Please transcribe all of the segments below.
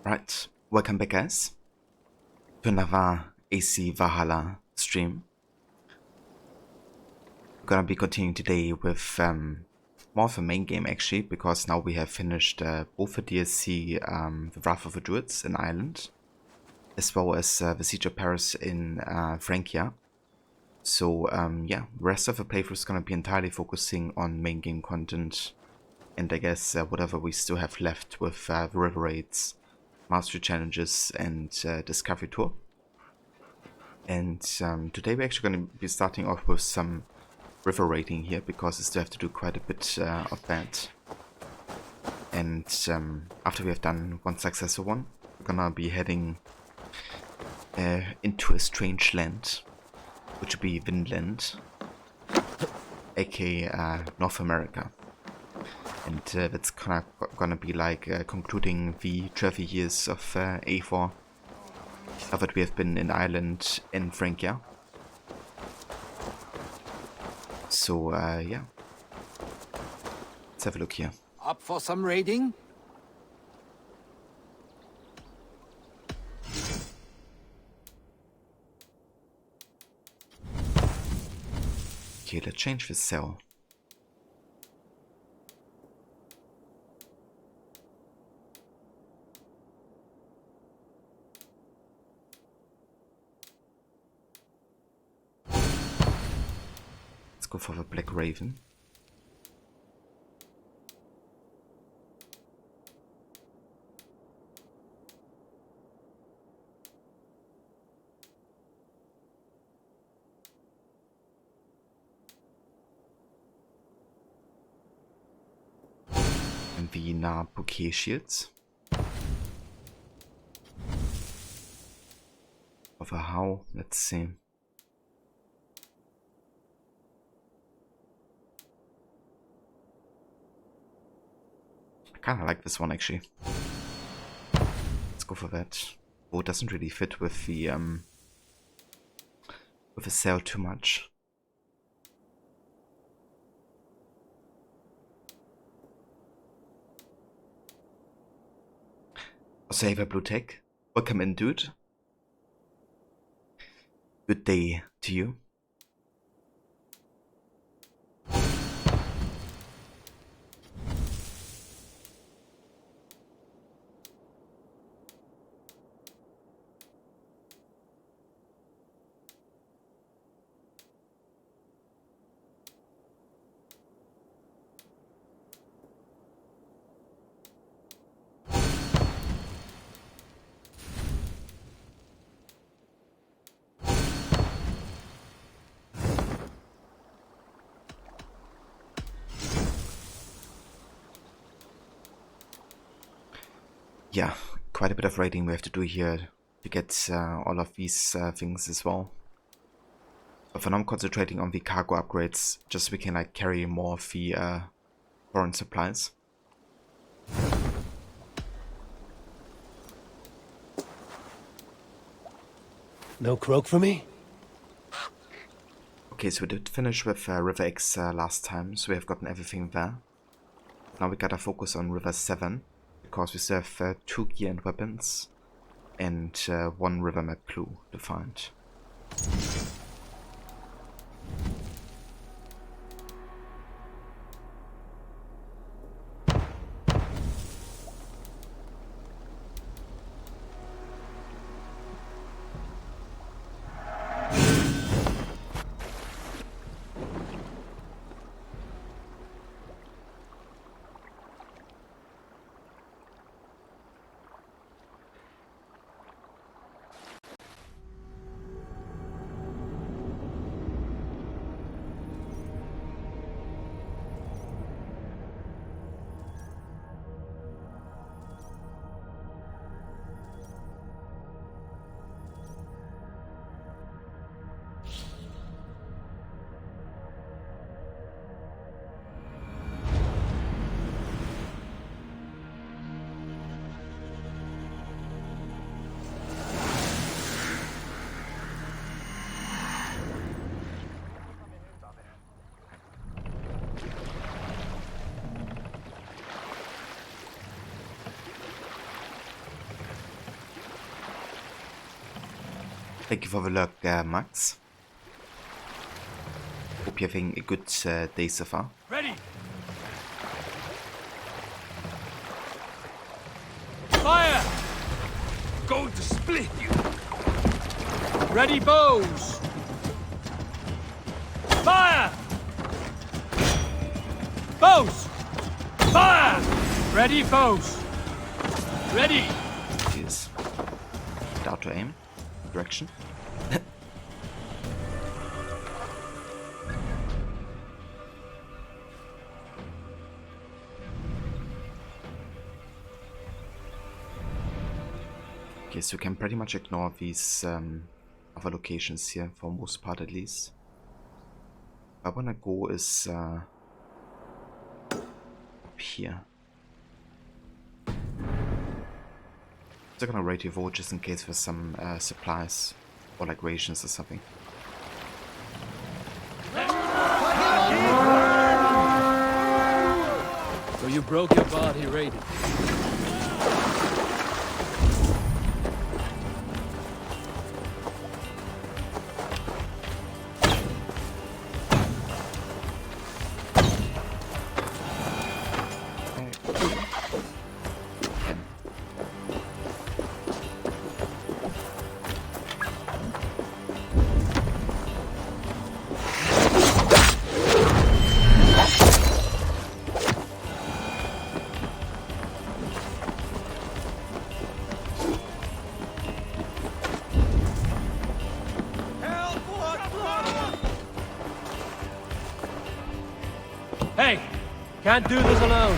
Right, welcome back guys to another AC Valhalla stream. We're gonna be continuing today with more of a main game actually, because now we have finished both the DLC, The Wrath of the Druids in Ireland, as well as the Siege of Paris in Francia. So yeah, the rest of the playthrough is gonna be entirely focusing on main game content, and I guess whatever we still have left with the river raids, mastery challenges, and discovery tour. And today we're actually going to be starting off with some river raiding here, because we still have to do quite a bit of that. And after we have done one successful one, we're gonna be heading into a strange land, which would be Vinland, aka North America. And that's kind of gonna be like concluding the 12 years of A4 that we have been in Ireland and Francia. So yeah, let's have a look here. Up for some raiding? Okay, let's change the cell. Let's go for the Black Raven. And the Na Bouquet Shields. Of a how? Let's see. I kinda like this one actually. Let's go for that. Oh, it doesn't really fit with the cell too much. Save a blue tech. Welcome in, dude. Good day to you. Yeah, quite a bit of raiding we have to do here to get all of these things as well. But for now I'm concentrating on the cargo upgrades, just so we can like carry more of the foreign supplies. No croak for me? Okay, so we did finish with River X last time, so we have gotten everything there. Now we gotta focus on River 7, because we still have 2 gear and weapons, and 1 river map clue to find. Thank you for the lurk, Max. Hope you're having a good day so far. Ready! Fire! Going to split you! Ready bows! Fire! Bows! Fire! Ready bows! Ready! Jeez. Down to aim. Direction. Okay, so you can pretty much ignore these other locations here, for most part at least. I wanna go is up here. Still gonna radio vote just in case there's some supplies or like rations or something. So you broke your body raiding. Hey! Can't do this alone!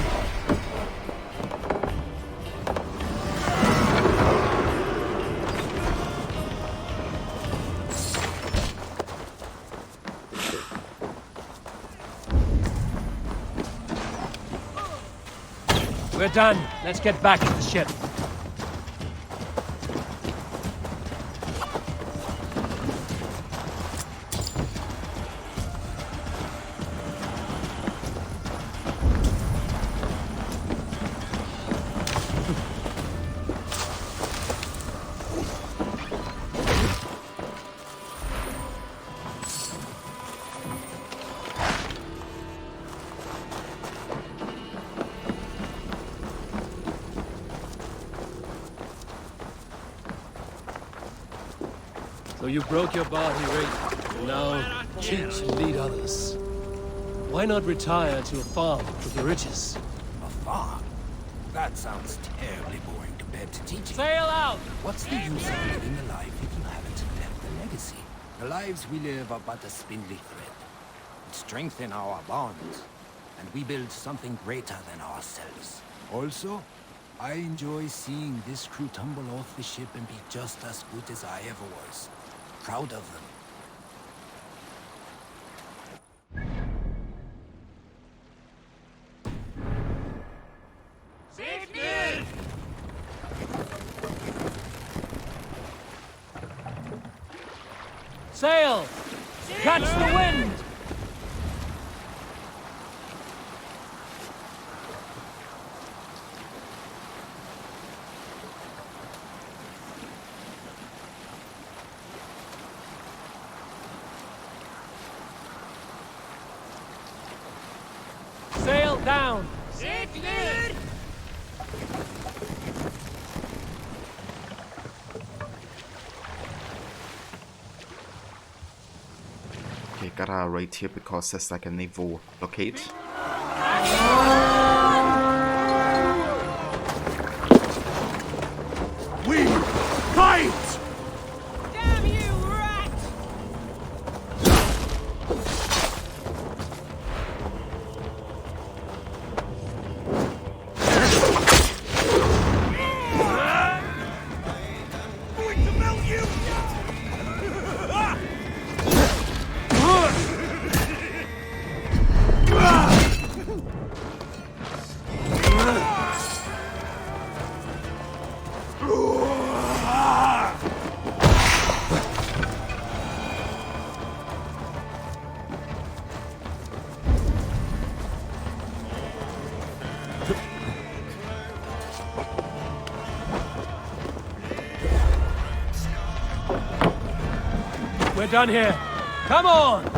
We're done. Let's get back to the ship. So you broke your body rate, and now teach and lead others. Why not retire to a farm with your riches? A farm? That sounds terribly boring compared to teaching. Sail out! What's the use of living a life if you haven't left a legacy? The lives we live are but a spindly thread. We strengthen our bonds, and we build something greater than ourselves. Also, I enjoy seeing this crew tumble off the ship and be just as good as I ever was. Proud of them. Sail! Catch the wind! Sail down! Segler! Okay, gotta raid here because there's like a naval blockade. We fight! Damn you, rat! Going to melt you! we're done here. Come on!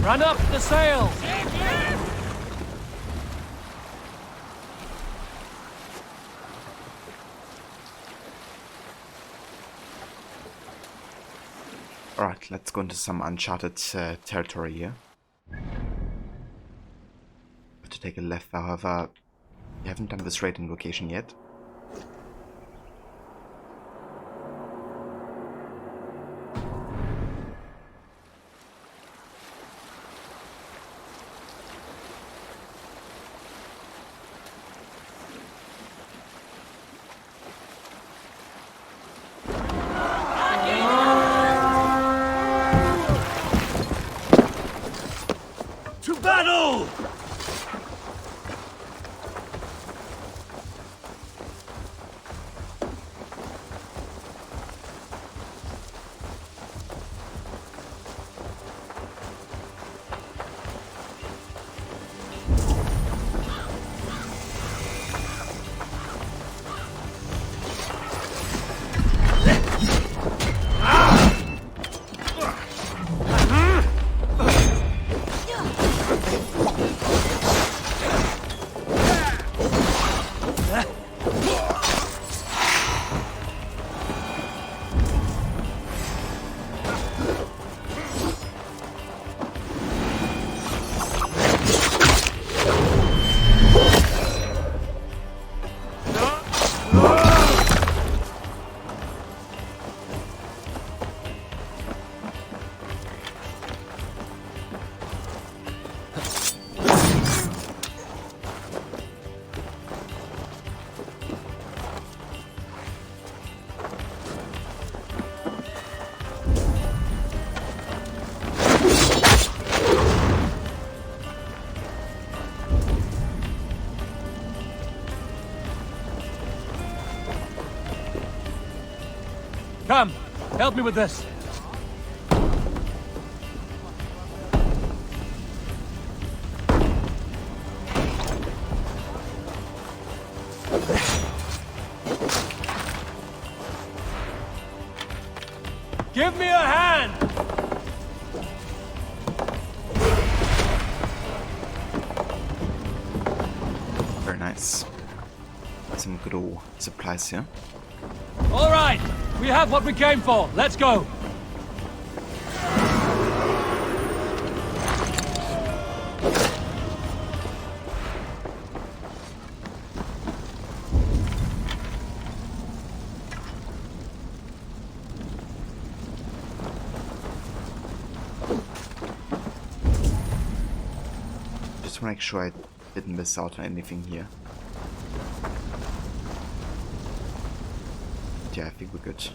Run up the sails! Alright, let's go into some uncharted territory here. Have to take a left, however, we haven't done this raiding location yet. To battle! Come, help me with this. Give me a hand! Very nice. Some good old supplies here. All right, we have what we came for. Let's go. Just to make sure I didn't miss out on anything here. Yeah, I think we're good.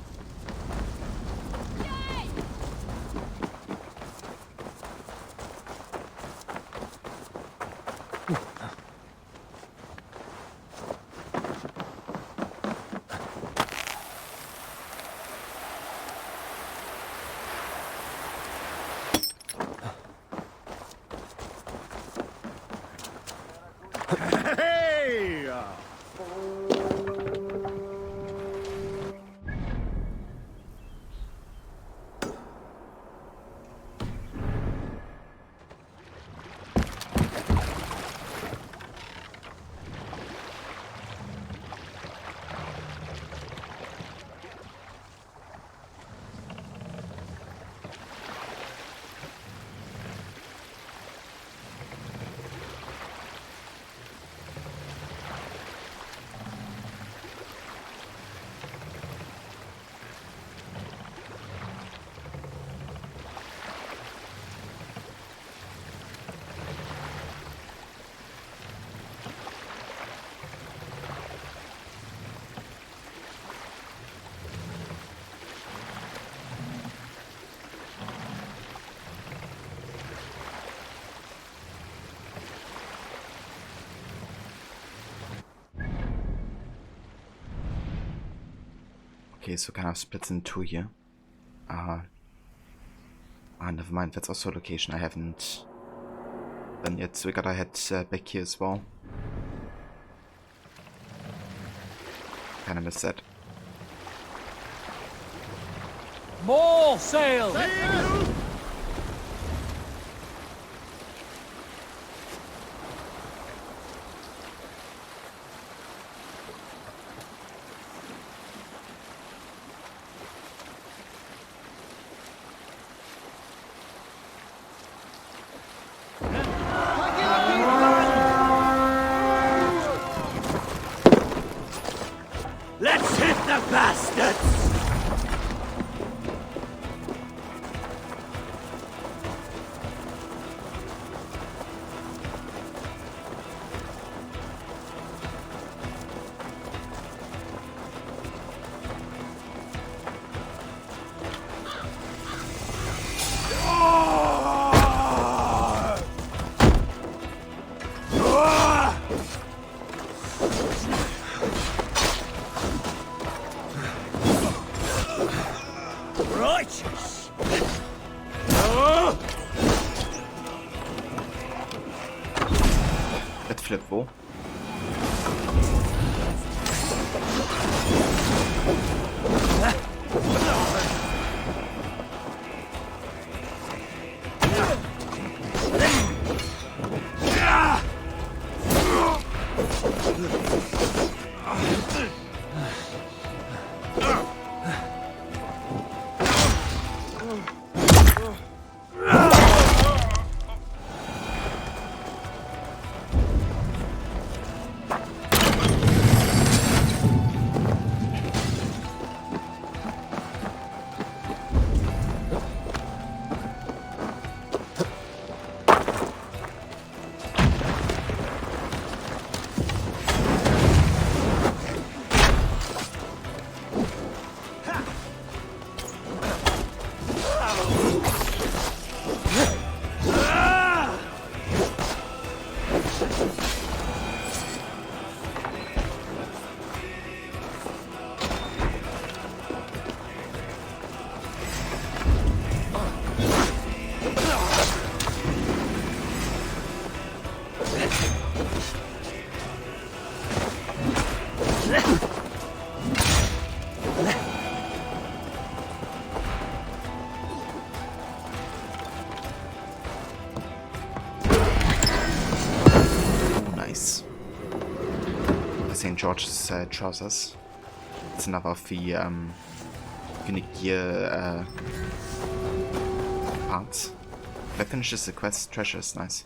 Okay, so kind of splits in two here. Never mind, that's also a location I haven't done yet, so we gotta head back here as well. Kinda missed that. More sail! Let's hit the bastards! Righteous! Let's flip wo. St. George's trousers. It's another of the unique gear parts. That finishes the quest. Treasures, nice.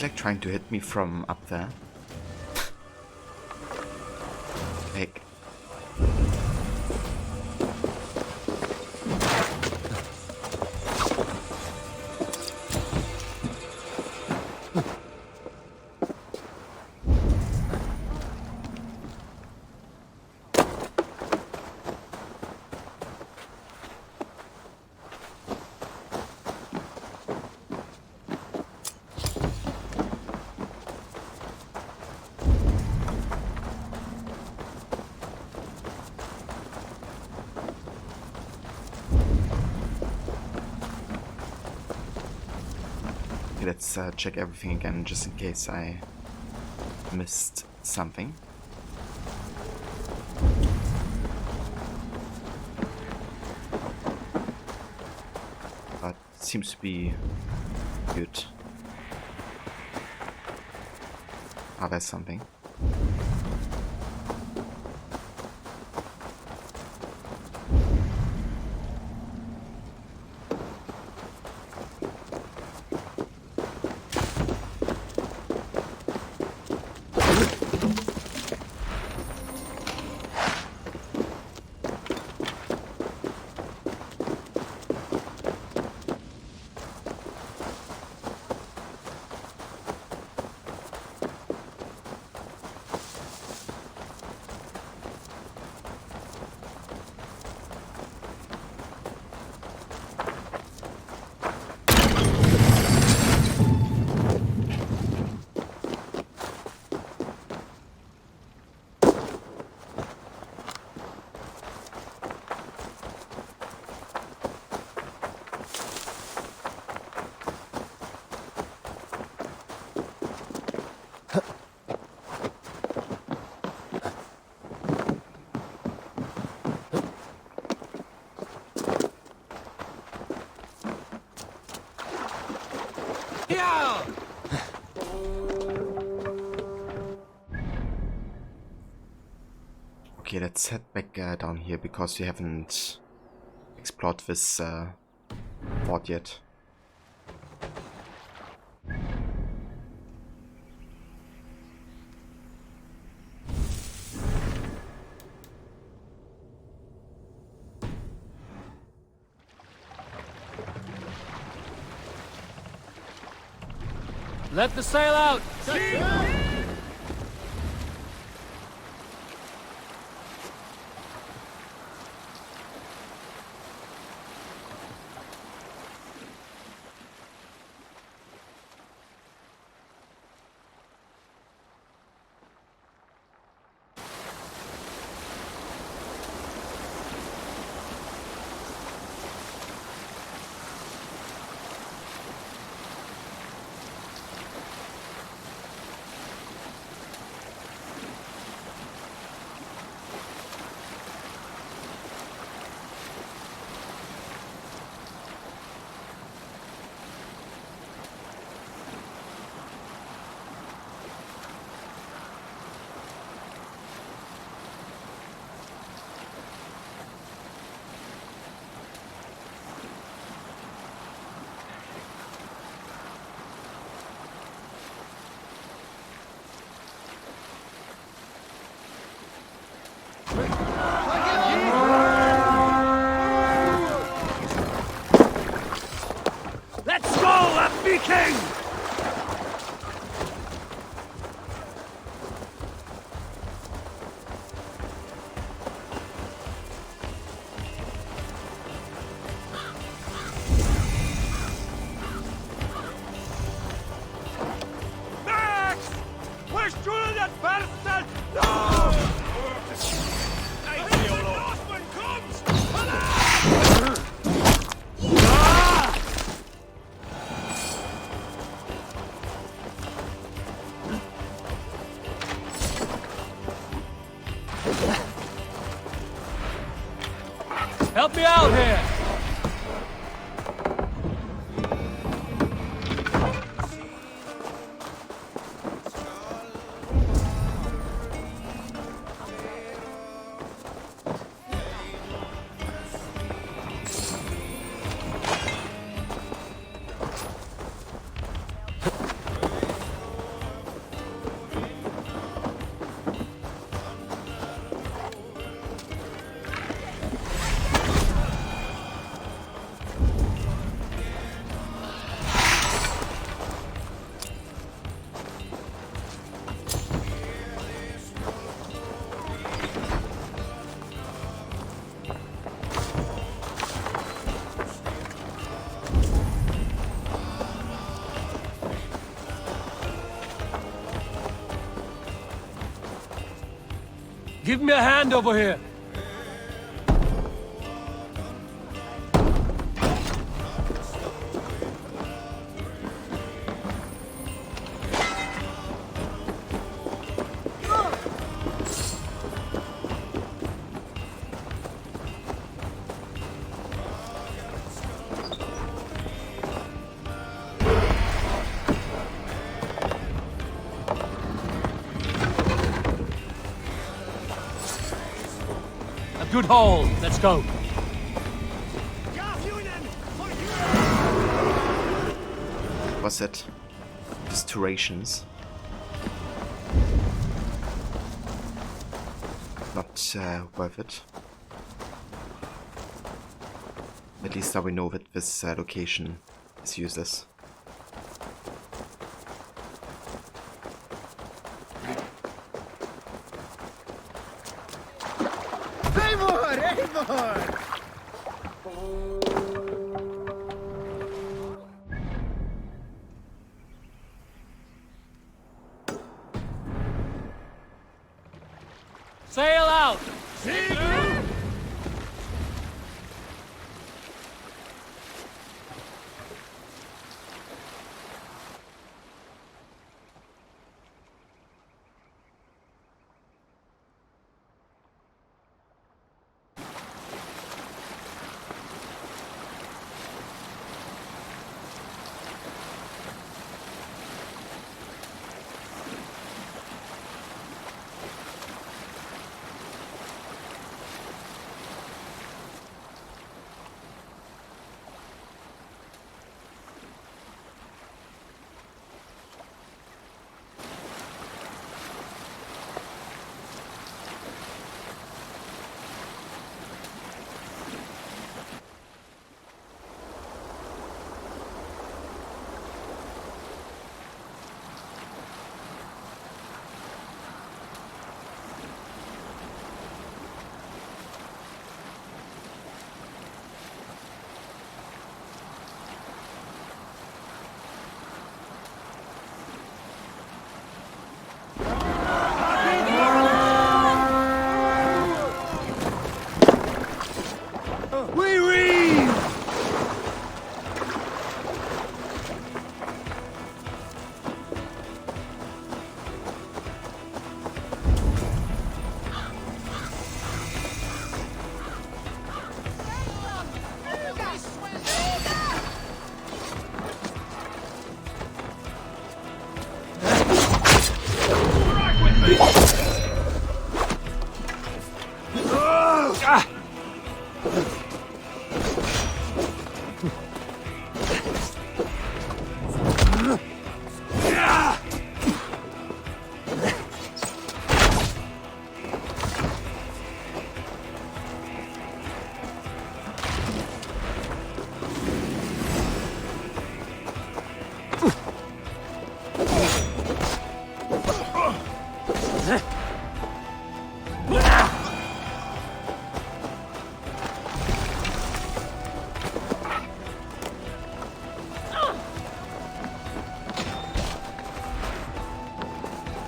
Like trying to hit me from up there. Heck. Let's check everything again, just in case I missed something. But seems to be good. Ah, there's something. Okay, let's head back down here because we haven't explored this fort yet. Let the sail out! Let's go, a Viking! Max! Push through that bastard! No! The Northman comes! Help me out here! Give me a hand over here! good haul. Let's go. What's it? Just 2 rations. Not worth it. At least now we know that this location is useless. Sail out!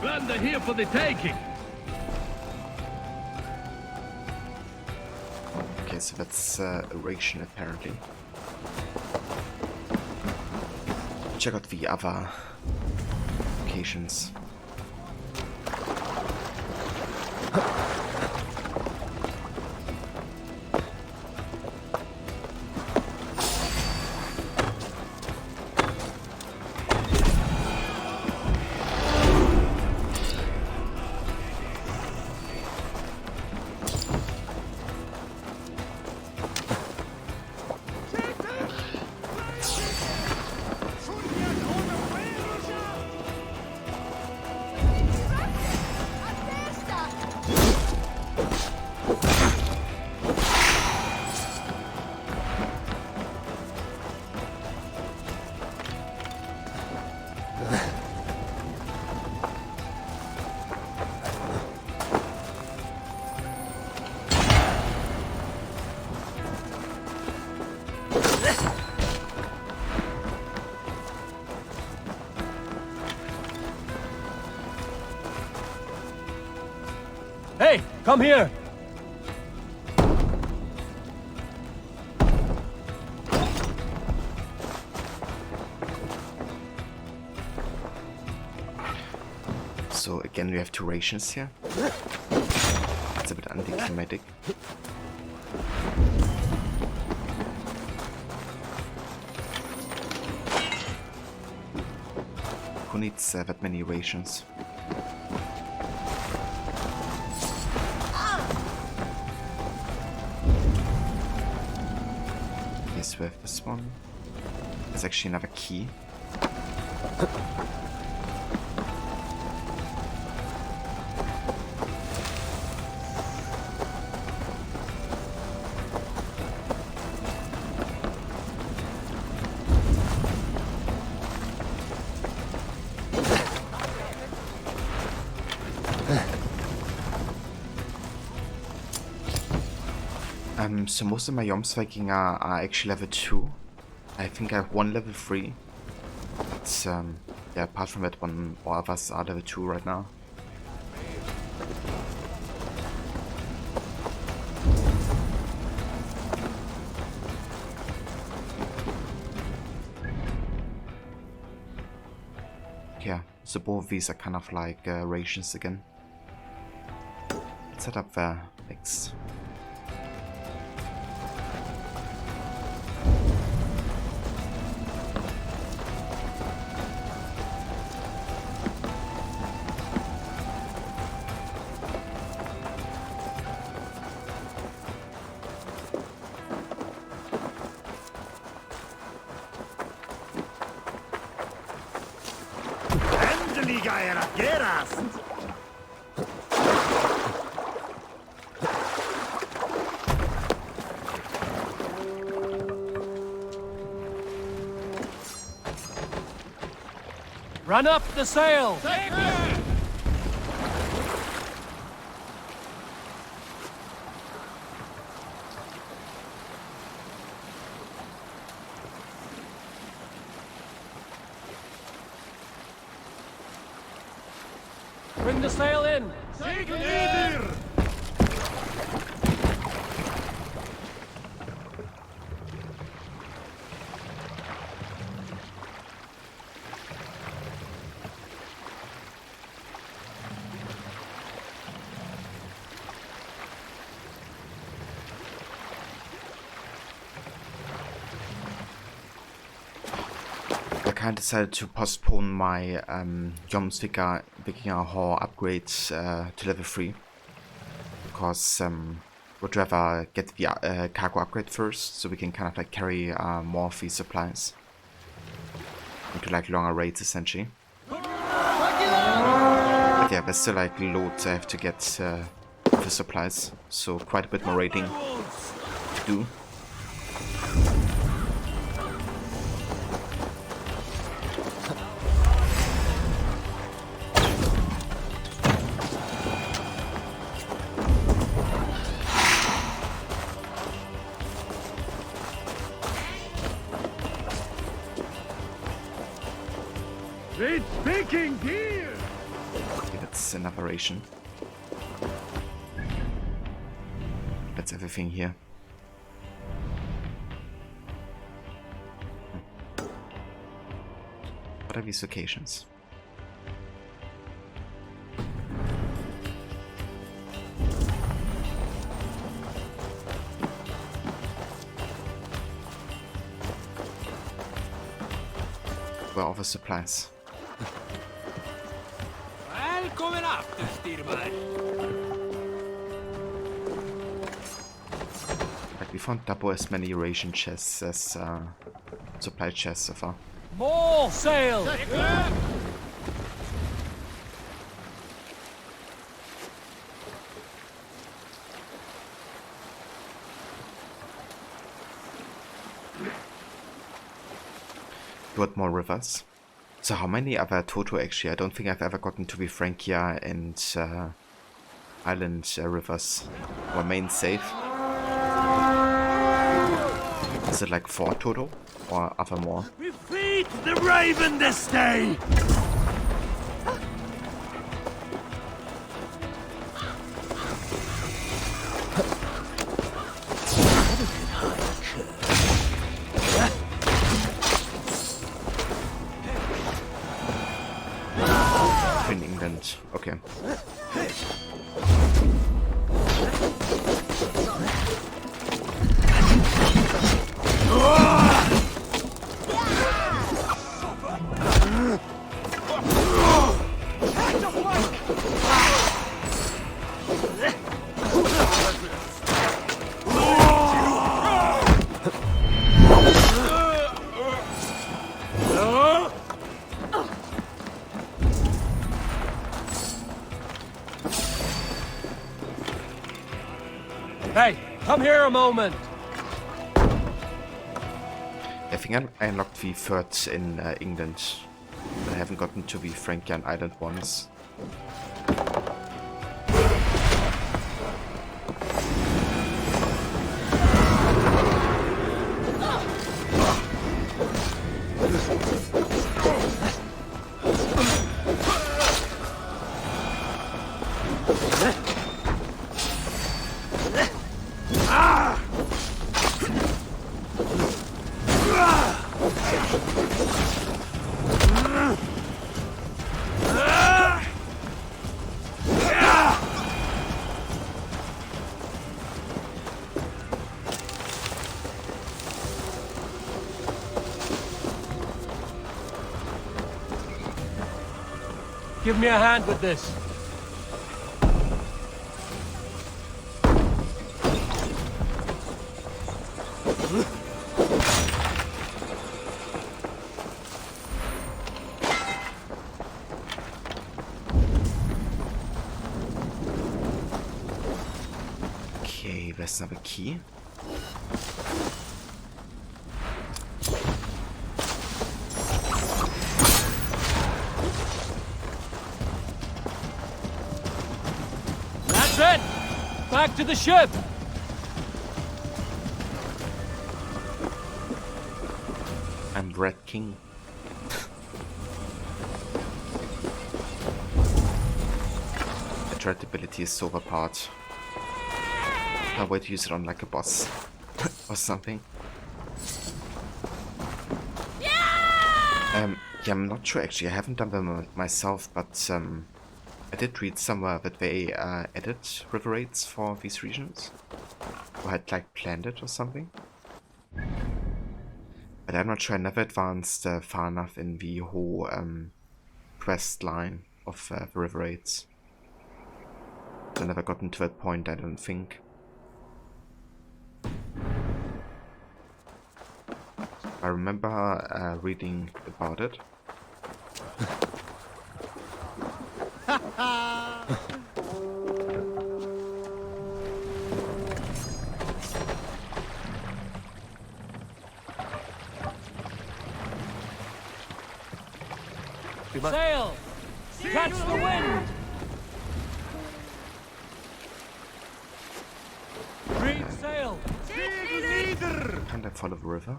Plunder here for the taking. Okay, so that's a ration apparently. Check out the other locations. Hey, come here! So again we have 2 rations here. It's a bit anticlimactic. Who needs that many rations? keys with this one. There's actually another key. So most of my Jomsviking are actually level 2. I think I have one level 3. But yeah, apart from that one, all of us are level 2 right now. Yeah, so both of these are kind of like rations again. Let's set up there next. Run up the sail! Bring the sail in! Take it easy! I decided to postpone my Vikinger Hall upgrades to level 3 because would rather get the cargo upgrade first so we can kind of like carry more of these supplies into like longer raids essentially. But yeah, there's still like loads I have to get for supplies, so quite a bit more raiding to do. It's picking gear! Okay, that's an aberration. That's everything here. What are these locations? Where are the supplies? Välkommen after, Styrman. Like we found double as many ration chests as supply chests so far. More sail! You want more rivers? So how many are there total actually? I don't think I've ever gotten to the Frankia and Island rivers. Or main safe. Is it like 4 total? Or are there more? We feed the raven this day! In England. Okay. Hey, come here a moment. I think I unlocked the third in England, but I haven't gotten to the Frankian Island ones. Give me a hand with this. Okay, there's another key. That's it! Back to the ship! I'm Red King. The dread ability is so overpowered. I'll wait to use it on like a boss or something. Yeah, I'm not sure actually. I haven't done them myself, but I did read somewhere that they added river raids for these regions, or had like planned it or something. But I'm not sure. I never advanced far enough in the whole quest line of the river raids. I never gotten to that point, I don't think. I remember reading about it. Sail! Catch the wind! Reef sail! Can't I follow the river?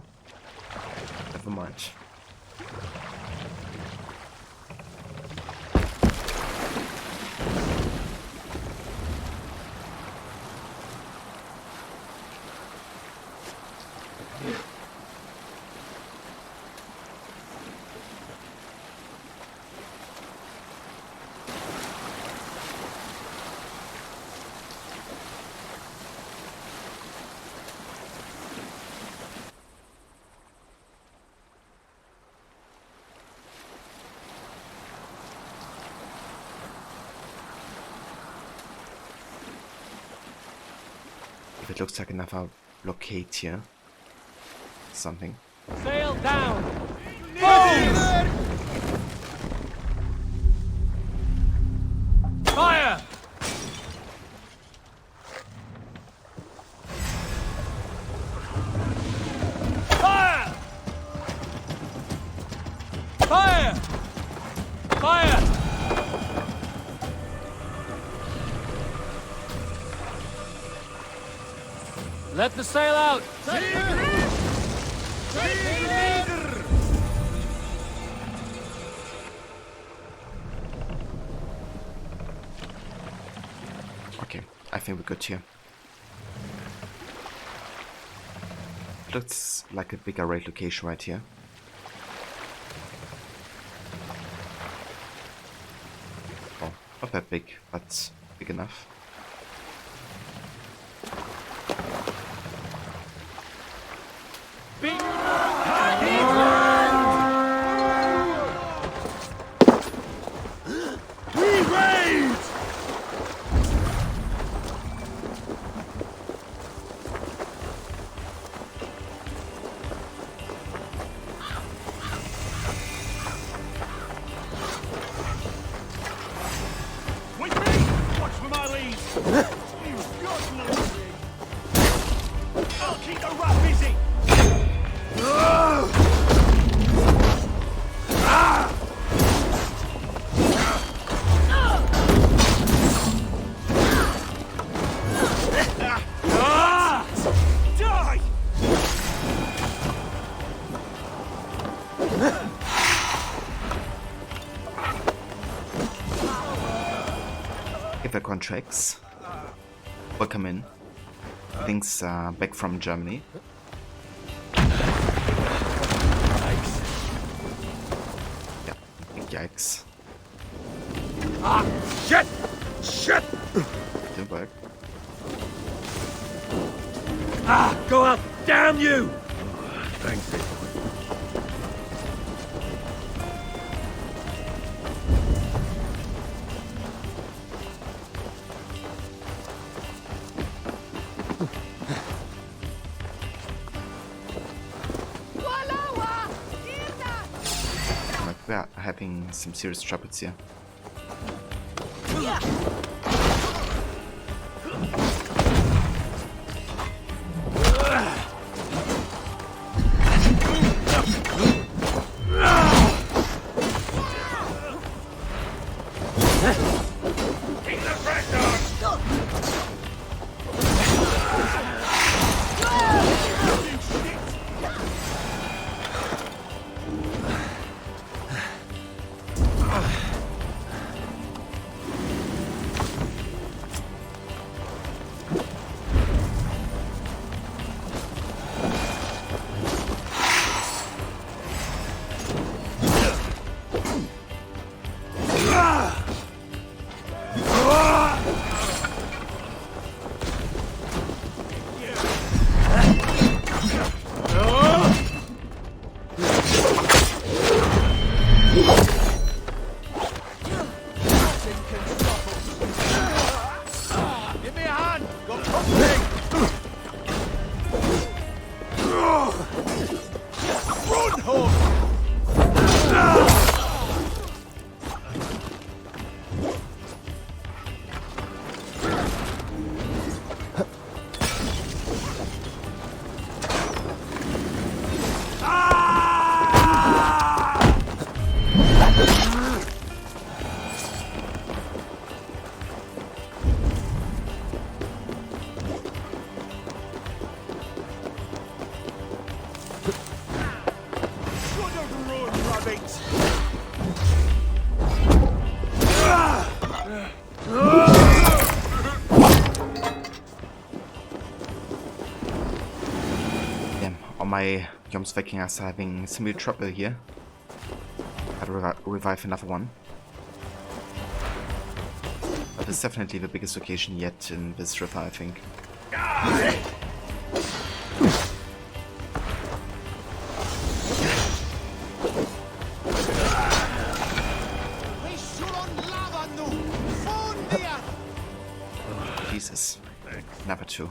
Never mind. It looks like another blockade here. Something. Sail down! Boom! Fire! Fire! Fire! Fire! Let the sail out! Okay, I think we're good here. Looks like a bigger raid location right here. Oh, not that big, but big enough. I'll keep the rat busy! Die! Give her contracts. Welcome in. Things back from Germany. Yeah, big yikes. Ah! Shit! Shit! Didn't work. Ah! Go up! Damn you! Thanks, Dick. Like, we are having some serious troubles here. Keep the pressure on! Give me a hand! Got something! Run, horse! Damn, all my Jomsvikings are having similar trouble here. Gotta revive another one. But it's definitely the biggest occasion yet in this river, I think. Jesus. Number 2.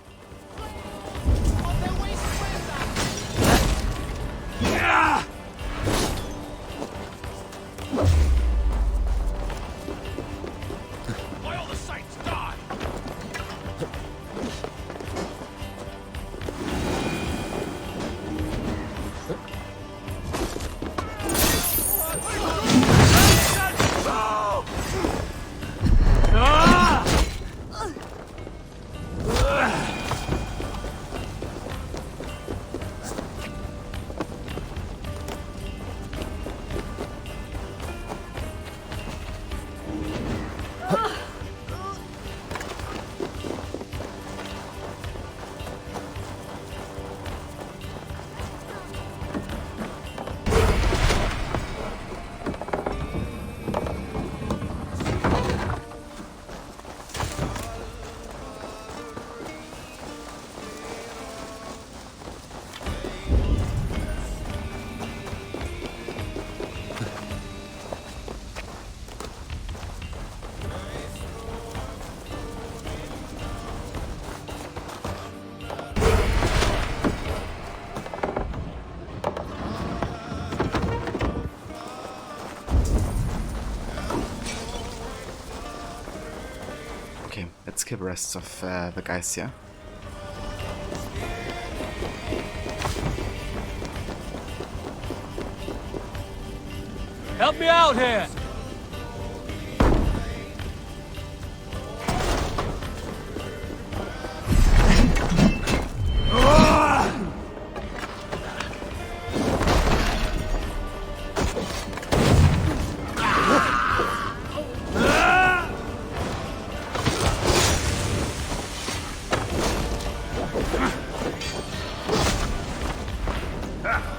May all the saints die! Okay, let's kill the rest of the guys here. Help me out here!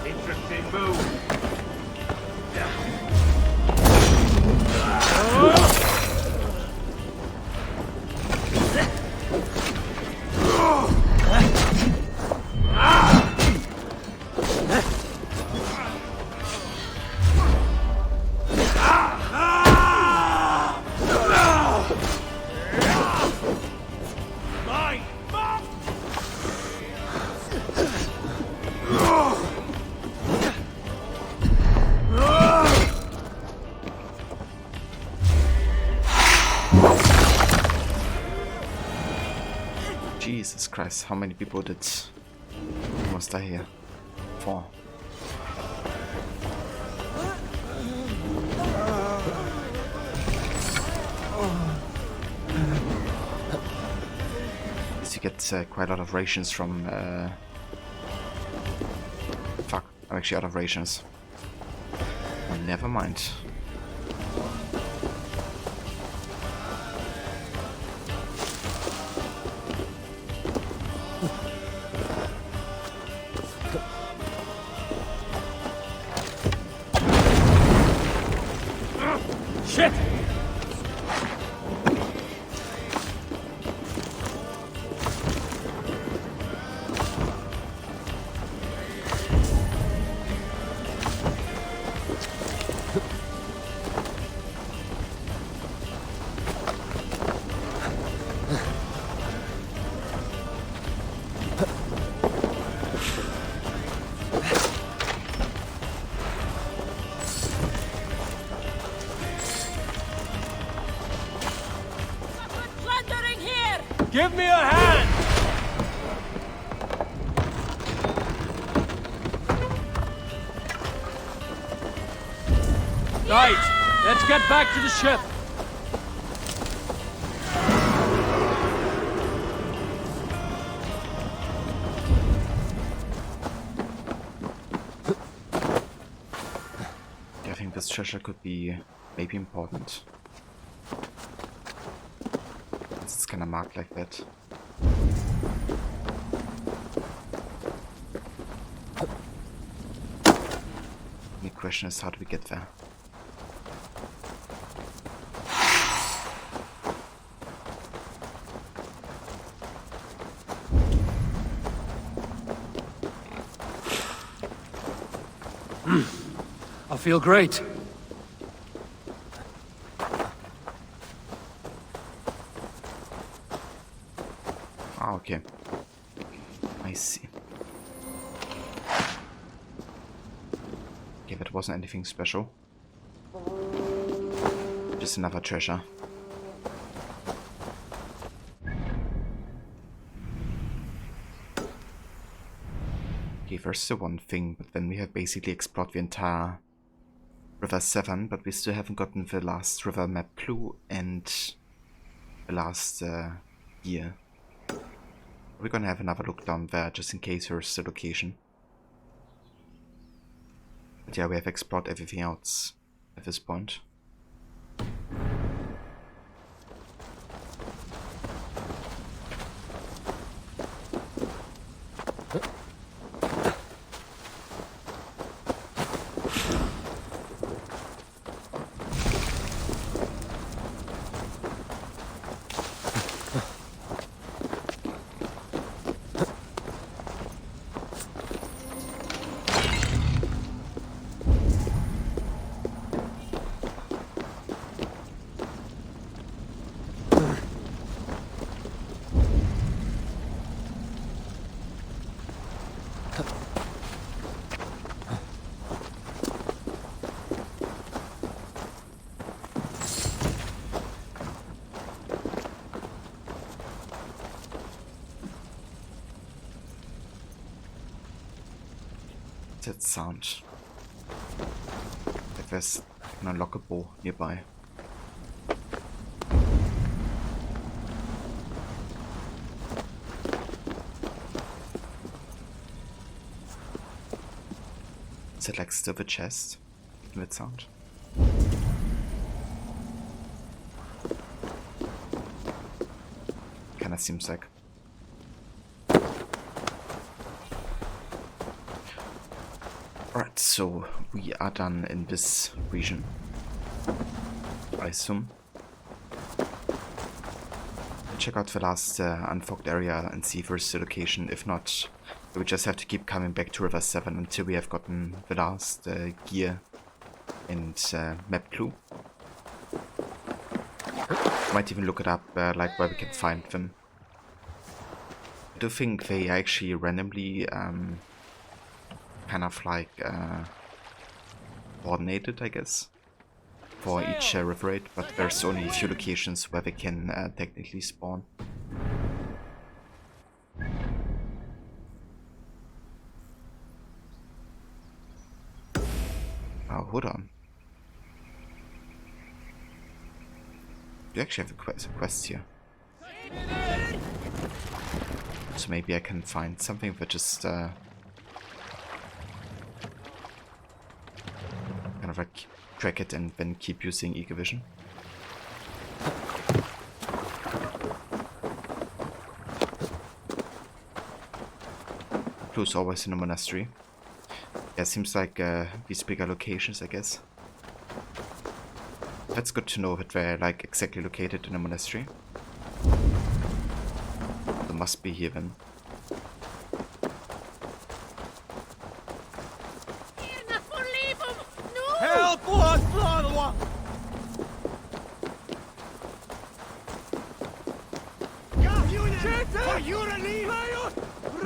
Interesting move. Jesus Christ, how many people did almost die here? 4. You get quite a lot of rations from fuck, I'm actually out of rations. Oh, never mind. Shit! Give me a hand! Right, let's get back to the ship. I think this treasure could be maybe important. It's kinda marked like that. The question is, how do we get there? I feel great. Ah, okay. I see. Okay, that wasn't anything special. Just another treasure. Okay, there's the one thing, but then we have basically explored the entire River 7, but we still haven't gotten the last river map clue and the last year. We're gonna have another look down there just in case there's the location. But yeah, we have explored everything else at this point. That sound. Like there's An unlockable nearby. Is it like still the chest? Making that sound? Kinda seems like. Alright, so we are done in this region, I assume. Check out the last unfogged area and see if there's a location. If not, we just have to keep coming back to River 7 until we have gotten the last gear and map clue. Might even look it up, like where we can find them. I do think they actually randomly kind of like coordinated, I guess, for each river raid, but there's only a few locations where they can technically spawn. Oh, hold on. You actually have a quest here. So maybe I can find something that just kind of like track it and then keep using Eagle Vision. Clue's always in a monastery. Yeah, seems like these bigger locations, I guess. That's good to know that they're like exactly located in a monastery. There must be here then. Help us, brother!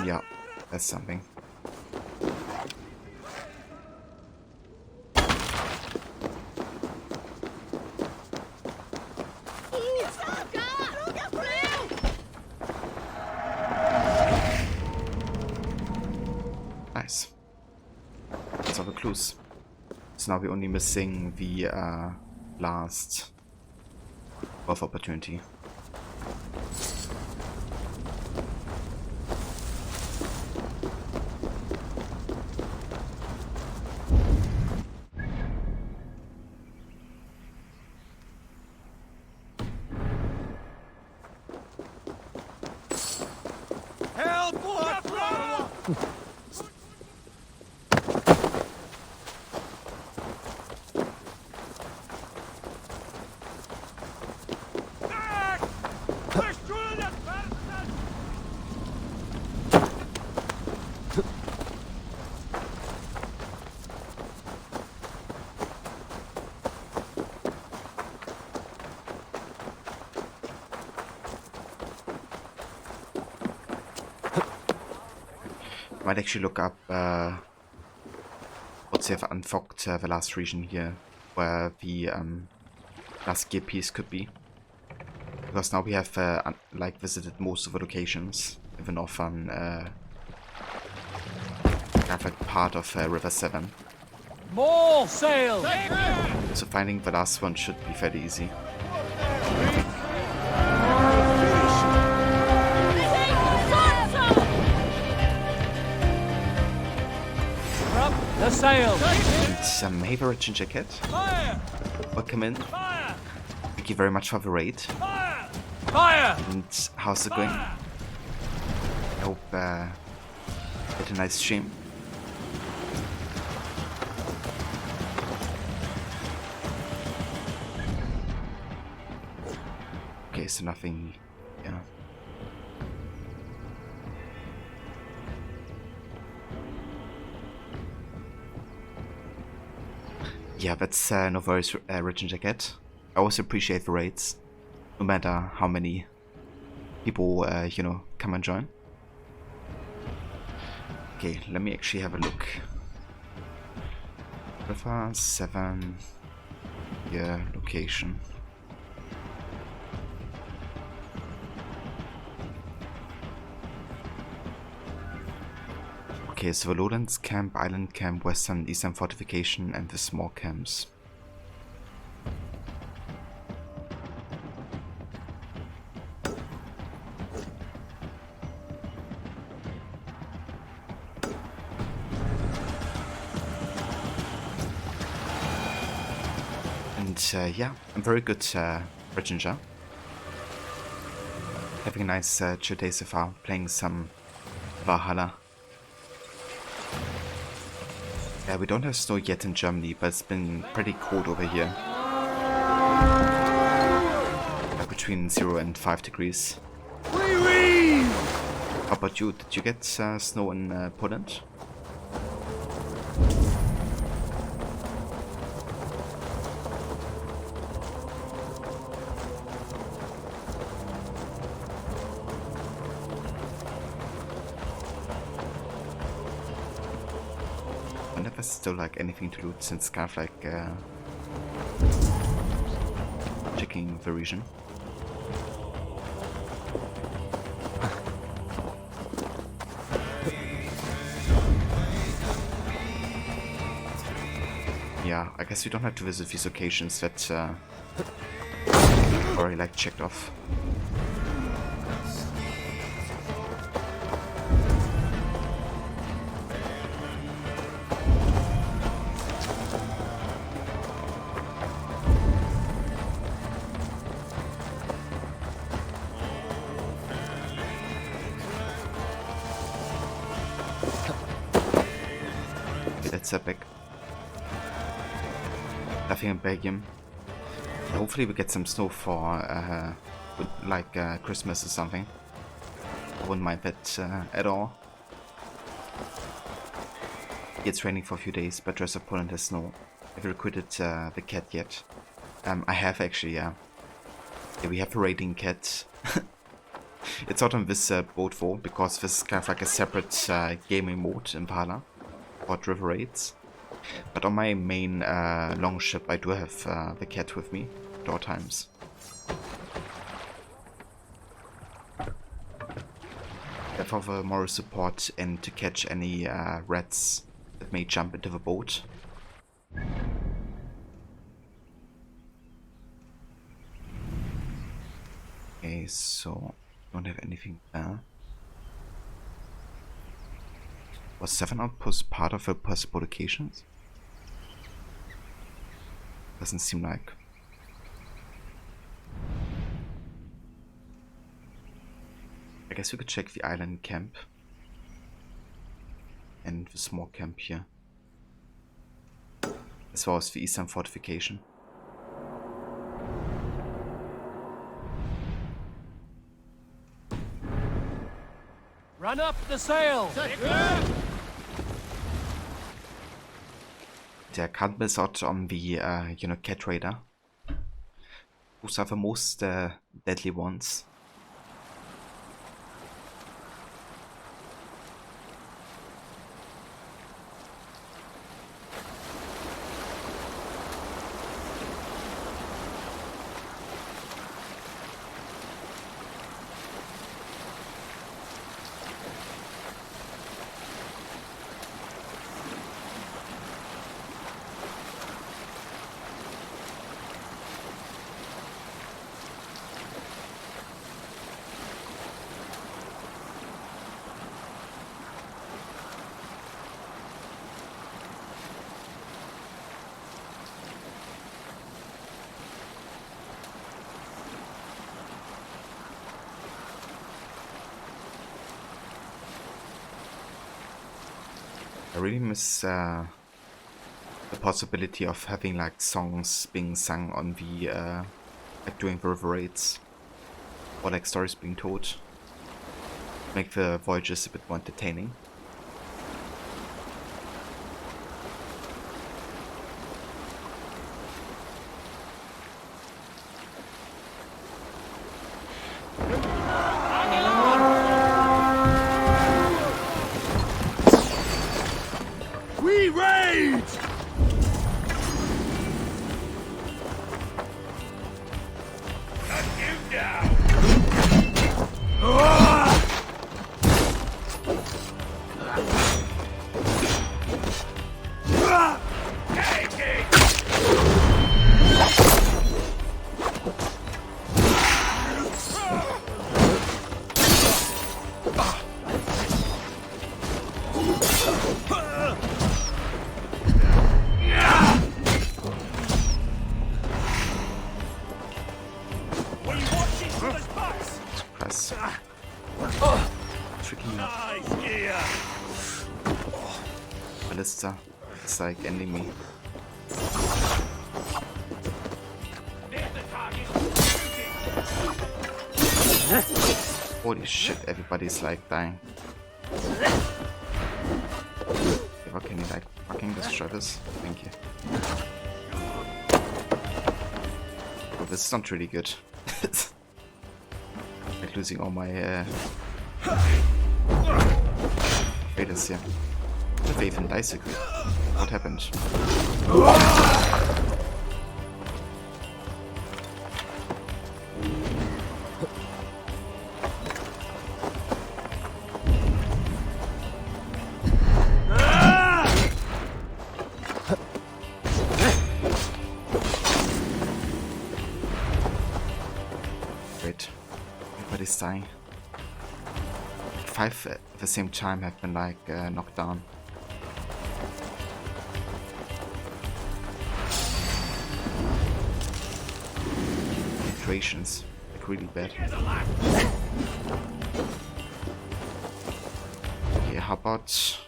Yeah, that's something. Nice. That's all the clues. So now we're only missing the last of opportunity. Help us, brother! Might actually look up what's have unfogged the last region here, where the last gear piece could be. Because now we have like visited most of the locations in the northern kind of like part of River 7. More sail! So finding the last one should be fairly easy. The sail! And hey, the rich jacket. Welcome in. Thank you very much for the raid. Fire! And how's it going? I hope you had a nice stream. Okay, so nothing, yeah. Yeah, that's no worries, Rich and Jacket. I always appreciate the raids, no matter how many people, you know, come and join. Okay, let me actually have a look. River 7, yeah, location. Okay, so the Lowlands Camp, Island Camp, Western, Eastern Fortification, and the small camps. But yeah, I'm very good, Virginia. Having a nice chill day so far, playing some Valhalla. Yeah, we don't have snow yet in Germany, but it's been pretty cold over here. Between 0 and 5 degrees. How about you? Did you get snow in Poland? I wonder if there's still like anything to loot since kind of like checking the region. Yeah, I guess we don't have to visit these locations that already like checked off. Okay, that's epic. Nothing in Belgium. Hopefully we get some snow for like Christmas or something. I wouldn't mind that at all. It's raining for a few days, but the rest of Poland has snow. Have you recruited the cat yet? I have actually, yeah. Yeah, we have a raiding cat. It's not on this boat though, because this is kind of like a separate gaming mode in Valhalla, called River Raids. But on my main long ship, I do have the cat with me at all times. For the moral support and to catch any rats that may jump into the boat. Okay, so don't have anything there. Was 7 Outposts part of the possible locations? Doesn't seem like. I guess we could check the island camp. And the small camp here. As well as the eastern fortification. Run up the sail! Yeah, can't miss out on the, cat raider. Those are the most deadly ones. I really miss the possibility of having like songs being sung on the like during the river raids, or like stories being told. Make the voyages a bit more entertaining. We raid! Cut him down! Take it! is tricky. Ballista. It's like ending me. Holy shit, everybody's like dying. How can you like fucking destroy this? Thank you. Oh, this is not really good. Like losing all my raiders here. If they even dice agree. What happened? Great. Everybody's dying. 5 at the same time have been like knocked down. Creations like really bad. Okay, how about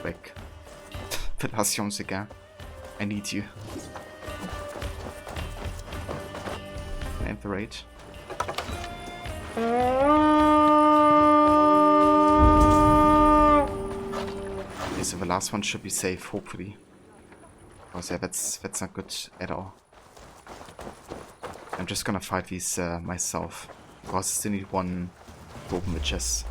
back? Federations again. I need you. And the raid. Okay, so the last one should be safe, hopefully. Because yeah, that's not good at all. I'm just gonna fight these myself. Because I still need one to open the chest.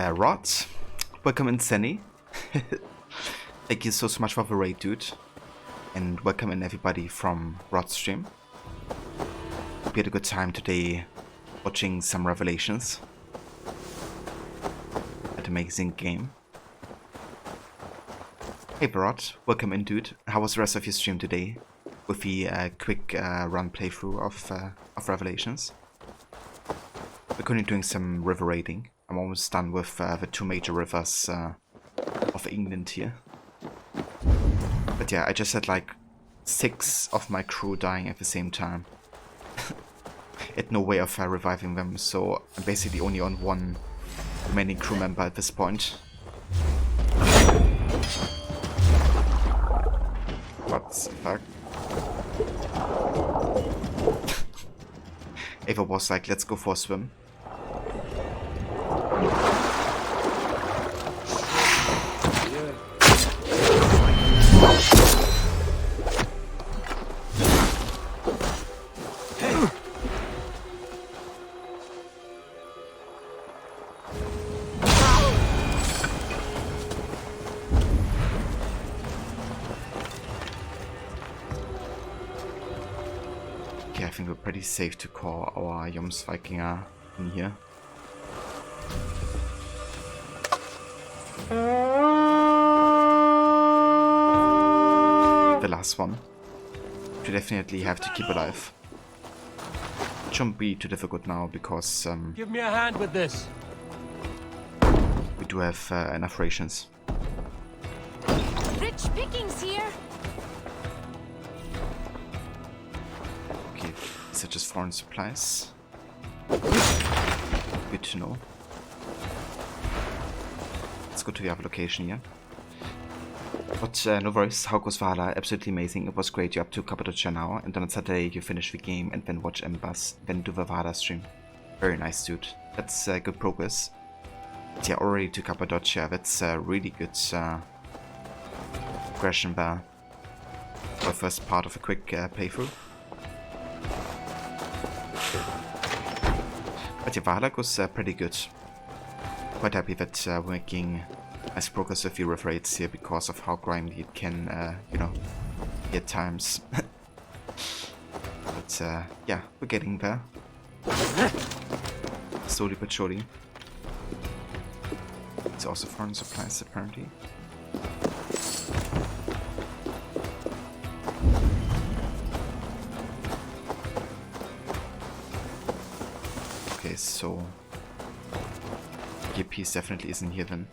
Rod, welcome in Senny. Thank you so much for the raid, dude. And welcome in everybody from Rod's stream. We had a good time today watching some Revelations. That amazing game. Hey Rod, welcome in, dude. How was the rest of your stream today? With the quick run playthrough of Revelations. We're currently doing some river raiding. I'm almost done with the 2 major rivers of England here. But yeah, I just had like 6 of my crew dying at the same time. Had no way of reviving them, so I'm basically only on one remaining crew member at this point. What the fuck? Ava was like, let's go for a swim. Okay, I think we're pretty safe to call our Jomsvikinger in here. The last one. We definitely have to keep alive. It shouldn't be too difficult now because Give me a hand with this. we do have enough rations. Rich pickings here. Okay, is it just foreign supplies? Good to know. Let's go to the other location here. But no worries, how goes Valhalla? Absolutely amazing. It was great. You're up to Cappadocia now, and then on Saturday you finish the game and then watch Embers, then do the Valhalla stream. Very nice, dude. That's good progress. But yeah, already to Cappadocia. That's really good progression there. For the first part of a quick playthrough. But yeah, Valhalla goes pretty good. Quite happy that we're making nice progress with the riff rates here because of how grindy it can, you know, be at times. But yeah, we're getting there. Slowly but surely. It's also foreign supplies apparently. Okay, so gear piece definitely isn't here then.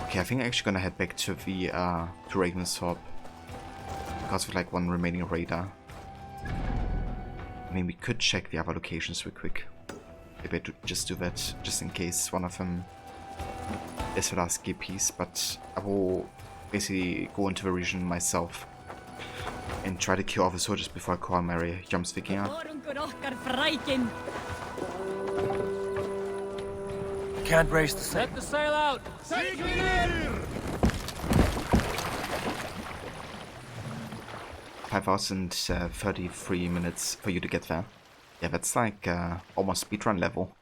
Okay, I think I'm actually gonna head back to the to Ravensthorpe because of like one remaining radar. I mean, we could check the other locations real quick. Maybe I just do that just in case one of them is the last gear piece, but I will basically go into the region myself and try to kill all the soldiers before I call my Jomsvikinger. Can't raise the sail. Set the sail out. 5,033 minutes for you to get there. Yeah, that's like almost speedrun level.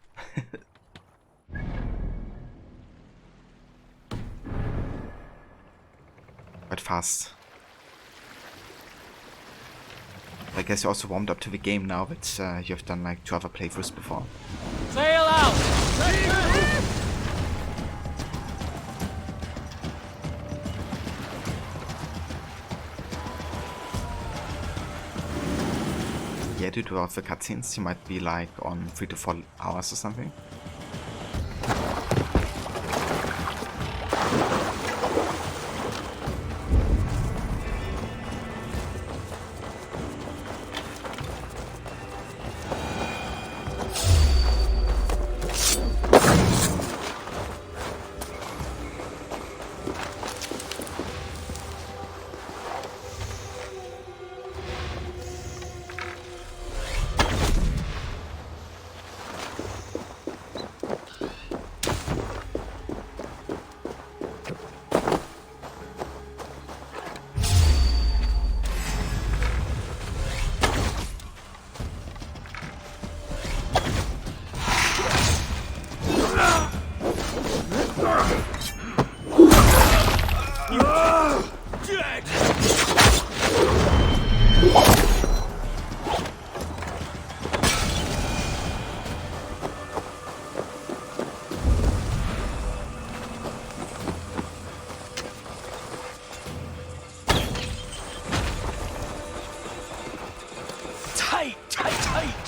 Quite fast. I guess you also warmed up to the game now that you have done like 2 other playthroughs before. Sail out. Yeah, due to all the cutscenes, you might be like on 3 to 4 hours or something.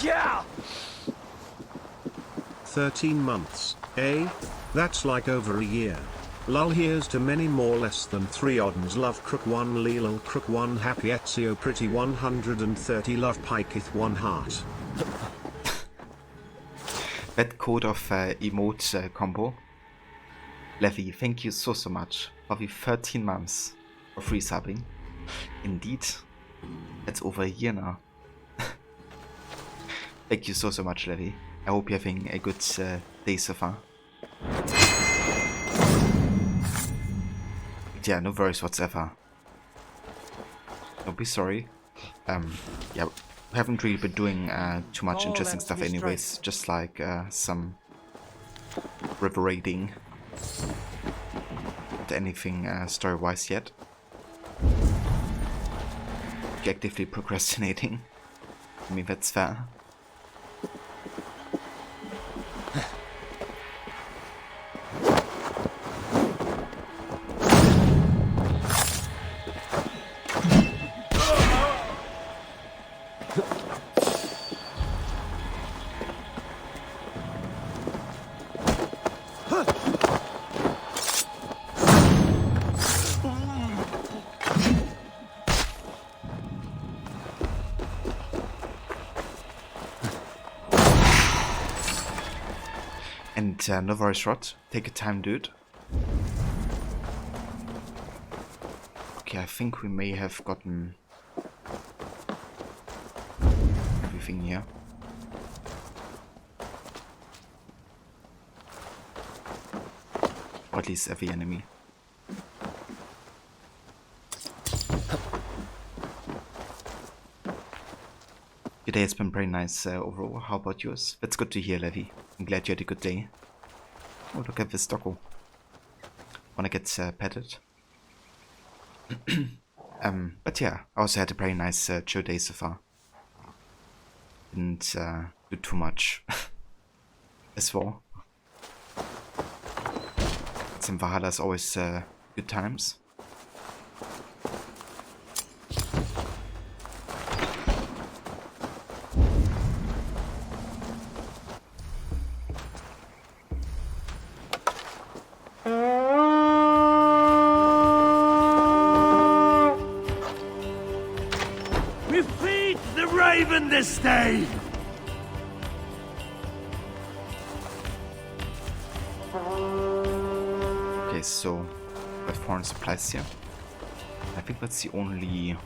Yeah! 13 months, eh? That's like over a year. Lol, here's to many more less than 3 oddens love crook 1 lelal crook 1 happy Ezio pretty 130 love piketh 1 heart. That code of emote combo. Levy, thank you so much for the 13 months for free subbing. Indeed, that's over a year now. Thank you so much, Levy. I hope you're having a good day so far. Yeah, no worries whatsoever. Don't be sorry. Yeah, we haven't really been doing too much interesting stuff anyways. Just like some river raiding. Not anything story-wise yet. You're actively procrastinating. I mean, that's fair. And no worries, Rod. Take your time, dude. Okay, I think we may have gotten everything here. Or at least every enemy. Your day has been very nice overall. How about yours? That's good to hear, Levy. I'm glad you had a good day. Oh, look at this doggo. Wanna get petted? But yeah, I also had a very nice chill day so far. Didn't do too much as well. Some Valhalla is always good times. We feed the raven this day! Okay, so we have foreign supplies here. I think that's the only...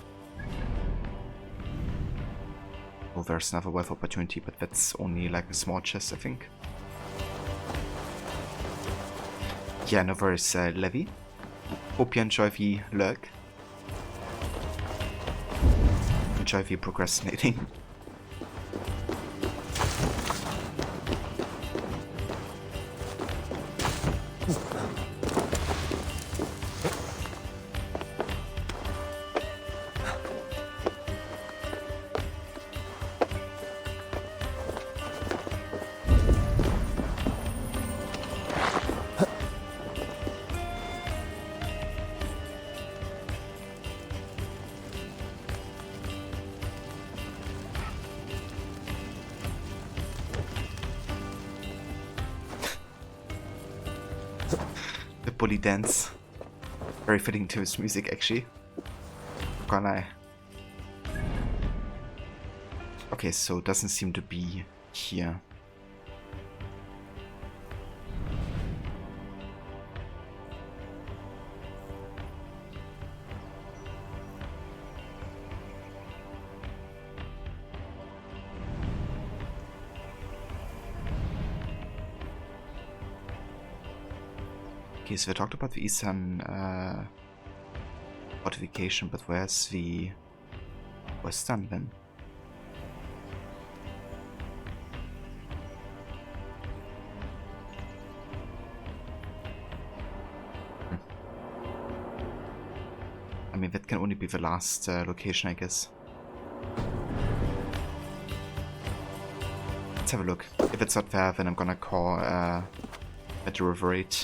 Oh, there's another wealth opportunity, but that's only like a small chest, I think. Yeah, no worries, Levy. Hope you enjoy the lurk. Enjoy the procrastinating. The bully dance. Very fitting to his music, actually. Can't lie. Okay, so it doesn't seem to be here. Okay, so we talked about the eastern fortification, but where's the western then? I mean, that can only be the last location, I guess. Let's have a look. If it's not there, then I'm gonna call at the river raid.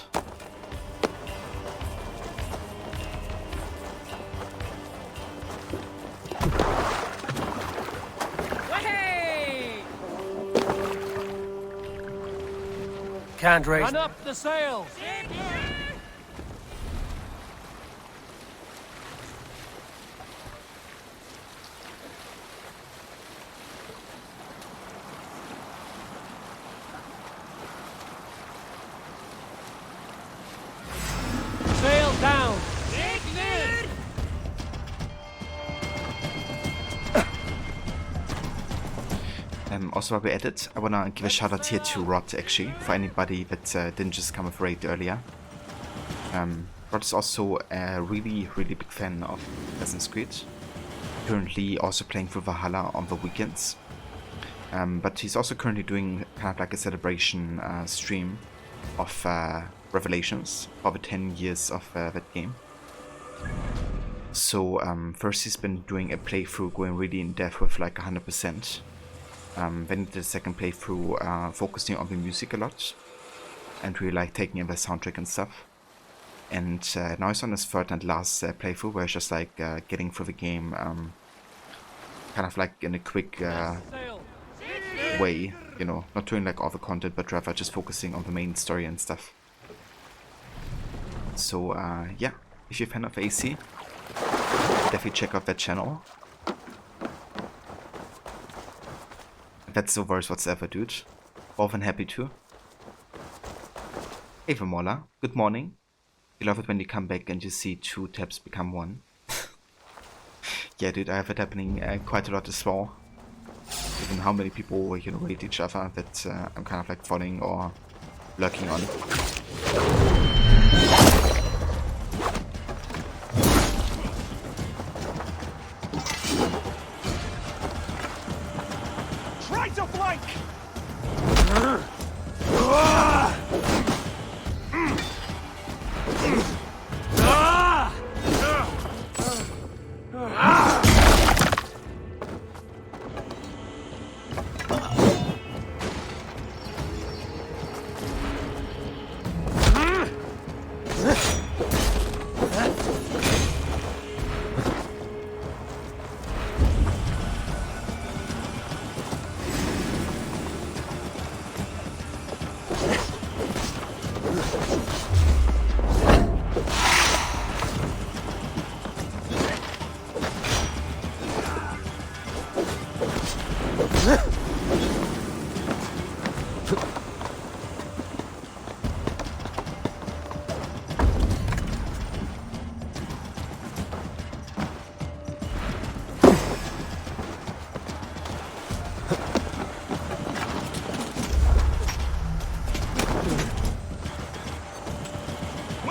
can't raise... Run up the sails! Sail down! Also, while we're at it, I wanna give a shout out here to Rod, actually, for anybody that didn't just come with Raid earlier. Rod is also a really big fan of Assassin's Creed. Currently also playing through Valhalla on the weekends. But he's also currently doing kind of like a celebration stream of Revelations for the 10 years of that game. So first he's been doing a playthrough going really in depth with like 100%. Then he did a second playthrough focusing on the music a lot and really like taking in the soundtrack and stuff. And now he's on his third and last playthrough where he's just like getting through the game kind of like in a quick way, you know, not doing like all the content but rather just focusing on the main story and stuff. So yeah, if you're a fan of AC, definitely check out that channel. That's the worst whatsoever, dude. More than happy to. Hey Vermola, good morning. You love it when you come back and you see 2 tabs become 1. Yeah, dude, I have it happening quite a lot as well. Given how many people, you know, rate each other that I'm kind of like following or lurking on. Try to flank!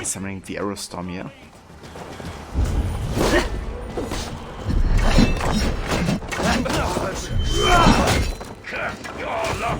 Summoning the arrow storm here. Your luck!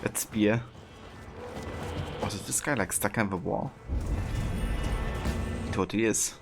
That spear. Oh, is this guy like stuck on the wall? He totally is.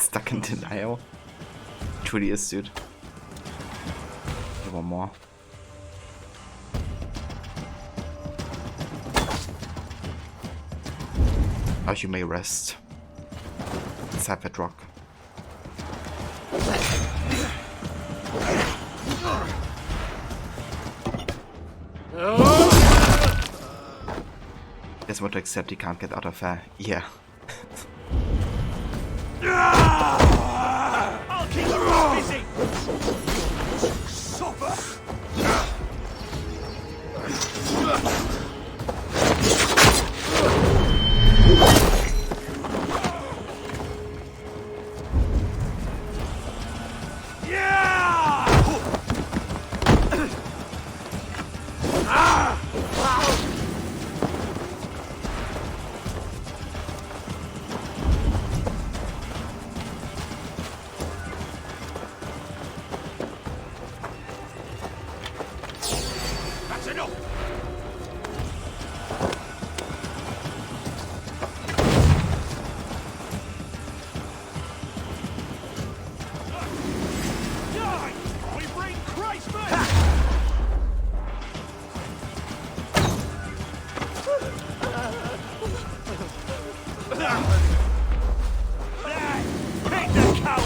stuck in denial. It really is, dude. Okay, one more. Now you may rest. Let's have that rock. Guess what to accept, he can't get out of there. Yeah. I'll keep you busy! Supper! That's enough! Die! We bring Christmas! Take the cow!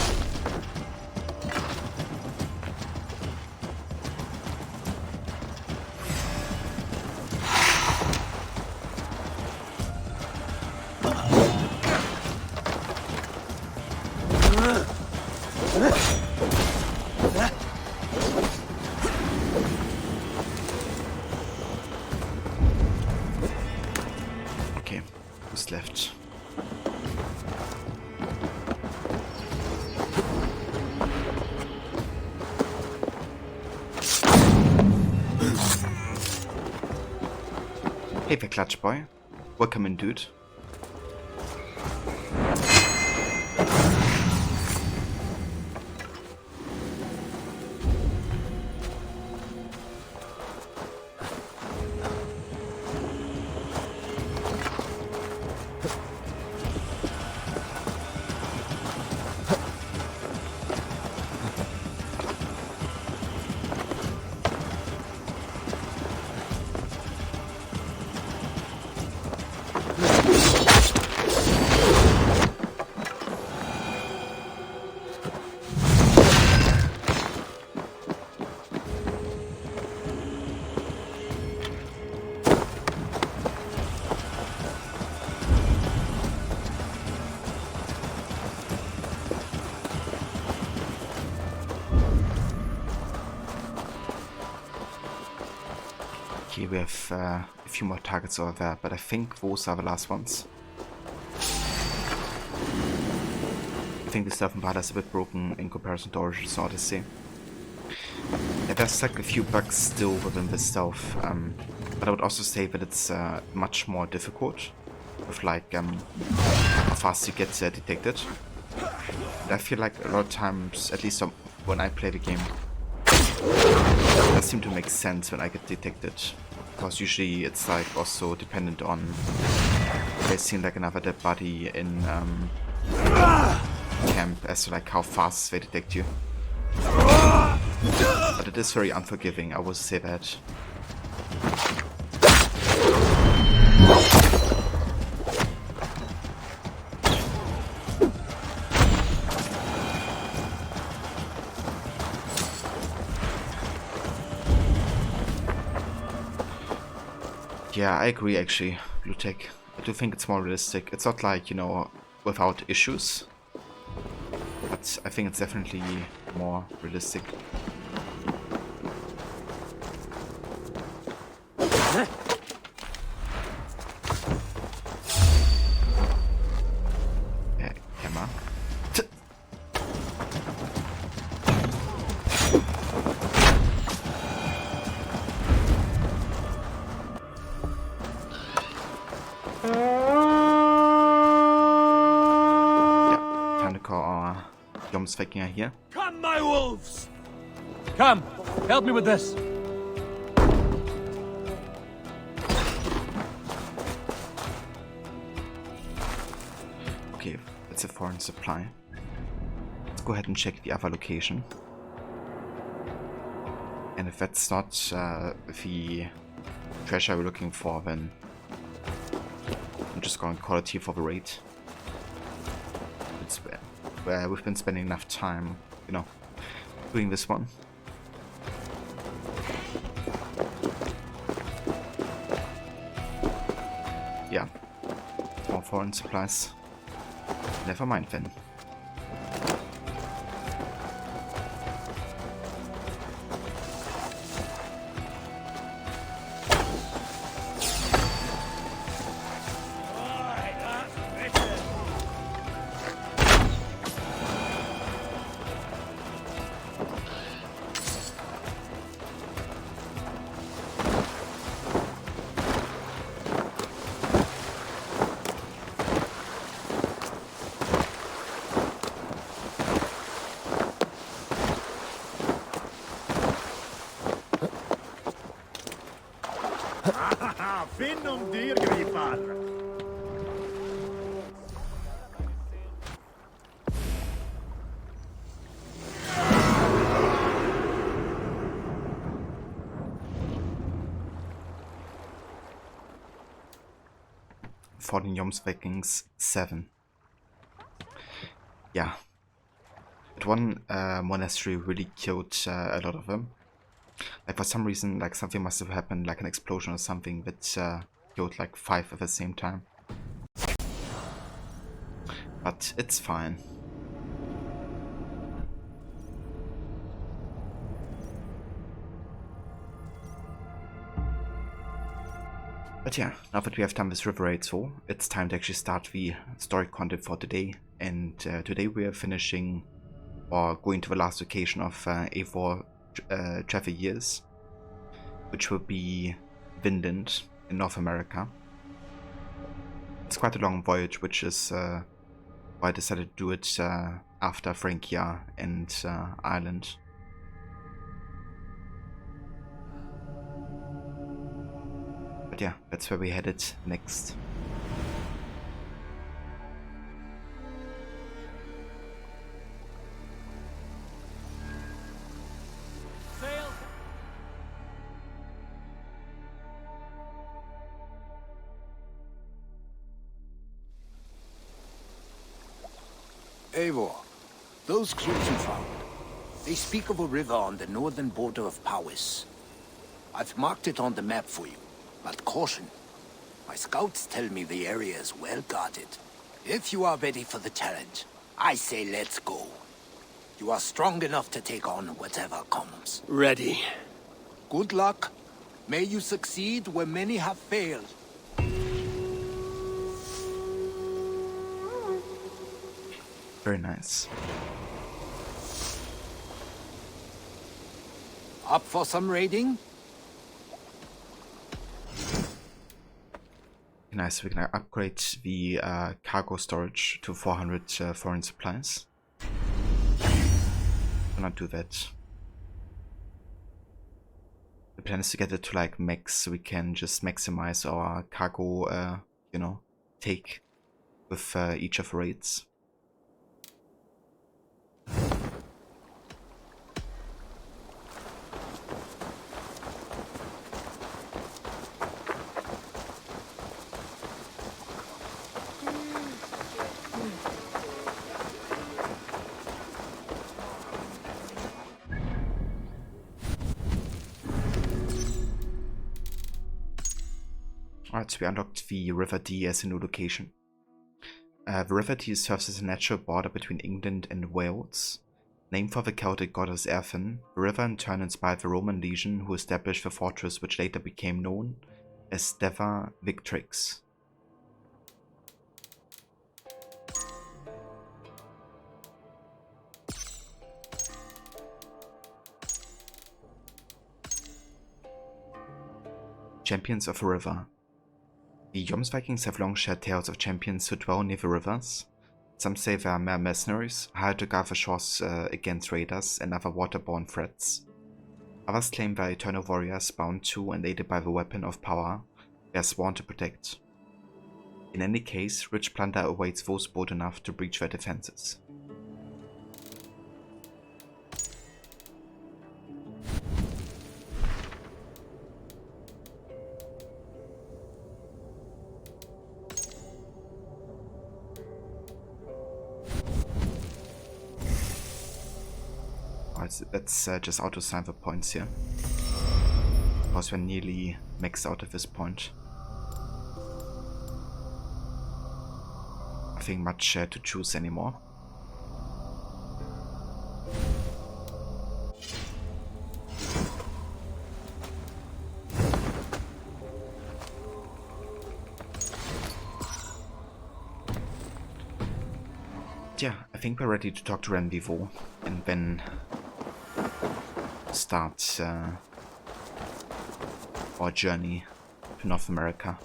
Okay, who's left? Hey, the Clutch Boy. Welcome in, dude. Okay, we have a few more targets over there, but I think those are the last ones. I think the stuff in Valhalla is a bit broken in comparison to Origins Odyssey. Yeah, there's like a few bugs still within the stealth, but I would also say that it's much more difficult with like how fast you get detected. And I feel like a lot of times, at least when I play the game, it does seem to make sense when I get detected, because usually it's like also dependent on they seem like another dead body in camp as to like how fast they detect you. But it is very unforgiving, I will say that. Yeah, I agree actually, Bluetech. I do think it's more realistic. It's not like, you know, without issues, but I think it's definitely more realistic. Camera. Faking here. Come, my wolves! Come, help me with this. Okay, it's a foreign supply. go ahead and check the other location. And if that's not the treasure we're looking for, then I'm just going to call it here for the raid. It's where we've been spending enough time, you know, doing this one. Yeah, more foreign supplies. Never mind then. Finn om dyr, gripar! Fallen Jomsvikings 7. Yeah. But one monastery really killed a lot of them. Like for some reason, like something must have happened, like an explosion or something that killed like 5 at the same time. But it's fine. But yeah, now that we have done this river raid tour, it's time to actually start the story content for today. And today we are finishing or going to the last location of A4 travel years, which will be Vinland in North America. It's quite a long voyage, which is why I decided to do it after Frankia and Ireland. But yeah, that's where we headed next. Eivor, those clues you found, they speak of a river on the northern border of Powys. I've marked it on the map for you, but caution. My scouts tell me the area is well guarded. If you are ready for the challenge, I say let's go. You are strong enough to take on whatever comes. Ready. Good luck. May you succeed where many have failed. Very nice. Up for some raiding? Nice, we can upgrade the cargo storage to 400 foreign supplies. I'll not do that. The plan is to get it to like max, so we can just maximize our cargo, you know, take with each of the raids. Alright, so we unlocked the River Dee as a new location. The River Dee serves as a natural border between England and Wales. Named for the Celtic goddess Earthen, the river in turn inspired the Roman legion who established the fortress which later became known as Steva Victrix. Champions of the River. The Jomsvikings have long shared tales of champions who dwell near the rivers. Some say they are mere mercenaries, hired to guard the shores against raiders and other waterborne threats. Others claim they are eternal warriors bound to and aided by the weapon of power they are sworn to protect. In any case, rich plunder awaits those bold enough to breach their defenses. let's just auto-sign the points here. Because we're nearly maxed out at this point. Nothing much to choose anymore. Yeah, I think we're ready to talk to Renvivo and then start our journey to North America.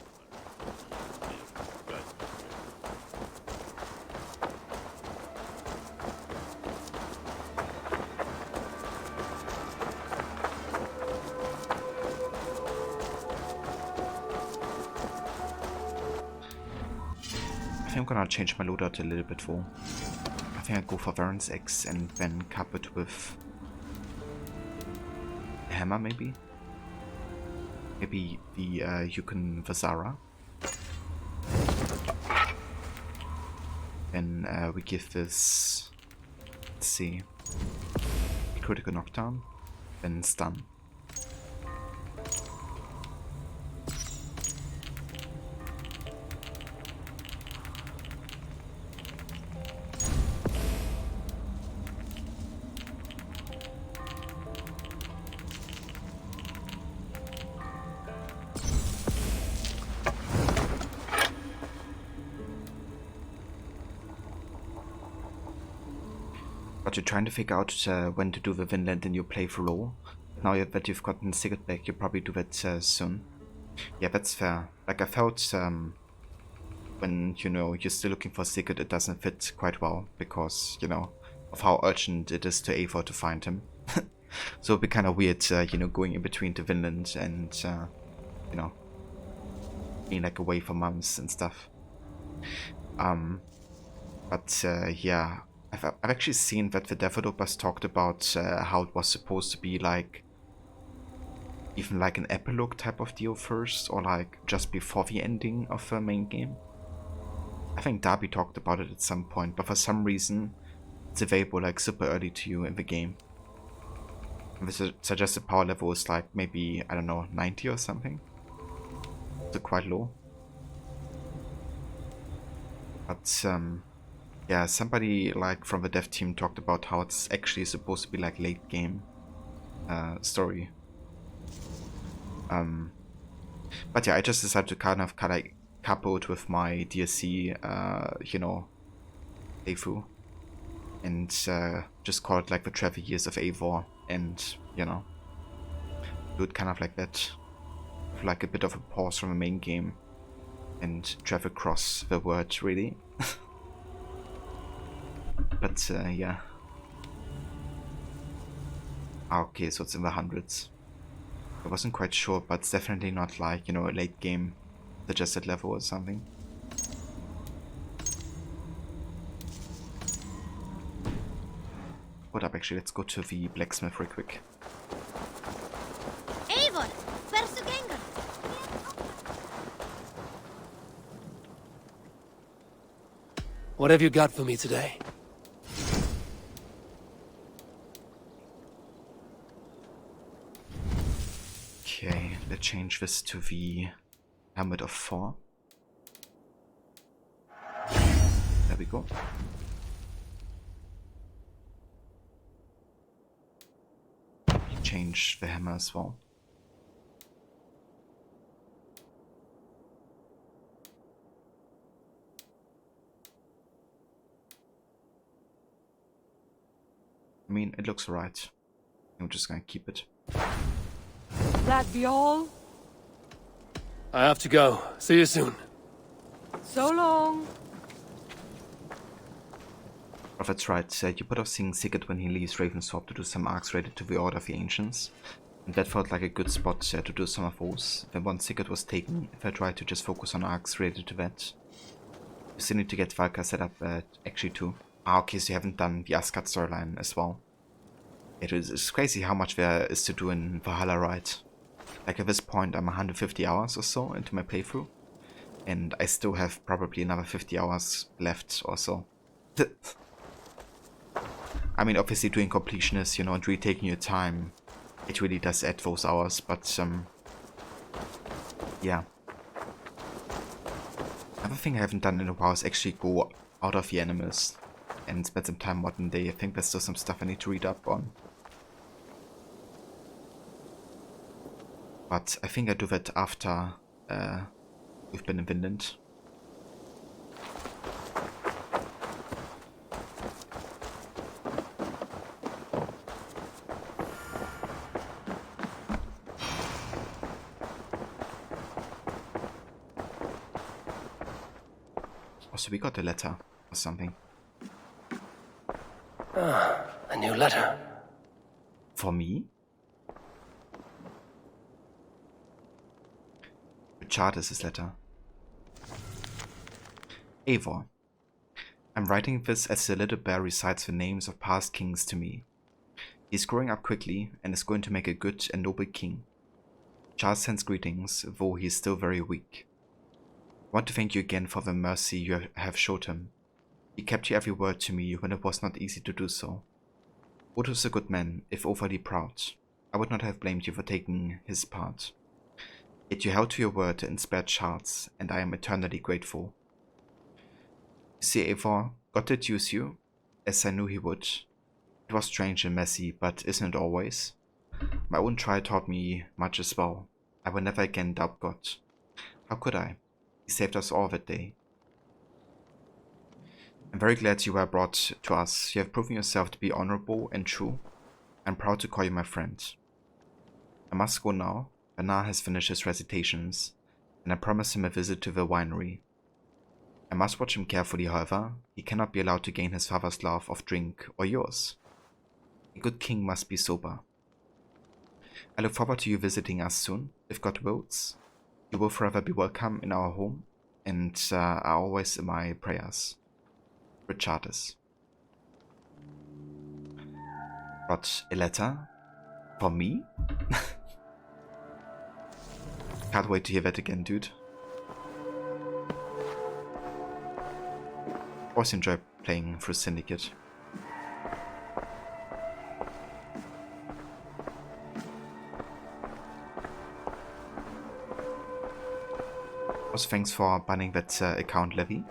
I think I'm gonna change my loadout a little bit though. I think I go for Varan's X and then cap it with a hammer maybe? Maybe the Yukon Vazara. And we give this, let's see, critical knockdown, then stun. But you're trying to figure out when to do the Vinland in your playthrough. Now that you've gotten Sigurd back, you probably do that soon. Yeah, that's fair. Like I felt when, you know, you're still looking for Sigurd, it doesn't fit quite well because, you know, of how urgent it is to Eivor to find him. So it'd be kind of weird, you know, going in between to Vinland and, you know, being like away for months and stuff. But yeah. I've actually seen that the developers talked about how it was supposed to be like, even like an epilogue type of deal first, or like just before the ending of the main game. I think Darby talked about it at some point, but for some reason it's available like super early to you in the game. And the suggested power level is like maybe, I don't know, 90 or something. So quite low. But yeah, somebody like from the dev team talked about how it's actually supposed to be like late game story. But yeah, I just decided to kind of couple it with my DLC, you know, playthrough, and just call it like the travel years of Eivor, and you know, do it kind of like that, with like a bit of a pause from the main game, and travel across the world really. But yeah. Okay, so it's in the hundreds. I wasn't quite sure, but it's definitely not like, you know, a late game suggested level or something. Hold up, actually, let's go to the blacksmith real quick. Eivor, hversu gengur? What have you got for me today? Okay, let's change this to the helmet of Thor. There we go. Change the hammer as well. I mean, it looks right. I'm just gonna keep it. That be all? I have to go. See you soon. So long. Oh, that's right. You put off seeing Sigurd when he leaves Ravensthorpe to do some arcs related to the Order of the Ancients. And that felt like a good spot to do some of those. Then once Sigurd was taken, if I tried to just focus on arcs related to that. You still need to get Valka set up actually too. Ah, okay, so you haven't done the Asgard storyline as well. It's crazy how much there is to do in Valhalla, right? Like at this point I'm 150 hours or so into my playthrough. And I still have probably another 50 hours left or so. I mean, obviously doing completionist, you know, and really taking your time, it really does add those hours, but yeah. Another thing I haven't done in a while is actually go out of the animals and spend some time modern day. I think there's still some stuff I need to read up on. But I think I do that after we've been in Vinland. So we got a letter or something. Ah, a new letter. For me? Richard is his letter. Eivor. I'm writing this as the little bear recites the names of past kings to me. He's growing up quickly and is going to make a good and noble king. Charles sends greetings, though he is still very weak. I want to thank you again for the mercy you have showed him. He kept your every word to me when it was not easy to do so. Wood was a good man, if overly proud. I would not have blamed you for taking his part. Yet you held to your word and spared Charles, and I am eternally grateful. You see, Eivor, God did use you, as I knew he would. It was strange and messy, but isn't it always? My own trial taught me much as well. I will never again doubt God. How could I? He saved us all that day. I'm very glad you were brought to us. You have proven yourself to be honorable and true. I'm proud to call you my friend. I must go now. Bernard has finished his recitations, and I promised him a visit to the winery. I must watch him carefully, however. He cannot be allowed to gain his father's love of drink or yours. A good king must be sober. I look forward to you visiting us soon, if God wills. You will forever be welcome in our home, and are always in my prayers. Richardus. But a letter? For me? Can't wait to hear that again, dude. Always enjoy playing through Syndicate. Also, thanks for banning that account, Levy.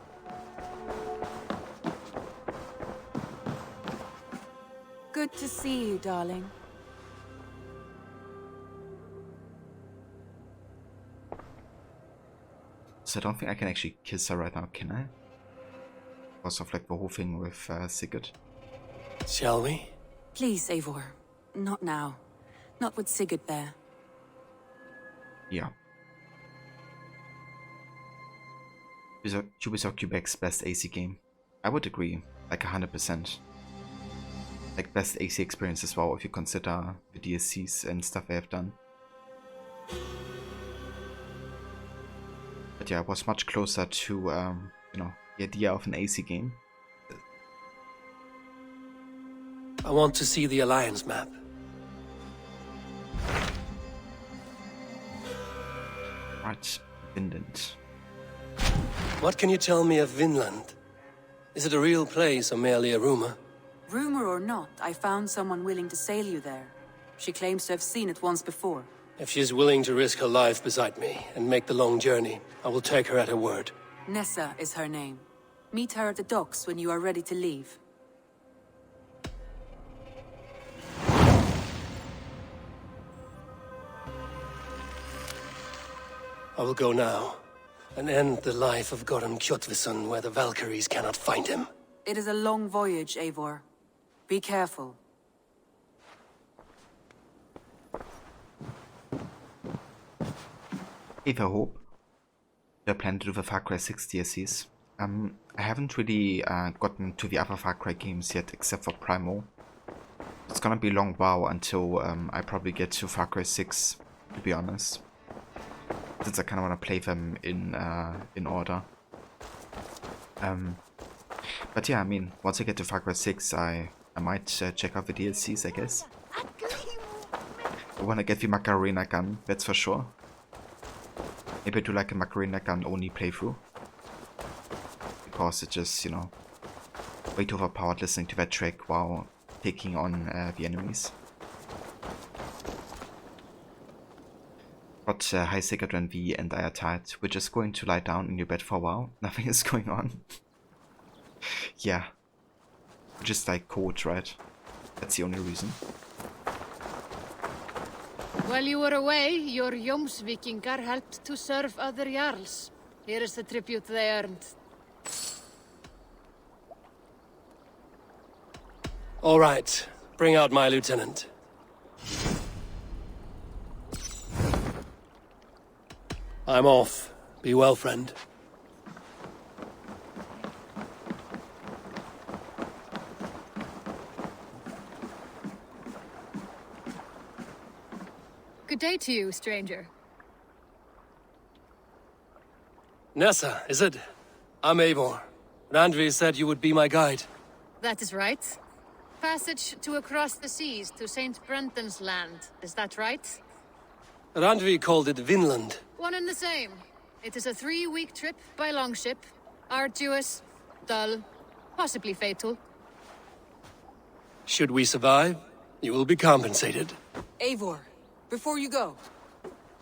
Good to see you, darling. So I don't think I can actually kiss her right now, can I? Because of like the whole thing with Sigurd. Shall we? Please, Eivor. Not now. Not with Sigurd there. Yeah. Ubisoft Quebec's best AC game. I would agree, like 100%. Like best AC experience as well if you consider the DLCs and stuff they have done. But yeah, it was much closer to, you know, the idea of an AC game. I want to see the Alliance map. Right, Vinland. What can you tell me of Vinland? Is it a real place or merely a rumor? Rumor or not, I found someone willing to sail you there. She claims to have seen it once before. If she's willing to risk her life beside me and make the long journey, I will take her at her word. Nessa is her name. Meet her at the docks when you are ready to leave. I will go now, and end the life of Goran Kjotvisson where the Valkyries cannot find him. It is a long voyage, Eivor. Be careful. If I hope. I plan to do the Far Cry 6 DLCs. I haven't really gotten to the other Far Cry games yet, except for Primo. It's gonna be a long while until I probably get to Far Cry 6, to be honest. Since I kind of want to play them in order. But yeah, I mean, once I get to Far Cry 6, I might check out the DLCs, I guess. I want to get the Macarena gun, that's for sure. Maybe I do like a Macarena gun only playthrough. Because it's just, you know, way too overpowered listening to that track while taking on the enemies. But hi Sigurd V and I are tired. We're just going to lie down in your bed for a while. Nothing is going on. Yeah. Just like cold, right? That's the only reason. While you were away, your Jomsvikingar helped to serve other Jarls. Here is the tribute they earned. All right. Bring out my lieutenant. I'm off. Be well, friend. Good day to you, stranger. Nessa, is it? I'm Eivor. Randvi said you would be my guide. That is right. Passage to across the seas to St. Brendan's land, is that right? Randvi called it Vinland. One and the same. It is a 3-week trip by longship. Arduous, dull, possibly fatal. Should we survive, you will be compensated. Eivor, before you go,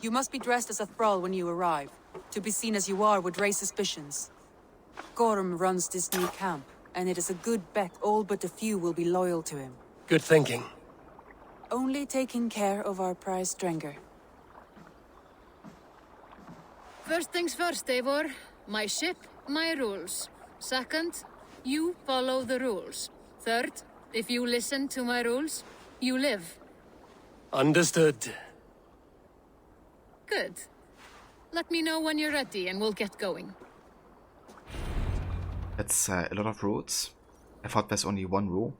you must be dressed as a thrall when you arrive. To be seen as you are would raise suspicions. Gorm runs this new camp, and it is a good bet all but a few will be loyal to him. Good thinking. Only taking care of our prize Strenger. First things first, Eivor. My ship, my rules. Second, you follow the rules. Third, if you listen to my rules, you live. Understood. Good. Let me know when you're ready and we'll get going. That's a lot of rules. I thought there's only one rule.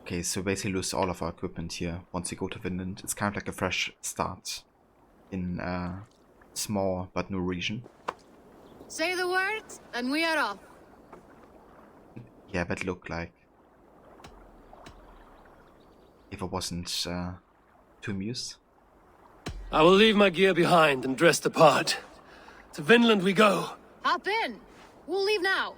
Okay, so basically lose all of our equipment here once we go to Vinland. It's kind of like a fresh start in a small but new region. Say the word, and we are off. Yeah, that looked like. If I wasn't too amused. I will leave my gear behind and dress the part. To Vinland we go. Hop in. We'll leave now.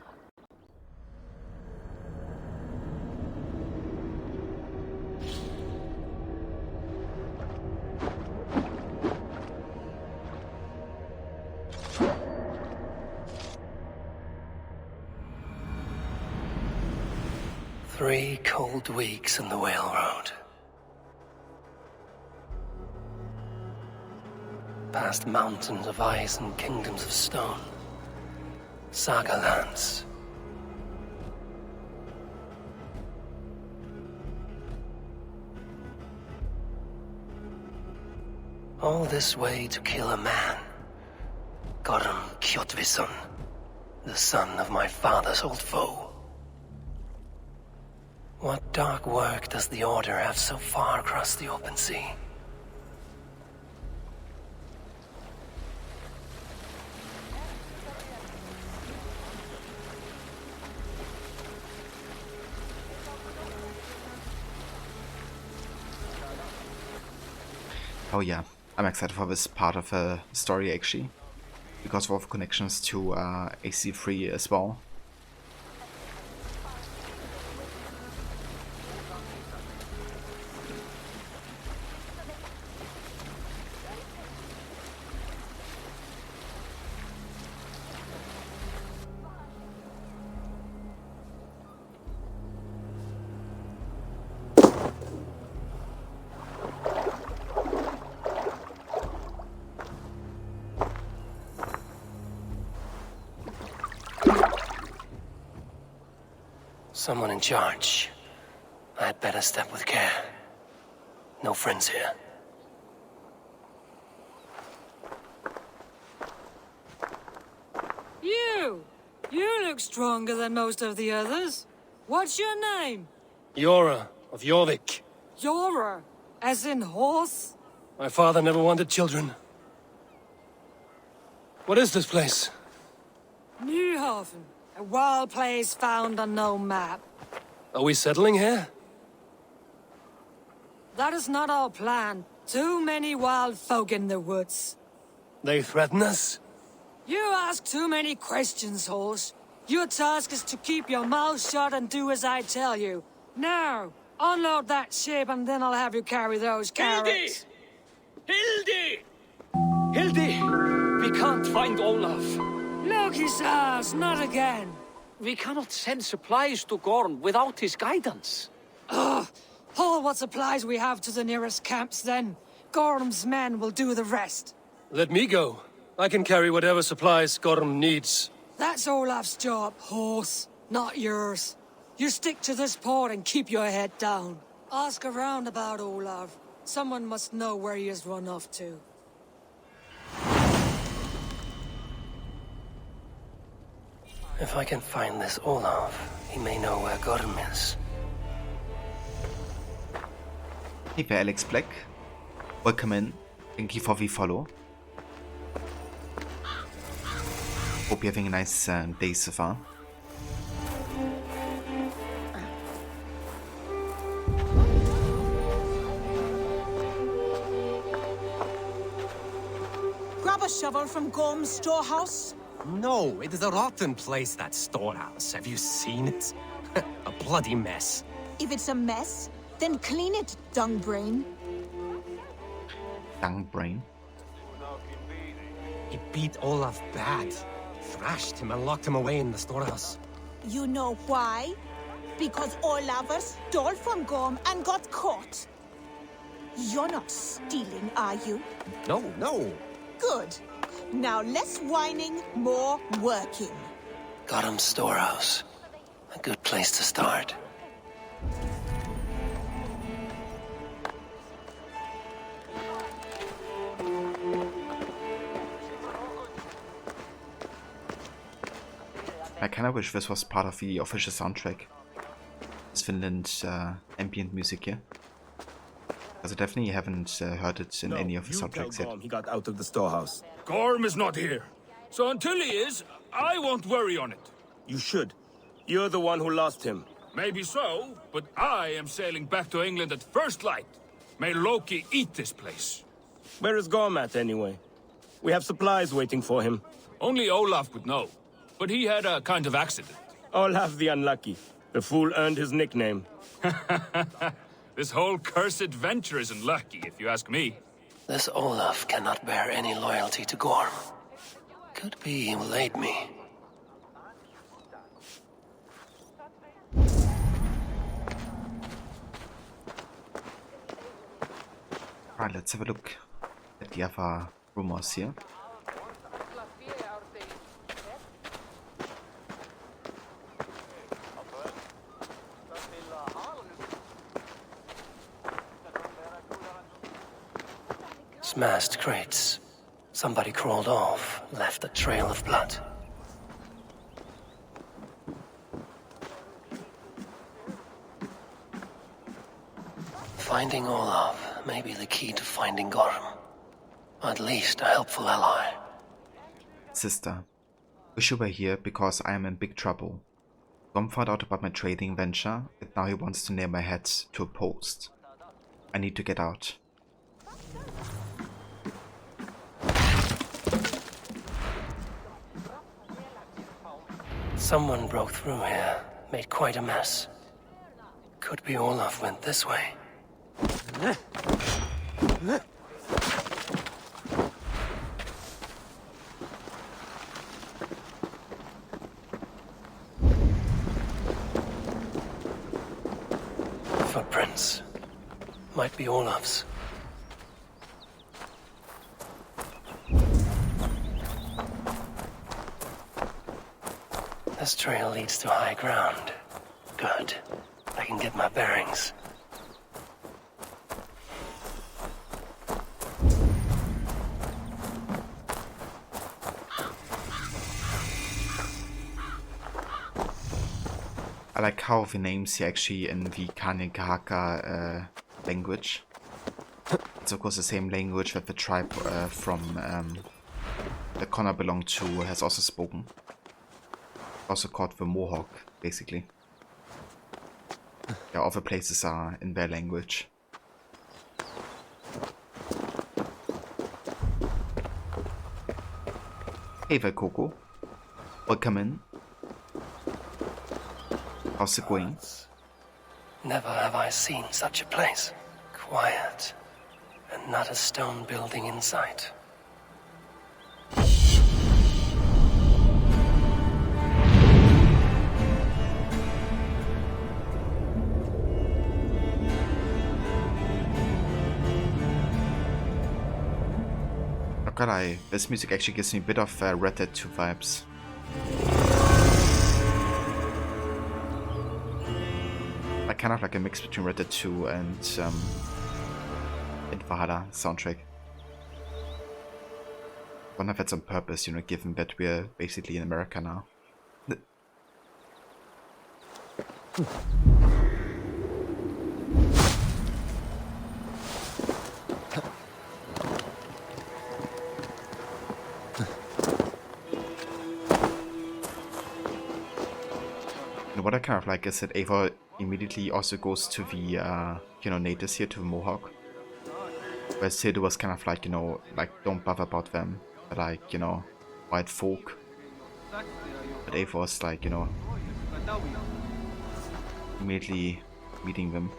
Three cold weeks in the Whale Road. Past mountains of ice and kingdoms of stone. Saga lands. All this way to kill a man. Gorm Kjotvisson, the son of my father's old foe. What dark work does the Order have so far across the open sea? Oh yeah, I'm excited for this part of the story actually, because of all the connections to AC3 as well. Someone in charge. I had better step with care. No friends here. You look stronger than most of the others. What's your name? Yora of Jorvik. Yora, as in horse? My father never wanted children. What is this place? Newhaven, a wild place found on no map. Are we settling here? That is not our plan. Too many wild folk in the woods. They threaten us? You ask too many questions, horse. Your task is to keep your mouth shut and do as I tell you. Now, unload that ship and then I'll have you carry those carrots. Hildy! Hildy! We can't find Olaf. Loki says, not again. We cannot send supplies to Gorm without his guidance. Ugh. Haul what supplies we have to the nearest camps then. Gorm's men will do the rest. Let me go. I can carry whatever supplies Gorm needs. That's Olaf's job, horse, not yours. You stick to this port and keep your head down. Ask around about Olaf. Someone must know where he has run off to. If I can find this Olaf, he may know where Gorm is. Hey there, Alex Black. Welcome in. Thank you for the follow. Hope you're having a nice day so far. Grab a shovel from Gorm's storehouse. No, it is a rotten place, that storehouse. Have you seen it? A bloody mess. If it's a mess, then clean it, dung brain. Dung brain. He beat Olaf bad. Thrashed him and locked him away in the storehouse. You know why? Because Olafur stole from Gorm and got caught. You're not stealing, are you? No, no. Good. Now less whining, more working. Gorm's storehouse. A good place to start. I kinda wish this was part of the official soundtrack. This Finland ambient music here. Because I definitely haven't heard it in any of the soundtracks yet. He got out of the storehouse. Gorm is not here. So until he is, I won't worry on it. You should. You're the one who lost him. Maybe so, but I am sailing back to England at first light. May Loki eat this place. Where is Gorm at, anyway? We have supplies waiting for him. Only Olaf would know. But he had a kind of accident. Olaf the Unlucky. The fool earned his nickname. This whole cursed venture isn't lucky, if you ask me. This Olaf cannot bear any loyalty to Gorm. Could be he will aid me. Alright, let's have a look at the other rumors here. Smashed crates. Somebody crawled off, left a trail of blood. Finding Olaf may be the key to finding Gorm. At least a helpful ally. Sister, wish you were here because I am in big trouble. Tom found out about my trading venture and now he wants to nail my head to a post. I need to get out. Someone broke through here, made quite a mess. Could be Olaf went this way. Footprints. Might be Olaf's. This trail leads to high ground. Good. I can get my bearings. I like how the names here actually in the Kanekahaka language. It's of course the same language that the tribe from that Connor belonged to has also spoken. Also called the Mohawk, basically. Yeah, all the places are in their language. Hey there, Coco. Welcome in. How's it going? Never have I seen such a place. Quiet, and not a stone building in sight. Not gonna lie, this music actually gives me a bit of Red Dead 2 vibes. Like kind of like a mix between Red Dead 2 and Valhalla soundtrack. Wonder if that's on purpose, you know, given that we're basically in America now. And what I kind of like is that Eivor immediately also goes to the, you know, natives here, to the Mohawk. Where Sid was kind of like, you know, like, don't bother about them. They're like, you know, white folk. But Eivor was like, you know, immediately meeting them.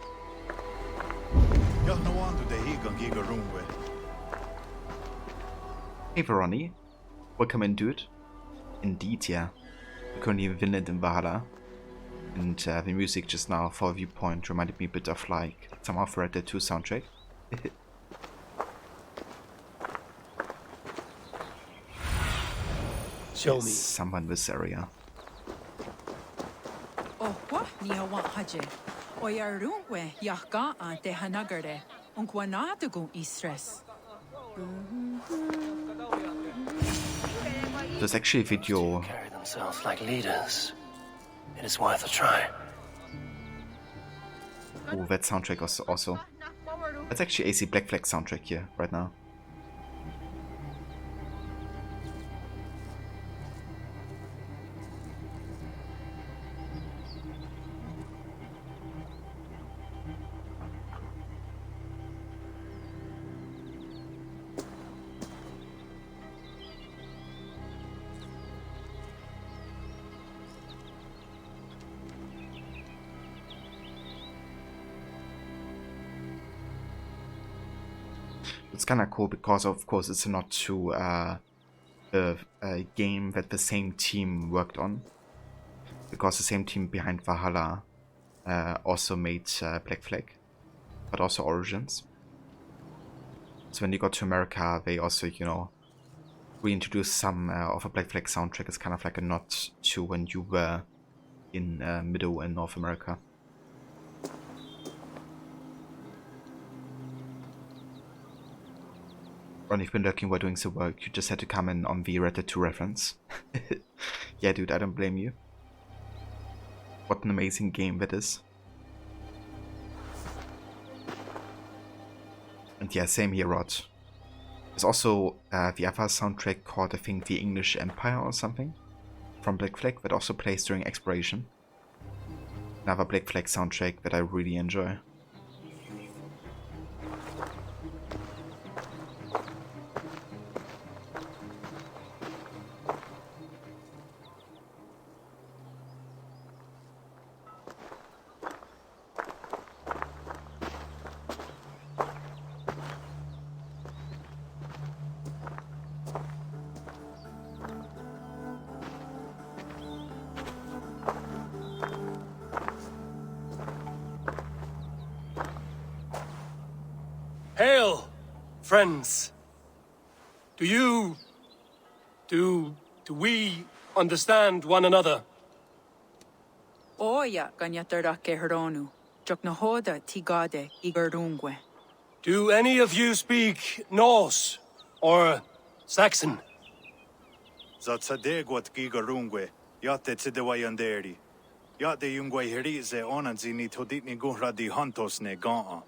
Hey Veroni, welcome in, dude. Indeed, yeah. We're currently villain in Valhalla. And the music just now, for a viewpoint, reminded me a bit of like some of Red Dead 2 soundtrack. Show me. Someone in this area. Oh, what? Nia want haje. Oya rungwe yahga ante hanagare. Unkwanatagun stress. There's actually a video. Carry themselves like leaders. It is worth a try. Oh, that soundtrack also. That's actually AC Black Flag soundtrack here right now. It's kind of cool because, of course, it's not to a game that the same team worked on. Because the same team behind Valhalla also made Black Flag, but also Origins. So when you got to America, they also, you know, reintroduced some of a Black Flag soundtrack. It's kind of like a nod to when you were in Middle and North America. Ron, you've been lurking while doing the work. You just had to come in on the Red Dead 2 reference. Yeah, dude, I don't blame you. What an amazing game that is. And yeah, same here, Rod. There's also the other soundtrack called, I think, The English Empire or something, from Black Flag, that also plays during exploration. Another Black Flag soundtrack that I really enjoy. Hail, friends. Do we understand one another? Oya ganyatara ke heronu. Joknahoda tigade igarungwe. Do any of you speak Norse or Saxon? Zatsadegwat gigarungwe, yate tsidewayanderi. Yate yungwe herize onanzini toditni guhradi hantos ne gaa.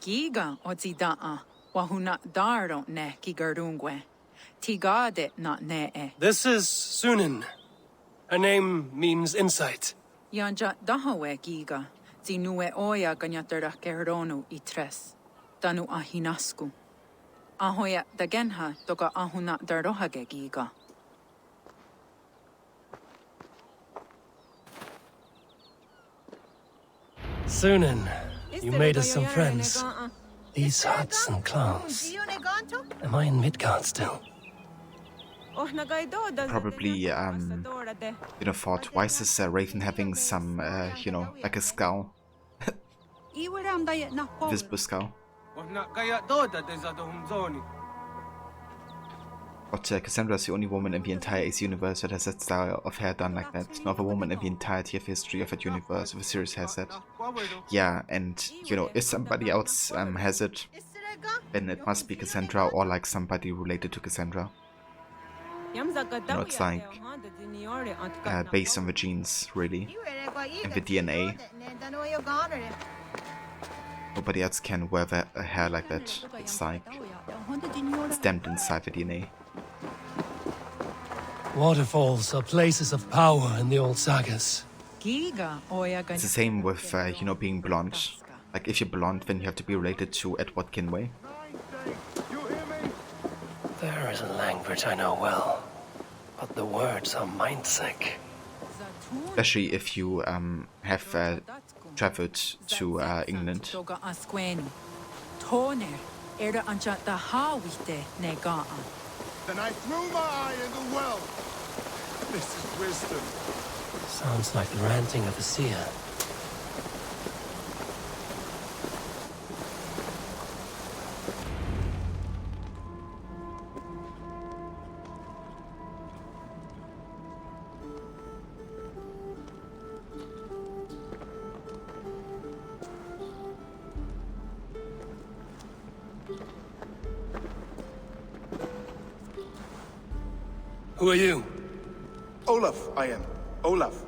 Giga ozidaa. Wahuna daro ne kigarungwe. Tigade not ne. This is Sunin. Her name means insight. Yanja dahawe giga. Ti nue oya ganyaterda kerdono I tres. Danu ahinasku. Ahoya dagenha toka ahuna dardohage giga. Sunan, you made us some friends. These huts and clans. Am I in Midgard still? Probably, thought, why is this raven having some, like a skull? Visible skull. But Cassandra is the only woman in the entire AC universe that has that style of hair done like that. No other woman in the entirety of history of that universe of a series has that. Yeah, and, if somebody else has it, then it must be Cassandra or like somebody related to Cassandra. It's like based on the genes, really, and the DNA. Nobody else can wear a hair like that. It's like stamped inside the DNA. Waterfalls are places of power in the old sagas. It's the same with, being blonde. Like, if you're blonde, then you have to be related to Edward Kinway. There is a language I know well, but the words are mind-sick. Especially if you have traveled to England. The Then I threw my eye in the well. This is wisdom. Sounds like the ranting of a seer. Who are you? Olaf, I am. Olaf.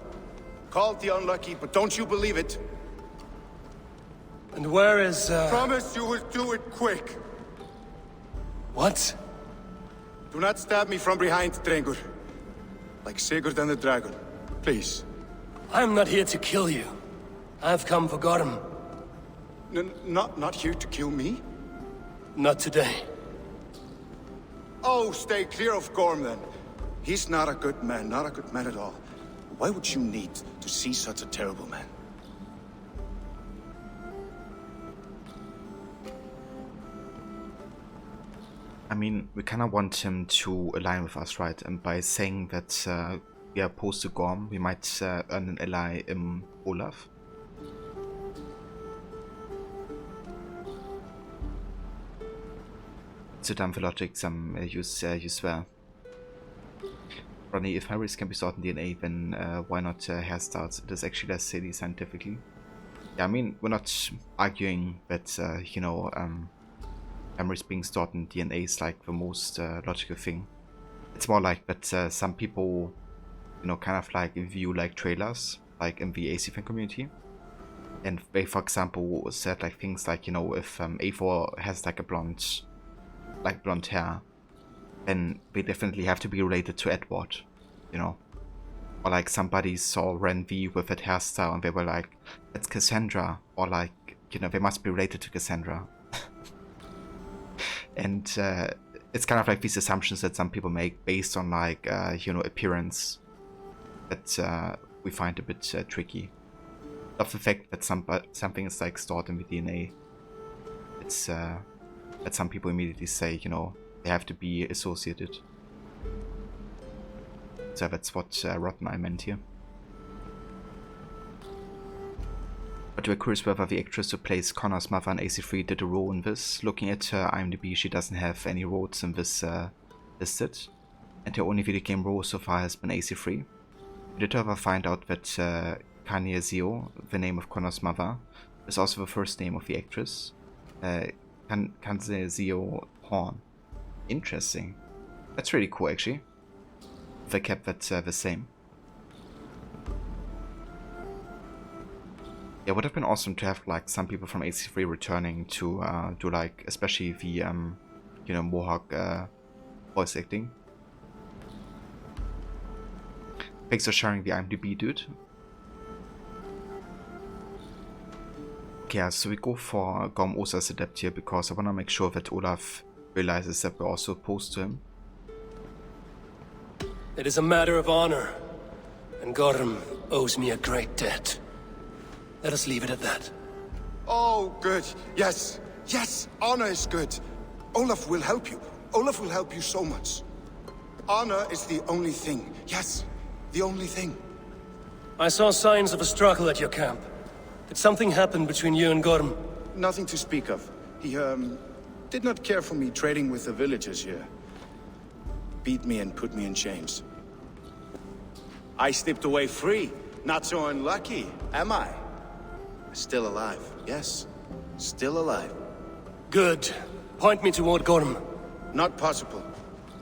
Called the unlucky, but don't you believe it? And where is, Promise you will do it quick. What? Do not stab me from behind, Drengur. Like Sigurd and the dragon. Please. I'm not here to kill you. I've come for Gorm. Not here to kill me? Not today. Oh, stay clear of Gorm, then. He's not a good man at all. Why would you need to see such a terrible man? I mean, we kind of want him to align with us, right? And by saying that we are opposed to Gorm, we might earn an ally in Olaf. So dumb for logic, you swear. Ronnie, if memories can be stored in DNA, then why not hairstyles? It is actually less silly scientifically. Yeah, I mean, we're not arguing that, memories being stored in DNA is like the most logical thing. It's more like that some people, kind of like view like trailers, like in the AC fan community. And they, for example, said like things like, if A4 has like a blonde hair, then they definitely have to be related to Edward, Or like somebody saw Ren V with that hairstyle and they were like, it's Cassandra, or like, they must be related to Cassandra. And it's kind of like these assumptions that some people make based on like, appearance that we find a bit tricky. Of the fact that something is like stored in the DNA, it's that some people immediately say, they have to be associated. So that's what Rod and I meant here. But we're curious whether the actress who plays Connor's mother in AC3 did a role in this. Looking at her IMDb, she doesn't have any roles in this listed. And her only video game role so far has been AC3. We did however find out that Kanye Zio, the name of Connor's mother, is also the first name of the actress. Kanye Zio Horn. Interesting. That's really cool, actually. They kept that the same. Yeah, would have been awesome to have like some people from AC3 returning to do like, especially the Mohawk voice acting. Thanks for sharing the IMDb, dude. Okay, so we go for Gorm Osa's adept here because I want to make sure that Olaf realizes that we're also opposed to him. It is a matter of honor, and Gorm owes me a great debt. Let us leave it at that. Oh, good. Yes. Yes, honor is good. Olaf will help you. Olaf will help you so much. Honor is the only thing. Yes, the only thing. I saw signs of a struggle at your camp. Did something happen between you and Gorm? Nothing to speak of. He, did not care for me trading with the villagers here. Beat me and put me in chains. I slipped away free. Not so unlucky, am I? Still alive, yes. Still alive. Good. Point me toward Gorm. Not possible.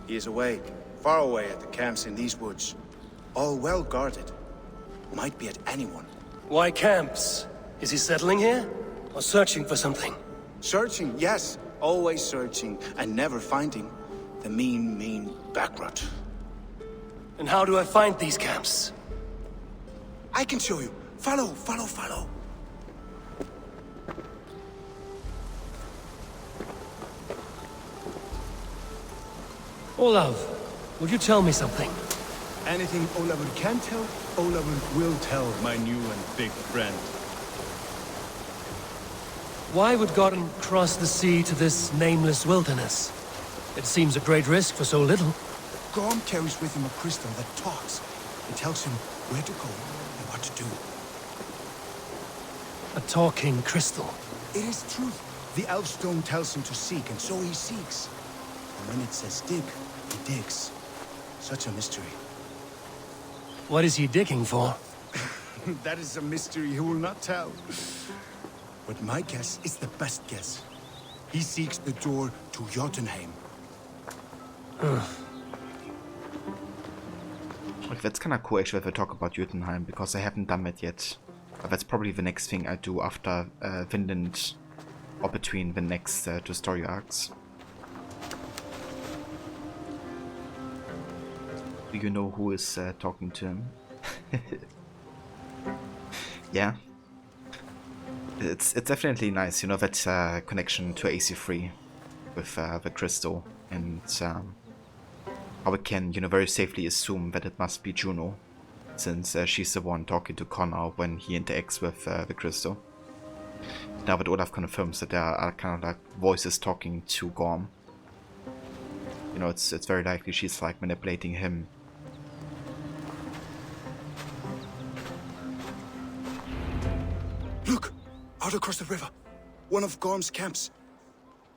He is away. Far away at the camps in these woods. All well guarded. Might be at anyone. Why camps? Is he settling here? Or searching for something? Searching, yes. Always searching, and never finding. The mean backrot. And how do I find these camps? I can show you. Follow, follow, follow. Olav, would you tell me something? Anything Olavur can tell, Olavur will tell my new and big friend. Why would Gorm cross the sea to this nameless wilderness? It seems a great risk for so little. Gorm carries with him a crystal that talks. It tells him where to go and what to do. A talking crystal. It is truth. The Elfstone tells him to seek, and so he seeks. And when it says dig, he digs. Such a mystery. What is he digging for? That is a mystery he will not tell. But my guess is the best guess. He seeks the door to Jotunheim. Like, that's kind of cool actually if I talk about Jotunheim, because I haven't done that yet. But that's probably the next thing I do after Vinland, or between the next two story arcs. Do you know who is talking to him? Yeah. It's definitely nice, you know, that connection to AC3 with the crystal, and how we can, you know, very safely assume that it must be Juno, since she's the one talking to Connor when he interacts with the crystal. Now that Olaf confirms that there are kind of like voices talking to Gorm, you know, it's very likely she's like manipulating him. Look! Out across the river. One of Gorm's camps.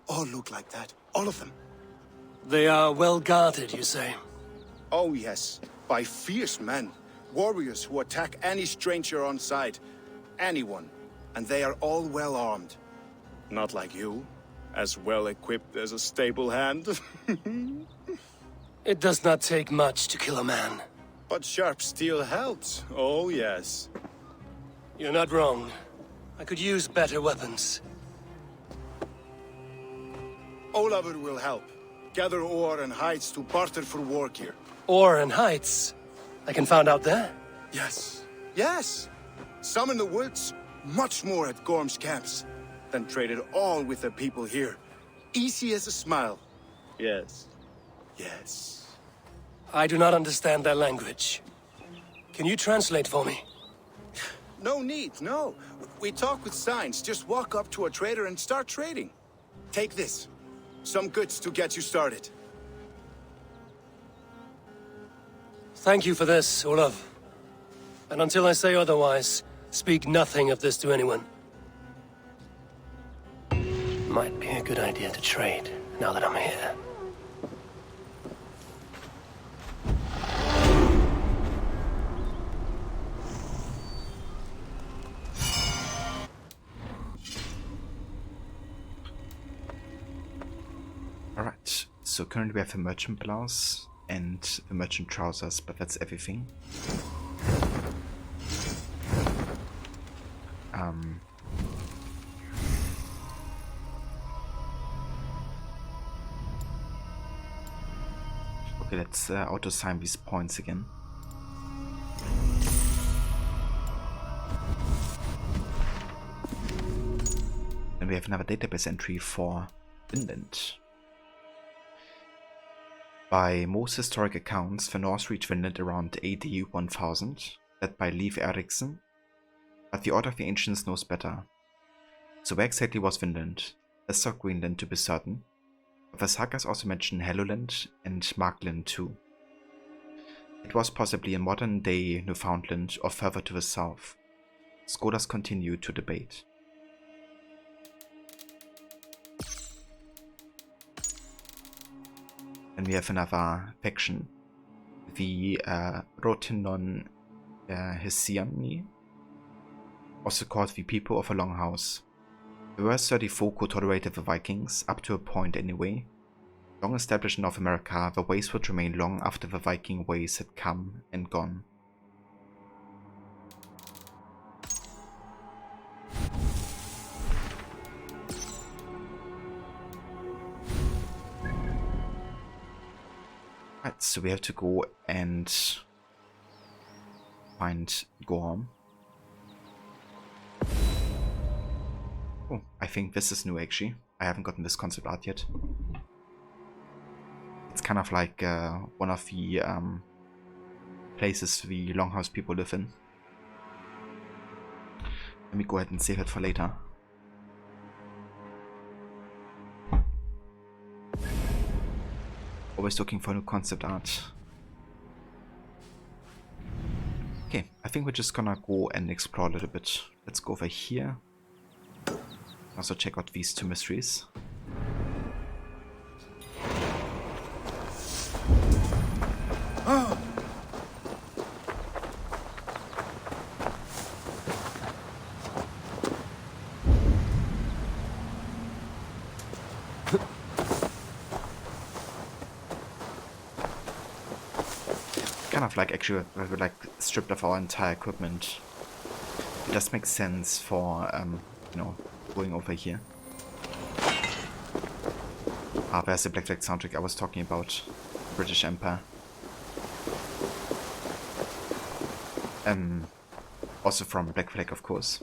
All look like that. All of them. They are well guarded, you say? Oh yes. By fierce men. Warriors who attack any stranger on sight. Anyone. And they are all well armed. Not like you. As well equipped as a stable hand. It does not take much to kill a man. But sharp steel helps. Oh yes. You're not wrong. I could use better weapons. Olavur will help. Gather ore and hides to barter for war gear. Ore and heights? I can find out there? Yes. Yes! Some in the woods, much more at Gorm's camps. Then traded all with the people here. Easy as a smile. Yes. Yes. I do not understand their language. Can you translate for me? No need, no. We talk with signs. Just walk up to a trader and start trading. Take this. Some goods to get you started. Thank you for this, Olaf. And until I say otherwise, speak nothing of this to anyone. Might be a good idea to trade, now that I'm here. Alright, so currently we have a merchant blouse and the merchant trousers, but that's everything. Okay, let's auto-sign these points again. we have another database entry for Vinland. By most historic accounts, the Norse reached Vinland around AD 1000, led by Leif Erikson, but the Order of the Ancients knows better. So where exactly was Vinland? Let's talk Greenland to be certain, but the sagas also mention Helluland and Markland too. It was possibly in modern-day Newfoundland or further to the south. Scholars continue to debate. And we have another faction, the Rotinon Hessiani, also called the People of a Longhouse. There were 30 folk who tolerated the Vikings, up to a point anyway. Long established in North America, the ways would remain long after the Viking ways had come and gone. Right, so we have to go and find Gorm. Oh, I think this is new actually. I haven't gotten this concept art yet. It's kind of like one of the places the Longhouse people live in. Let me go ahead and save it for later. Always looking for new concept art. Okay, I think we're just gonna go and explore a little bit. Let's go over here. Also check out these two mysteries. Oh. Kind of like actually we're like stripped of our entire equipment. It does make sense for you know, going over here. Ah, there's the Black Flag soundtrack I was talking about. British Empire. Also from Black Flag, of course.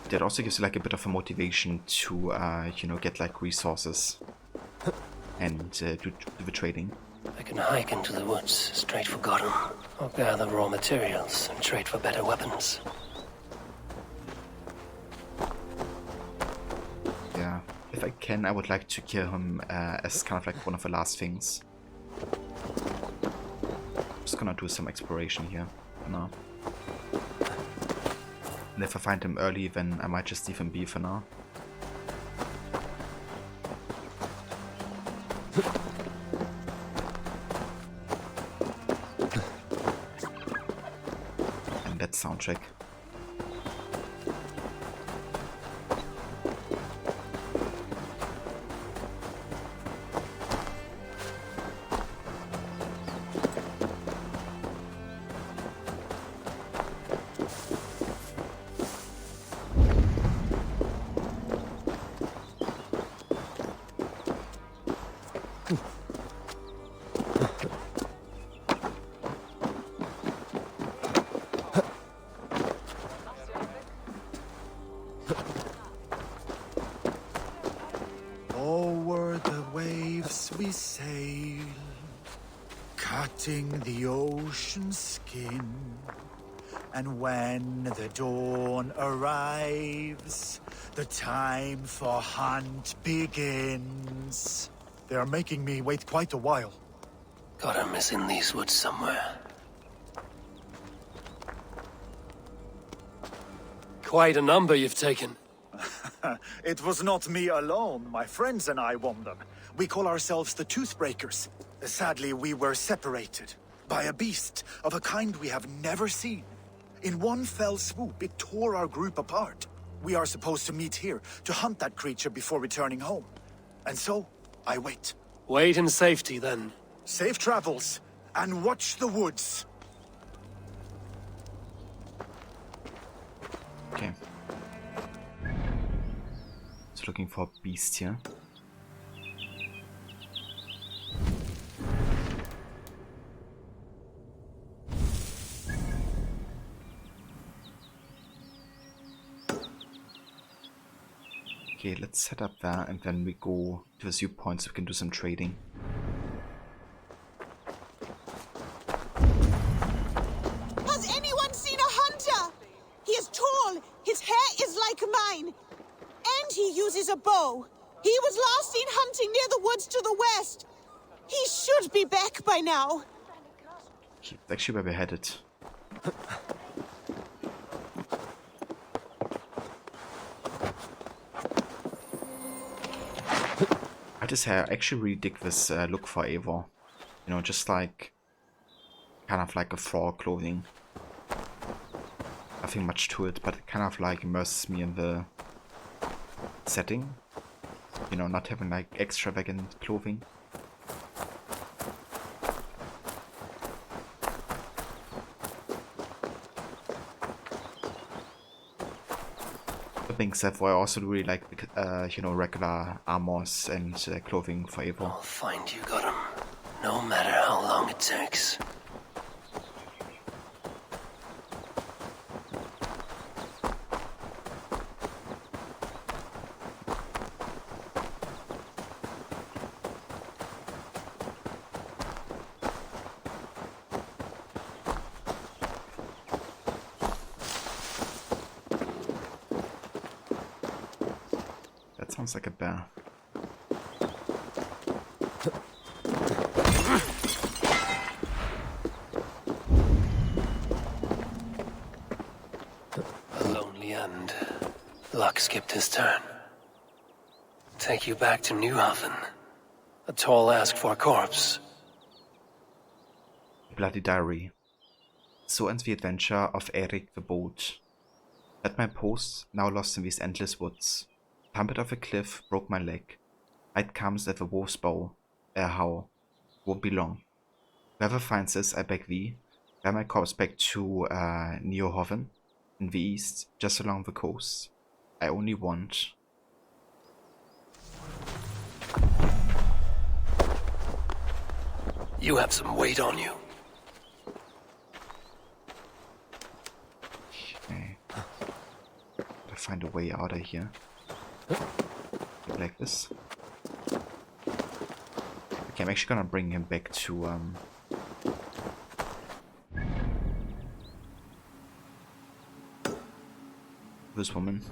That also gives you like a bit of a motivation to, you know, get like resources and do the trading. I can hike into the woods straight for Gotham, or gather raw materials and trade for better weapons. Yeah, if I can, I would like to kill him as kind of like one of the last things. Just gonna do some exploration here for now. And if I find him early, then I might just leave him be for now. And that soundtrack. Over the waves we sail, cutting the ocean skin. And when the dawn arrives, the time for hunt begins. They are making me wait quite a while. Gotham is in these woods somewhere. Quite a number you've taken. It was not me alone. My friends and I won them. We call ourselves the Toothbreakers. Sadly, we were separated by a beast of a kind we have never seen. In one fell swoop, it tore our group apart. We are supposed to meet here to hunt that creature before returning home. And so, I wait. Wait in safety, then. Safe travels, and watch the woods. Okay. So looking for a beast here. Okay, let's set up there and then we go to the viewpoint so we can do some trading. Has anyone seen a hunter? He is tall, his hair is like mine, and he uses a bow. He was last seen hunting near the woods to the west. He should be back by now. Okay, that's actually where we're headed. I just actually really dig this look for Eivor. You know, just like kind of like a thrall clothing. Nothing much to it, but it kind of like immerses me in the setting. You know, not having like extravagant clothing. Things that I also really like, you know, regular armors and clothing for Eivor. I'll find you, Gotham. No matter how long it takes. Sounds like a bear. A lonely end. Luck skipped his turn. Take you back to Newhaven. A tall ask for a corpse. Bloody diary. So ends the adventure of Eric the Bold. At my post, now lost in these endless woods. Tumbled off a cliff, broke my leg. Night comes at the wolf's bow. How? Won't be long. Whoever finds this, I beg thee, bear my corpse back to Newhaven, in the east, just along the coast. I only want... You have some weight on you. Okay. Gotta find a way out of here. Like this. Okay, I'm actually gonna bring him back to this woman.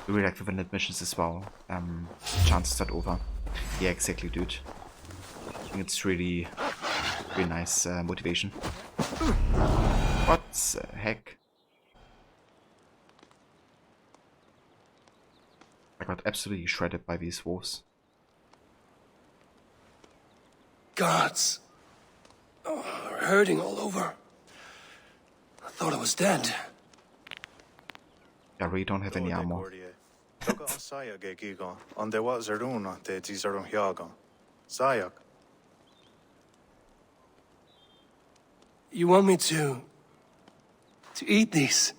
We really like the villain missions as well. Chances start over. Yeah, exactly, dude. I think it's really nice motivation. What the heck? I got absolutely shredded by these wolves. Guards. Oh, hurting all over. I thought I was dead. I really don't have any armor. You want me to eat these?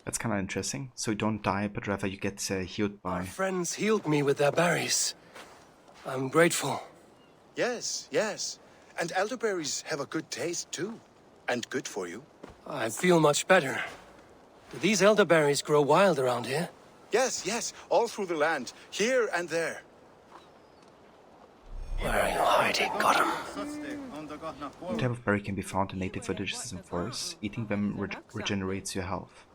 That's kind of interesting. So you don't die, but rather you get healed by... My friends healed me with their berries. I'm grateful. Yes, yes. And elderberries have a good taste, too. And good for you. I feel much better. Do these elderberries grow wild around here? Yes, yes. All through the land. Here and there. Where are you hiding, Gotham? The type of berry can be found in native villages and forests. Eating them regenerates your health.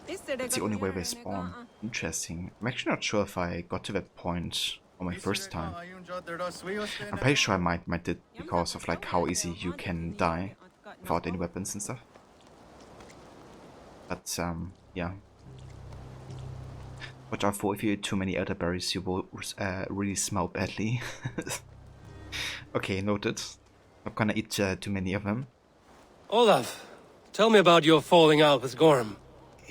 It's the only way they spawn. Interesting. I'm actually not sure if I got to that point on my first time. I'm pretty sure I might did because of like how easy you can die without any weapons and stuff. But yeah. Watch out for if you eat too many elderberries, you will really smell badly. Okay, noted. Not gonna eat too many of them. Olaf, tell me about your falling out with Gorm.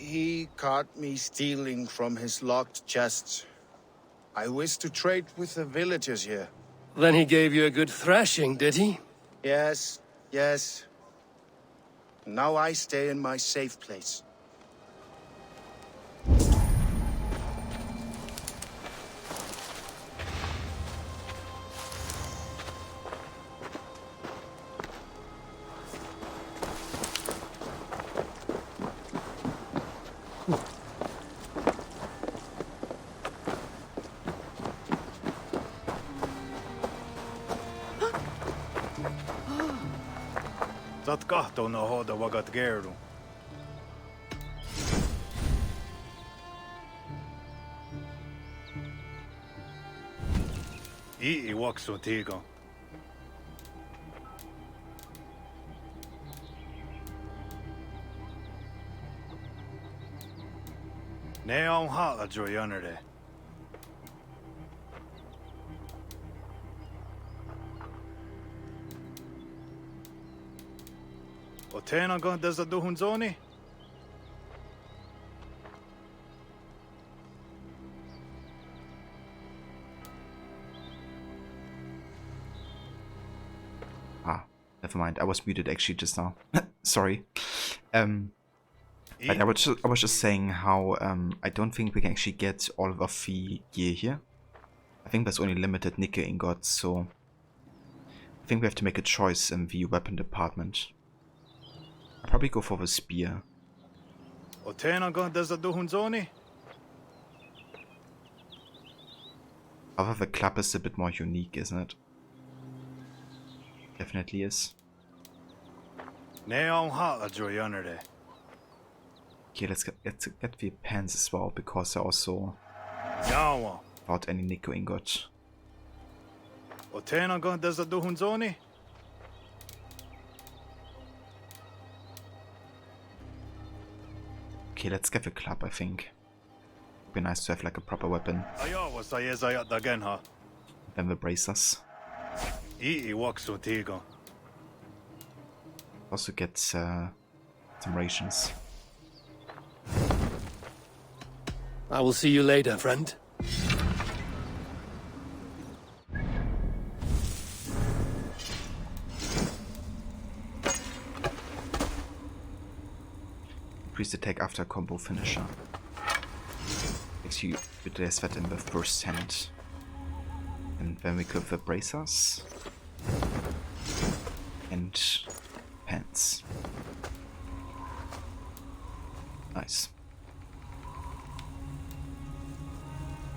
He caught me stealing from his locked chests. I wish to trade with the villagers here. Then he gave you a good thrashing, did he? Yes, yes. Now I stay in my safe place. Saat kahtoon hoida vagat gerdu. I waksu tiga. Ne on hala jo janere. O tena go desa duhun zoni? Never mind. I was muted actually just now. Sorry. But I was just saying how I don't think we can actually get all of the gear here. I think there's only limited nickel ingots, so I think we have to make a choice in the weapon department. I'll probably go for the spear. However, the club is a bit more unique, isn't it? Definitely is. Okay, let's get the pants as well, because they're also without any nickel ingot. Okay, let's get the club, I think. It'd be nice to have like a proper weapon. Then the bracers. Also get some rations. I will see you later, friend. Increase attack after combo finisher. Makes you replace that in the first hand. And then we equip the bracers. And pants. Nice.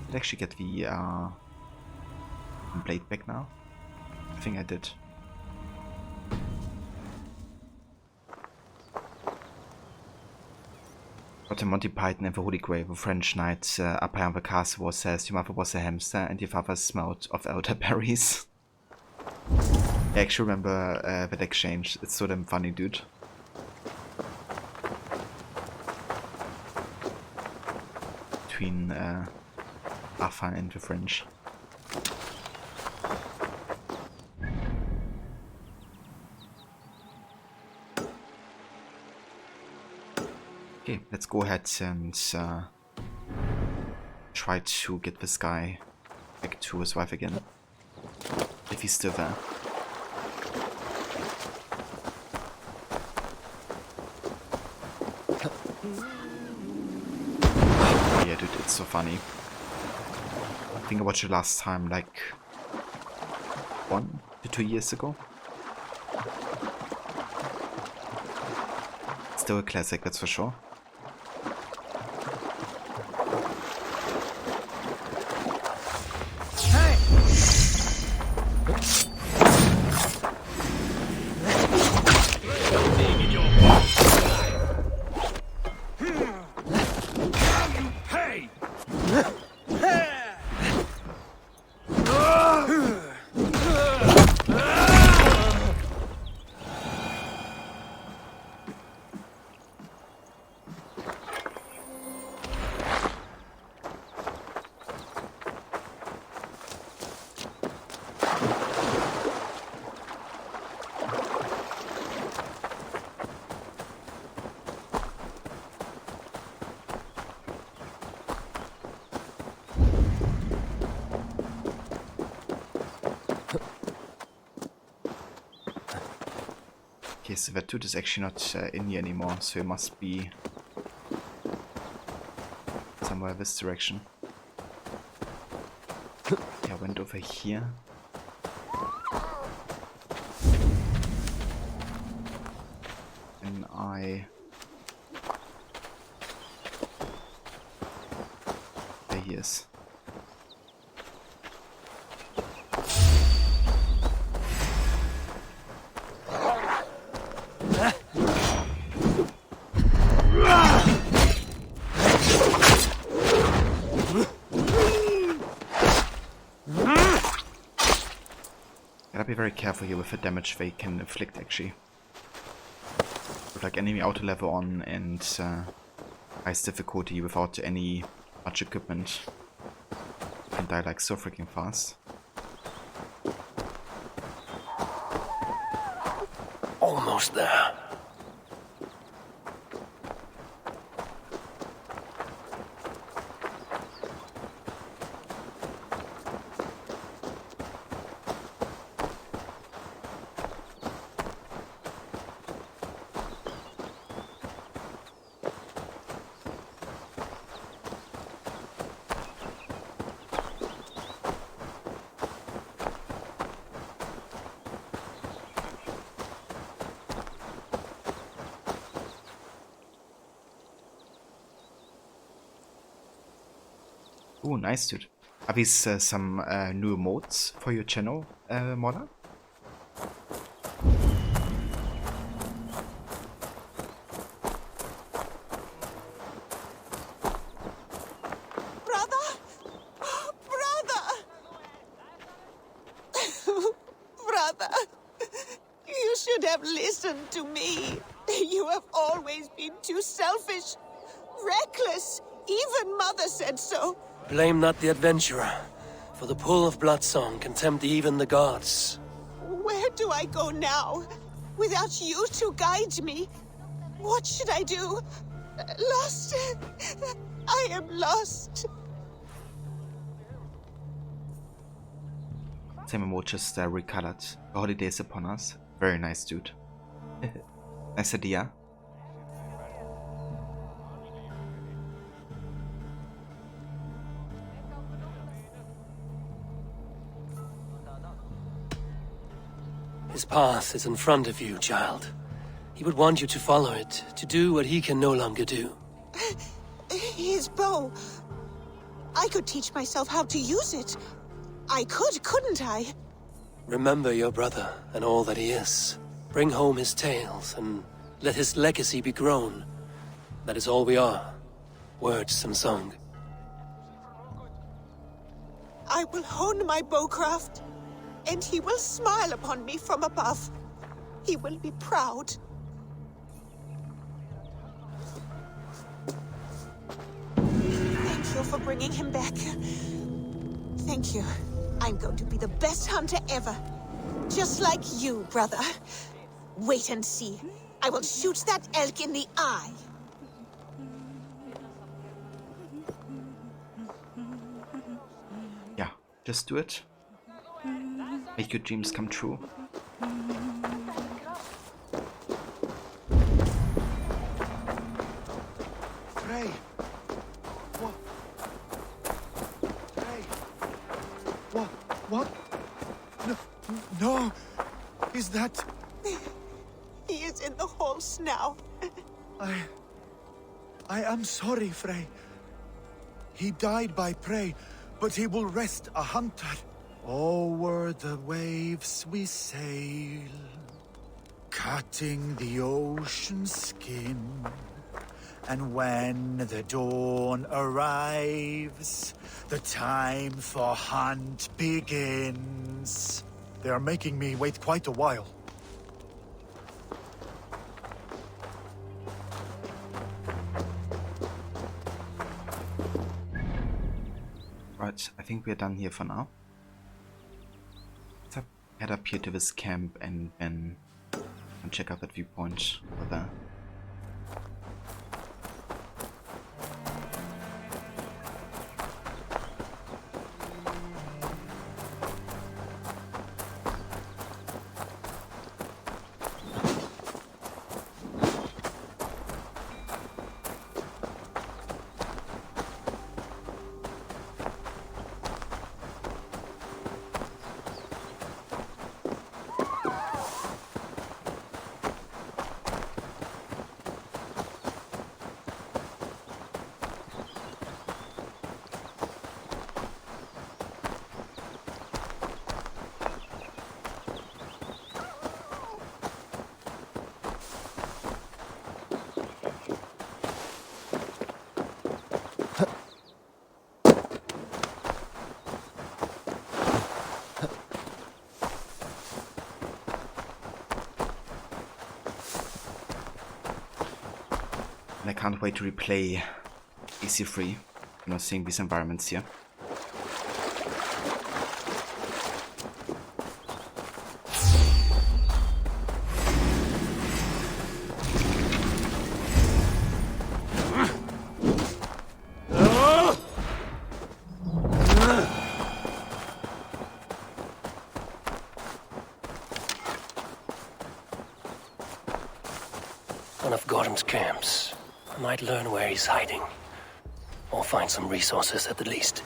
Did I actually get the blade back now? I think I did. But in Monty Python and the Holy Grail, the French knight up high on the castle says, "Your mother was a hamster and your father smelled of elderberries." I actually remember that exchange. It's so damn funny, dude. Between Arthur and the French. Okay, let's go ahead and try to get this guy back to his wife again. If he's still there. Oh yeah, dude, it's so funny. I think I watched it last time, like 1 to 2 years ago. Still a classic, that's for sure. Okay, so that dude is actually not in here anymore, so he must be somewhere this direction. Yeah, I went over here. And there he is. Gotta be very careful here with the damage they can inflict, actually. With like enemy auto level on and highest difficulty without any much equipment, you can die like so freaking fast. Almost there. Oh, nice, dude. Are these some new modes for your channel, Mona? Brother! Brother! Brother! You should have listened to me. You have always been too selfish, reckless. Even Mother said so. Blame not the adventurer. For the pull of Bloodsong can tempt even the gods. Where do I go now? Without you to guide me? What should I do? Lost. I am lost. Same mode, just recolored. The holiday is upon us. Very nice, dude. Nice idea. His path is in front of you, child. He would want you to follow it, to do what he can no longer do. His bow. I could teach myself how to use it. I could, couldn't I? Remember your brother and all that he is. Bring home his tales and let his legacy be grown. That is all we are. Words and song. I will hone my bowcraft, and he will smile upon me from above. He will be proud. Thank you for bringing him back. Thank you. I'm going to be the best hunter ever. Just like you, brother. Wait and see. I will shoot that elk in the eye. Yeah, just do it. Make your dreams come true. Frey! What? Frey! What? What? No, no! Is that... He is in the halls now. I am sorry, Frey. He died by prey, but he will rest a hunter. O'er the waves we sail, cutting the ocean skin. And when the dawn arrives, the time for hunt begins. They are making me wait quite a while. Right, I think we're done here for now. Let's head up here to this camp and check out that viewpoint over there. And I can't wait to replay AC3, you know, seeing these environments here. One of Gorham's camps. I might learn where he's hiding. Or find some resources at the least.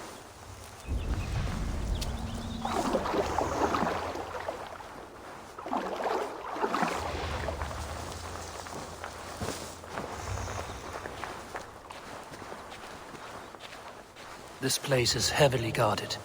This place is heavily guarded.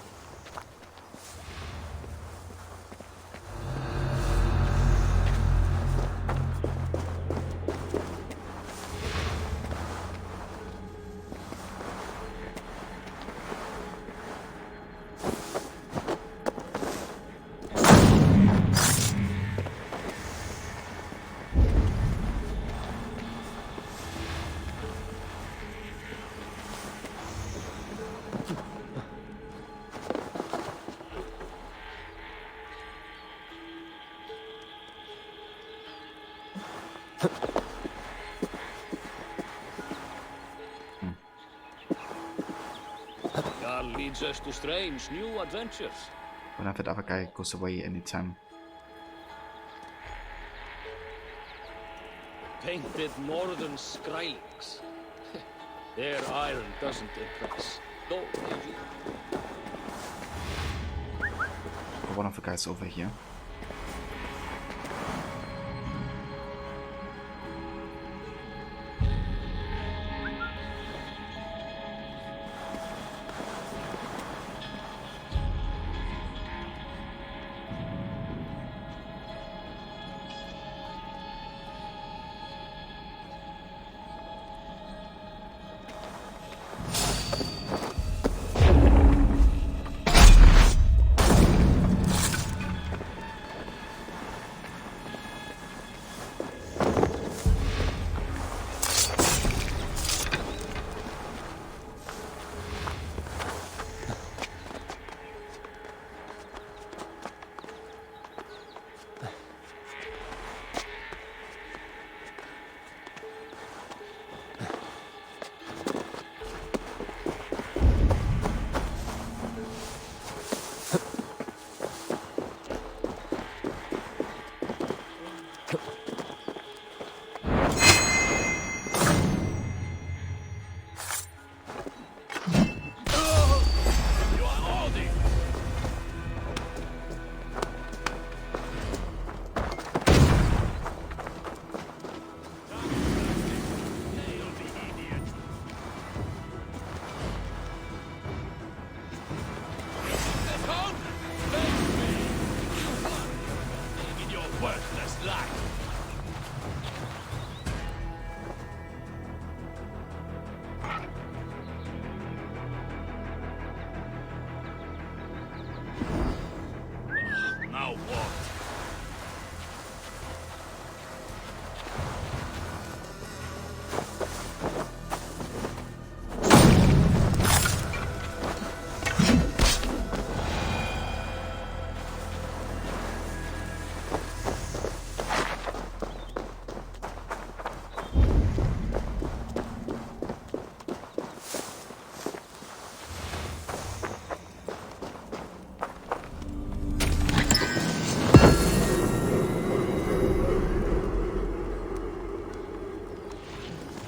God leads us to strange new adventures. Wonder if that other guy goes away anytime. Painted northern Skrylings. Their iron doesn't impress. No, One of the guys over here.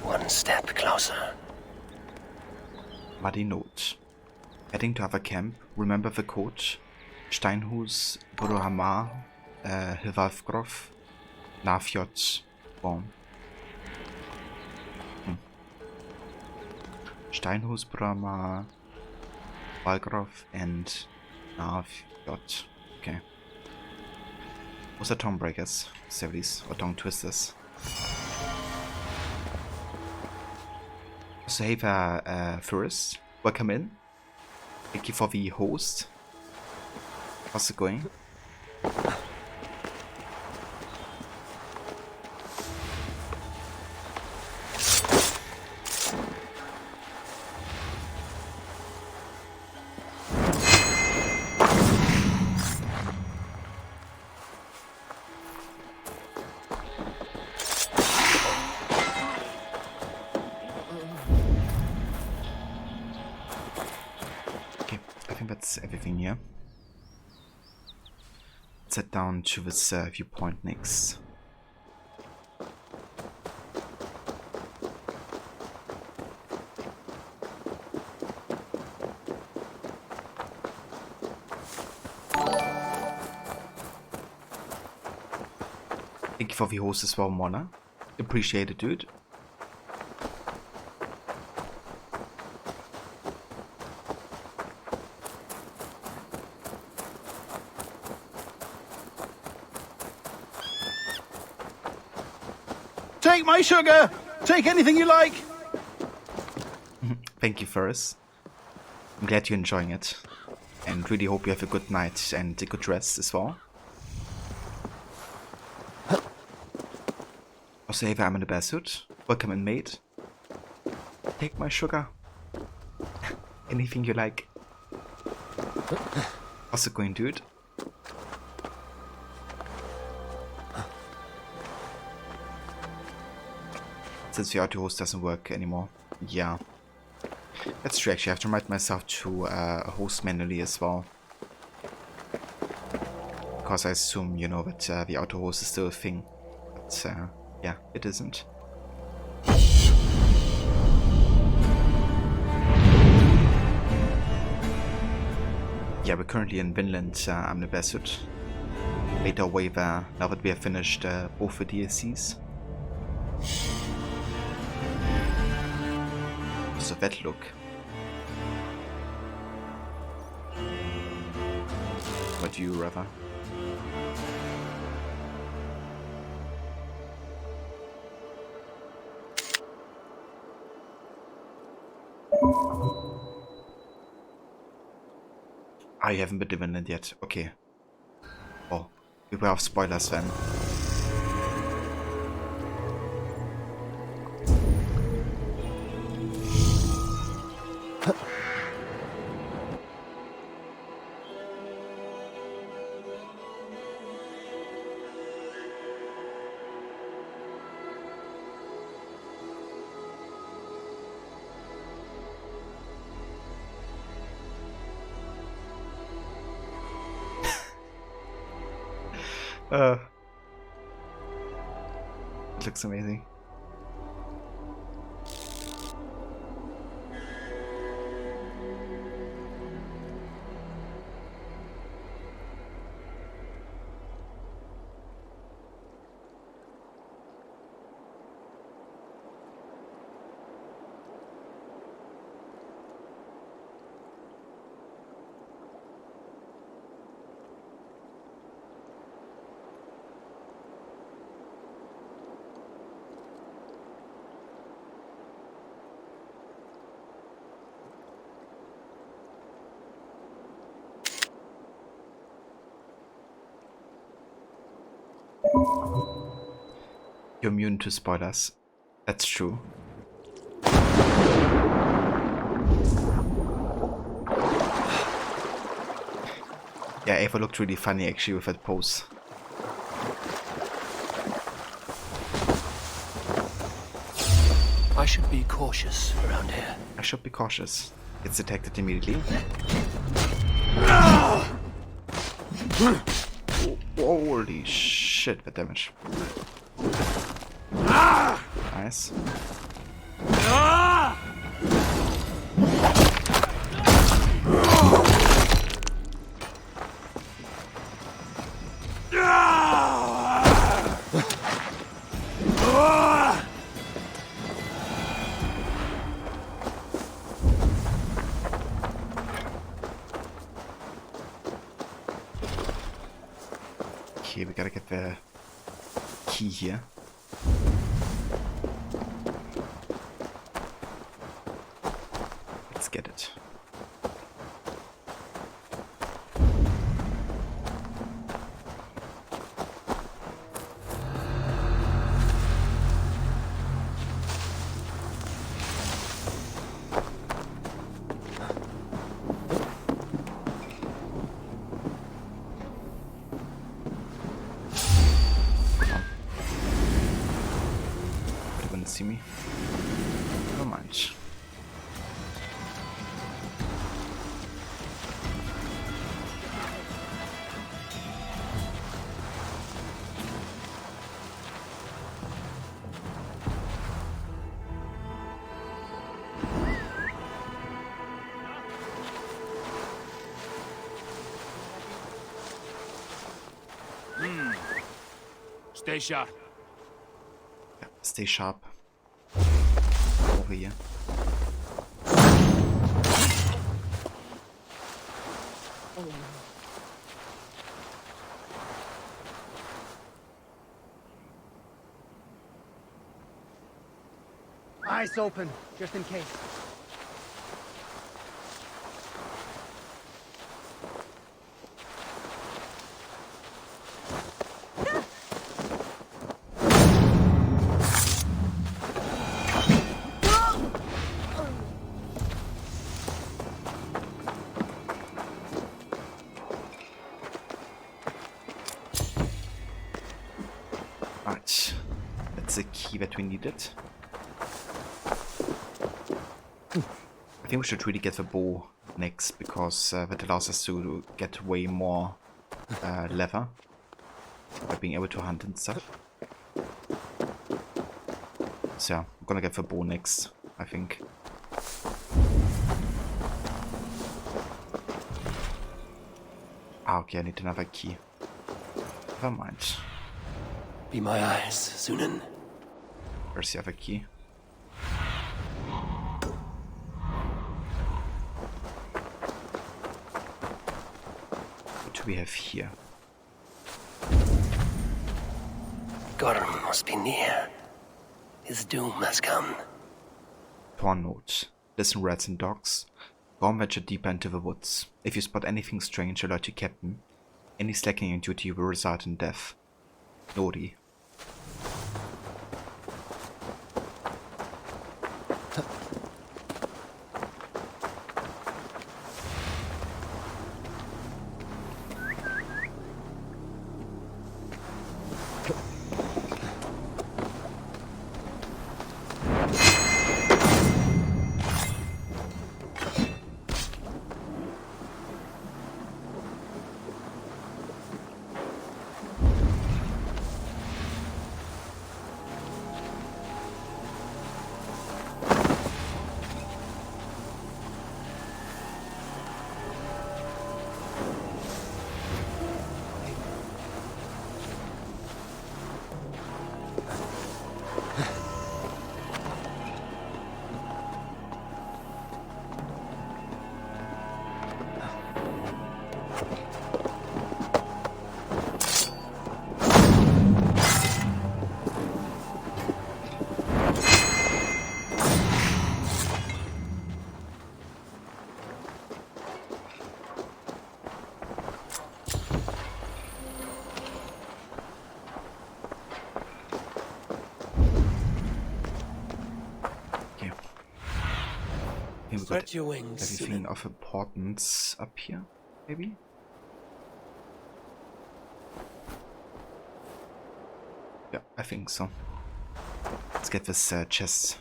One step closer. Muddy note. Heading to other camp, remember the code. Steinhus, Brohamar, Hilvalfgrov, Nafjot, Bomb. Steinhus, Brohamar, Valgrov, and Nafjot. Okay. Those are tongue breakers, series, or tongue twisters. So hey there, Furist. Welcome in. Thank you for the host. How's it going? that's everything here. Let's head down to this viewpoint next. Thank you for the host as well, Mona. Appreciate it, dude. Take my sugar! Take anything you like! Thank you, Ferris. I'm glad you're enjoying it. And really hope you have a good night and a good rest as well. Also, Ava, I'm in the bear suit. Welcome in, mate. Take my sugar. Anything you like. Also going, dude. Since the audio host doesn't work anymore. Yeah. That's true, actually. I have to remind myself to host manually as well. Because I assume, you know, that the auto host is still a thing. But, yeah, it isn't. Yeah, we're currently in Vinland. I'm the Besut. Made our way there now that we have finished both the DLCs. So that look. What do you rather? You haven't been to Vinland yet. Okay. Oh, beware of spoilers then. It looks amazing. You're immune to spoilers. That's true. Yeah, Ava looked really funny actually with that pose. I should be cautious around here. I should be cautious. It's detected immediately. Holy shit, that damage. Nice. Okay, we gotta get the key here. Let's get it. See me? Never mind. Stay sharp. Yeah, stay sharp. Over here. Eyes open, just in case. Right, that's the key that we needed. I think we should really get the bow next, because that allows us to get way more leather by being able to hunt and stuff. So yeah, I'm gonna get the bow next, I think. Ah, okay, I need another key. Never mind. Be my eyes, Sunan. Where's the other key? What do we have here? Gorm must be near. His doom has come. Torn note. Listen, rats and dogs. Go and venture deeper into the woods. If you spot anything strange, alert your captain. Any slacking in duty will result in death. Nori. Spread your wings. Everything of importance up here, maybe? Yeah, I think so. Let's get this chest.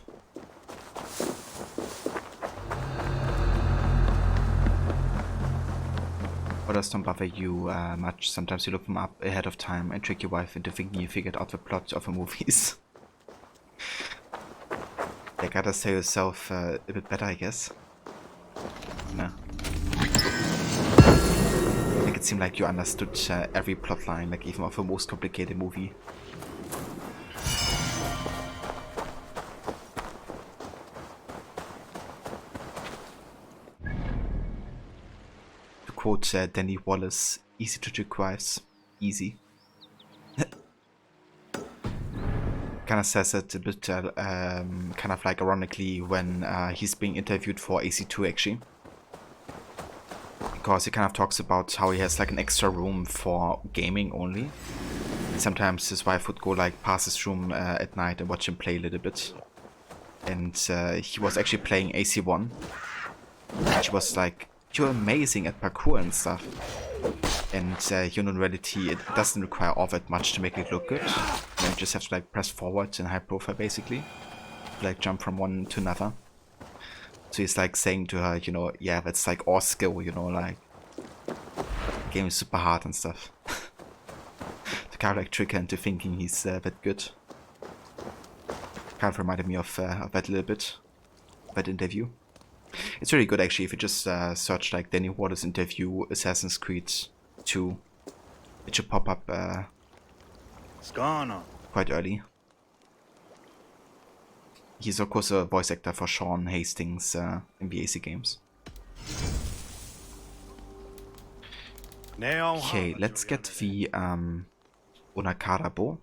Others don't bother you much. Sometimes you look them up ahead of time and trick your wife into thinking you figured out the plot of the movies. You gotta sell yourself a bit better, I guess. No. Make it seem like you understood every plotline, like even of the most complicated movie. To quote Danny Wallace, easy to trick wives, easy. Kind of says it a bit kind of like ironically when he's being interviewed for AC2 actually, because he kind of talks about how he has like an extra room for gaming only. Sometimes his wife would go like past his room at night and watch him play a little bit, and he was actually playing AC1 and she was like, "You're amazing at parkour and stuff." And you know, in reality, it doesn't require all that much to make it look good. You just have to like press forward in high profile, basically, like jump from one to another. So he's like saying to her, you know, yeah, that's like all skill, you know, like the game is super hard and stuff. To kind of like trick her into thinking he's that good. Kind of reminded me of that a little bit, that interview. It's really good actually. If you just search like Danny Wallace interview Assassin's Creed 2, it should pop up quite early. He's of course a voice actor for Sean Hastings in the AC games. Okay, let's get the Onakara bow.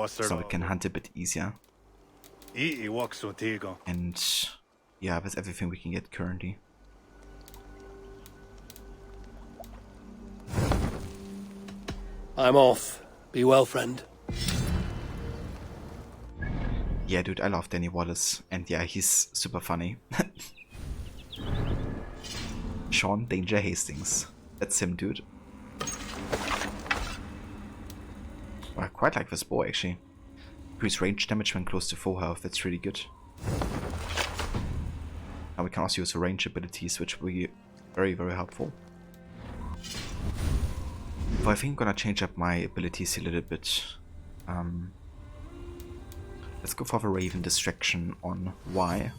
So we can hunt a bit easier. And yeah, that's everything we can get currently. I'm off. Be well, friend. Yeah, dude, I love Danny Wallace. And yeah, he's super funny. Sean Danger Hastings. That's him, dude. I quite like this bow, actually. Increase range damage when close to full health. That's really good. Now we can also use the range abilities, which will be very, very helpful. But I think I'm gonna change up my abilities a little bit. Let's go for the Raven Distraction on Y.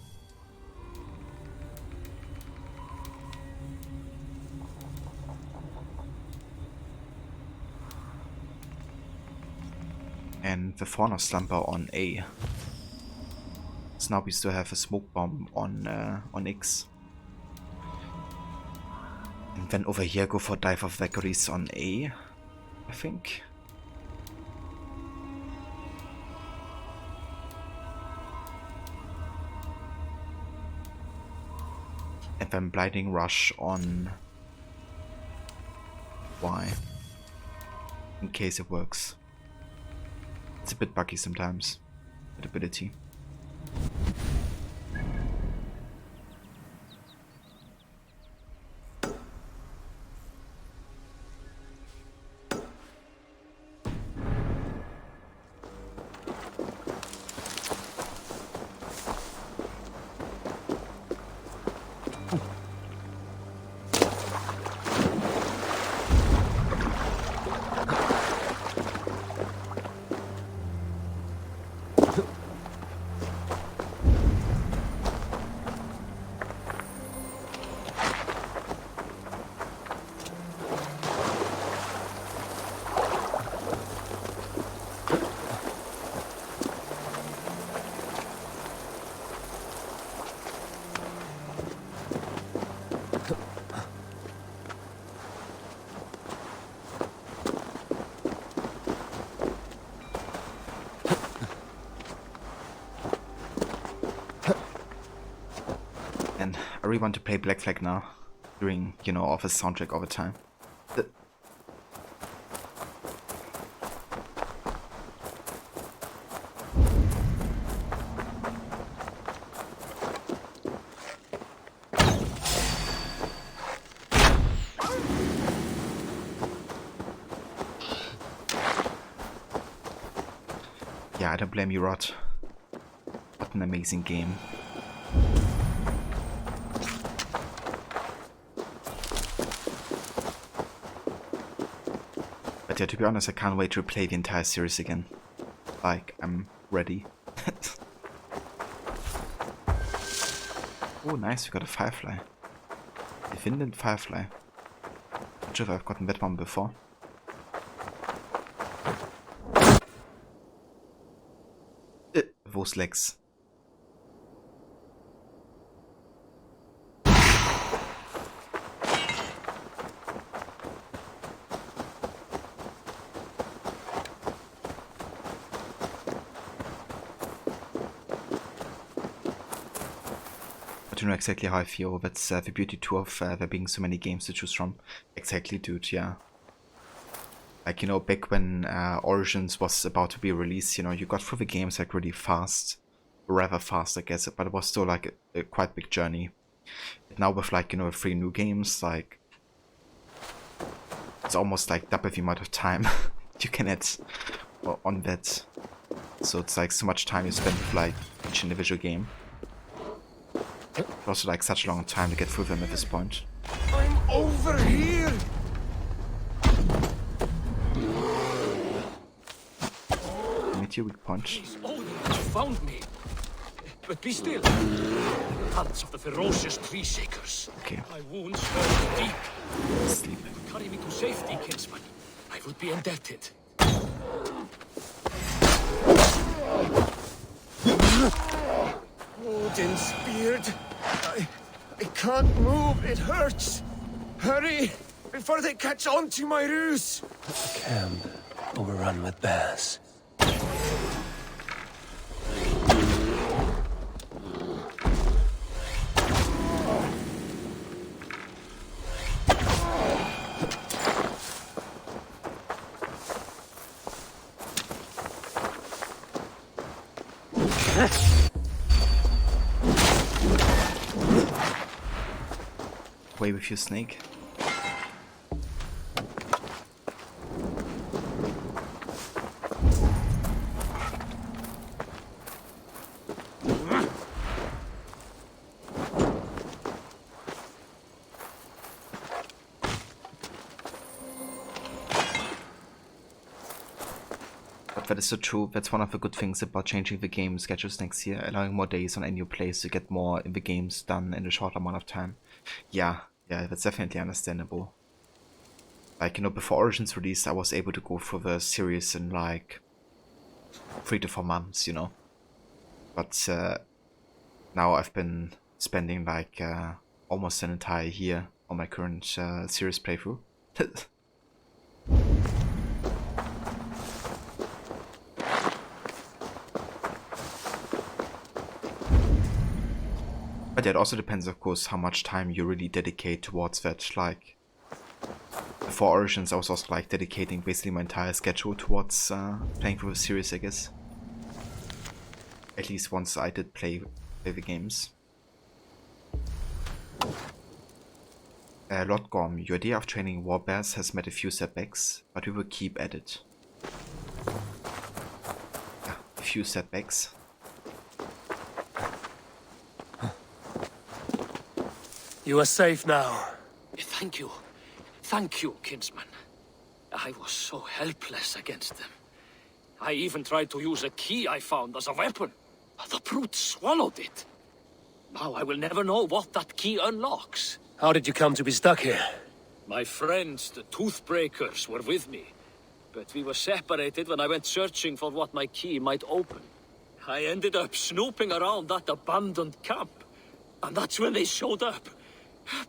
And the Fawn of Slumber on A. So now we still have a Smoke Bomb on X. And then over here go for Dive of Valkyries on A, I think. And then Blinding Rush on Y. In case it works. It's a bit buggy sometimes, that ability. I really want to play Black Flag now, during, you know, Office soundtrack all the time. Yeah, I don't blame you, Rod. What an amazing game. But yeah, to be honest, I can't wait to play the entire series again. Like, I'm ready. Oh, nice, we got a Firefly. A Finland Firefly. Not sure if I've gotten that one before. Those legs. I don't know exactly how I feel. That's the beauty too of there being so many games to choose from. Exactly, dude, yeah. Like, you know, back when Origins was about to be released, you know, you got through the games like really fast. Rather fast, I guess, but it was still like a quite big journey. But now with, like, you know, 3 new games, like, it's almost like double the amount of time you can add on that. So it's like so much time you spend with like each individual game. But also like such a long time to get through them at this point. I'm over here! Meet you, weak punch. You found me. but be still. Hands of the ferocious tree shakers. Okay. My wounds hurt deep. Sleep. Carry me to safety, kinsman. I would be indebted. Odin's beard. I can't move. It hurts. Hurry, before they catch on to my ruse. Camp overrun with bears. Away with you, snake. But that is so true. That's one of the good things about changing the game schedules next year, allowing more days on any new place to get more in the games done in a short amount of time. Yeah, that's definitely understandable. Like, you know, before Origins released, I was able to go through the series in like 3 to 4 months, you know. But now I've been spending like almost an entire year on my current series playthrough. But yeah, it also depends, of course, how much time you really dedicate towards that. Like, before Origins, I was also like dedicating basically my entire schedule towards playing through the series, I guess. At least once I did play the games. Lord Gorm, your idea of training war bears has met a few setbacks, but we will keep at it. Yeah, a few setbacks. You are safe now. Thank you. Thank you, kinsman. I was so helpless against them. I even tried to use a key I found as a weapon. The brute swallowed it. Now I will never know what that key unlocks. How did you come to be stuck here? My friends, the Toothbreakers, were with me. But we were separated when I went searching for what my key might open. I ended up snooping around that abandoned camp. And that's when they showed up.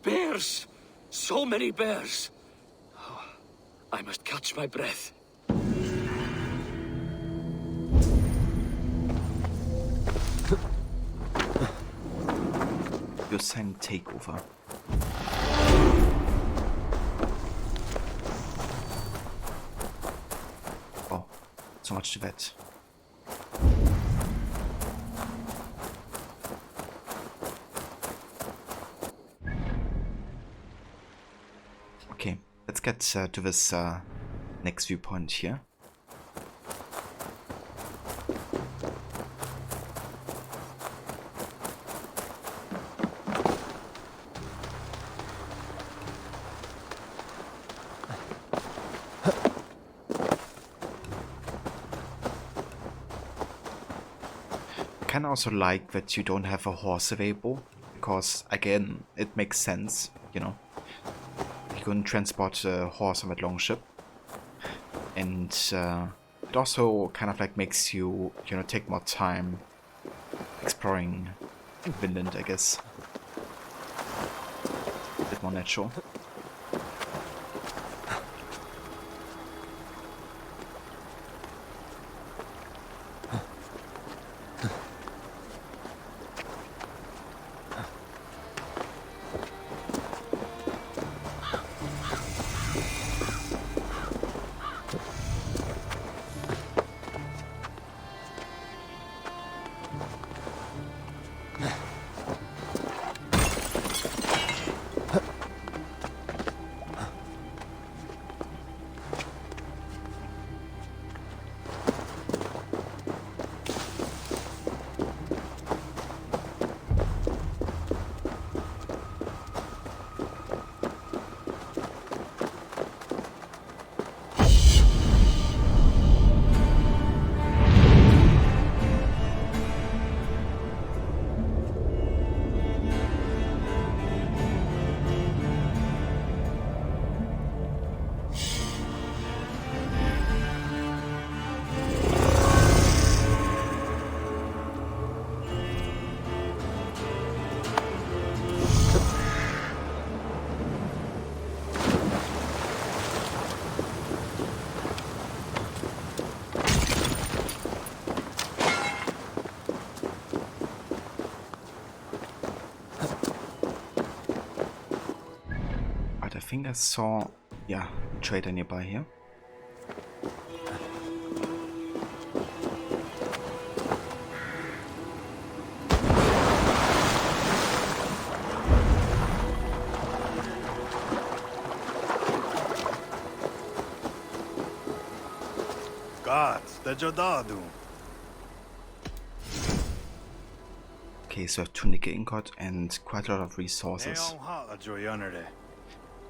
Bears! So many bears! Oh, I must catch my breath. Your sign takeover. Oh, so much to that. Okay, let's get to this next viewpoint here. I kind of also like that you don't have a horse available, because again, it makes sense, you know. You can transport a horse on that longship, and it also kind of like makes you, you know, take more time exploring Vinland, I guess. A bit more natural. think I saw, yeah, a trader nearby here. Okay, so I have 2 nickel ingot and quite a lot of resources.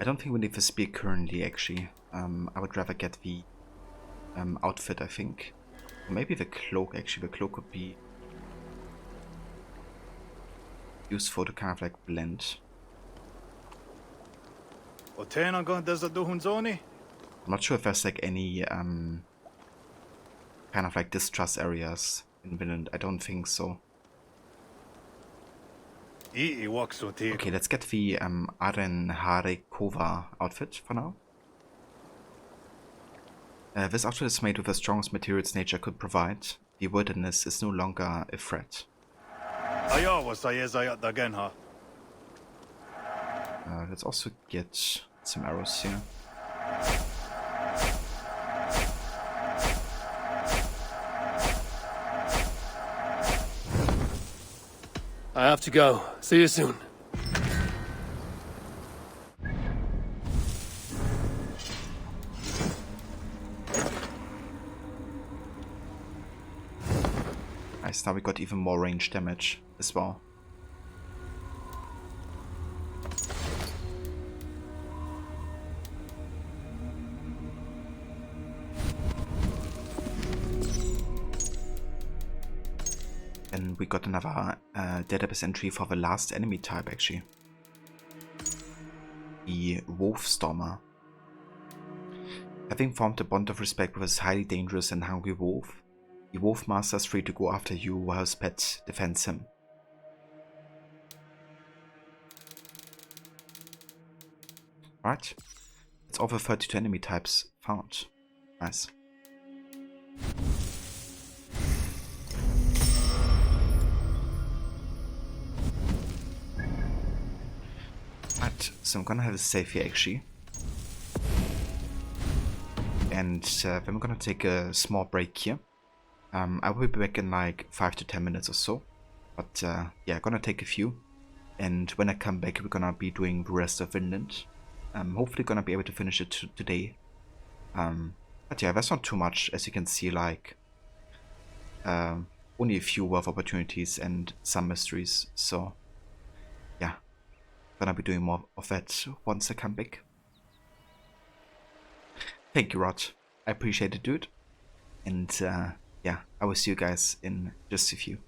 I don't think we need the spear currently, actually. I would rather get the outfit, I think. Or maybe the cloak, actually. The cloak could be useful to kind of like blend. I'm not sure if there's like any kind of like distrust areas in Vinland. I don't think so. Okay, let's get the Arenharekova outfit for now. This outfit is made with the strongest materials nature could provide. The wilderness is no longer a threat. Let's also get some arrows here. I have to go. See you soon. Nice, now we got even more range damage as well. And we got another database entry for the last enemy type, actually. The Wolfstormer. Having formed a bond of respect with his highly dangerous and hungry wolf, the Wolf Master is free to go after you while his pet defends him. Right. That's all the 32 enemy types found. Nice. Right, so I'm gonna have a save here actually. And then we're gonna take a small break here. I will be back in like 5 to 10 minutes or so. But yeah, gonna take a few. And when I come back, we're gonna be doing the rest of Vinland. Hopefully gonna be able to finish it today. But yeah, that's not too much, as you can see, like only a few worth opportunities and some mysteries. So yeah, gonna be doing more of that once I come back. Thank you, Rod. I appreciate it, dude. And yeah, I will see you guys in just a few.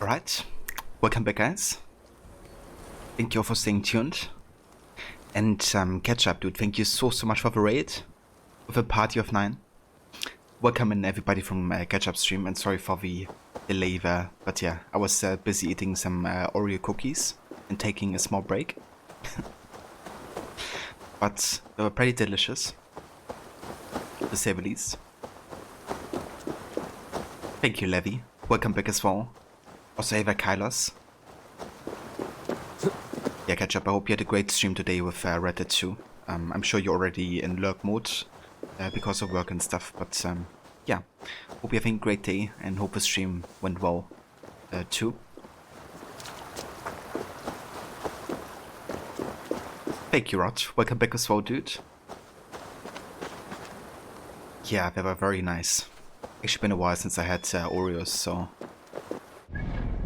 Alright, welcome back guys. Thank you all for staying tuned. And catch up dude, thank you so much for the raid. With a party of 9. Welcome in everybody from catch up stream, and sorry for the delay there. But yeah, I was busy eating some Oreo cookies and taking a small break. But they were pretty delicious, to say the least. Thank you Levi, welcome back as well. Also, Ava Kylos. Yeah, catch up. I hope you had a great stream today with Red Dead 2. I'm sure you're already in lurk mode because of work and stuff. But yeah, hope you're having a great day and hope the stream went well too. Thank you, Rod. Welcome back as well, dude. Yeah, they were very nice. Actually, been a while since I had Oreos, so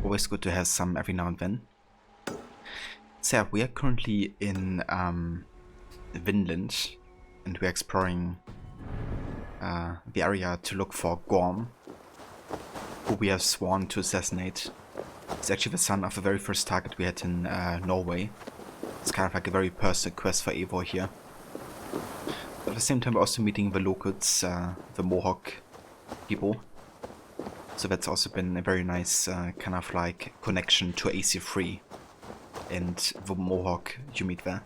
always good to have some every now and then. So yeah, we are currently in Vinland, and we're exploring the area to look for Gorm, who we have sworn to assassinate. He's actually the son of the very first target we had in Norway. It's kind of like a very personal quest for Eivor here. But at the same time, we're also meeting the locals, the Mohawk people. So that's also been a very nice kind of like connection to AC3 and the Mohawk you meet there.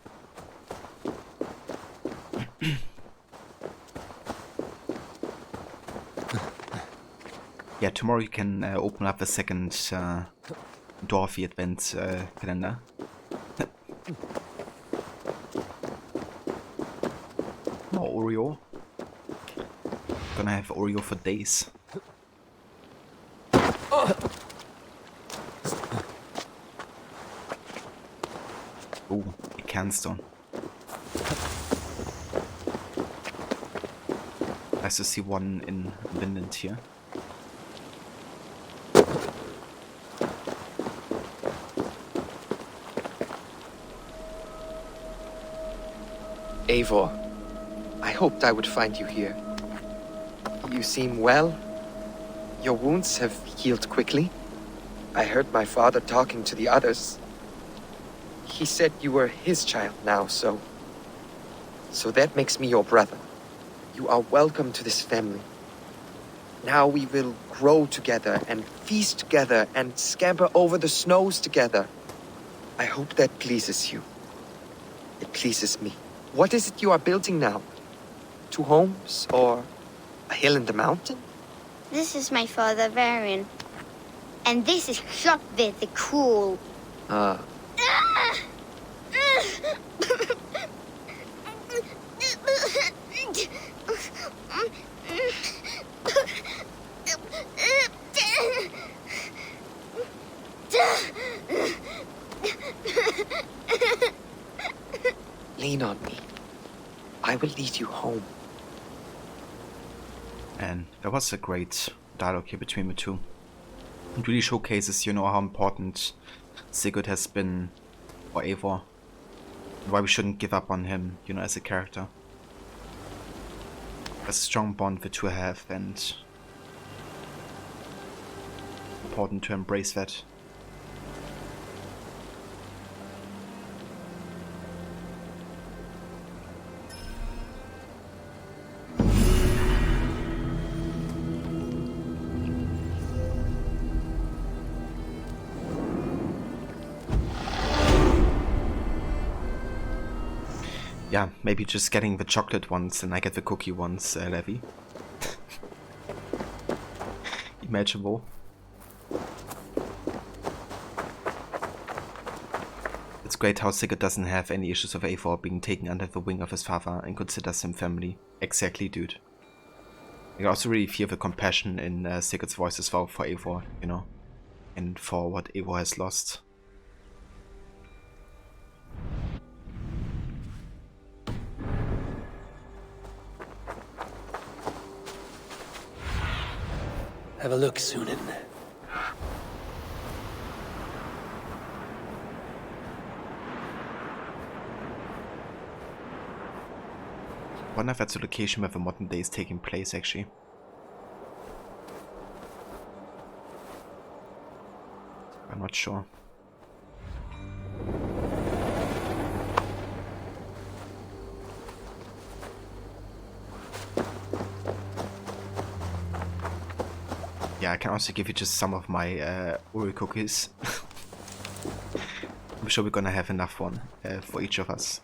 Yeah, tomorrow you can open up the second Dorothy Advent calendar. More Oreo. Gonna have Oreo for days. Ooh, a canstone. Nice to see one in Vinland here. Eivor, I hoped I would find you here. You seem well. Your wounds have healed quickly. I heard my father talking to the others. He said you were his child now, so that makes me your brother. You are welcome to this family. Now we will grow together and feast together and scamper over the snows together. I hope that pleases you. It pleases me. What is it you are building now? 2 homes or a hill in the mountain? This is my father, Varian. And this is Shopvit the Cruel. Lean on me. I will lead you home. And there was a great dialogue here between the two. It really showcases, you know, how important Sigurd has been for Eivor. And why we shouldn't give up on him, you know, as a character. A strong bond the two have, and important to embrace that. Yeah, maybe just getting the chocolate ones and I get the cookie ones, Levi. Imaginable. It's great how Sigurd doesn't have any issues with Eivor being taken under the wing of his father and considers him family. Exactly, dude. I also really feel the compassion in Sigurd's voice as well for Eivor, you know, and for what Eivor has lost. Have a look, Sunan. Wonder if that's the location where the modern day is taking place, actually. I'm not sure. Yeah, I can also give you just some of my Uri cookies. I'm sure we're gonna have enough one for each of us.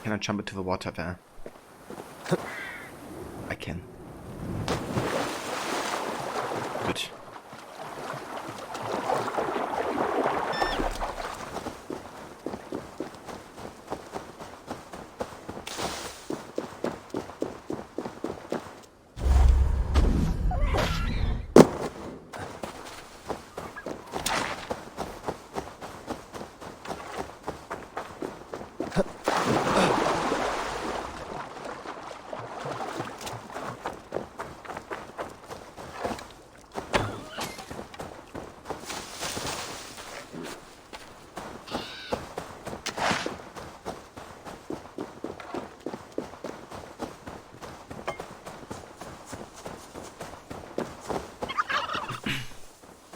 Can I jump into the water there? I can. Good.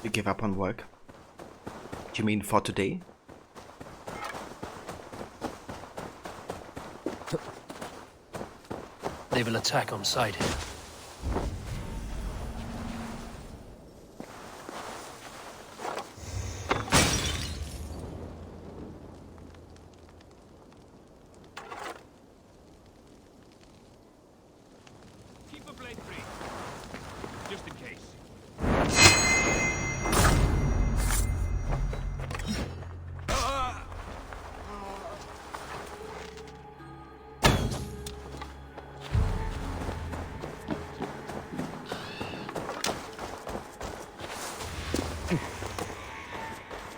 You give up on work? Do you mean for today? They will attack on sight here. Keep a blade free, just in case.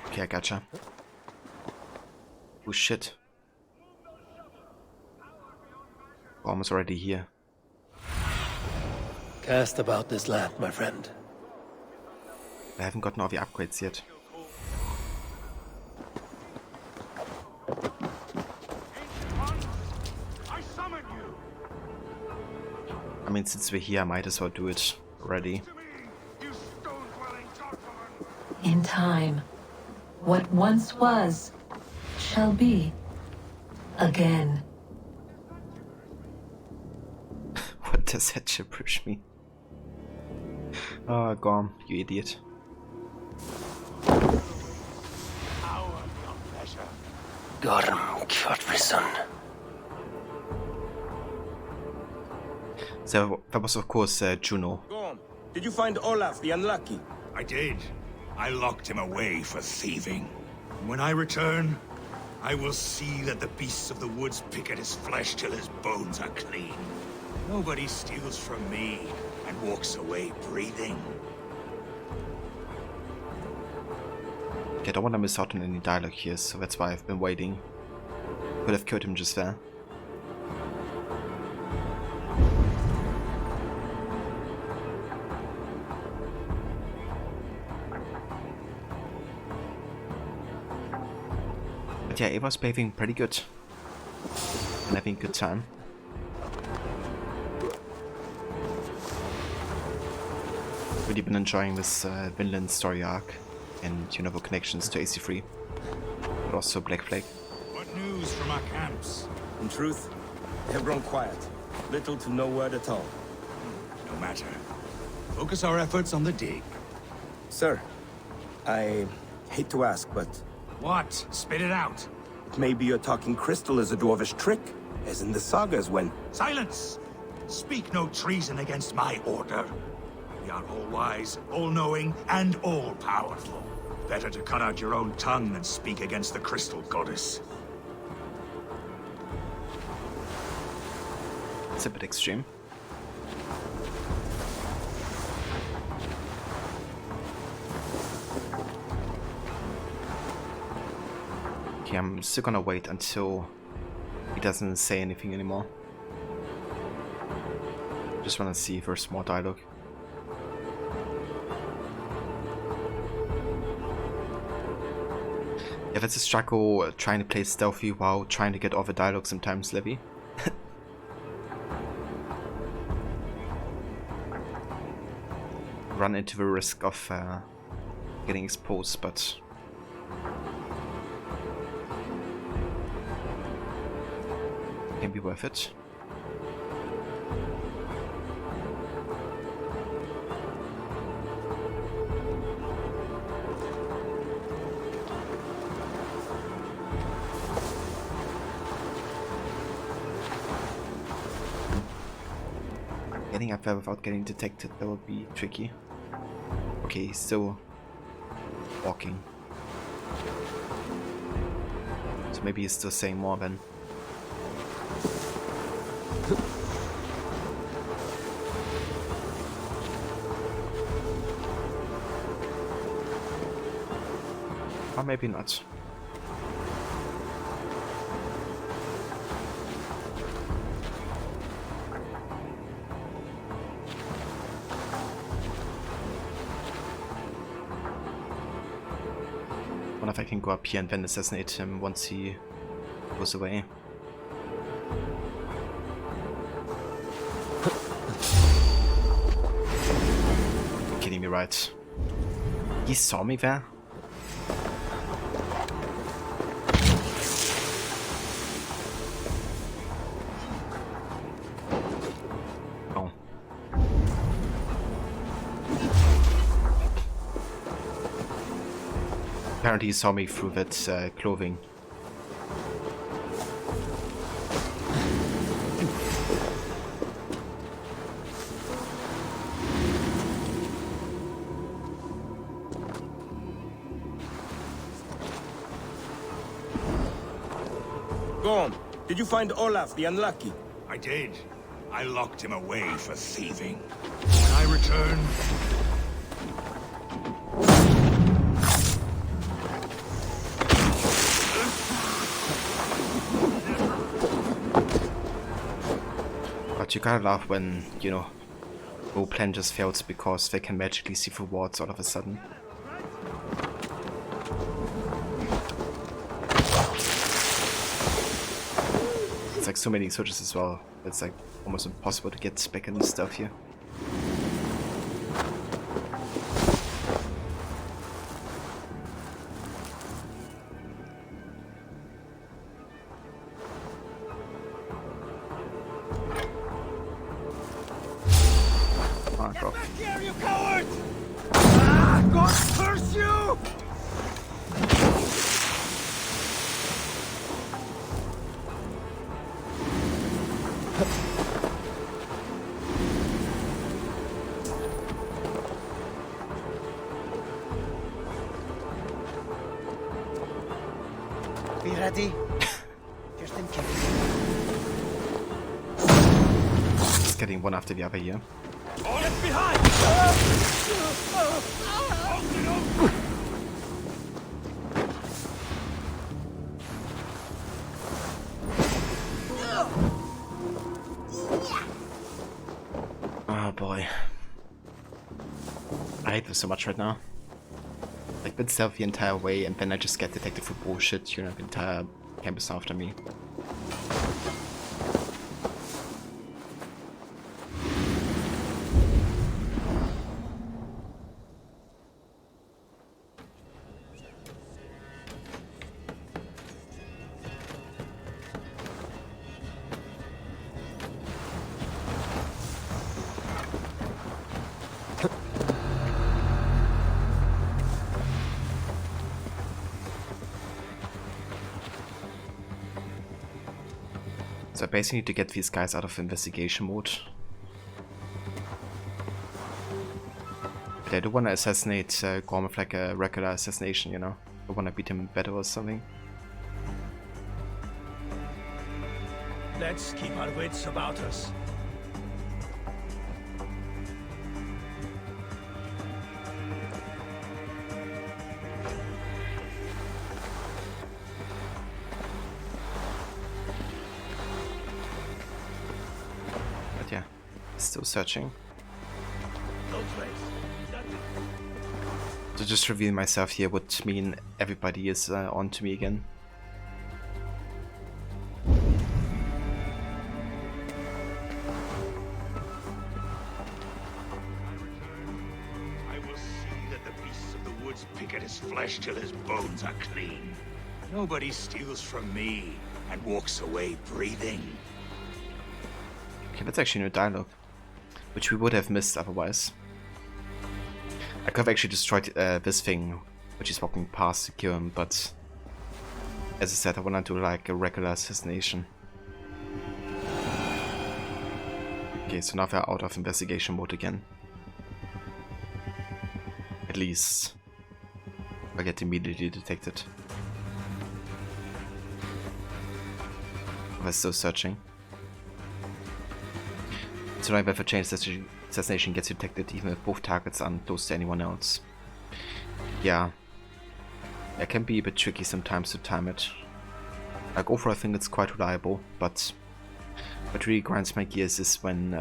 Okay, I gotcha. Oh shit. We're almost already here. Cast about this land, my friend. I haven't gotten all the upgrades yet. I mean, since we're here, I might as well do it already. In time, what once was, shall be, again. What does that gibberish mean? Oh, Gorm, you idiot. Gorm Kjotvisson. So that was of course Juno. Gorm, did you find Olaf the Unlucky? I did. I locked him away for thieving. When I return, I will see that the beasts of the woods pick at his flesh till his bones are clean. Nobody steals from me and walks away breathing. Okay, I don't want to miss out on any dialogue here, so that's why I've been waiting. Could have killed him just there. But yeah, Ava's behaving pretty good. And having a good time. Really been enjoying this Vinland story arc and, you know, the connections to AC3. But also Black Flag. What news from our camps? In truth, they have grown quiet. Little to no word at all. No matter. Focus our efforts on the dig. Sir, I hate to ask, but... What? Spit it out. Maybe your talking crystal is a dwarvish trick, as in the sagas when... Silence! Speak no treason against my order. We are all-wise, all-knowing, and all-powerful. Better to cut out your own tongue than speak against the crystal goddess. It's a bit extreme. Okay, I'm still gonna wait until he doesn't say anything anymore. Just wanna see if there's more dialogue. Yeah, that's a struggle trying to play stealthy while trying to get all the dialogue sometimes, Levy. Run into the risk of getting exposed, but can be worth it. Getting up there without getting detected, that would be tricky. Okay, he's still walking. So maybe he's still saying more then. Or maybe not. Wonder if I can go up here and then assassinate him once he goes away. You're kidding me, right? He saw me there? Oh. Apparently he saw me through that clothing. Gorm, did you find Olaf the Unlucky? I did. I locked him away for thieving. When I returned, but you gotta laugh when, you know, no plan just fails because they can magically see through walls all of a sudden. It's like so many switches as well. It's like almost impossible to get back into stuff here. Ah, drop. Here, you coward! Ah, God curse you! Be ready. Just in case. Just getting one after the other here. Get behind! Oh boy. I hate this so much right now. Like, been stealth the entire way and then I just get detected for bullshit, you know, the entire campus after me. So I basically need to get these guys out of investigation mode. But I do want to assassinate Gorm with like a regular assassination, you know? I want to beat him better or something. Let's keep our wits about us. Still searching. So just revealing myself here would mean everybody is on to me again. I will see that the beasts of the woods pick at his flesh till his bones are clean. Nobody steals from me and walks away breathing. Okay, that's actually new dialogue, which we would have missed otherwise. I could have actually destroyed this thing, which is walking past to kill him, but as I said, I want to do like a regular assassination. Okay, so now we're out of investigation mode again. At least I get immediately detected. We're still searching. So now if a chain assassination gets detected even if both targets aren't close to anyone else. Yeah. It can be a bit tricky sometimes to time it. Like overall I think it's quite reliable, but what really grinds my gears is when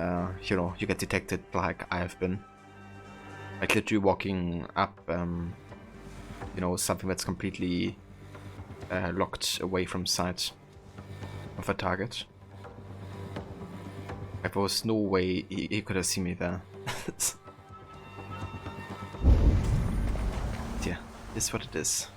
you know, you get detected like I have been. Like literally walking up you know, something that's completely locked away from sight of a target. Like, there was no way he could have seen me there. Yeah, it's what it is.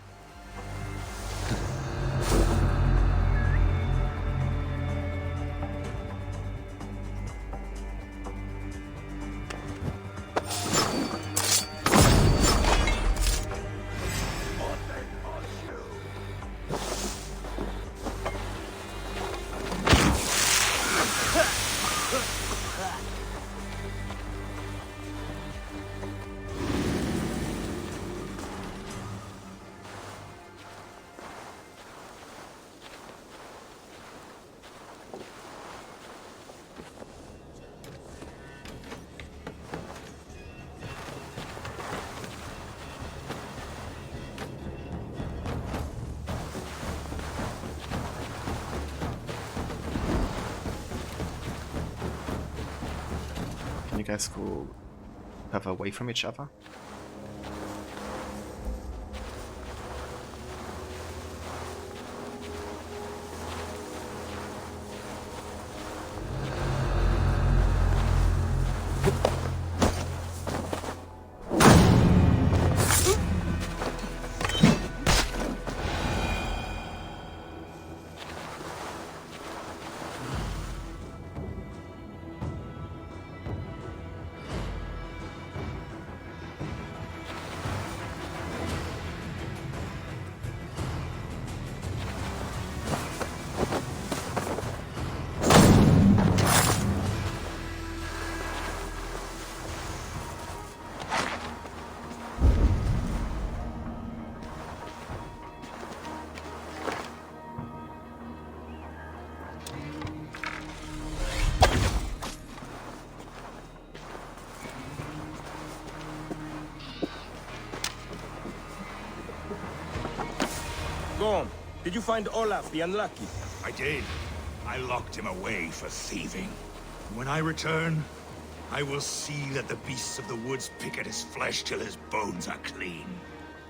You guys go further away from each other? Gorm, did you find Olaf the Unlucky? I did. I locked him away for thieving. When I return, I will see that the beasts of the woods pick at his flesh till his bones are clean.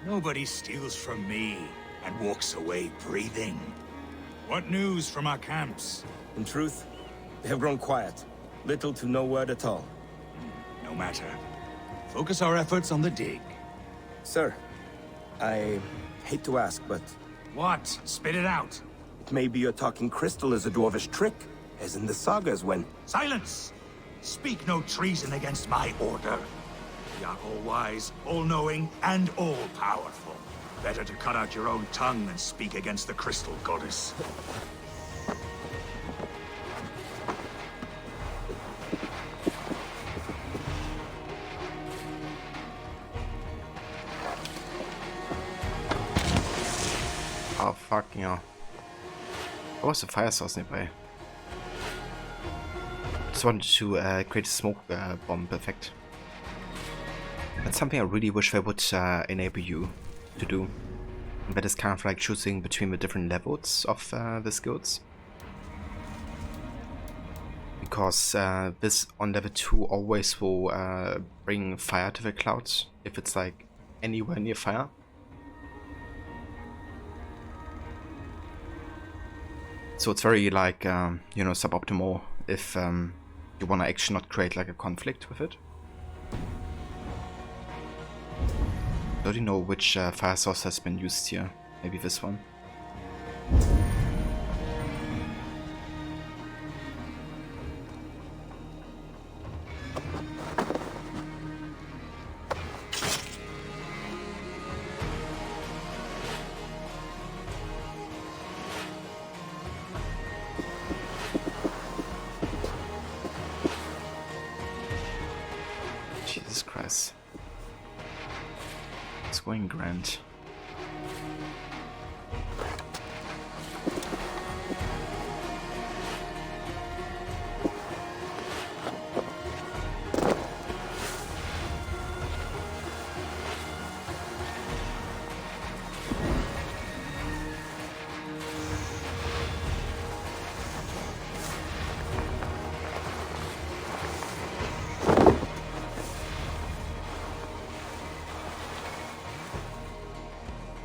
Nobody steals from me and walks away breathing. What news from our camps? In truth, they have grown quiet. Little to no word at all. No matter. Focus our efforts on the dig. Sir, I hate to ask, but... What? Spit it out. It may be your talking crystal is a dwarvish trick, as in the sagas when... Silence! Speak no treason against my order. We are all-wise, all-knowing, and all-powerful. Better to cut out your own tongue than speak against the crystal goddess. Oh, fucking hell. There was a fire source nearby. Just wanted to create a smoke bomb effect. That's something I really wish they would enable you to do. That is kind of like choosing between the different levels of the skills. because this on level 2 always will bring fire to the clouds if it's like anywhere near fire. So it's very like, you know, suboptimal if you want to actually not create like a conflict with it. Don't you know which fire source has been used here? Maybe this one. Jesus Christ. It's going grand.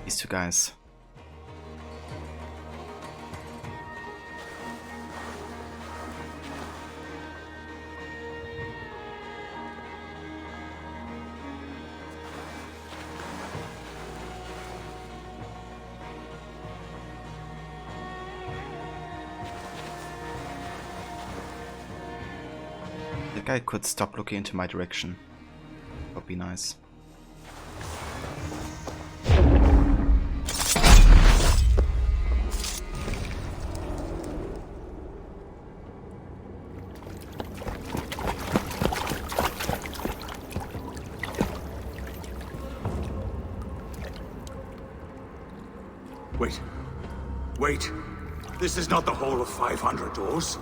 These two guys. The guy could stop looking into my direction. That would be nice. Wait. Wait. This is not the Hall of 500 Doors.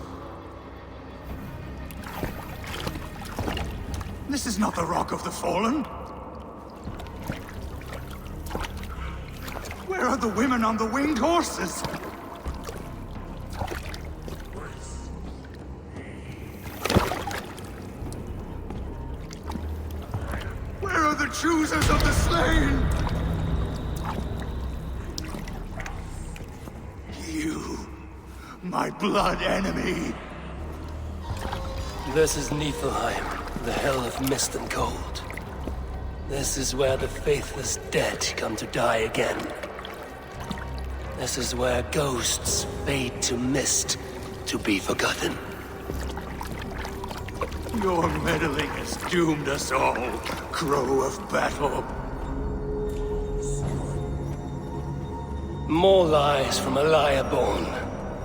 This is not the Rock of the Fallen. Where are the women on the winged horses? Where are the choosers of the slain? You, my blood enemy. This is Niflheim, the hell of mist and cold. This is where the faithless dead come to die again. This is where ghosts fade to mist, to be forgotten. Your meddling has doomed us all, Crow of Battle. More lies from a liar born.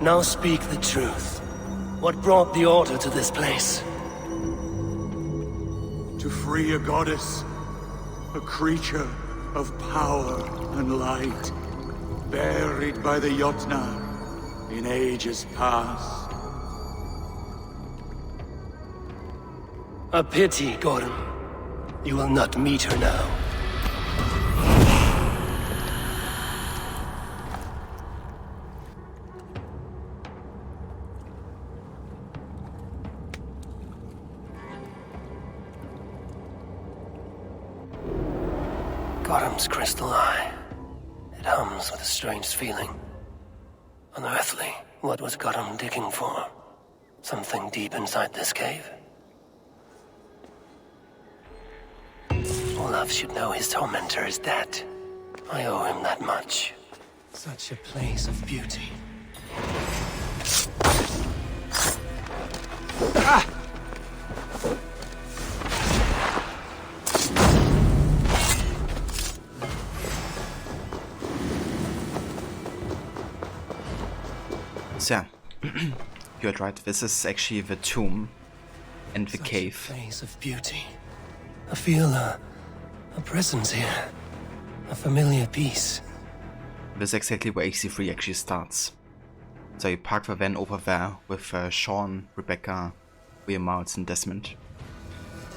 Now speak the truth. What brought the Order to this place? To free a goddess, a creature of power and light, buried by the Jotnar in ages past. A pity, Gorm. You will not meet her now. Gorm's crystal eye. It hums with a strange feeling. Unearthly. What was Gorm digging for? Something deep inside this cave? Olaf should know his tormentor is dead. I owe him that much. Such a place of beauty. Ah! So yeah, you're right, this is actually the tomb and the cave. A place of beauty. I feel a presence here. A familiar peace. This is exactly where AC3 actually starts. So you park the van over there with Sean, Rebecca, William Miles and Desmond.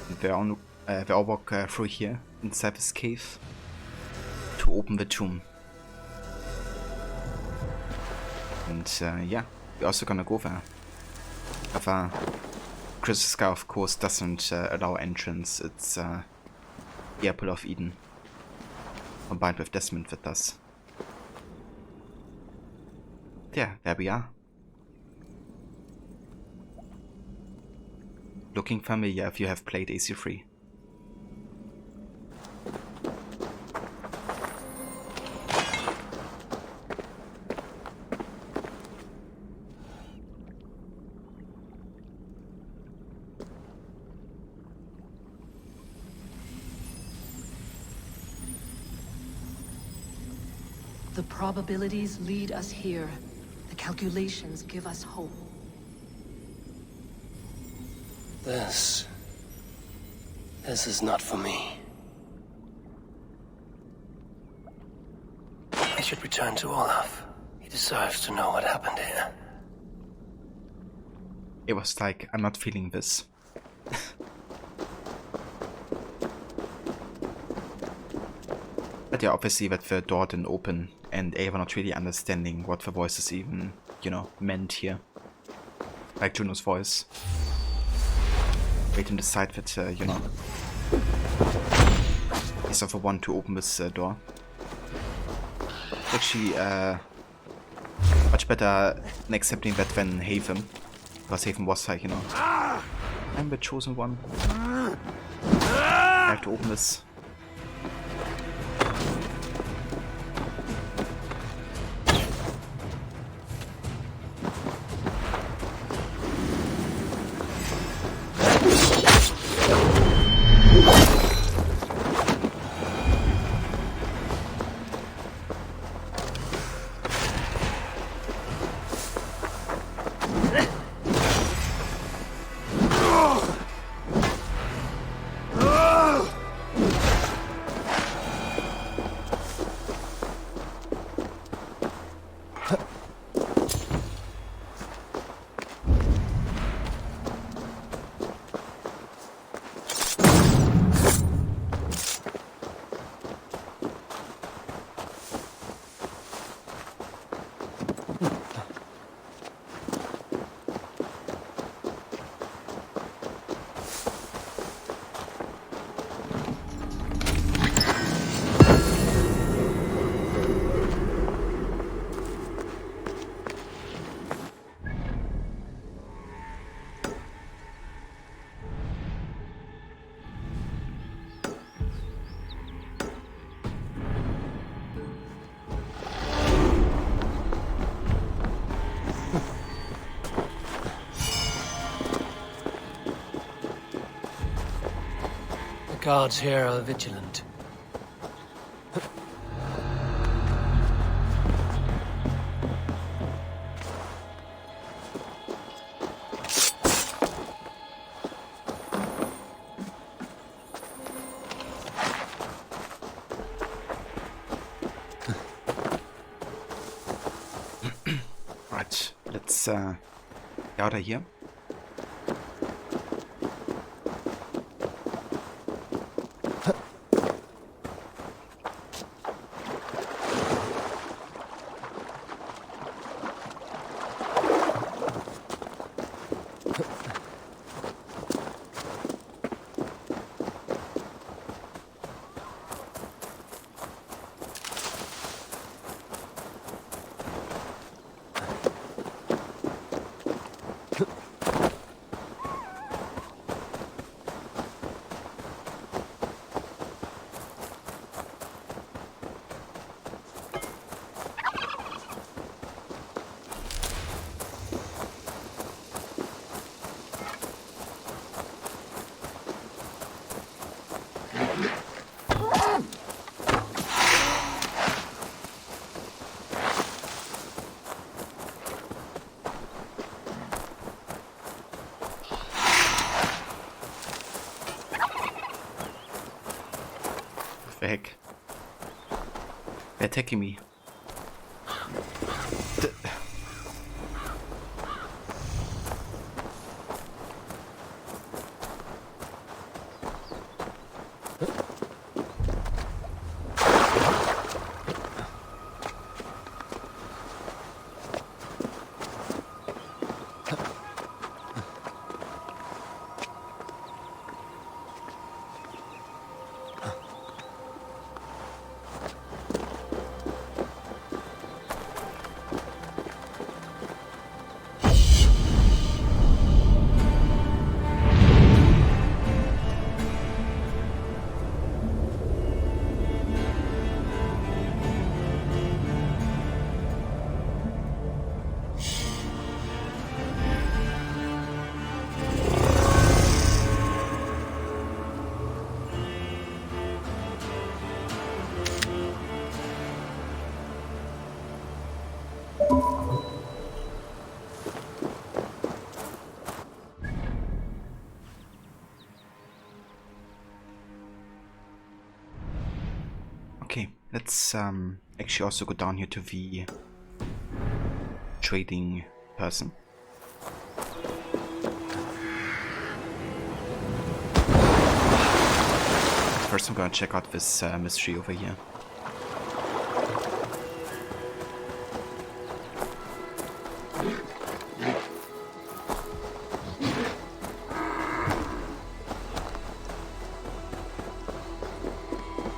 And they all walk through here, inside this cave, to open the tomb. And yeah, we're also gonna go there. Have a Crystal Sky, of course, doesn't allow entrance. It's the Apple of Eden combined with Desmond that does. Yeah, there we are. Looking familiar if you have played AC3. The probabilities lead us here. The calculations give us hope. This is not for me. I should return to Olaf. He deserves to know what happened here. It was like, I'm not feeling this. But yeah, obviously that the door didn't open and Ava not really understanding what the voices even, you know, meant here. Like Juno's voice. Waiting to decide that, you know, he's the one to open this door. Actually, much better than accepting that than Haven. Because Haven was like, you know, I'm the chosen one. I have to open this. Guards here are vigilant. Right, let's get out of here. The heck? They're attacking me. Let's actually also go down here to the trading person. First I'm gonna check out this mystery over here.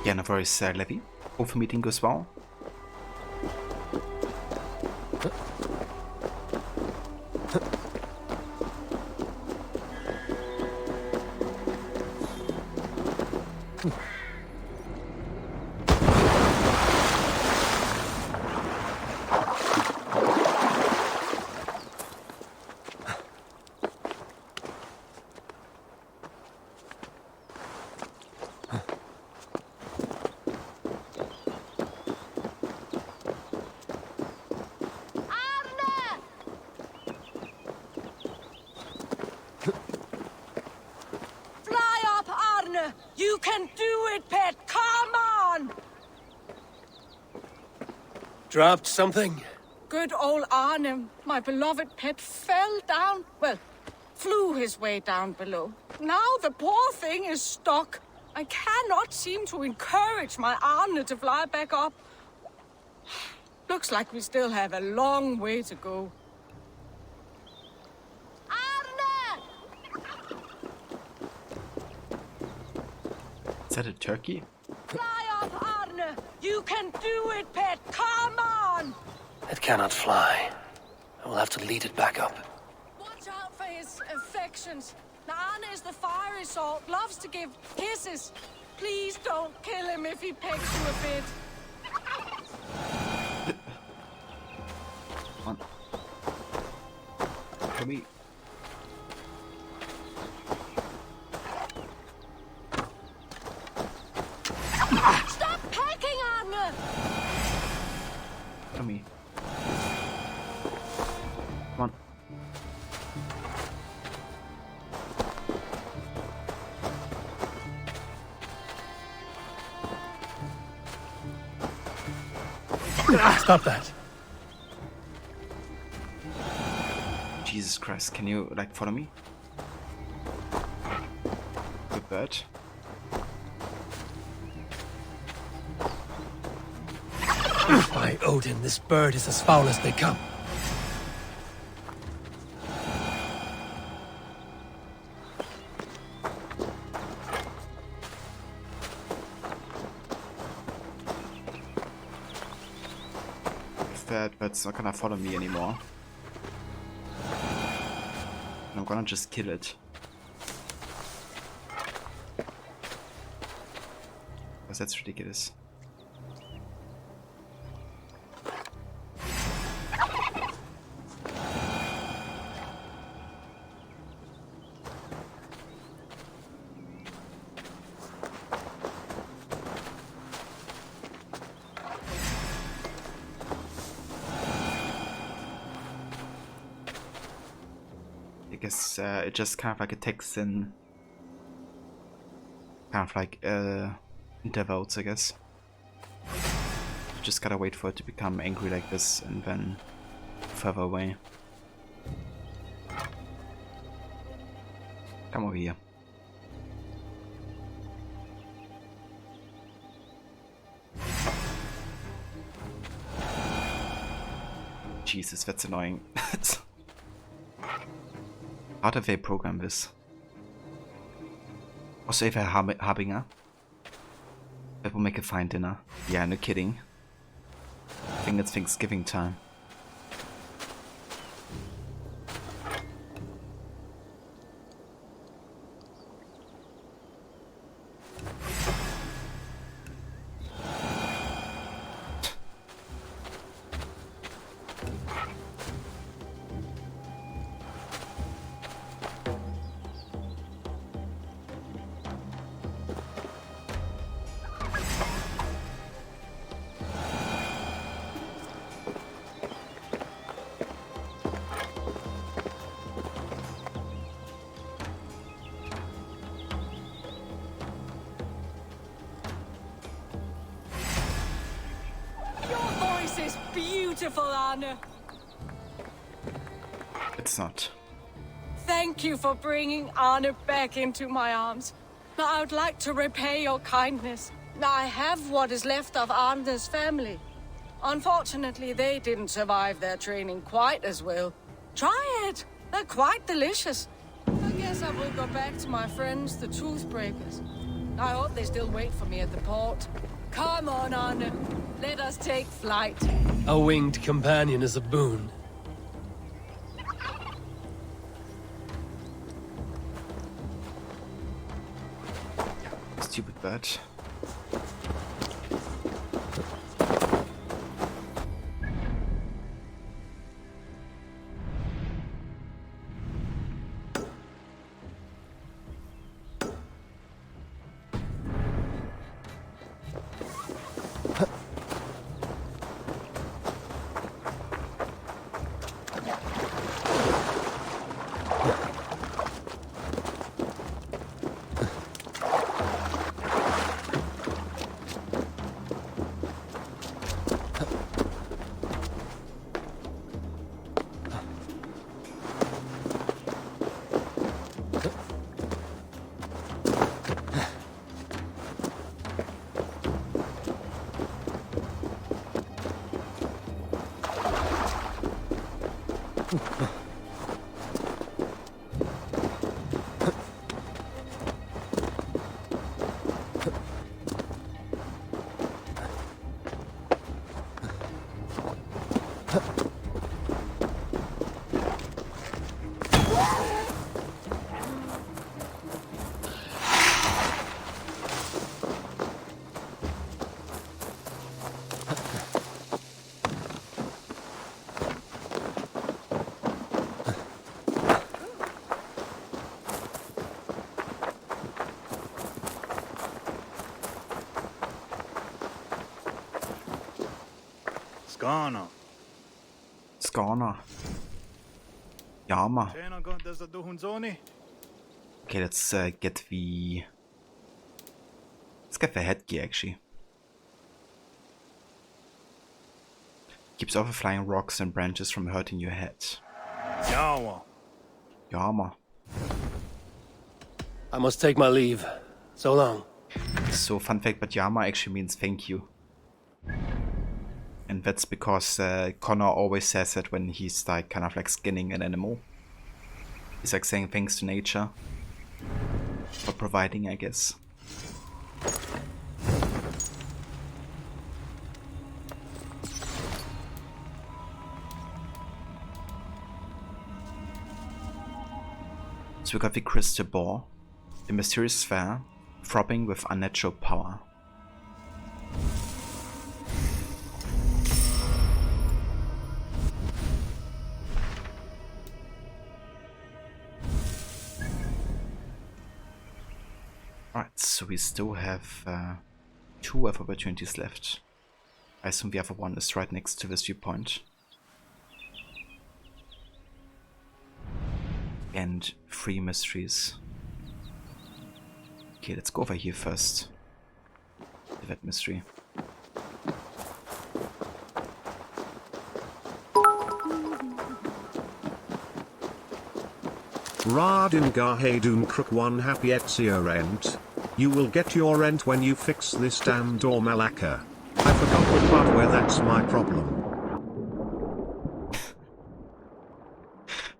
Yeah, no worries, Levy. Hope the meeting goes well. You can do it, pet! Come on! Dropped something? Good old Arne, my beloved pet, fell down. Well, flew his way down below. Now the poor thing is stuck. I cannot seem to encourage my Arne to fly back up. Looks like we still have a long way to go. Is that a turkey? Fly up, Arne! You can do it, pet! Come on! It cannot fly. I will have to lead it back up. Watch out for his affections. Now, Arne is the fiery sort, loves to give kisses. Please don't kill him if he pecks you a bit. Come on. Come here. Stop pecking, Arne! Come here. Come on. Stop that. Jesus Christ, can you, like, follow me? Good bird. By Odin, this bird is as foul as they come. If that bird's not gonna follow me anymore, I'm gonna just kill it. Because that's ridiculous. I guess it just kind of like attacks in kind of like intervals, I guess. Just gotta wait for it to become angry like this and then further away. Come over here. Jesus, that's annoying. How do they program this? Also, if I Harbinger, that will make a fine dinner. Yeah, no kidding. I think it's Thanksgiving time. beautiful, Arne. It's not. Thank you for bringing Arne back into my arms. I would like to repay your kindness. I have what is left of Arne's family. Unfortunately, they didn't survive their training quite as well. Try it. They're quite delicious. I guess I will go back to my friends, the Toothbreakers. I hope they still wait for me at the port. Come on, Arne. Let us take flight. A winged companion is a boon. Stupid bird. Skana. Skana. Yama. Okay, let's get the headgear actually. Keeps overflying rocks and branches from hurting your head. Yama. Yama. I must take my leave. So long. So fun fact, but Yama actually means thank you. And that's because Connor always says that when he's like kind of like skinning an animal. He's like saying thanks to nature for providing, I guess. So we got the crystal ball, the mysterious sphere, throbbing with unnatural power. Alright, so we still have 2 other opportunities left. I assume the other one is right next to this viewpoint. And 3 mysteries. Okay, let's go over here first. That mystery. Radin Gahedun Crook 1 happy Exia rent. You will get your rent when you fix this damn door Malacca. I forgot what part where that's my problem.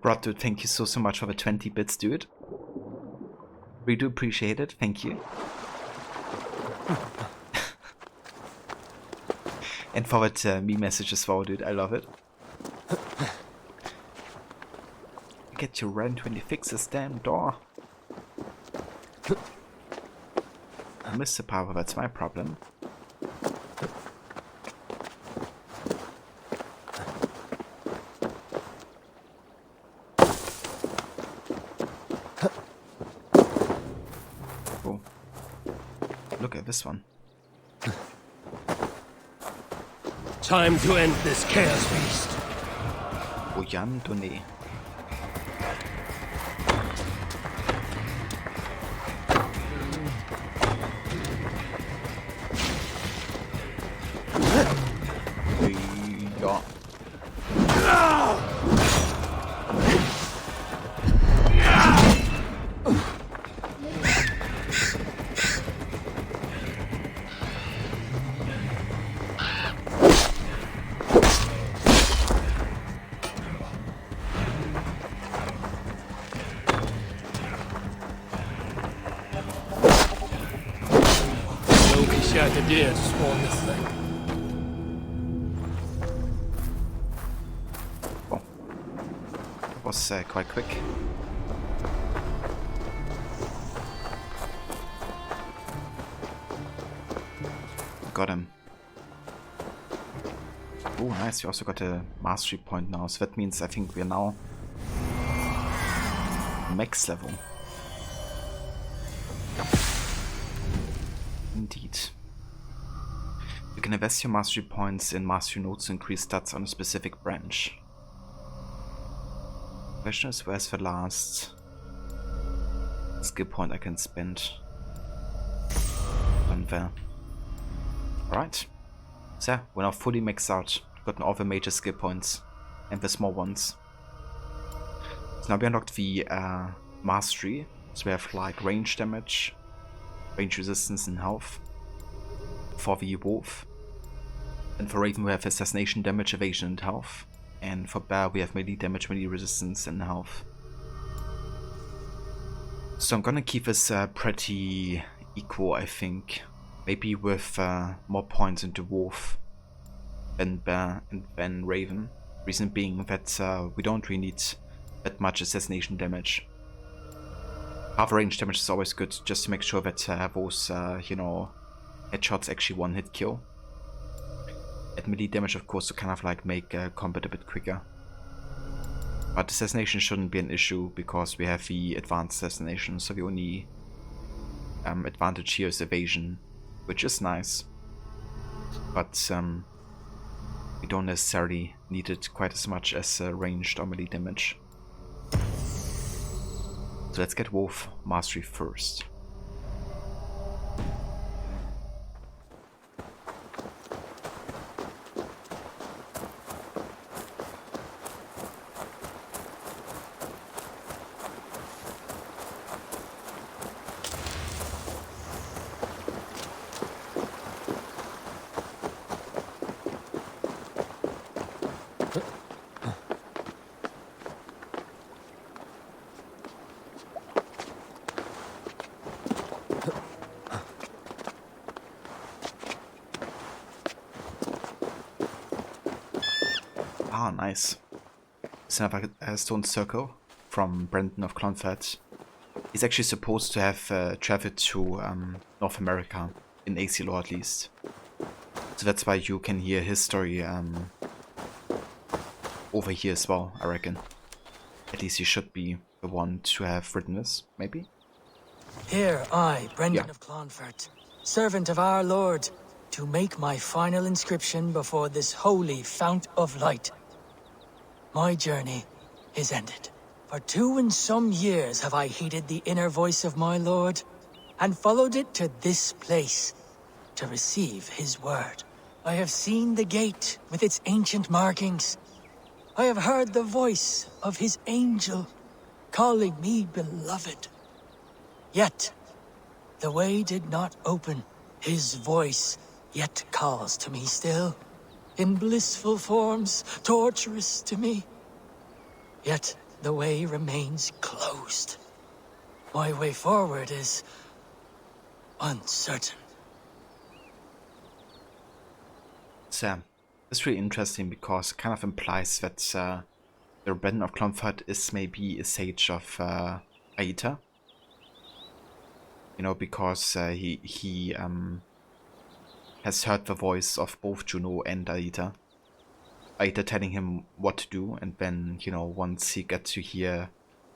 Rod, dude, thank you so much for the 20 bits, dude. We do appreciate it, thank you. And forward me messages as well, dude, I love it. Get your rent when you fix this damn door. I missed the power, that's my problem. Oh. Look at this one. Time to end this chaos beast. Oyan Donné. Ja. shag a deer to spawn this thing. Oh. That was quite quick. Got him. Oh, nice. We also got a mastery point now. So that means I think we're now max level. Indeed. You can invest your mastery points in mastery notes to increase stats on a specific branch. Question is, where's the last skill point I can spend on there? Alright. So, we're now fully maxed out. Gotten all the major skill points and the small ones. So now we unlocked the mastery. So we have like range damage, range resistance and health for the wolf. And for Raven we have assassination damage, evasion and health. And for Bear we have melee damage, melee resistance and health. So I'm gonna keep this pretty equal, I think. Maybe with more points into wolf than Bear and then Raven. Reason being that we don't really need that much assassination damage. Half range damage is always good, just to make sure that those, you know, headshots actually one hit kill. At melee damage, of course, to kind of like make combat a bit quicker. But assassination shouldn't be an issue because we have the advanced assassination, so the only advantage here is evasion, which is nice. But we don't necessarily need it quite as much as ranged or melee damage. So let's get Wolf Mastery first. Ah, nice. It's another stone circle from Brendan of Clonfert. He's actually supposed to have traveled to North America, in AC lore at least. So that's why you can hear his story over here as well, I reckon. At least he should be the one to have written this, maybe? Here I, Brendan of Clonfert, servant of our Lord, to make my final inscription before this holy fount of light. My journey is ended. For 2 and some years have I heeded the inner voice of my Lord, and followed it to this place, to receive his word. I have seen the gate with its ancient markings. I have heard the voice of his angel, calling me beloved. Yet, the way did not open. His voice yet calls to me still, in blissful forms, torturous to me. Yet the way remains closed. My way forward is uncertain. So, it's really interesting because it kind of implies that the Brendan of Clonfert is maybe a sage of Aita. You know, because he has heard the voice of both Juno and Aita. Aita telling him what to do, and then, you know, once he gets to hear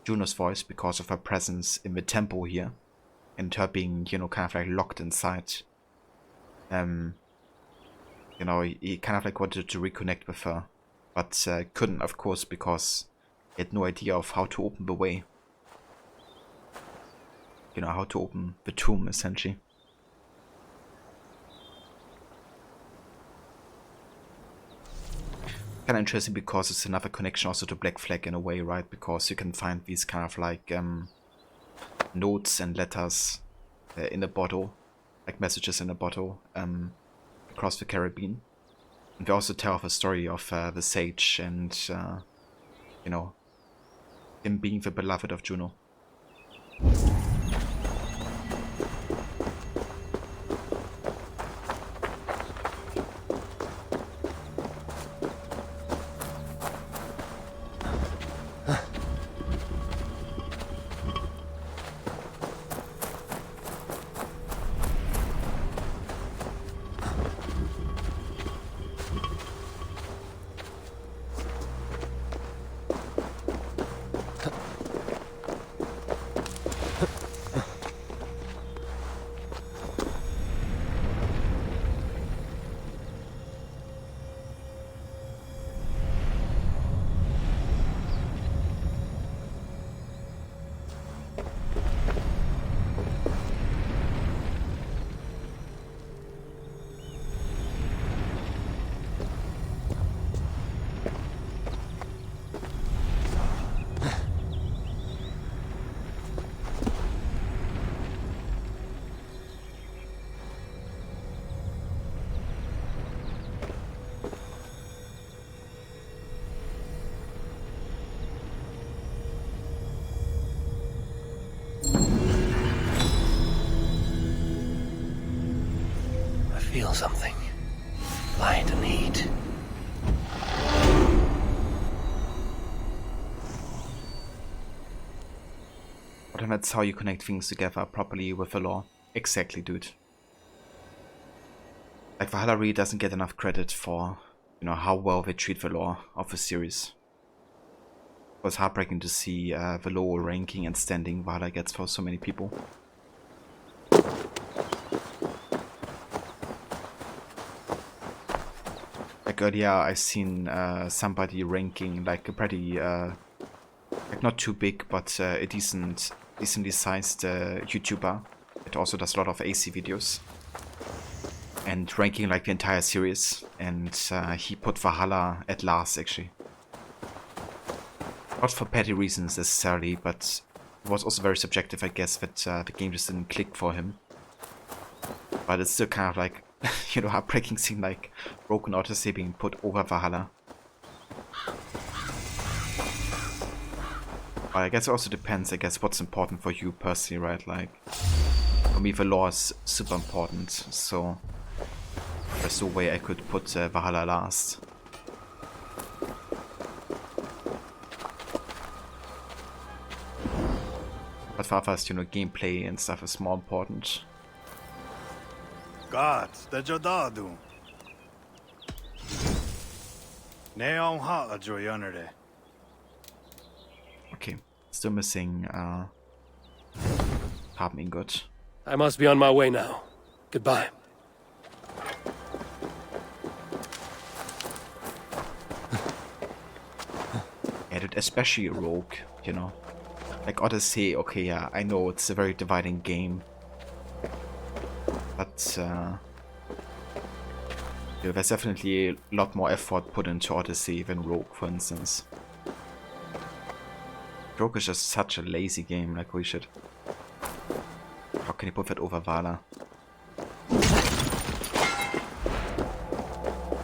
Juno's voice because of her presence in the temple here, and her being, you know, kind of like locked inside, you know, he kind of like wanted to reconnect with her, but couldn't, of course, because he had no idea of how to open the way. You know, how to open the tomb, essentially. Kind of interesting because it's another connection also to Black Flag in a way, right? Because you can find these kind of like notes and letters in a bottle, like messages in a bottle, across the Caribbean. And they also tell the story of the sage and, you know, him being the beloved of Juno. feel something. Light and heat. But then that's how you connect things together properly with the lore. Exactly, dude. Like, Valhalla really doesn't get enough credit for, you know, how well they treat the lore of the series. It was heartbreaking to see the low ranking and standing Valhalla gets for so many people. Like earlier, I seen somebody ranking like a pretty, like not too big, but a decently sized YouTuber. It also does a lot of AC videos. And ranking like the entire series, and he put Valhalla at last actually. Not for petty reasons necessarily, but it was also very subjective, I guess, that the game just didn't click for him. But it's still kind of like, you know, heartbreaking seeing like Broken Odyssey being put over Valhalla. But I guess it also depends, I guess, what's important for you personally, right? Like, for me the lore is super important, so there's no way I could put Valhalla last. But for others, you know, gameplay and stuff is more important. God, the Jodadu. Neon Hata Joy under there. Okay, still missing Haben Ingot. I must be on my way now. Goodbye. Yeah, dude, especially Rogue, you know. Like Odyssey, okay, yeah, I know it's a very dividing game. But, yeah, there's definitely a lot more effort put into Odyssey than Rogue, for instance. Rogue is just such a lazy game, like, holy shit. How can you put that over Valhalla?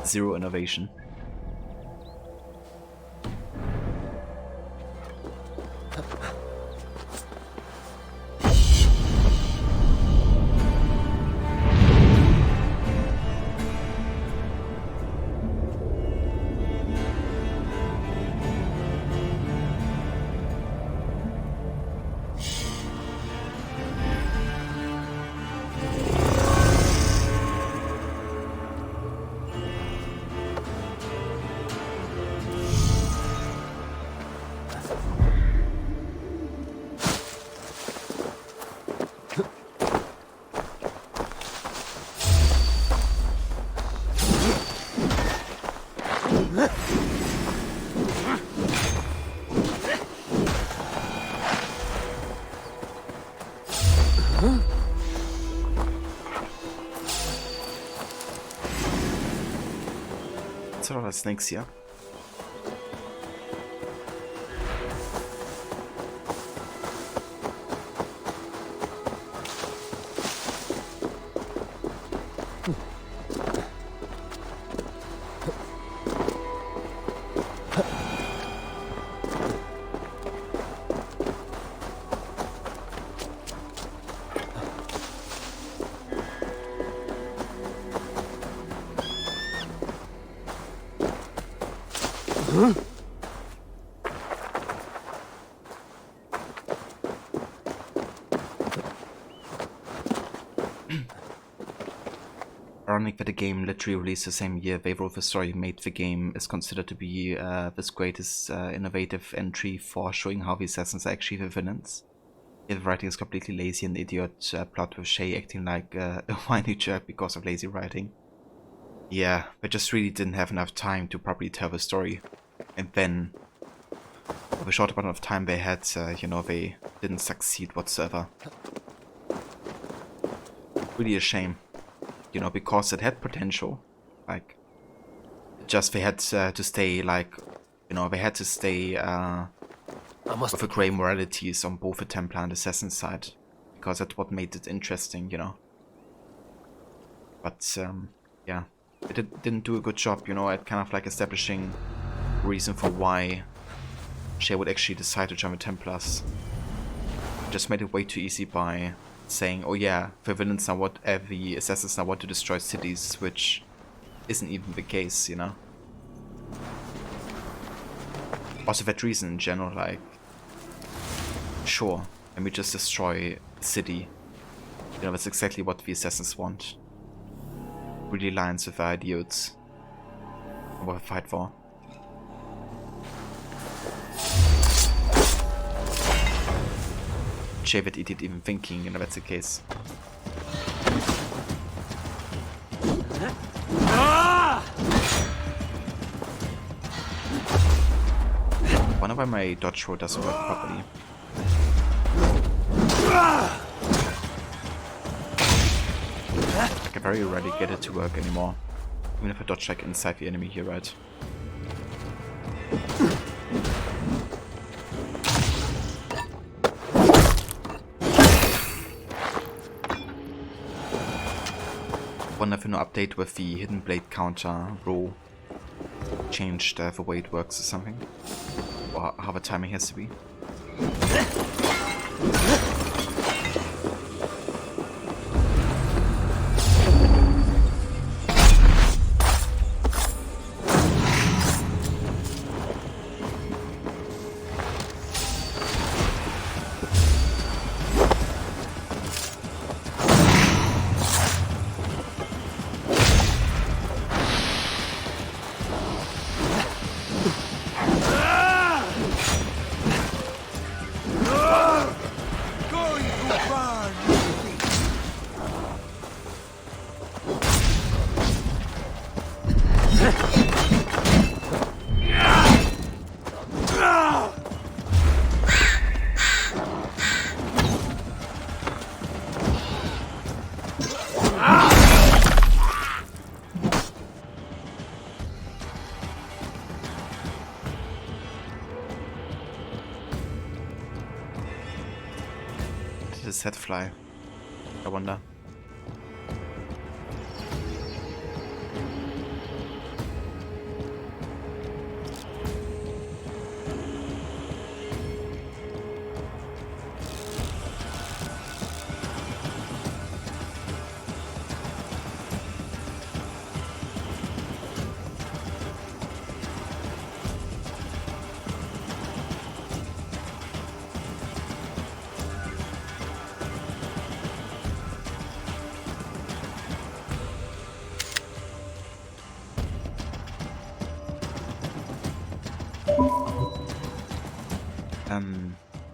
Zero innovation. It's a lot of snakes here. Ironic that the game literally released the same year they wrote the story made the game is considered to be this greatest innovative entry for showing how the assassins are actually the villains. Yet the writing is completely lazy and idiot, plot with Shay acting like a whiny jerk because of lazy writing. Yeah, they just really didn't have enough time to properly tell the story. And then, with the short amount of time they had, you know, they didn't succeed whatsoever. Really a shame. You know, because it had potential. Like, just they had to stay, like, you know, they had to stay with the grey moralities on both the Templar and Assassin side. Because that's what made it interesting, you know. But, yeah, it didn't do a good job, you know, at kind of like establishing a reason for why Shay would actually decide to join the Templars. Just made it way too easy by saying, oh yeah, the villains now want, the assassins now want to destroy cities, which isn't even the case, you know. Also that reason in general, like, sure, let me just destroy a city. You know, that's exactly what the assassins want. Really aligns with the ideals of what we fight for. Shave it, eat it, even thinking, you know, that's the case. Wonder why my dodge roll doesn't work properly. I can very rarely get it to work anymore. Even if I dodge like inside the enemy here, right? Wonder if an update with the hidden blade counter roll changed the way it works or something, or how the timing has to be. Set fly, I wonder.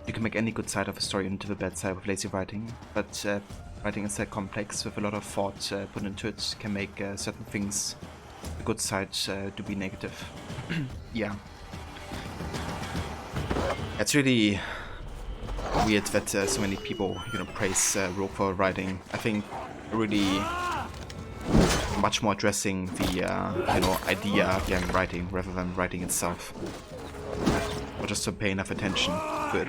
You can make any good side of a story into the bad side with lazy writing, but writing is that complex with a lot of thought put into it can make certain things, the good side, to be negative. Yeah. It's really weird that so many people, you know, praise Rogue for writing. I think really much more addressing the you know, idea behind writing rather than writing itself, or just to pay enough attention to it.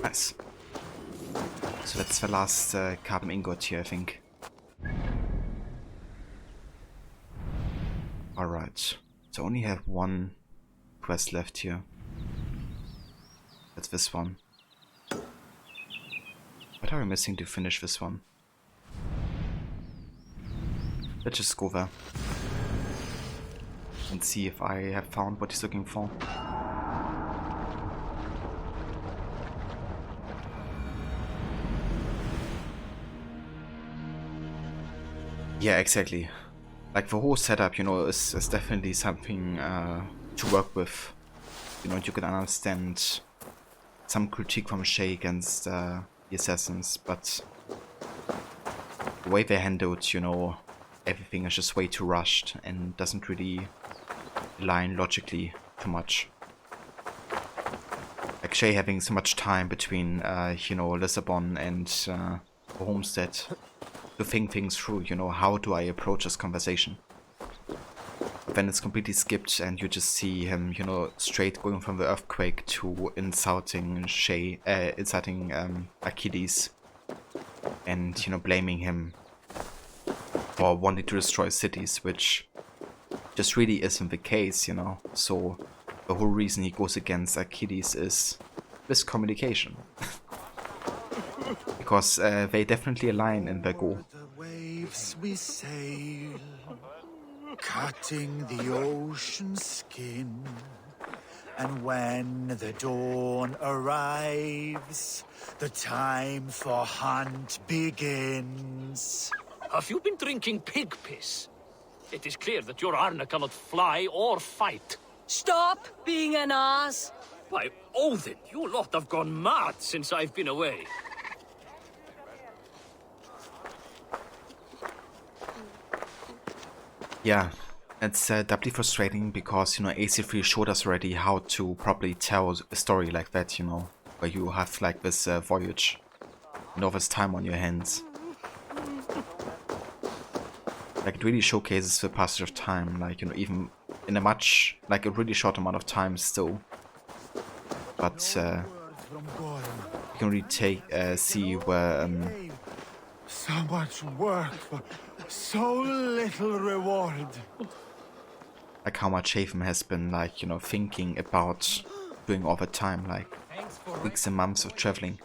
Nice. So that's the last carbon ingot here, I think. Alright. So I only have one quest left here. this one. What are we missing to finish this one? Let's just go there and see if I have found what he's looking for. Yeah, exactly. Like the whole setup, you know, is definitely something to work with. You know, you can understand some critique from Shay against the assassins, but the way they handled, you know, everything is just way too rushed and doesn't really align logically too much. Like Shay having so much time between, you know, Lisbon and the homestead to think things through, you know, how do I approach this conversation? But then it's completely skipped and you just see him, you know, straight going from the earthquake to insulting Shay, insulting Achilles, and, you know, blaming him for wanting to destroy cities, which just really isn't the case, you know. So the whole reason he goes against Achilles is miscommunication. Because they definitely align in their goal. The waves we sail, cutting the ocean's skin. And when the dawn arrives, the time for hunt begins. Have you been drinking pig piss? It is clear that your Arne cannot fly or fight. Stop being an ass. By Odin, you lot have gone mad since I've been away. Yeah, it's doubly frustrating because, you know, AC3 showed us already how to properly tell a story like that, you know, where you have like this voyage and all this time on your hands. Like, it really showcases the passage of time, like, you know, even in a much, like, a really short amount of time still. But you can really see where so much work for so little reward. Like how much Haven has been, like, you know, thinking about doing all the time, like weeks and months of traveling.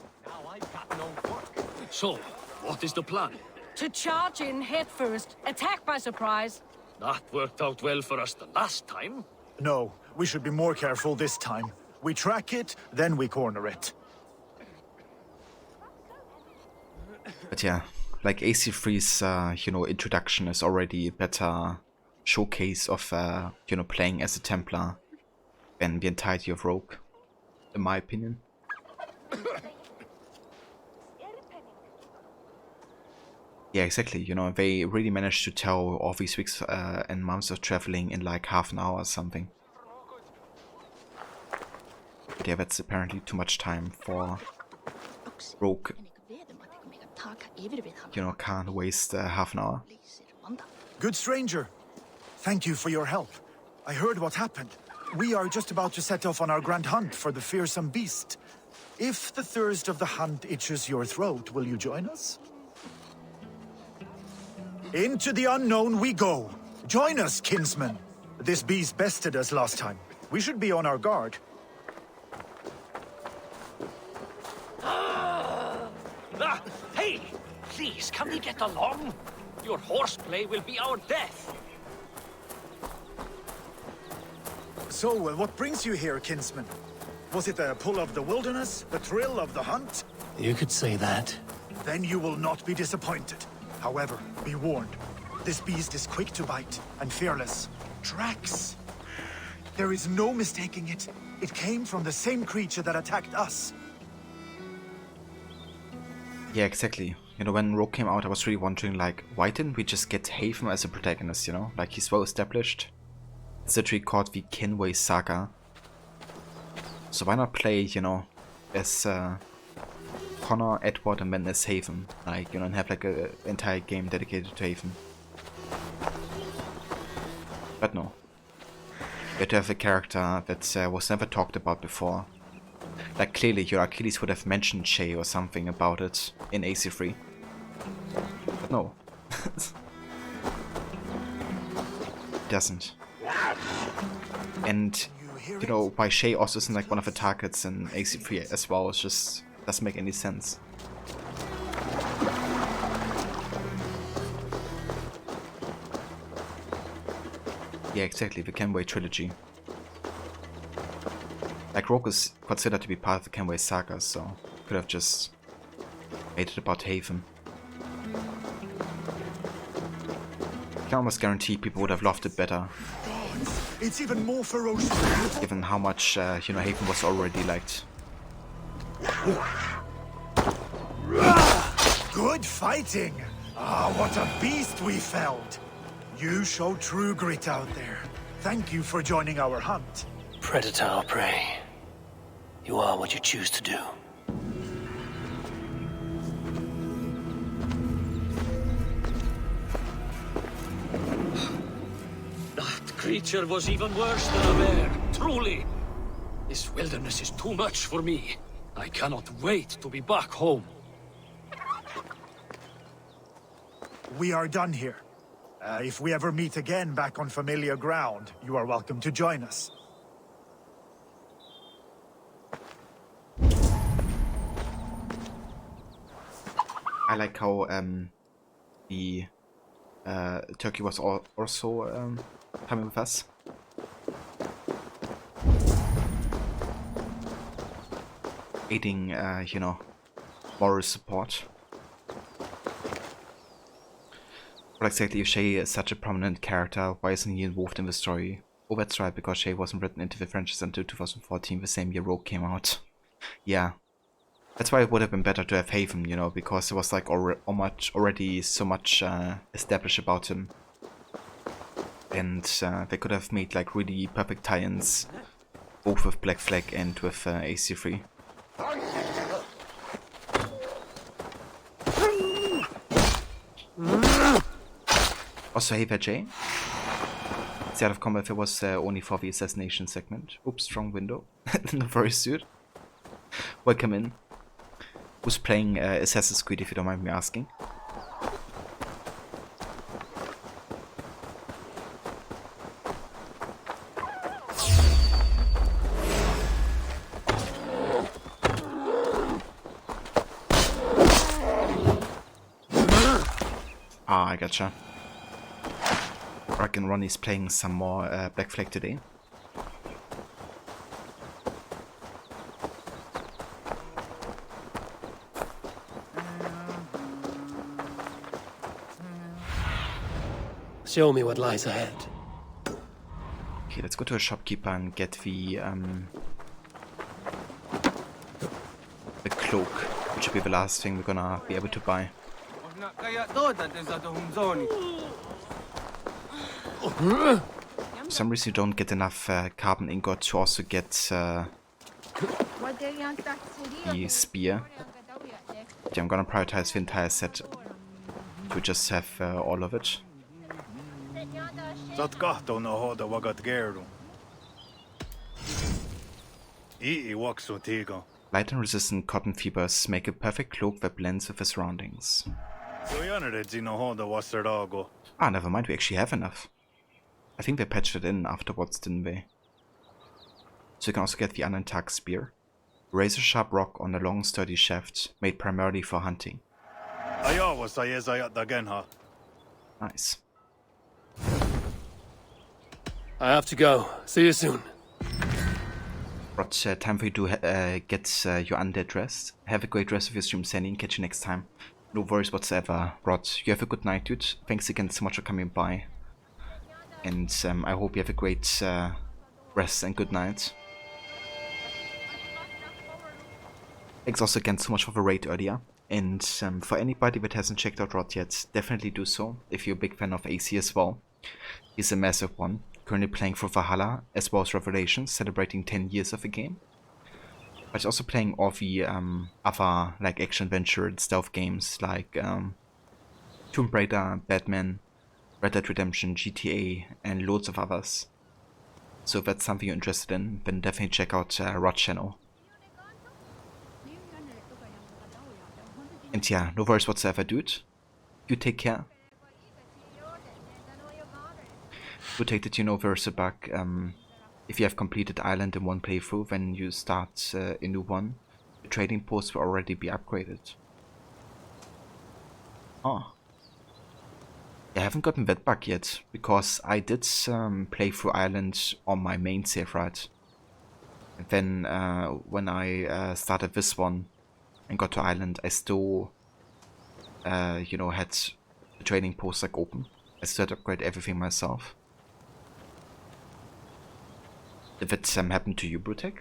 So, what is the plan? To charge in head first, attack by surprise. That worked out well for us the last time. No, we should be more careful this time. We track it, then we corner it. But yeah, like AC3's, you know, introduction is already a better showcase of, you know, playing as a Templar than the entirety of Rogue, in my opinion. Yeah, exactly, you know, they really managed to tell all these weeks and months of traveling in like half an hour or something. But yeah, that's apparently too much time for Rogue. You know, can't waste half an hour. Good stranger, thank you for your help. I heard what happened. We are just about to set off on our grand hunt for the fearsome beast. If the thirst of the hunt itches your throat, will you join us? Into the unknown we go. Join us, kinsman. This beast bested us last time. We should be on our guard. Hey! Please, can we get along? Your horseplay will be our death. So, what brings you here, kinsman? Was it the pull of the wilderness? The thrill of the hunt? You could say that. Then you will not be disappointed. However, be warned. This beast is quick to bite and fearless. Tracks. There is no mistaking it. It came from the same creature that attacked us. Yeah, exactly. You know, when Rogue came out, I was really wondering, like, why didn't we just get Haven as a protagonist, you know? Like, he's well established. It's literally called the Kenway Saga. So why not play, you know, as Connor, Edward, and then as Haven? Like, you know, and have like an entire game dedicated to Haven. But no. You have to have a character that was never talked about before. Like, clearly your Achilles would have mentioned Shay or something about it in AC3. But no. It doesn't. And you know, why Shay also isn't like one of the targets in AC3 as well. It just doesn't make any sense. Yeah, exactly, the Kenway trilogy. Like, Rogue is considered to be part of the Kenway saga, so could have just made it about Haven. I can almost guarantee people would have loved it better. It's even more ferocious. Given how much, you know, Haven was already liked. Good fighting! Ah, what a beast we felled! You show true grit out there. Thank you for joining our hunt. Predator or prey. You are what you choose to do. That creature was even worse than a bear, truly. This wilderness is too much for me. I cannot wait to be back home. We are done here. If we ever meet again back on familiar ground, you are welcome to join us. I like how the turkey was also coming with us. Aiding, you know, moral support. But exactly, if Shay is such a prominent character, why isn't he involved in the story? Oh, that's right, because Shay wasn't written into the franchise until 2014, the same year Rogue came out. Yeah. That's why it would have been better to have Haven, you know, because there was like already so much established about him. And they could have made like really perfect tie-ins, both with Black Flag and with AC3. Also, hey there, Jay. It's out of combat if it was only for the assassination segment. Oops, strong window. No worries, dude. Welcome in. Who's playing Assassin's Creed, if you don't mind me asking? Ah, I gotcha. I reckon Ronnie's playing some more Black Flag today. Show me what lies ahead. Okay, let's go to a shopkeeper and get the cloak, which will be the last thing we're gonna be able to buy. For some reason you don't get enough carbon ingot to also get the spear. Yeah, I'm gonna prioritize the entire set to just have all of it. Light and resistant cotton fibers make a perfect cloak that blends with the surroundings. Ah, never mind, we actually have enough. I think they patched it in afterwards, didn't they? So you can also get the unintact spear. Razor sharp rock on a long sturdy shaft, made primarily for hunting. Nice. I have to go. See you soon. Rod, time for you to get your undead rest. Have a great rest of your stream, Sandy, and catch you next time. No worries whatsoever. Rod, you have a good night, dude. Thanks again so much for coming by. And I hope you have a great rest and good night. Thanks also again so much for the raid earlier. And for anybody that hasn't checked out Rod yet, definitely do so if you're a big fan of AC as well. He's a massive one. Currently playing for Valhalla as well as Revelations, celebrating 10 years of the game. But he's also playing all the other like action-adventure and stealth games like Tomb Raider, Batman, Red Dead Redemption, GTA, and loads of others. So if that's something you're interested in, then definitely check out Rod's channel. And yeah, no worries whatsoever, dude. You take care. Do take the Versa back. if you have completed Island in one playthrough, when you start a new one, the trading post will already be upgraded. Oh. I haven't gotten that bug yet, because I did play through Island on my main save, right? And then when I started this one and got to Island, I still, you know, had the trading post like open. I still had to upgrade everything myself. Did that happen to you, Brutek?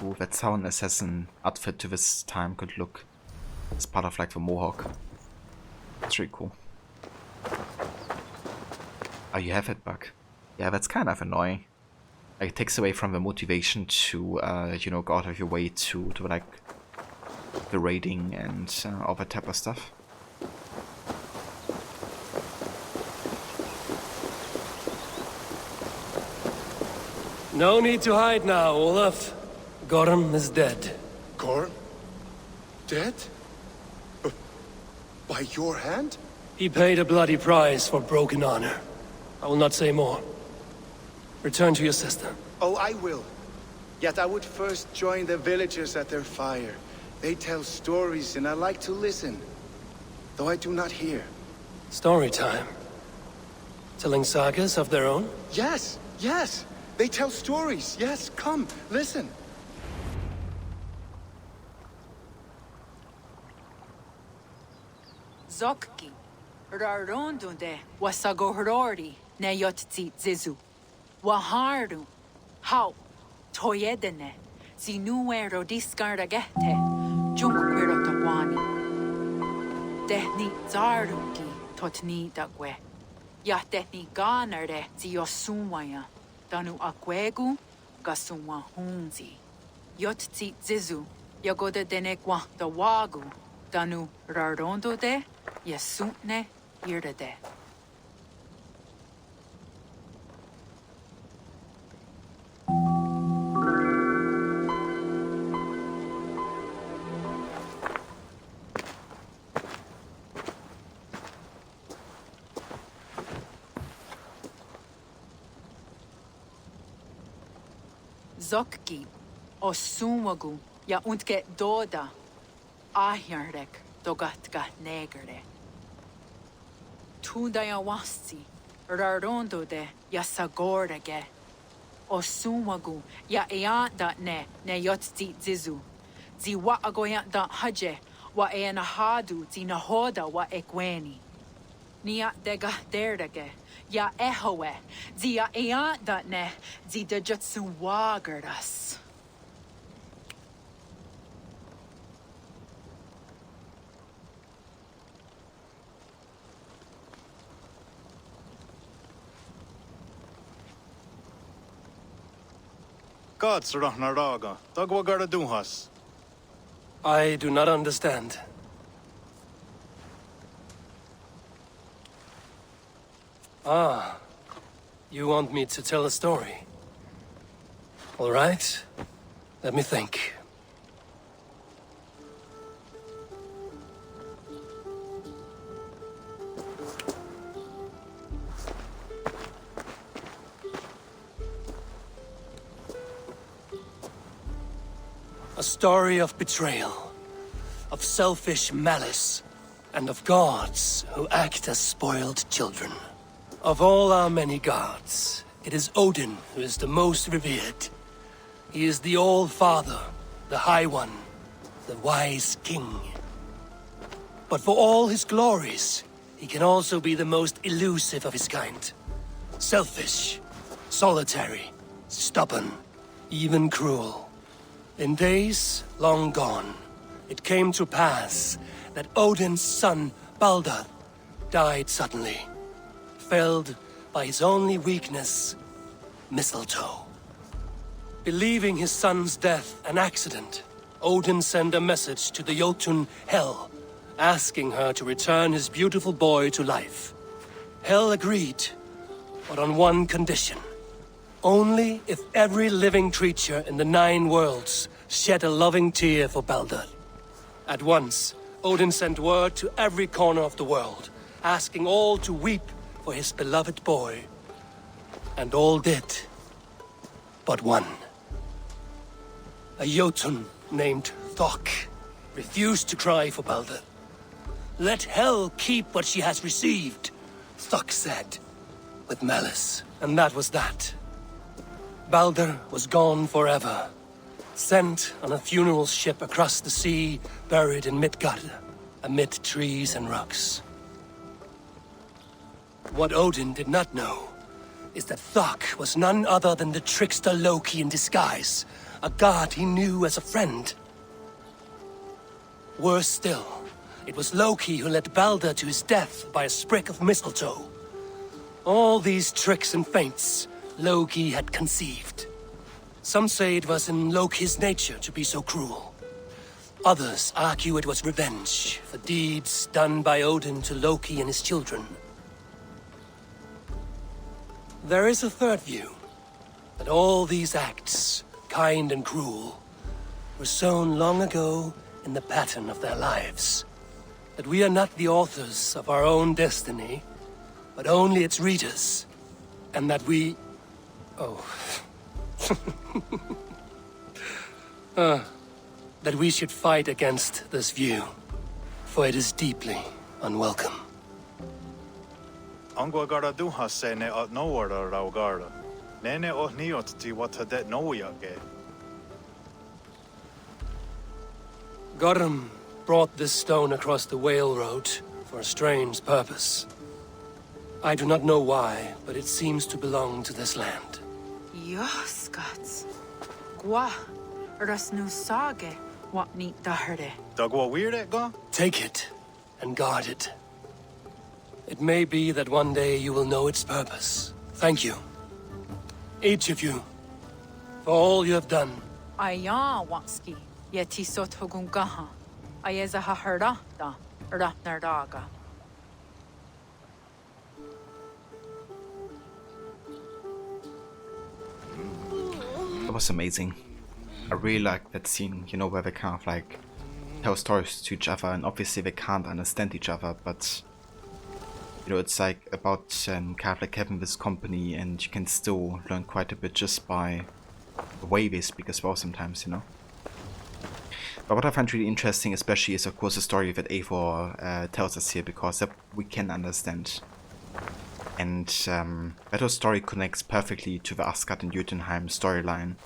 Ooh, that's how an assassin outfit to this time could look. It's part of like the Mohawk. That's really cool. Oh, you have that bug. Yeah, that's kind of annoying. Like, it takes away from the motivation to, you know, go out of your way to like, the raiding and all that type of stuff. No need to hide now, Olaf. Gorm is dead. Gorm? Dead? By your hand? He paid a bloody price for broken honor. I will not say more. Return to your sister. Oh, I will. Yet I would first join the villagers at their fire. They tell stories and I like to listen, though I do not hear. Story time. Telling sagas of their own? Yes, yes! They tell stories. Yes, come, listen. Zokki, Rarondunde, Wasagohorori, Neyotzi Zizu, Waharu, How, Toyedene, Zinuero discardagete, Junkwiro Tawani, Dehni Zaruki, Totni Dagwe, Yatehni Ganare, Ziosumaya, Danu Akwegu, Gasumwa Hunzi, Yotzi Zizu, Yagoda Denekwa Dawagu, Danu Rarondo de, Yasutne Irdade. Zokki, Osumagu, Ya untke Doda, Ahjarek, Dogatka Negere. Tudaya Wasti, Rarondo de Yasagorege. Osumagu, Ya Eanda ne Yotzi Zizu. Ziwa Agoyant da Haje, Wa Eanahadu, Zinahoda wa Ekweni. Nia dega derdege, Ya Ehoe, Zia Eanda ne, Zida Jutsu Wagardas. I do not understand. Ah, you want me to tell a story? All right, let me think. A story of betrayal, of selfish malice, and of gods who act as spoiled children. Of all our many gods, it is Odin who is the most revered. He is the All-Father, the High One, the Wise King. But for all his glories, he can also be the most elusive of his kind. Selfish, solitary, stubborn, even cruel. In days long gone, it came to pass that Odin's son, Baldur, died suddenly, felled by his only weakness, mistletoe. Believing his son's death an accident, Odin sent a message to the Jotun Hel, asking her to return his beautiful boy to life. Hel agreed, but on one condition. Only if every living creature in the 9 worlds shed a loving tear for Baldur. At once, Odin sent word to every corner of the world, asking all to weep for his beloved boy. And all did, but one. A Jotun named Thok refused to cry for Baldur. Let Hel keep what she has received, Thok said, with malice. And that was that. Baldur was gone forever, sent on a funeral ship across the sea, buried in Midgard, amid trees and rocks. What Odin did not know is that Thok was none other than the trickster Loki in disguise, a god he knew as a friend. Worse still, it was Loki who led Baldur to his death by a sprig of mistletoe. All these tricks and feints Loki had conceived. Some say it was in Loki's nature to be so cruel. Others argue it was revenge for deeds done by Odin to Loki and his children. There is a third view, that all these acts, kind and cruel, were sown long ago in the pattern of their lives. That we are not the authors of our own destiny, but only its readers. And that we... that we should fight against this view, for it is deeply unwelcome. Angwa gara duha se ne at nowara rau gara. Nene oh niot ti wata det noyage. Gorum brought this stone across the Whale Road for a strange purpose. I do not know why, but it seems to belong to this land. Yoskats. Gwa. Rasnu sage. What neat daherde. Dagwa weird go? Take it and guard it. It may be that one day you will know its purpose. Thank you. Each of you. For all you have done. Aya wanski. Yeti sot hogungaha. Ayeza haherda da. Ratnardaga. That was amazing. I really like that scene, you know, where they kind of like tell stories to each other, and obviously they can't understand each other, but you know, it's like about kind of like having this company, and you can still learn quite a bit just by the way they speak as well sometimes, you know. But what I find really interesting especially is of course the story that Eivor tells us here, because that we can understand. And that whole story connects perfectly to the Asgard and Jotunheim storyline,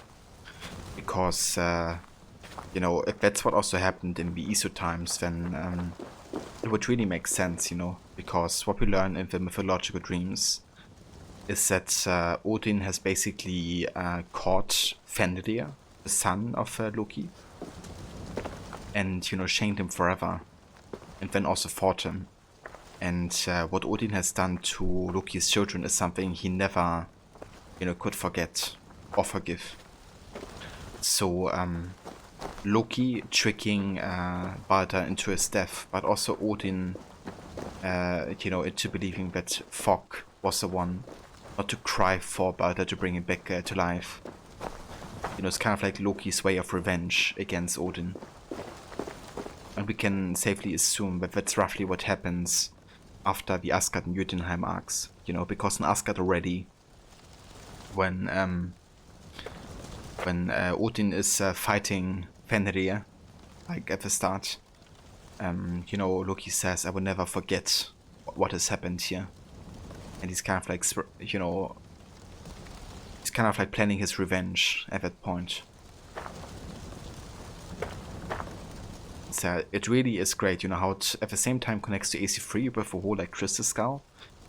because you know, if that's what also happened in the Iso times, then it would really make sense, you know, because what we learn in the mythological dreams is that Odin has basically caught Fenrir, the son of Loki, and, you know, shamed him forever, and then also fought him. And what Odin has done to Loki's children is something he never, you know, could forget or forgive. So Loki tricking Baldur into his death, but also Odin, you know, into believing that Thok was the one not to cry for Baldur to bring him back to life. You know, it's kind of like Loki's way of revenge against Odin. And we can safely assume that that's roughly what happens after the Asgard and Jotunheim arcs, you know, because in Asgard already, when Odin is fighting Fenrir, like at the start, you know, Loki says, "I will never forget what has happened here," and he's kind of like, you know, he's kind of like planning his revenge at that point. So it really is great, you know, how it at the same time connects to AC3 with the whole like crystal skull,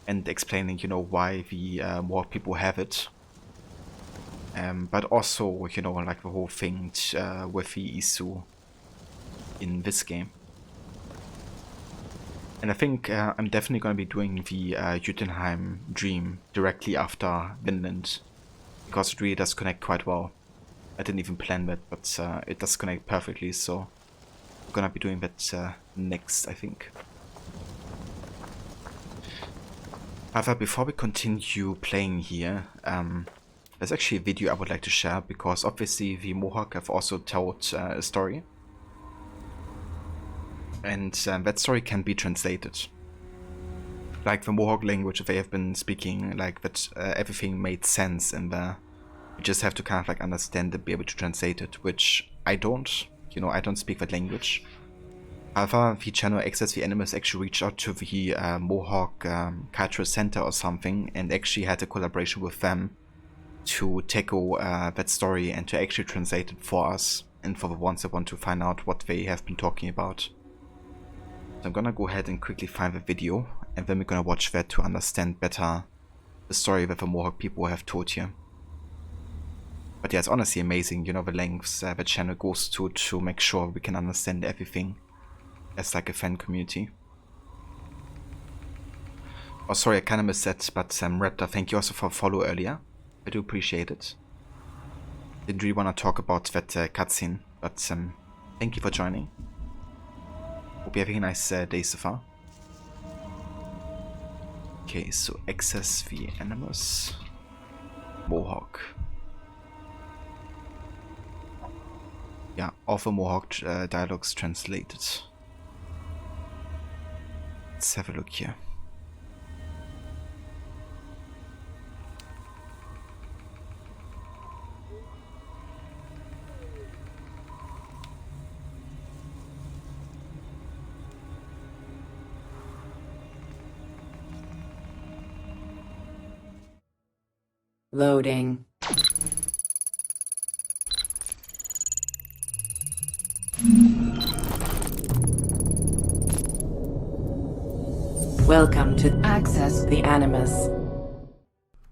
and explaining, you know, why the more people have it, but also, you know, like the whole thing with the Isu in this game. And I think I'm definitely going to be doing the Jotunheim dream directly after Vinland, because it really does connect quite well. I didn't even plan that, but it does connect perfectly, so we're gonna be doing that next, I think. However, before we continue playing here, there's actually a video I would like to share, because obviously the Mohawk have also told a story. And that story can be translated. Like the Mohawk language they have been speaking, like that everything made sense in there. You just have to kind of like understand and be able to translate it, which I don't. You know, I don't speak that language. However, the channel Access the Animus actually reached out to the Mohawk Cultural Center or something, and actually had a collaboration with them to tackle that story and to actually translate it for us, and for the ones that want to find out what they have been talking about. So I'm gonna go ahead and quickly find the video, and then we're gonna watch that to understand better the story that the Mohawk people have told here. But yeah, it's honestly amazing, you know, the lengths the channel goes to make sure we can understand everything as like a fan community. Oh, sorry, I kind of missed that, but Raptor, thank you also for a follow earlier. I do appreciate it. Didn't really want to talk about that cutscene, but thank you for joining. Hope you're having a nice day so far. Okay, so Access the Animus. Mohawk. Yeah, all the Mohawk dialogues translated. Let's have a look here. Loading. Welcome to Access the Animus.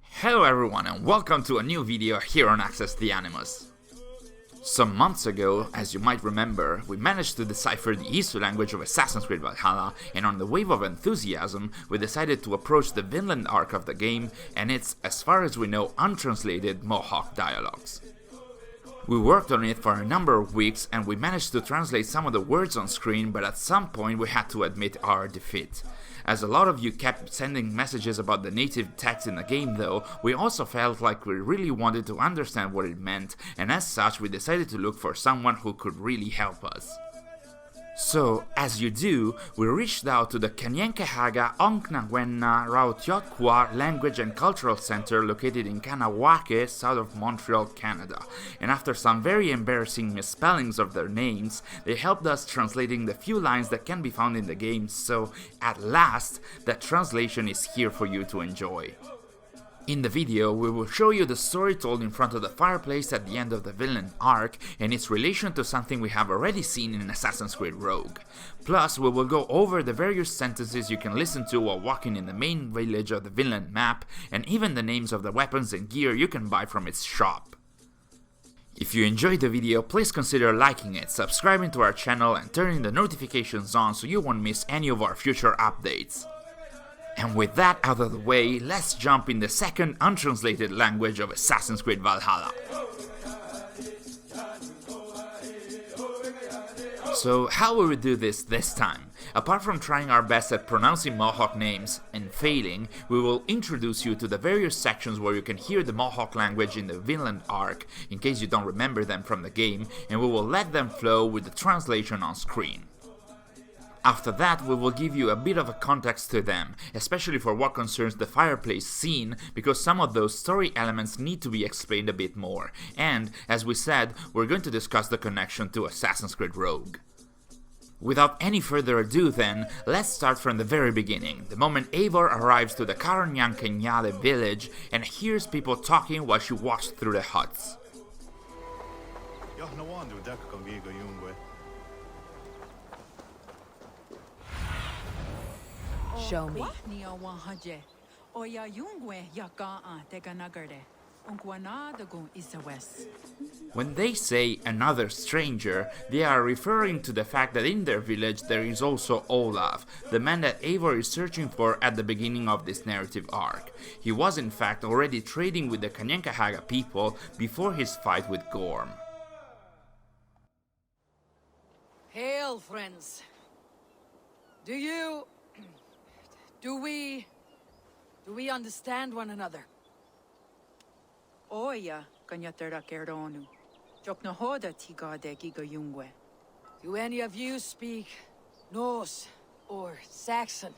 Hello everyone and welcome to a new video here on Access the Animus. Some months ago, as you might remember, we managed to decipher the Isu language of Assassin's Creed Valhalla, and on the wave of enthusiasm, we decided to approach the Vinland arc of the game and its, as far as we know, untranslated Mohawk dialogues. We worked on it for a number of weeks and we managed to translate some of the words on screen, but at some point we had to admit our defeat. As a lot of you kept sending messages about the native text in the game though, we also felt like we really wanted to understand what it meant, and as such we decided to look for someone who could really help us. So, as you do, we reached out to the Kanyenkehaga Onknagwenna Rautiotqua Language and Cultural Center located in Kanawake, south of Montreal, Canada, and after some very embarrassing misspellings of their names, they helped us translating the few lines that can be found in the game, so at last, that translation is here for you to enjoy. In the video, we will show you the story told in front of the fireplace at the end of the Vinland arc and its relation to something we have already seen in Assassin's Creed Rogue. Plus, we will go over the various sentences you can listen to while walking in the main village of the Vinland map, and even the names of the weapons and gear you can buy from its shop. If you enjoyed the video, please consider liking it, subscribing to our channel and turning the notifications on so you won't miss any of our future updates. And with that out of the way, let's jump in the second untranslated language of Assassin's Creed Valhalla. So how will we do this time? Apart from trying our best at pronouncing Mohawk names and failing, we will introduce you to the various sections where you can hear the Mohawk language in the Vinland arc, in case you don't remember them from the game, and we will let them flow with the translation on screen. After that, we will give you a bit of a context to them, especially for what concerns the fireplace scene, because some of those story elements need to be explained a bit more, and, as we said, we're going to discuss the connection to Assassin's Creed Rogue. Without any further ado then, let's start from the very beginning, the moment Eivor arrives to the Karanyankenyale village and hears people talking while she walks through the huts. Show me. When they say another stranger, they are referring to the fact that in their village there is also Olaf, the man that Eivor is searching for at the beginning of this narrative arc. He was in fact already trading with the Kanyenkahaga people before his fight with Gorm. Hail, friends. Do we understand one another? Oya kanyatera keronu. Joknohoda tigade giga yungwe. Do any of you speak Norse or Saxon?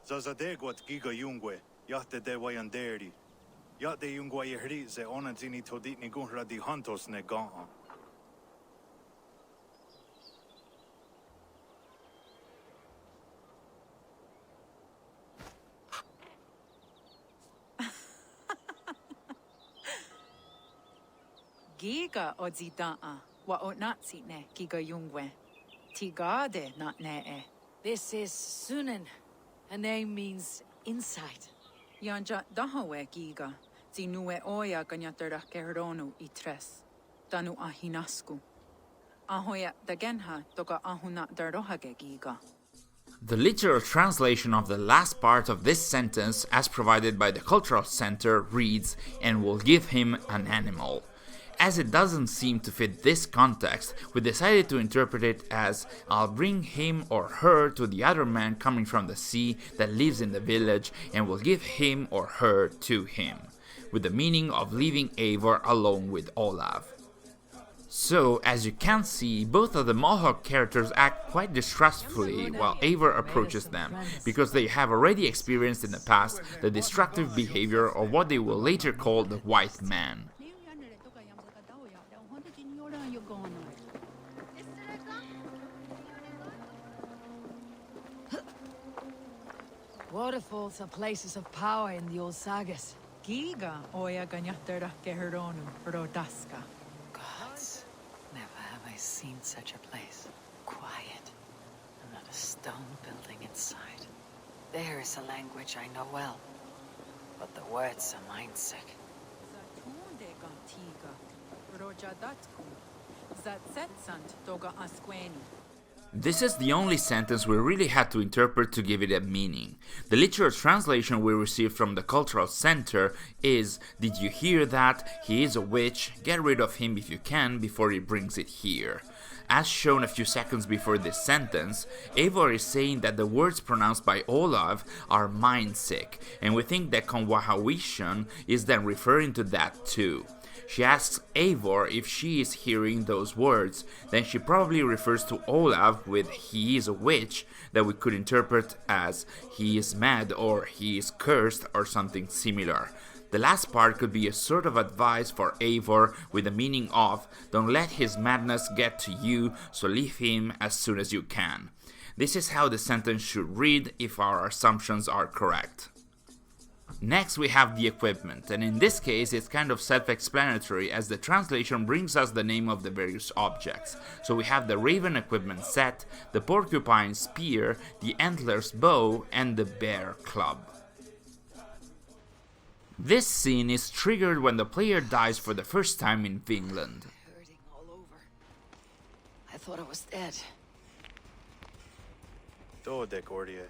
Zazadegwat giga yungwe, yate de wayanderi. Yate yungwa yehri ze onanzini toditni gunra di hantos ne ga'a. Giga odzida'a wa onatsine giga yungwe. Tigade not ne'e. This is Sunan. Her name means insight. Yanja dahawe giga. Zinue oya kanyatera keronu itres. Danu ahinasku. Ahoya dagenha toka ahuna darohage giga. The literal translation of the last part of this sentence, as provided by the Cultural Center, reads, "and will give him an animal." As it doesn't seem to fit this context, we decided to interpret it as, "I'll bring him or her to the other man coming from the sea that lives in the village, and will give him or her to him," with the meaning of leaving Eivor alone with Olaf. So, as you can see, both of the Mohawk characters act quite distrustfully while Eivor approaches them, because they have already experienced in the past the destructive behavior of what they will later call the White Man. Waterfalls are places of power in the old sagas. Giga oya ganyatera keheronu rodaska. Gods, never have I seen such a place. Quiet, and not a stone building in sight. There is a language I know well, but the words are mind-sick. Zatunde gantiga rojadatku. Zatsetsant toga asqueni. This is the only sentence we really had to interpret to give it a meaning. The literal translation we received from the Cultural Center is, "Did you hear that? He is a witch. Get rid of him if you can before he brings it here." As shown a few seconds before this sentence, Eivor is saying that the words pronounced by Olaf are mind-sick, and we think that Konwahawishan is then referring to that too. She asks Eivor if she is hearing those words, then she probably refers to Olaf with "he is a witch," that we could interpret as "he is mad" or "he is cursed" or something similar. The last part could be a sort of advice for Eivor with the meaning of "don't let his madness get to you, so leave him as soon as you can." This is how the sentence should read if our assumptions are correct. Next we have the equipment, and in this case it's kind of self-explanatory as the translation brings us the name of the various objects. So we have the Raven equipment set, the Porcupine spear, the Antlers bow, and the Bear club. This scene is triggered when the player dies for the first time in Vinland. Hurting all over. I thought I was dead. Dode Gordie.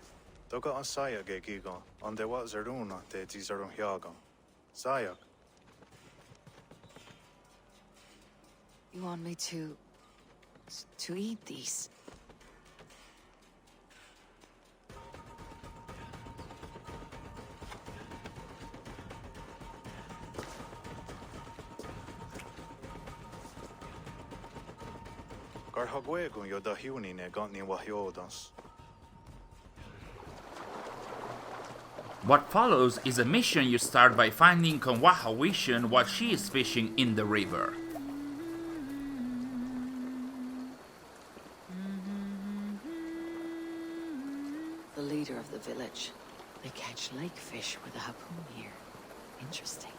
Doga an Sayak e giga, an de wat Zeruna de Zizarun Hyaga. Sayak. You want me to eat these? Gar hagwegun yo da hiuni ne gantni wahyodans. What follows is a mission you start by finding Konwahawishan while she is fishing in the river. The leader of the village. They catch lake fish with a harpoon here. Interesting.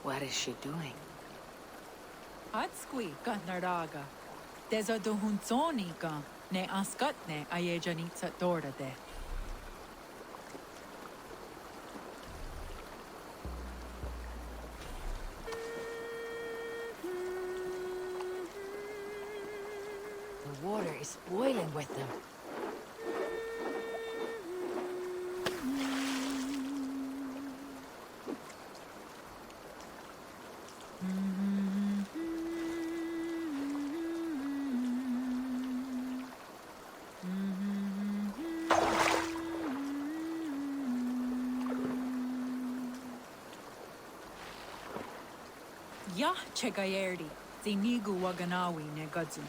What is she doing? Atskwi Gatnaraga. Deza duhunzonika ne askatne ayejanitsa dorade. The water is boiling with them. Ya Chegaerdi, Zinigu Waganawi Negadzu.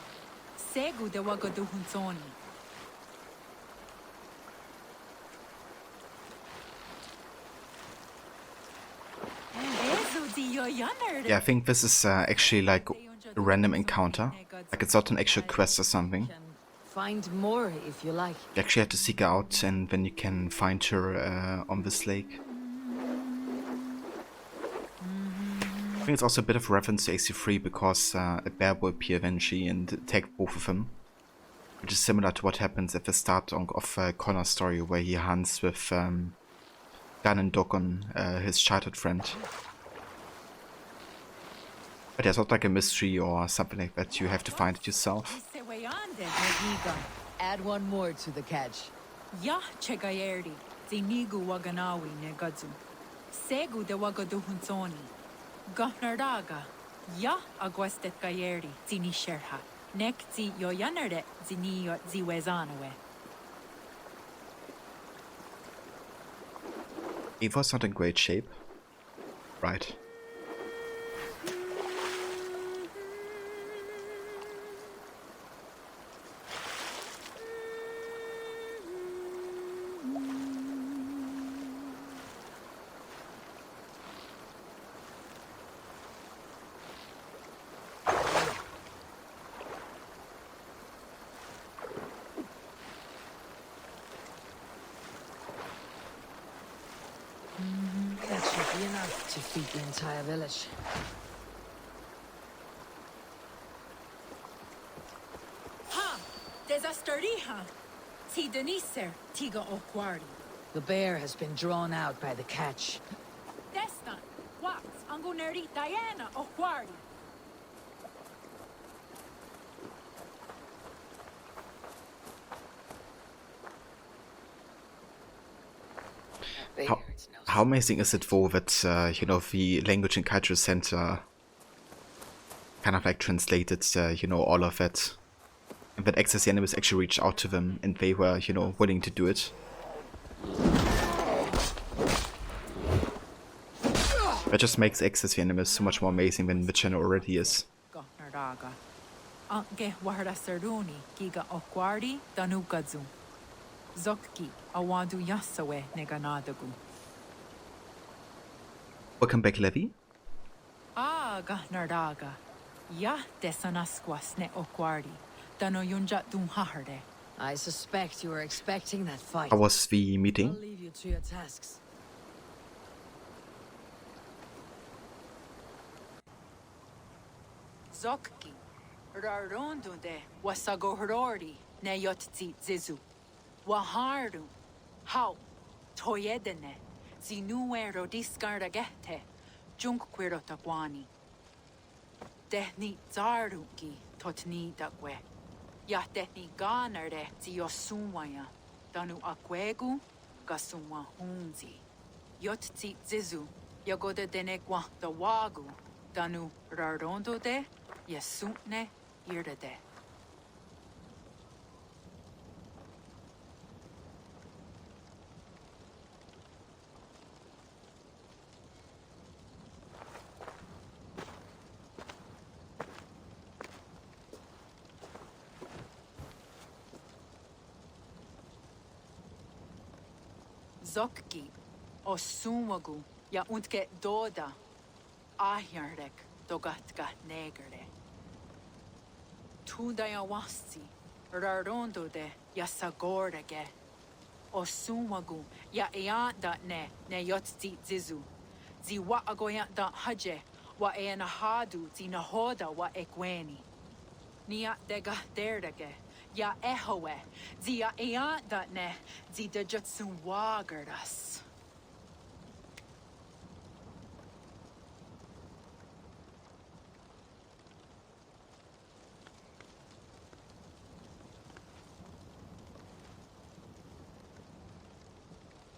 Segu de Wagaduhunsoni. Yeah, I think this is actually like a random encounter. Like it's not an actual quest or something. Find more if you like. You actually have to seek her out, and then you can find her on this lake. I think it's also a bit of a reference to AC3 because a bear will appear eventually and attack both of them. Which is similar to what happens at the start of Connor's story, where he hunts with Dan and Dokon, his childhood friend. But yeah, it's not like a mystery or something like that, you have to find it yourself. Add one more to the catch. Ya Chegaerdi, Zinigu Waganawi Negadzu. Segu de Wagaduhunsoni. Gahnardaga, Ya Aguestet Gaerdi, Zini Sherha. Nek zi yoyanerde zini yo ziwezanawe. Ava's not in great shape. Right. That should be enough to feed the entire village. Ha! There's a sturdy ha! Ti deniser, tiga okwardi. The bear has been drawn out by the catch. Destan, wax, ango nerdy Diana okwardi. How amazing is it though that, you know, the Language and Culture Center kind of like translated, you know, all of it. And that Access the Animus actually reached out to them and they were, you know, willing to do it. That just makes Access the Animus so much more amazing than the channel already is. Gahnardaga. Anke warda serduni, giga okwardi, danugadzu. Zokki, awadu yasawe neganadagu. Welcome back, Levi. Ah, Gahnardaga. Ya desanasquas ne okwardi. Dano yunjat dum haharde. I suspect you were expecting that fight. How was the I'll meeting? leave you to your tasks. Zokki. Rardondunde wasagohordi ne yotzi zizu. Wahardu. How? Toyedene. Zinuero discardagete. Junquirotagwani. Dehni zarduki totni dagwe. Ya dehni ganarde ziosumwaya. Danu akwegu gasumwa hunzi. Yotzi zizu. Yagoda denegwa the wagu. Danu rardondo de yasutne irdade. Zokki, Osumagu, ja untke doda, ahjarek, dogatka negerde. Tudaya wasti, rarondo de, ja sagordege. Osumagu, ja eanda ne yotzi zizu. Zi wa agoya da haje, wa eanahadu, zi nahoda wa ekweni. Nia dega derdege. Ja ehoe, zia eanda ne, zi de jutsun wagardas.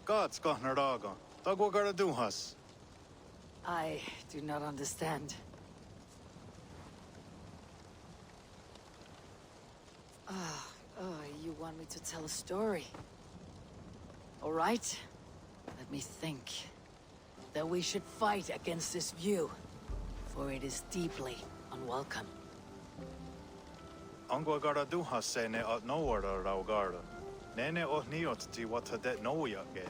gods got naraga. Dagwa gotta do has. I do not understand. You want me to tell a story? All right. Let me think. That we should fight against this view, for it is deeply unwelcome. Angwa gotta do has say ne at nowhere raugarda. Nene och niot ti what that no yage.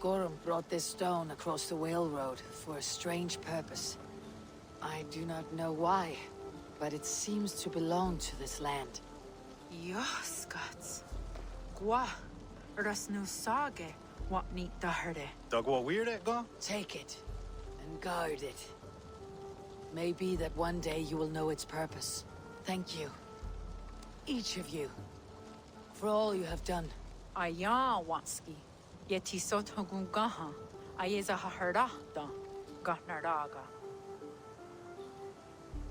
Gorum brought this stone across the whale road for a strange purpose. I do not know why, but it seems to belong to this land. Yes, gods. Gwa. Rasnu sage. What need the herde? Dagwa weird it go? Take it and guard it. Maybe that one day you will know its purpose. Thank you. Each of you. For all you have done. Ayan wanski. Yeti sotogun gaha. Ayeza haherda. Gahnaraga.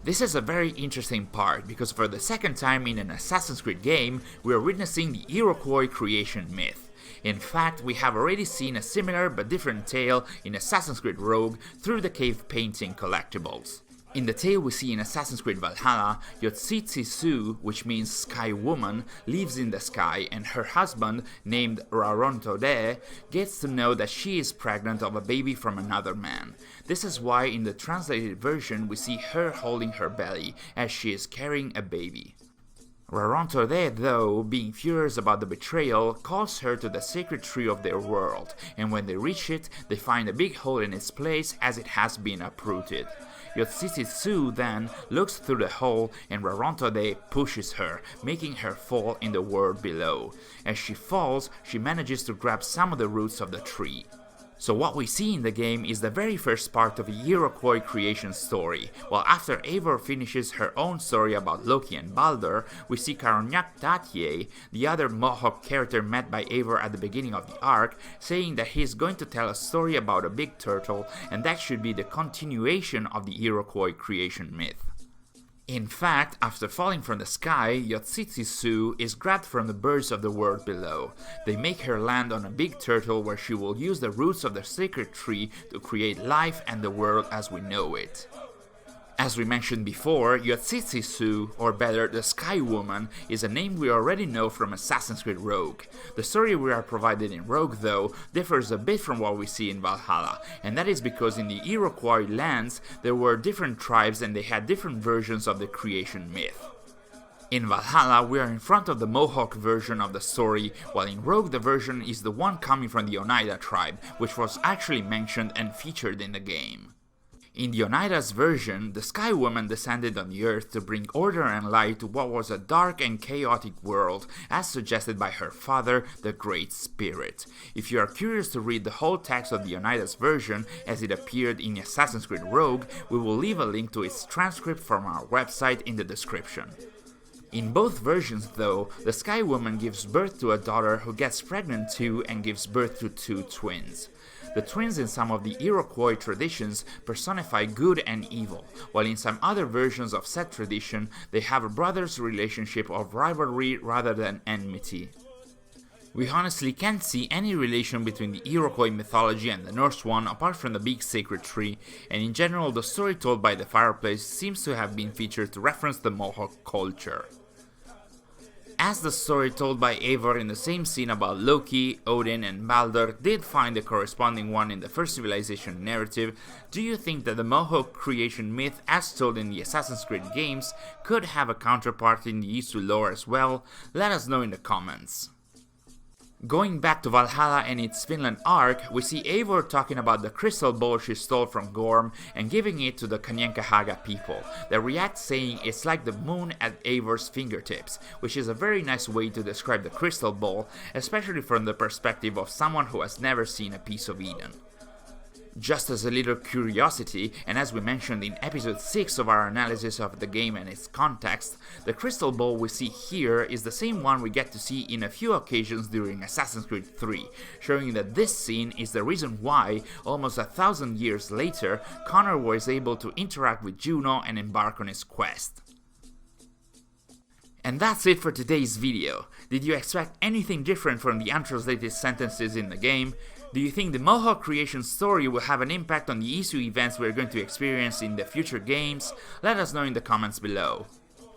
This is a very interesting part, because for the second time in an Assassin's Creed game, we are witnessing the Iroquois creation myth. In fact, we have already seen a similar but different tale in Assassin's Creed Rogue through the cave painting collectibles. In the tale we see in Assassin's Creed Valhalla, Yotsitsi Su, which means Sky Woman, lives in the sky, and her husband, named Rarontode, gets to know that she is pregnant of a baby from another man. This is why in the translated version we see her holding her belly, as she is carrying a baby. Rarontode, though, being furious about the betrayal, calls her to the sacred tree of their world, and when they reach it, they find a big hole in its place as it has been uprooted. Yotsitsi Su then looks through the hole and Rarontode pushes her, making her fall in the world below. As she falls, she manages to grab some of the roots of the tree. So what we see in the game is the very first part of a Iroquois creation story, while after Eivor finishes her own story about Loki and Baldur, we see Karognak Tatye, the other Mohawk character met by Eivor at the beginning of the arc, saying that he is going to tell a story about a big turtle, and that should be the continuation of the Iroquois creation myth. In fact, after falling from the sky, Yotsitsi Su is grabbed from the birds of the world below. They make her land on a big turtle where she will use the roots of the sacred tree to create life and the world as we know it. As we mentioned before, Yotsitsi Su, or better, the Sky Woman, is a name we already know from Assassin's Creed Rogue. The story we are provided in Rogue, though, differs a bit from what we see in Valhalla, and that is because in the Iroquois lands there were different tribes and they had different versions of the creation myth. In Valhalla, we are in front of the Mohawk version of the story, while in Rogue the version is the one coming from the Oneida tribe, which was actually mentioned and featured in the game. In the Oneida's version, the Sky Woman descended on the Earth to bring order and light to what was a dark and chaotic world, as suggested by her father, the Great Spirit. If you are curious to read the whole text of the Oneida's version, as it appeared in Assassin's Creed Rogue, we will leave a link to its transcript from our website in the description. In both versions, though, the Sky Woman gives birth to a daughter who gets pregnant too and gives birth to two twins. The twins in some of the Iroquois traditions personify good and evil, while in some other versions of said tradition they have a brother's relationship of rivalry rather than enmity. We honestly can't see any relation between the Iroquois mythology and the Norse one apart from the big sacred tree, and in general the story told by the fireplace seems to have been featured to reference the Mohawk culture. As the story told by Eivor in the same scene about Loki, Odin and Baldur did find a corresponding one in the First Civilization narrative, do you think that the Mohawk creation myth as told in the Assassin's Creed games could have a counterpart in the Isu lore as well? Let us know in the comments. Going back to Valhalla and its Finland arc, we see Eivor talking about the crystal bowl she stole from Gorm and giving it to the Kanyenkahaga people. They react saying it's like the moon at Eivor's fingertips, which is a very nice way to describe the crystal bowl, especially from the perspective of someone who has never seen a piece of Eden. Just as a little curiosity, and as we mentioned in episode 6 of our analysis of the game and its context, the crystal ball we see here is the same one we get to see in a few occasions during Assassin's Creed 3, showing that this scene is the reason why, almost 1,000 years later, Connor was able to interact with Juno and embark on his quest. And that's it for today's video. Did you expect anything different from the untranslated sentences in the game? Do you think the Mohawk creation story will have an impact on the Isu events we're going to experience in the future games? Let us know in the comments below.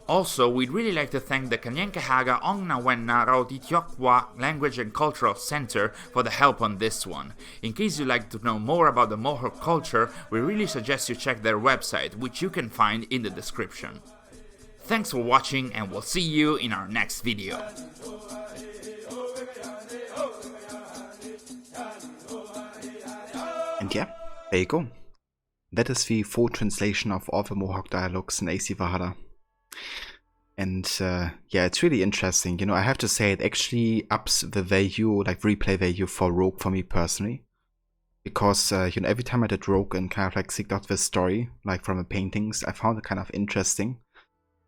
Also, we'd really like to thank the Kanyenkehaga Ongnawenna Rautitiokwa Language and Cultural Center for the help on this one. In case you'd like to know more about the Mohawk culture, we really suggest you check their website, which you can find in the description. Thanks for watching, and we'll see you in our next video. And yeah, there you go. That is the full translation of all the Mohawk dialogues in AC Valhalla. And yeah, it's really interesting. You know, I have to say it actually ups the value, like replay value for Rogue for me personally. Because, you know, every time I did Rogue and kind of like seeked out this story, like from the paintings, I found it kind of interesting.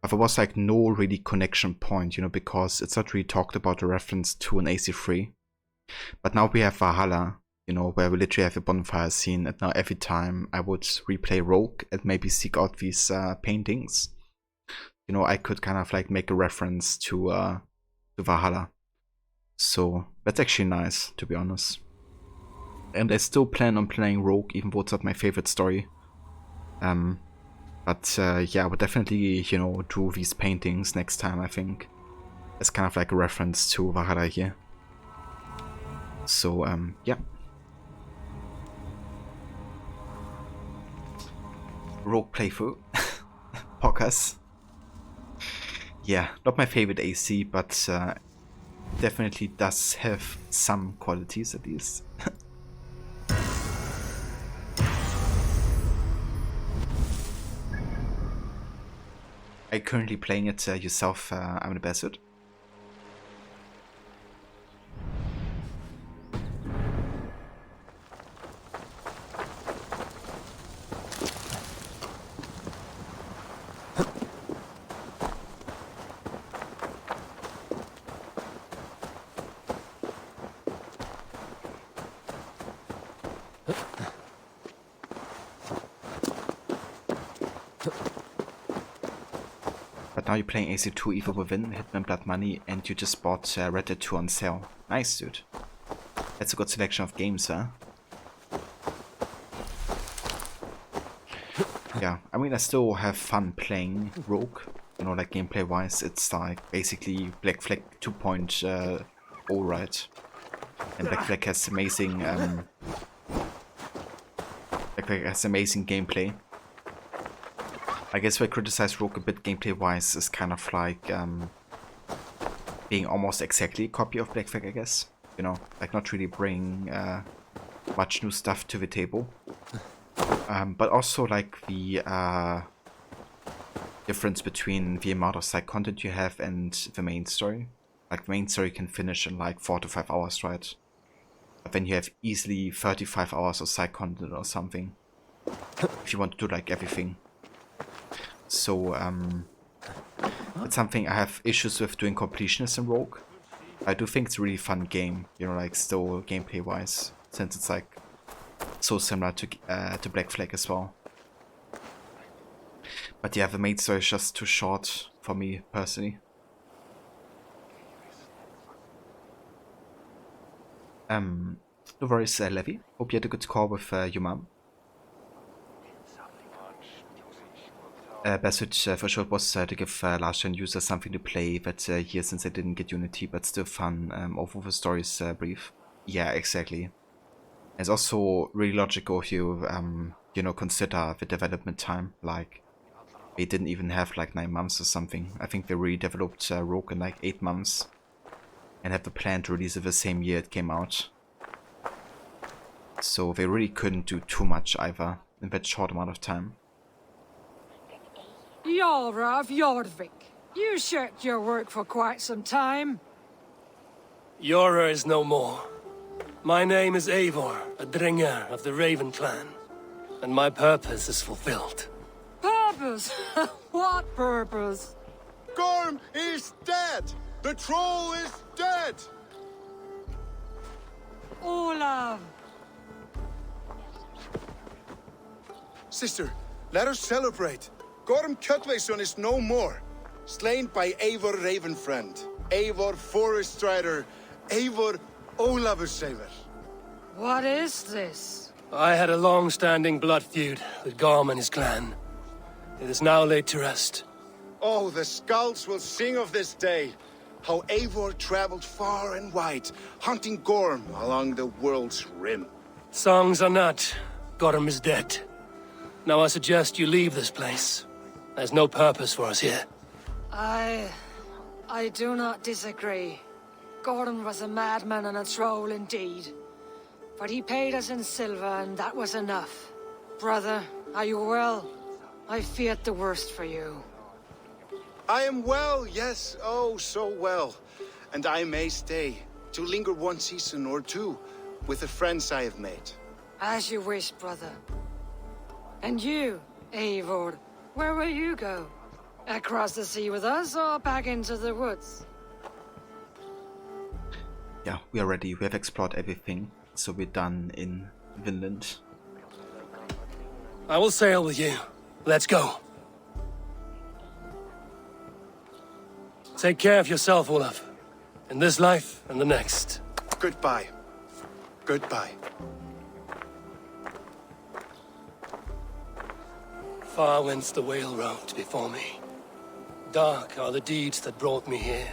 But there was like no really connection point, you know, because it's not really talked about a reference to an AC3. But now we have Valhalla, you know, where we literally have a bonfire scene, and now every time I would replay Rogue and maybe seek out these paintings, you know, I could kind of like make a reference to Valhalla. So that's actually nice, to be honest. And I still plan on playing Rogue, even though it's not my favorite story. But yeah, I would definitely, you know, do these paintings next time, I think. It's kind of like a reference to Valhalla here. So, yeah. Rogue playthrough. Podcast. Yeah, not my favorite AC, but definitely does have some qualities at least. Are you currently playing it yourself, I'm an ambassador? But now you're playing AC2 Evil Within, Hitman Blood Money, and you just bought Red Dead 2 on sale. Nice, dude. That's a good selection of games, huh? Yeah, I mean, I still have fun playing Rogue. You know, like gameplay-wise, it's like basically Black Flag 2.0, right? And Black Flag has amazing, gameplay. I guess where I criticize Rogue a bit gameplay-wise is kind of like being almost exactly a copy of Black Flag, I guess. You know, like not really bring much new stuff to the table. But also like the difference between the amount of side content you have and the main story. Like the main story can finish in like 4 to 5 hours, right? But then you have easily 35 hours of side content or something. If you want to do like everything. So, it's something I have issues with doing Completionist in Rogue. I do think it's a really fun game, you know, like still gameplay-wise, since it's like so similar to Black Flag as well. But yeah, the main story is just too short for me personally. No worries, Levi. Hope you had a good call with your mom. Best switch for sure was to give last-gen users something to play that year since they didn't get Unity, but still fun. Although the story is brief. Yeah, exactly. It's also really logical if you, you know, consider the development time. Like, they didn't even have like 9 months or something. I think they redeveloped Rogue in like 8 months, and had the plan to release it the same year it came out. So they really couldn't do too much either in that short amount of time. Jarra of Jorvik, you shirked your work for quite some time. Yora is no more. My name is Eivor, a Dringer of the Raven clan, and my purpose is fulfilled. Purpose? What purpose? Gorm is dead! The troll is dead! Olav! Sister, let us celebrate. Gorm Kjötveson is no more. slain by Eivor Ravenfriend, Eivor Forest Strider, Eivor Ólafursaver. What is this? I had a long-standing blood feud with Gorm and his clan. It is now laid to rest. Oh, the skulls will sing of this day. How Eivor traveled far and wide, hunting Gorm along the world's rim. Songs are not. Gorm is dead. Now I suggest you leave this place. There's no purpose for us here. I do not disagree. Gordon was a madman and a troll indeed. But he paid us in silver, and that was enough. Brother, are you well? I feared the worst for you. I am well, yes, oh, so well. And I may stay, to linger one season or two, with the friends I have made. As you wish, brother. And you, Eivor, where will you go? Across the sea with us, or back into the woods? Yeah, we are ready. We have explored everything, so we're done in Vinland. I will sail with you. Let's go. Take care of yourself, Olaf. In this life and the next. Goodbye. Goodbye. Far went the whale road before me. Dark are the deeds that brought me here.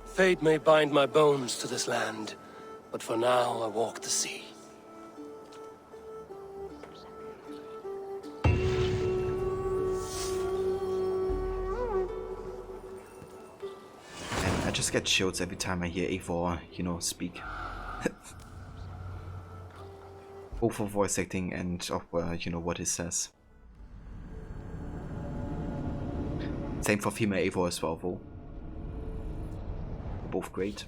Fate may bind my bones to this land, but for now I walk the sea. And I just get chills every time I hear Eivor, you know, speak. Both for voice acting and of you know, what he says. Same for female Eivor as well, though. Both great.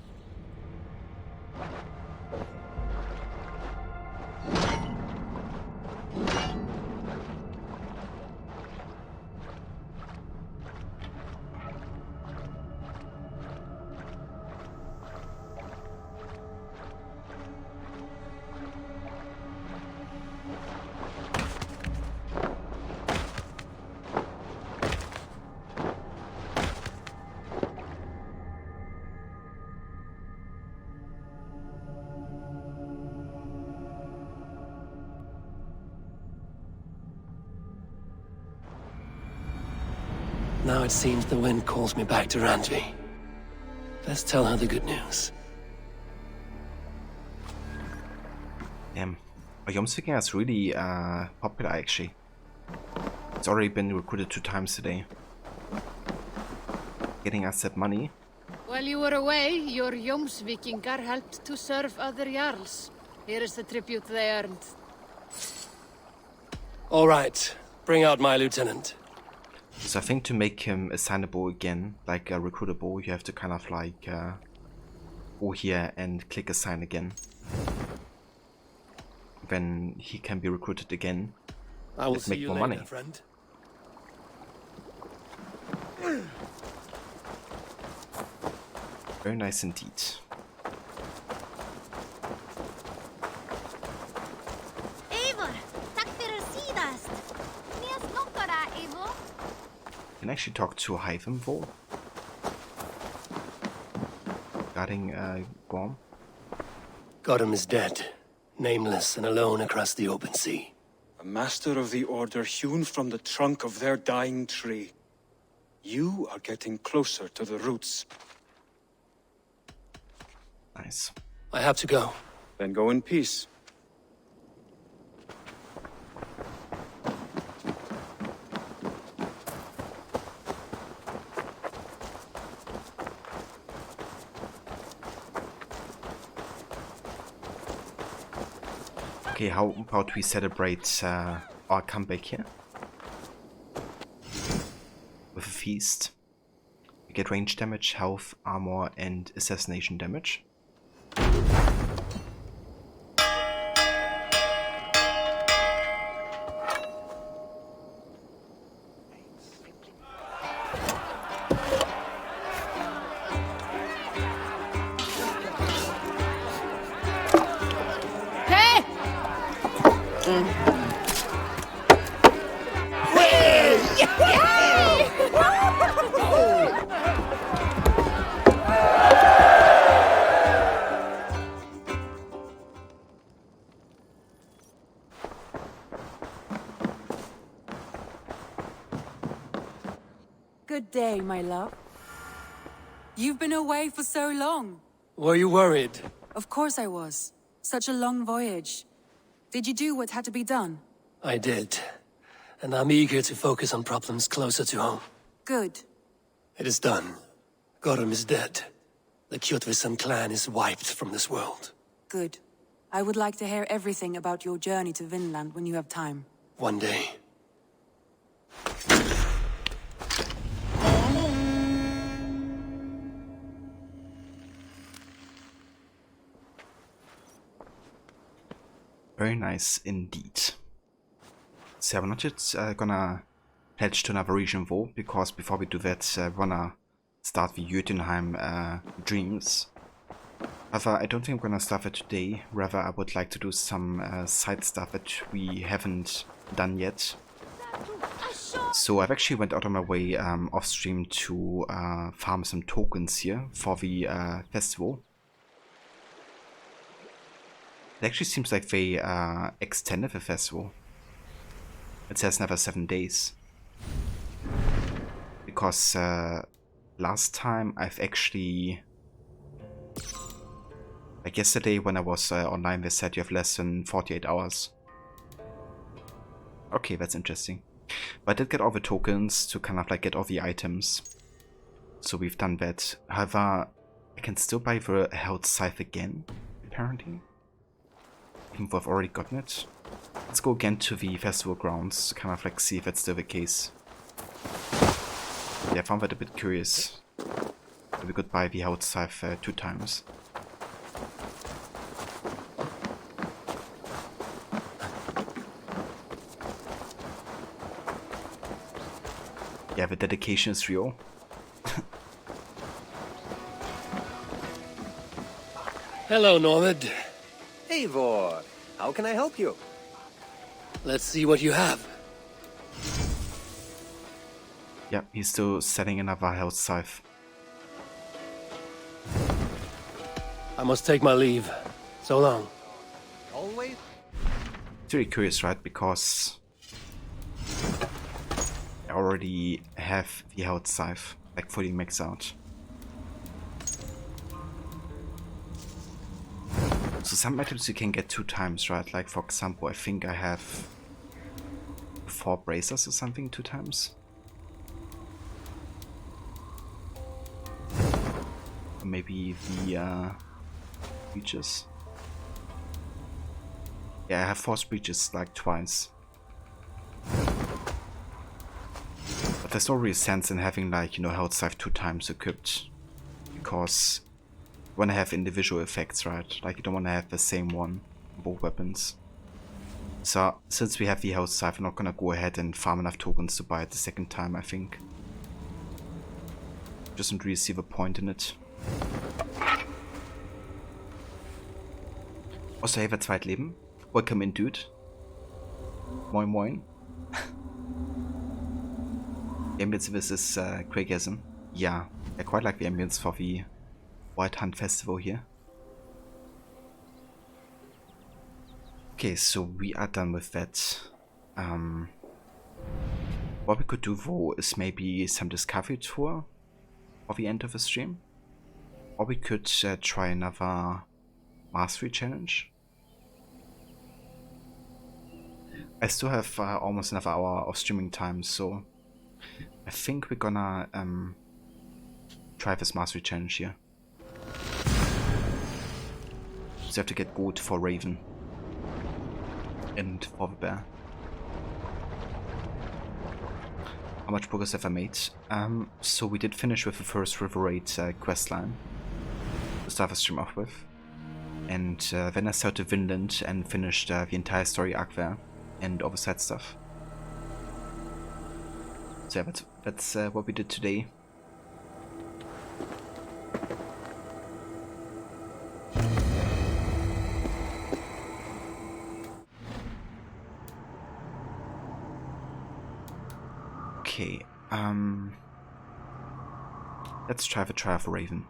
Now it seems the wind calls me back to Randvi. Let's tell her the good news. Jomsviking is really popular actually. It's already been recruited 2 times today. Getting us that money. While you were away, your Jomsvikingar helped to serve other Jarls. Here is the tribute they earned. All right, bring out my lieutenant. So I think to make him assignable again, like recruitable, you have to kind of like go here and click assign again. Then he can be recruited again. I will Let's see make you more later, money. friend. Very nice indeed. Eivor, takk fyrir síðast. Nes nokkara, Eivor. Can actually talk to Hyven though. Regarding Gorm. Gorm is dead, nameless and alone across the open sea. A master of the order hewn from the trunk of their dying tree. You are getting closer to the roots. Nice. I have to go. Then go in peace. Okay, how about we celebrate our comeback here? With a feast. We get range damage, health, armor, and assassination damage. Hey! Good day, my love. You've been away for so long. Were you worried? Of course I was. Such a long voyage. Did you do what had to be done? I did. And I'm eager to focus on problems closer to home. Good. It is done. Gorum is dead. The Kjotvisan clan is wiped from this world. Good. I would like to hear everything about your journey to Vinland when you have time. One day. Very nice indeed. So we're not yet gonna pledge to another region though, because before we do that, we wanna start the Jotunheim dreams. However, I don't think I'm gonna start it today. Rather, I would like to do some side stuff that we haven't done yet. So I've actually went out of my way off stream to farm some tokens here for the festival. It actually seems like they extended the festival. It says another 7 days. Because last time I've actually... Like yesterday when I was online, they said you have less than 48 hours. Okay, that's interesting. But I did get all the tokens to kind of like get all the items. So we've done that. However, I can still buy the Held Scythe again, apparently. Even though I've already gotten it. Let's go again to the festival grounds to kind of like see if that's still the case. Yeah, I found that a bit curious. That we could buy the Held Scythe 2 times. Yeah, the dedication is real. Hello, Normand. Eivor, how can I help you? Let's see what you have. Yeah, he's still setting another Held Scythe. I must take my leave. So long. Always? It's really curious, right? Because I already have the Held Scythe, like fully maxed out. So some items you can get 2 times, right? Like for example, I think I have 4 bracers or something 2 times. Or maybe the breaches. Yeah, I have 4 breaches like twice. But there's no real sense in having like, you know, Held Scythe 2 times equipped. Because you want to have individual effects, right? Like you don't want to have the same one on both weapons. So since we have the Held Scythe, I'm not gonna go ahead and farm enough tokens to buy it the second time, I think. Doesn't really see the point in it. Also, hey, Zweitleben. Welcome in, dude. Moin moin. The ambience of this is Craigism. Yeah, I quite like the ambience for the White Hunt Festival here. Okay, so we are done with that. What we could do though is maybe some discovery tour for the end of the stream. Or we could try another mastery challenge. I still have almost another hour of streaming time, so I think we're gonna try this mastery challenge here. Just have to get gold for Raven and for the bear. How much progress have I made? So we did finish with the first River Raid questline to start the stream off with. And then I started Vinland and finished the entire story arc there and all the side stuff. So yeah, that's what we did today. Okay, let's try the Trial of Raven.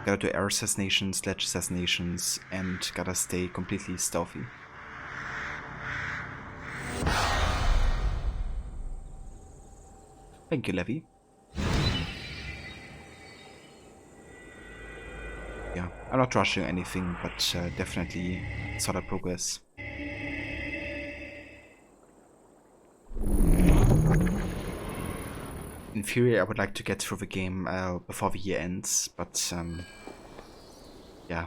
Gotta do air assassinations, ledge assassinations, and gotta stay completely stealthy. Thank you, Levy. Yeah, I'm not rushing anything, but definitely solid progress. In theory, I would like to get through the game before the year ends, but yeah,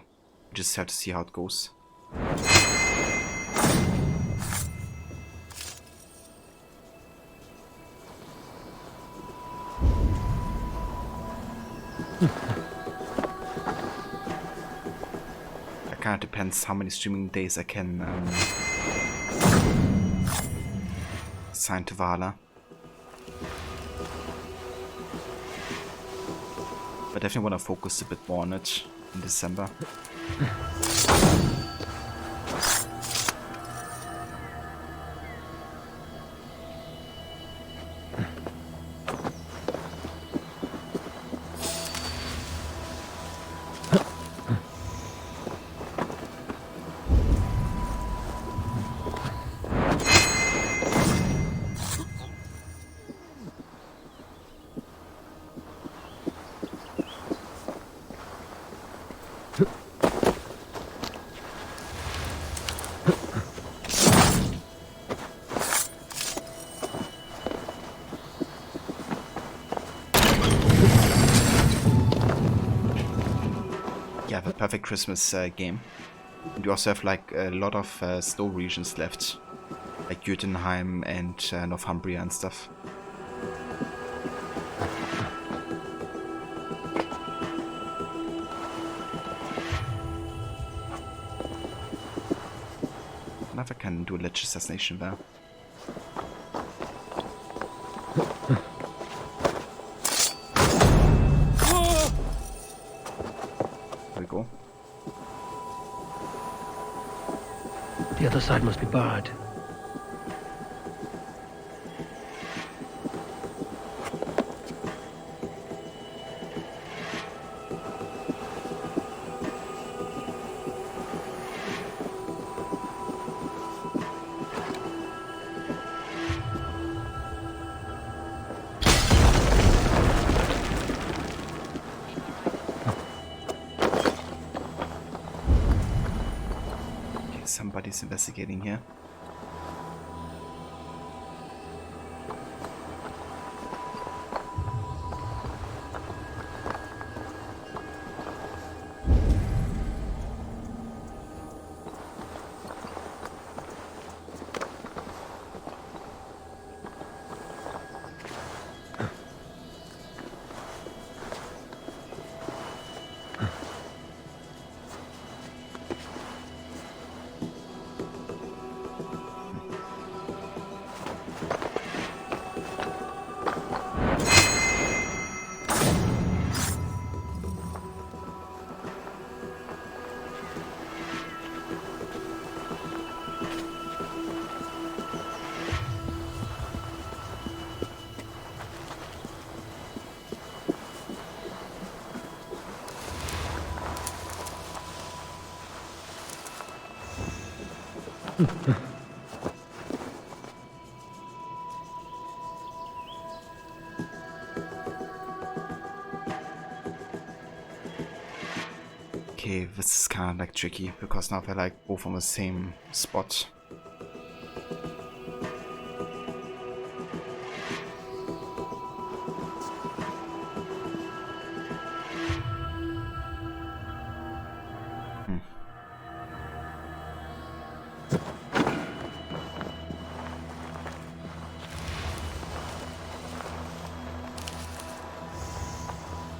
we just have to see how it goes. It kind of depends how many streaming days I can assign to Valhalla. But definitely want to focus a bit more on it in December. Yeah, the perfect Christmas game. And you also have like a lot of snow regions left, like Jotunheim and Northumbria and stuff. I wonder if I can do a lich assassination there. There we go. The other side must be barred. Okay, somebody's investigating here. Okay, this is kind of like tricky because now they're like both on the same spot.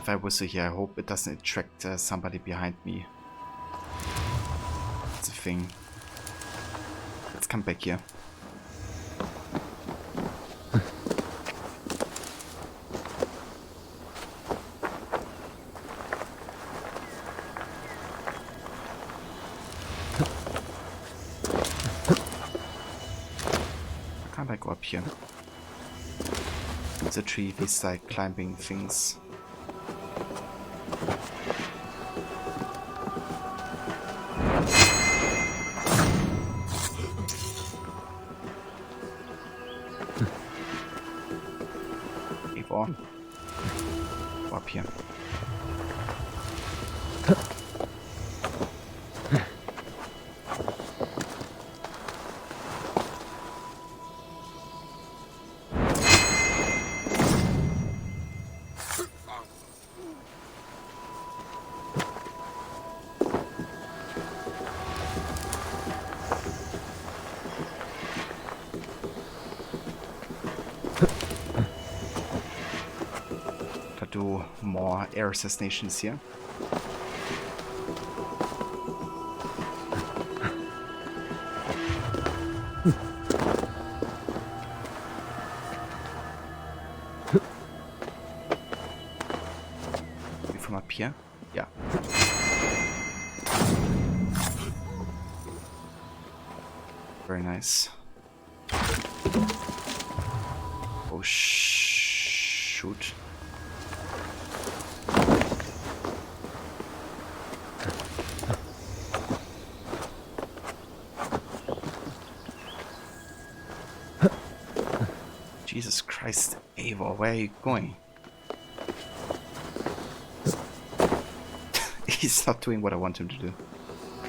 If I whistle here, I hope it doesn't attract somebody behind me. That's a thing. Let's come back here. Can't I go up here? It's a tree, these like climbing things. Or up here. Do more air assassinations here. From up here? Yeah. Very nice. Oh shoot. Jesus Christ, Eivor, where are you going? He's not doing what I want him to do.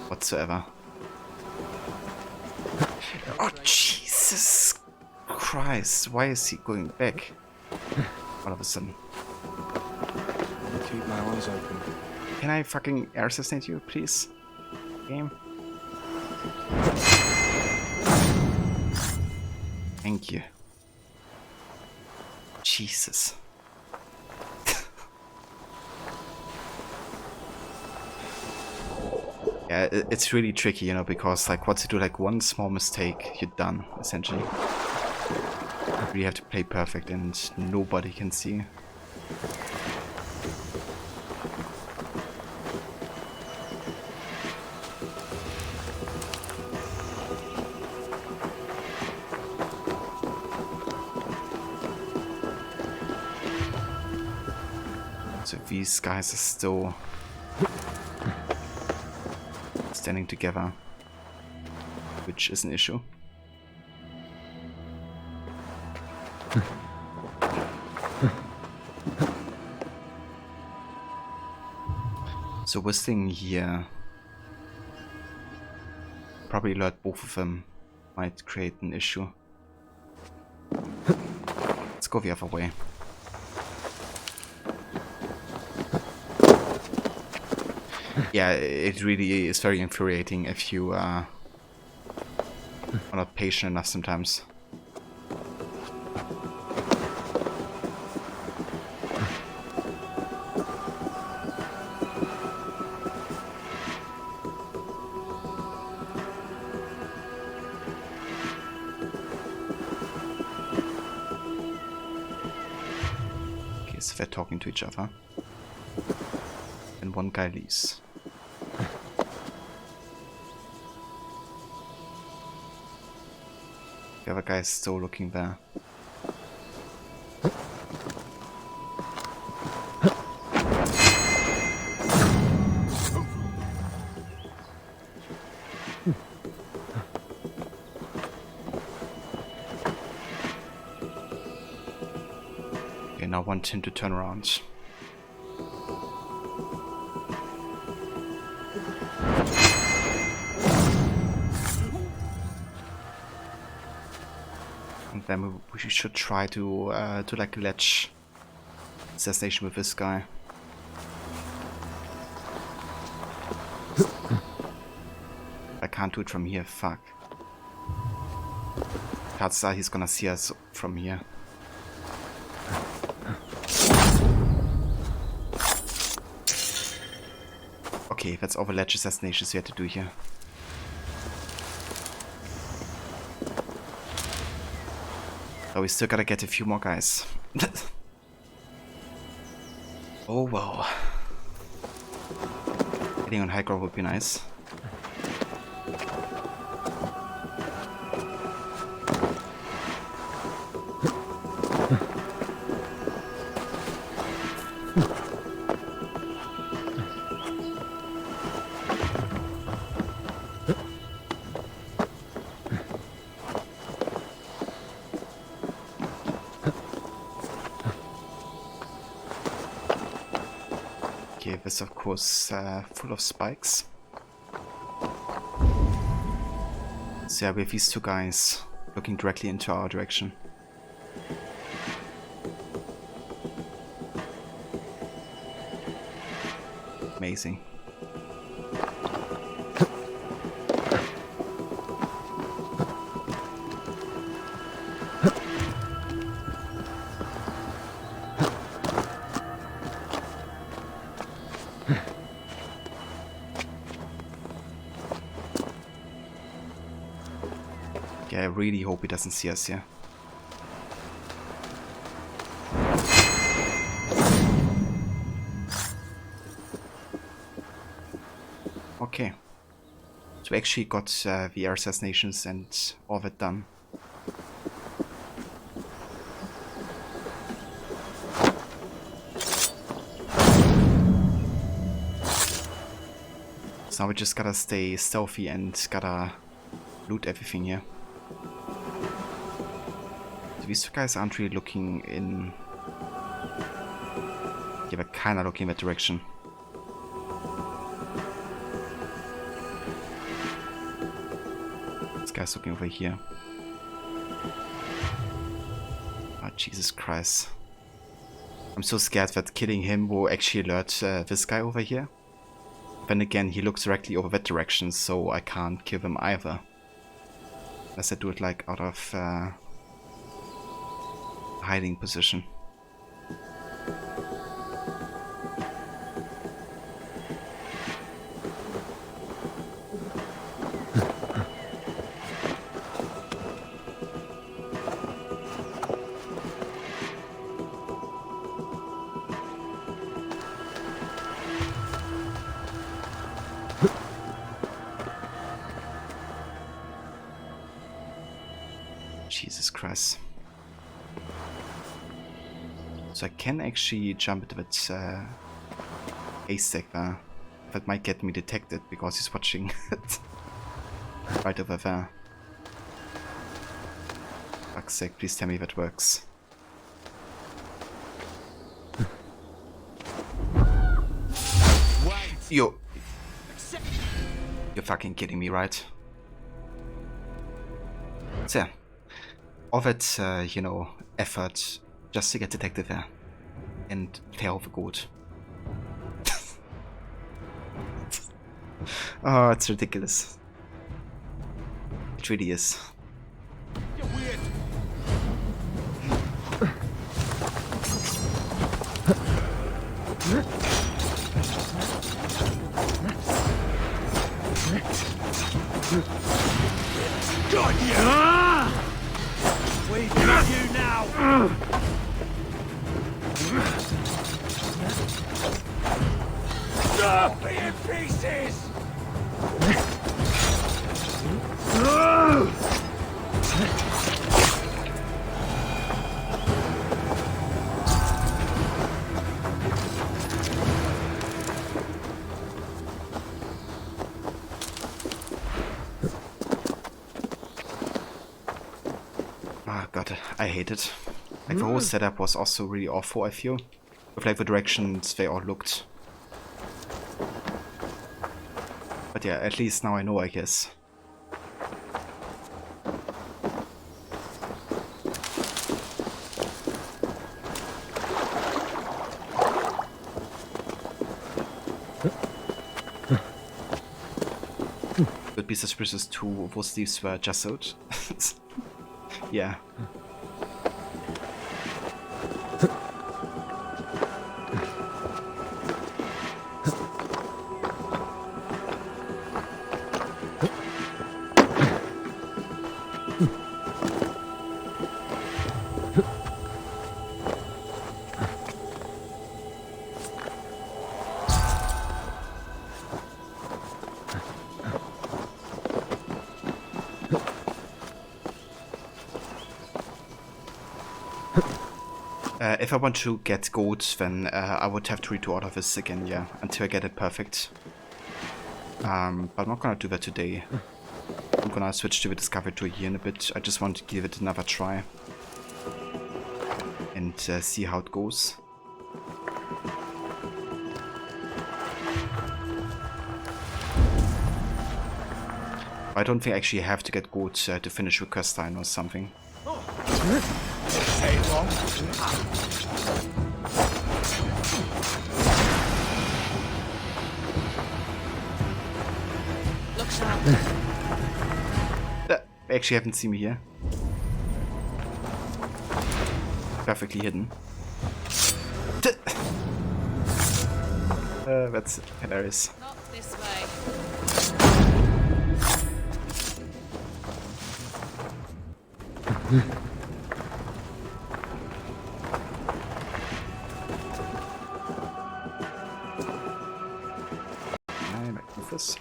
Whatsoever. Oh, Jesus Christ, why is he going back? All of a sudden. Keep my eyes open. Can I fucking air assassinate you, please? Game? Thank you. Jesus. Yeah, it's really tricky, you know, because like once you do like one small mistake, you're done, essentially. You really have to play perfect and nobody can see. So these guys are still standing together, which is an issue. So whistling here probably alert both of them might create an issue. Let's go the other way. Yeah, it really is very infuriating if you are not patient enough sometimes. Okay, so they're talking to each other. And one guy leaves. The other guy is still looking there. Okay, now I want him to turn around. Then we should try to do like a ledge assassination with this guy. I can't do it from here, fuck. Chances are he's gonna see us from here. Okay, that's all the ledge assassinations we had to do here. Oh, we still gotta get a few more guys. Oh well. Getting on high ground would be nice. Okay, this of course full of spikes. So yeah, we have these two guys looking directly into our direction. Amazing. Yeah, I really hope he doesn't see us here. Okay. So we actually got the air assassinations and all of it done. So now we just gotta stay stealthy and gotta loot everything here. So these two guys aren't really looking in... Yeah, they're kinda looking in that direction. This guy's looking over here. Oh, Jesus Christ. I'm so scared that killing him will actually alert this guy over here. Then again, he looks directly over that direction, so I can't kill him either. Unless I do it like out of hiding position. Jesus Christ. So I can actually jump into that haystack there. That might get me detected because he's watching it. Right over there. Fuck's sake, please tell me that works. You're fucking kidding me, right? So yeah. All that, you know, effort just to get detected there and fail for good. Oh, it's ridiculous. It really is. Got you! We got you now! Stop me in pieces! Oh god, I hate it. Like the whole setup was also really awful, I feel. With like the directions they all looked. But yeah, at least now I know, I guess. Could be suspicious too, those leaves were just out. Yeah. If I want to get gold, then I would have to redo all of this again, yeah, until I get it perfect. But I'm not gonna do that today. I'm gonna switch to the Discovery Tour here in a bit. I just want to give it another try. And see how it goes. I don't think I actually have to get good to finish with quest line or something. They actually haven't seen me here. Perfectly hidden. That's hilarious. Not this way. I might move this.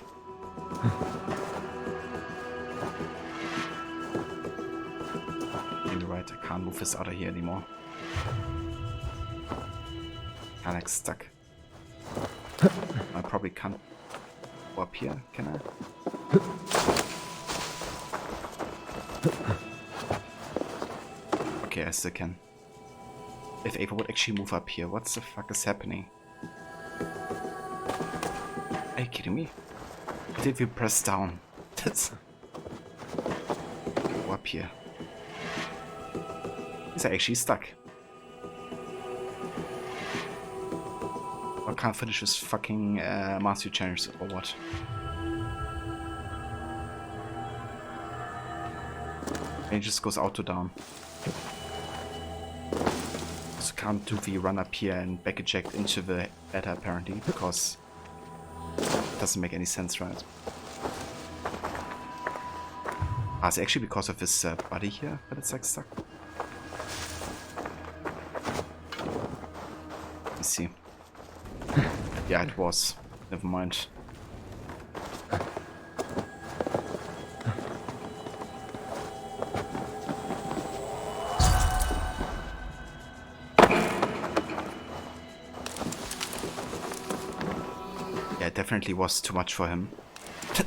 You're right, I can't move this out of here anymore. I'm like stuck. I probably can't go up here, can I? Okay, I still can. If Ava would actually move up here, what the fuck is happening? Are you kidding me? What did we press down? That's... Go up here. Is I actually stuck? I can't finish this fucking mastery challenge or what? And it just goes auto down. So can't do the run up here and back eject into the beta apparently, because it doesn't make any sense, right? Ah, it's actually because of this body here that it's like stuck. Let's see. Yeah, it was. Never mind. Yeah, it definitely was too much for him to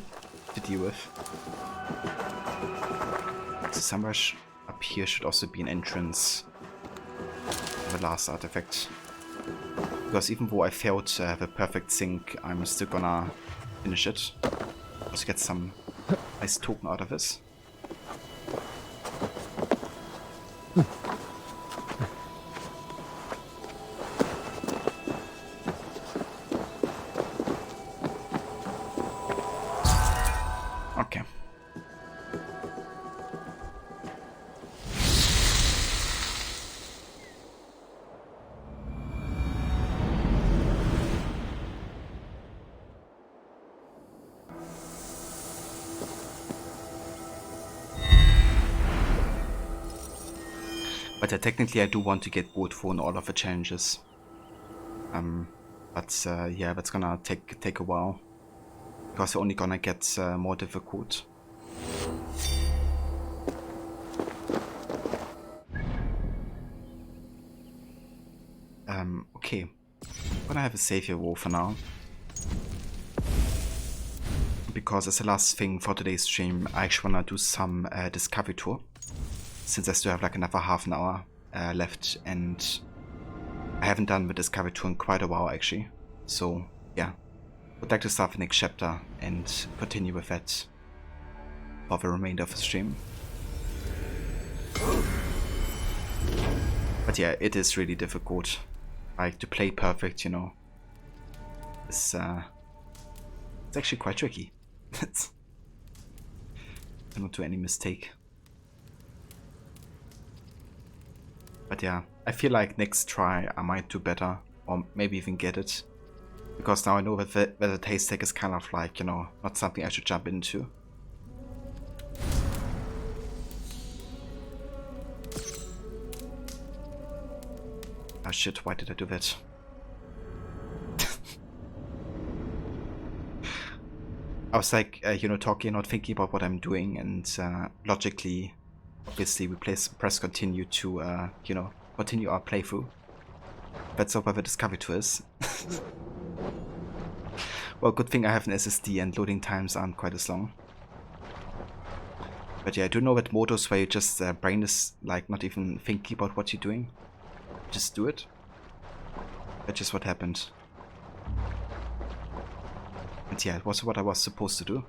deal with. So somewhere up here should also be an entrance for the last artifact. Because even though I failed the perfect sync, I'm still gonna finish it. Also get some nice token out of this. Okay. But technically I do want to get gold for all of the challenges. But yeah, that's gonna take a while. Because they're only gonna get more difficult. Okay. I'm gonna have a save here for now. Because as the last thing for today's stream, I actually wanna do some discovery tour. Since I still have like another half an hour left, and I haven't done the discovery tour in quite a while actually. So yeah, would like to start the next chapter and continue with that for the remainder of the stream. But yeah, it is really difficult. Like to play perfect, you know. It's actually quite tricky. Not do any mistake. But yeah, I feel like next try I might do better, or maybe even get it. Because now I know that the taste tag is kind of like, you know, not something I should jump into. Oh shit, why did I do that? I was like, you know, talking, not thinking about what I'm doing, and logically, obviously we press continue to, you know, continue our playthrough. That's not where the discovery tour is. Well, good thing I have an SSD and loading times aren't quite as long. But yeah, I do know that modus where you just brain is like not even thinking about what you're doing. Just do it. That's just what happened. And yeah, it was what I was supposed to do.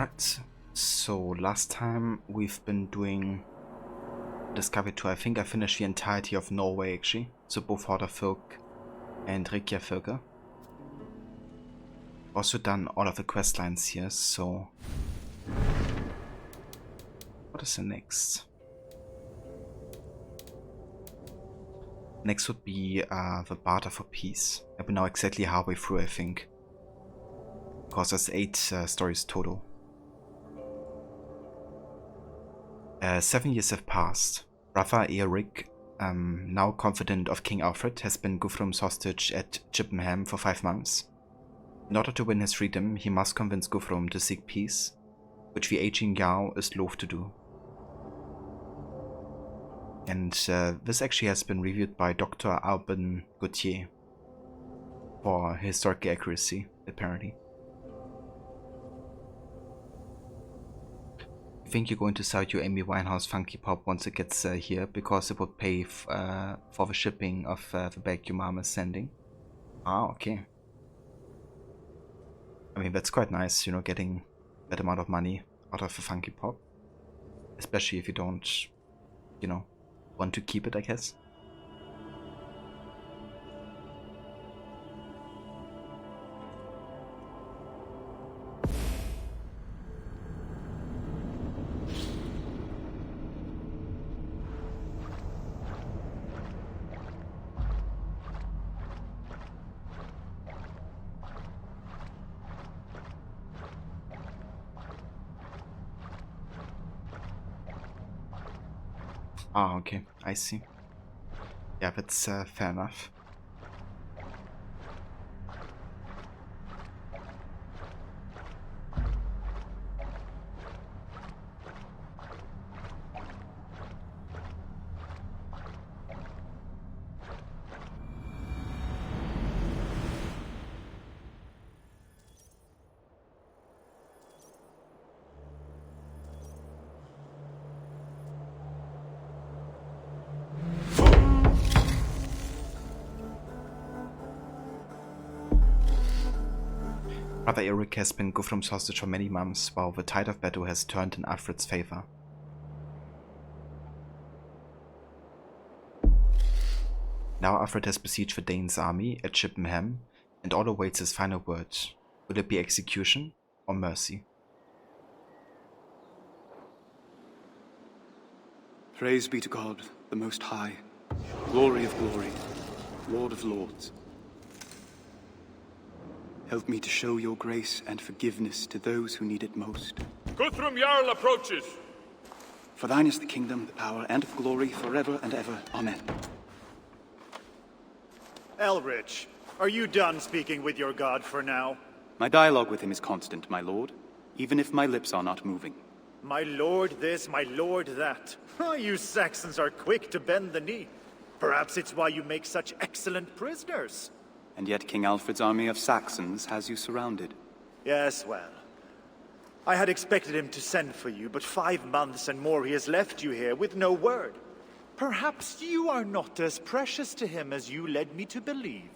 Right, so last time we've been doing Discovery Tour. I think I finished the entirety of Norway actually, so both Hordafolk and Reykjavik. Also done all of the quest lines here, so what is the next? Next would be the Barter for Peace. We're now exactly halfway through, I think, because there's 8 stories total. 7 years have passed. Brother Erik, now confidant of King Alfred, has been Guthrum's hostage at Chippenham for 5 months. In order to win his freedom, he must convince Guthrum to seek peace, which the aging Jarl is loath to do. And this actually has been reviewed by Dr. Alban Gauthier for historical accuracy, apparently. I think you're going to sell your Amy Winehouse Funky Pop once it gets here, because it would pay for the shipping of the bag your mom is sending. Ah, okay. I mean, that's quite nice, you know, getting that amount of money out of a Funky Pop. Especially if you don't, you know, want to keep it, I guess. Ah, okay, I see. Yeah, that's fair enough. Brother Erik has been Guthrum's hostage for many months, while the tide of battle has turned in Alfred's favor. Now Alfred has besieged the Danes' army at Chippenham, and all awaits his final word. Will it be execution or mercy? Praise be to God, the Most High, glory of glory, Lord of lords. Help me to show your grace and forgiveness to those who need it most. Guthrum Jarl approaches! For thine is the kingdom, the power, and of glory forever and ever. Amen. Elrich, are you done speaking with your god for now? My dialogue with him is constant, my lord, even if my lips are not moving. My lord this, my lord that. Oh, you Saxons are quick to bend the knee. Perhaps it's why you make such excellent prisoners. And yet King Alfred's army of Saxons has you surrounded. Yes, well. I had expected him to send for you, but 5 months and more he has left you here with no word. Perhaps you are not as precious to him as you led me to believe.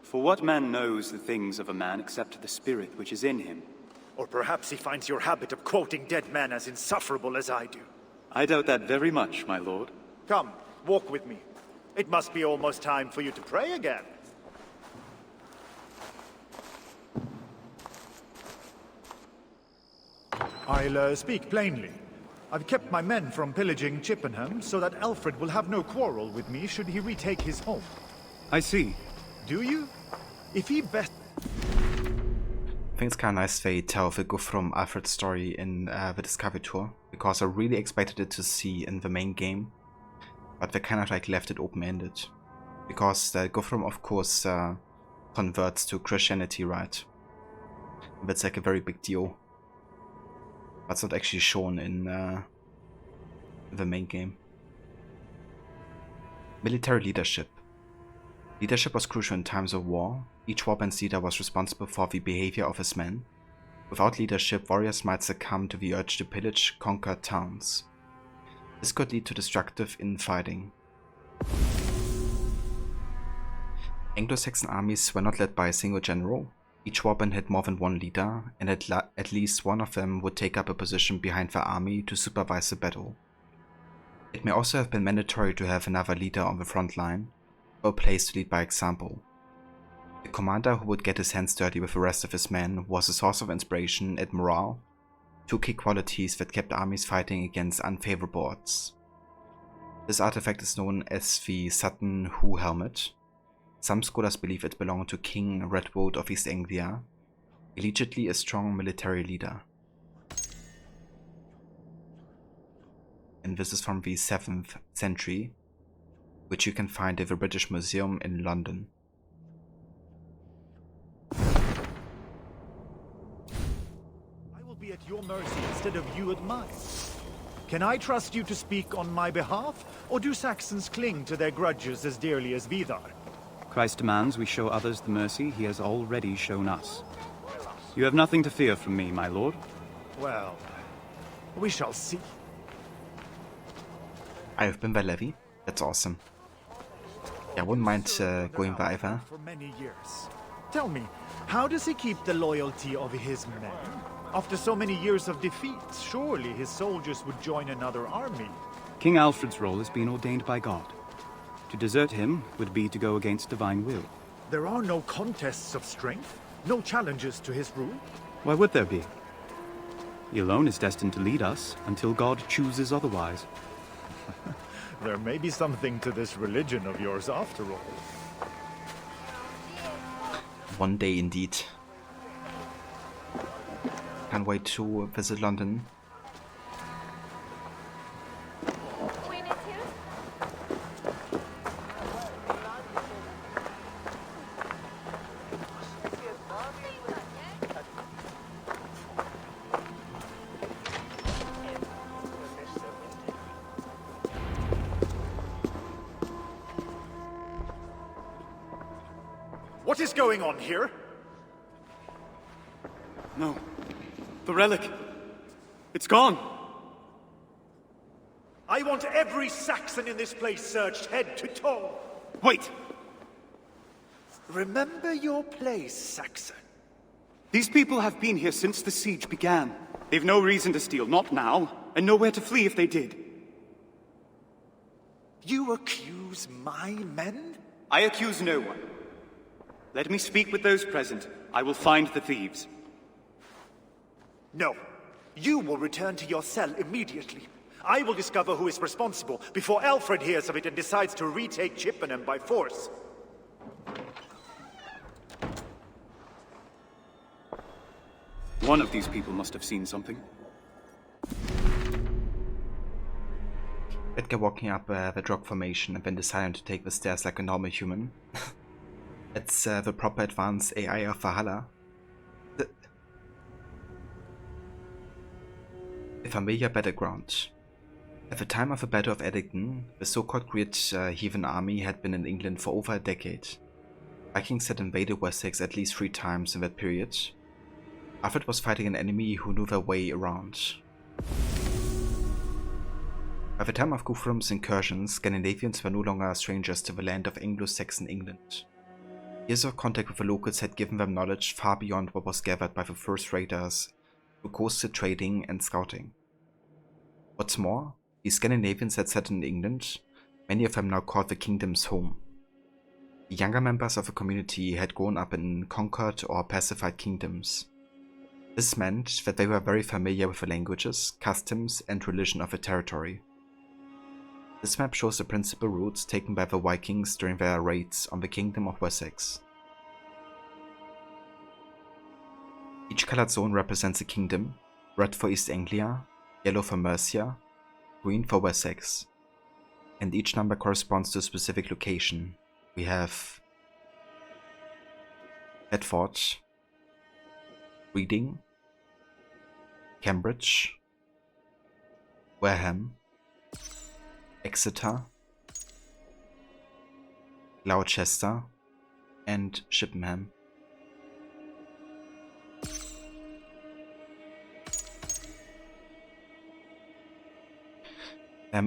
For what man knows the things of a man except the spirit which is in him? Or perhaps he finds your habit of quoting dead men as insufferable as I do. I doubt that very much, my lord. Come, walk with me. It must be almost time for you to pray again. I'll speak plainly. I've kept my men from pillaging Chippenham so that Alfred will have no quarrel with me should he retake his home. I see. Do you? If he best... I think it's kind of nice they tell the Guthrum Alfred story in the Discovery Tour, because I really expected it to see in the main game, but they kind of like left it open-ended. Because Guthrum, of course, converts to Christianity, right? That's like a very big deal. But it's not actually shown in the main game. Military leadership. Leadership was crucial in times of war. Each warband's leader was responsible for the behavior of his men. Without leadership, warriors might succumb to the urge to pillage conquered towns. This could lead to destructive infighting. Anglo-Saxon armies were not led by a single general. Each warband had more than one leader, and at least one of them would take up a position behind the army to supervise the battle. It may also have been mandatory to have another leader on the front line, or a place to lead by example. The commander who would get his hands dirty with the rest of his men was a source of inspiration and morale, two key qualities that kept armies fighting against unfavorable odds. This artifact is known as the Sutton Hoo helmet. Some scholars believe it belonged to King Redwood of East Anglia, allegedly a strong military leader. And this is from the 7th century, which you can find at the British Museum in London. I will be at your mercy instead of you at mine. Can I trust you to speak on my behalf, or do Saxons cling to their grudges as dearly as Vidar? Christ demands we show others the mercy he has already shown us. You have nothing to fear from me, my lord. Well, we shall see. I have been by Levy. That's awesome. Yeah, I wouldn't mind going by either. For many years. Tell me, how does he keep the loyalty of his men? After so many years of defeats, surely his soldiers would join another army. King Alfred's role has been ordained by God. To desert him would be to go against divine will. There are no contests of strength, no challenges to his rule. Why would there be? He alone is destined to lead us until God chooses otherwise. There may be something to this religion of yours after all. One day indeed. Can't wait to visit London. What is going on here? No. The relic. It's gone. I want every Saxon in this place searched head to toe. Wait! Remember your place, Saxon. These people have been here since the siege began. They've no reason to steal, not now, and nowhere to flee if they did. You accuse my men? I accuse no one. Let me speak with those present. I will find the thieves. No. You will return to your cell immediately. I will discover who is responsible before Alfred hears of it and decides to retake Chippenham by force. One of these people must have seen something. Edgar walking up the rock formation and then deciding to take the stairs like a normal human. It's the proper advanced AI of Valhalla. A familiar battleground. At the time of the Battle of Edington, the so-called Great Heathen Army had been in England for over a decade. Vikings had invaded Wessex at least 3 times in that period. Alfred was fighting an enemy who knew their way around. By the time of Guthrum's incursions, Scandinavians were no longer strangers to the land of Anglo-Saxon England. Years of contact with the locals had given them knowledge far beyond what was gathered by the first raiders through coastal trading and scouting. What's more, these Scandinavians had settled in England, many of them now called the kingdom's home. The younger members of the community had grown up in conquered or pacified kingdoms. This meant that they were very familiar with the languages, customs, and religion of the territory. This map shows the principal routes taken by the Vikings during their raids on the Kingdom of Wessex. Each colored zone represents a kingdom: red for East Anglia, yellow for Mercia, green for Wessex. And each number corresponds to a specific location. We have Bedford, Reading, Cambridge, Wareham, Exeter, Gloucester, and Chippenham.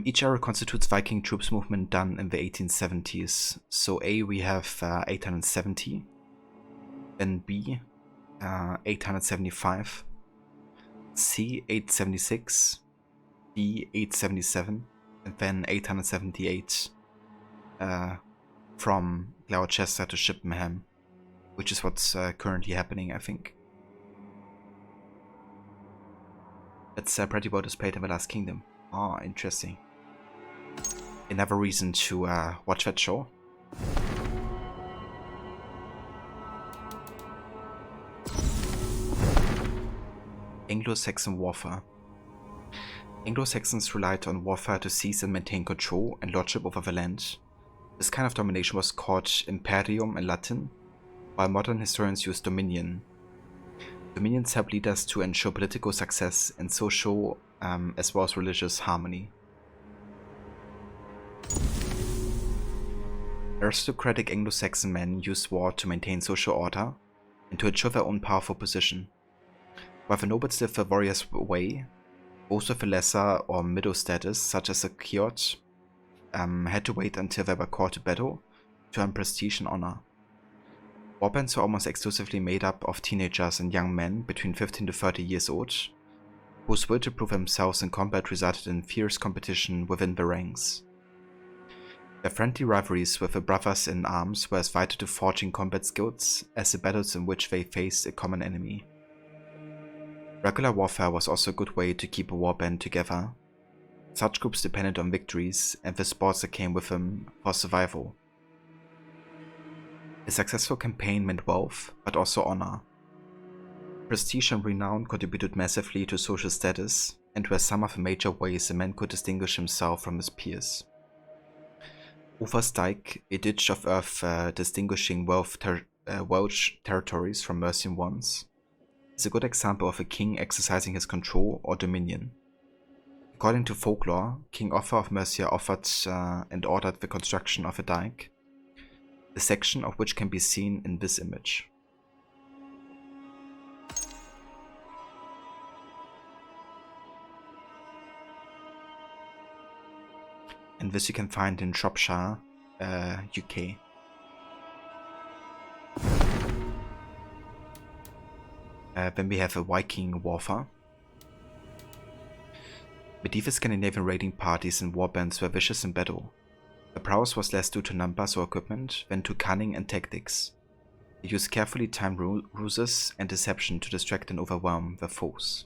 Each area constitutes Viking troops movement done in the 1870s. So A, we have 870, then B, 875, C 876, D 877, and then 878 from Gloucester to Chippenham, which is what's currently happening, I think. It's pretty well displayed in the Last Kingdom. Ah, interesting. Another reason to watch that show. Anglo-Saxon warfare. Anglo-Saxons relied on warfare to seize and maintain control and lordship over the land. This kind of domination was called imperium in Latin, while modern historians use dominion. Dominions help leaders to ensure political success and social as well as religious harmony. Aristocratic Anglo-Saxon men used war to maintain social order and to ensure their own powerful position. While the nobles lived the warrior's way, those with a lesser or middle status, such as a Kiot, had to wait until they were called to battle to earn prestige and honor. Warbands were almost exclusively made up of teenagers and young men between 15 to 30 years old, whose will to prove themselves in combat resulted in fierce competition within the ranks. Their friendly rivalries with the brothers in arms were as vital to forging combat skills as the battles in which they faced a common enemy. Regular warfare was also a good way to keep a warband together. Such groups depended on victories and the sports that came with them for survival. A successful campaign meant wealth, but also honor. Prestige and renown contributed massively to social status and were some of the major ways a man could distinguish himself from his peers. Overstyke, a ditch of earth distinguishing Welsh territories from Mercian ones, is a good example of a king exercising his control or dominion. According to folklore, King Offa of Mercia offered and ordered the construction of a dike, a section of which can be seen in this image. And this you can find in Shropshire, UK. Then we have a Viking warfare. Medieval Scandinavian raiding parties and warbands were vicious in battle. The prowess was less due to numbers or equipment than to cunning and tactics. They used carefully timed ruses and deception to distract and overwhelm their foes.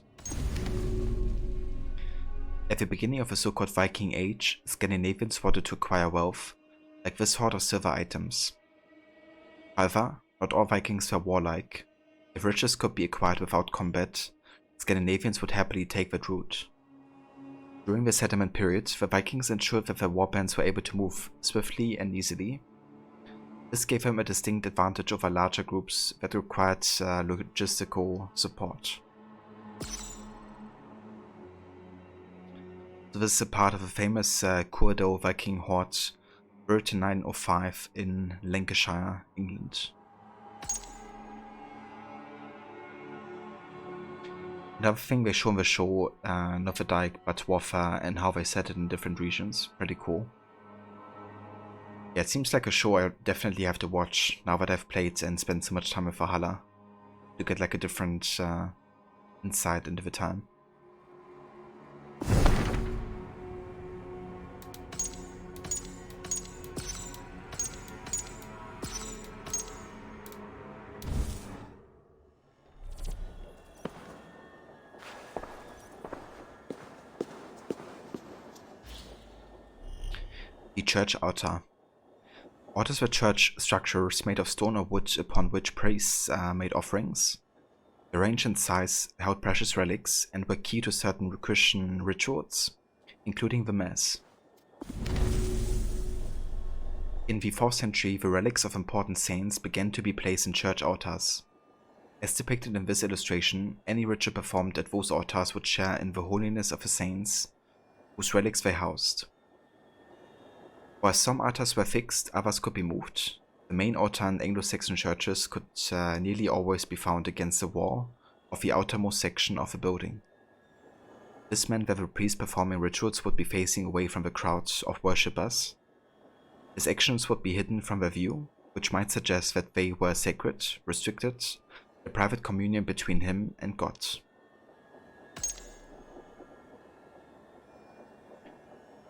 At the beginning of the so-called Viking Age, Scandinavians wanted to acquire wealth, like this hoard of silver items. However, not all Vikings were warlike. If riches could be acquired without combat, Scandinavians would happily take that route. During the settlement period, the Vikings ensured that their warbands were able to move swiftly and easily. This gave them a distinct advantage over larger groups that required logistical support. So this is a part of a famous Kurdo Viking horde built in 905 in Lancashire, England. Another thing they show in the show, not the dike, but warfare and how they set it in different regions. Pretty cool. Yeah, it seems like a show I definitely have to watch now that I've played and spent so much time with Valhalla to get like a different insight into the time. The church altar. Altars were church structures made of stone or wood upon which priests made offerings. The range and size held precious relics and were key to certain Christian rituals, including the Mass. In the 4th century, the relics of important saints began to be placed in church altars. As depicted in this illustration, any ritual performed at those altars would share in the holiness of the saints whose relics they housed. While some altars were fixed, others could be moved. The main altar in Anglo-Saxon churches could nearly always be found against the wall of the outermost section of the building. This meant that the priests performing rituals would be facing away from the crowds of worshippers. His actions would be hidden from their view, which might suggest that they were sacred, restricted, a private communion between him and God.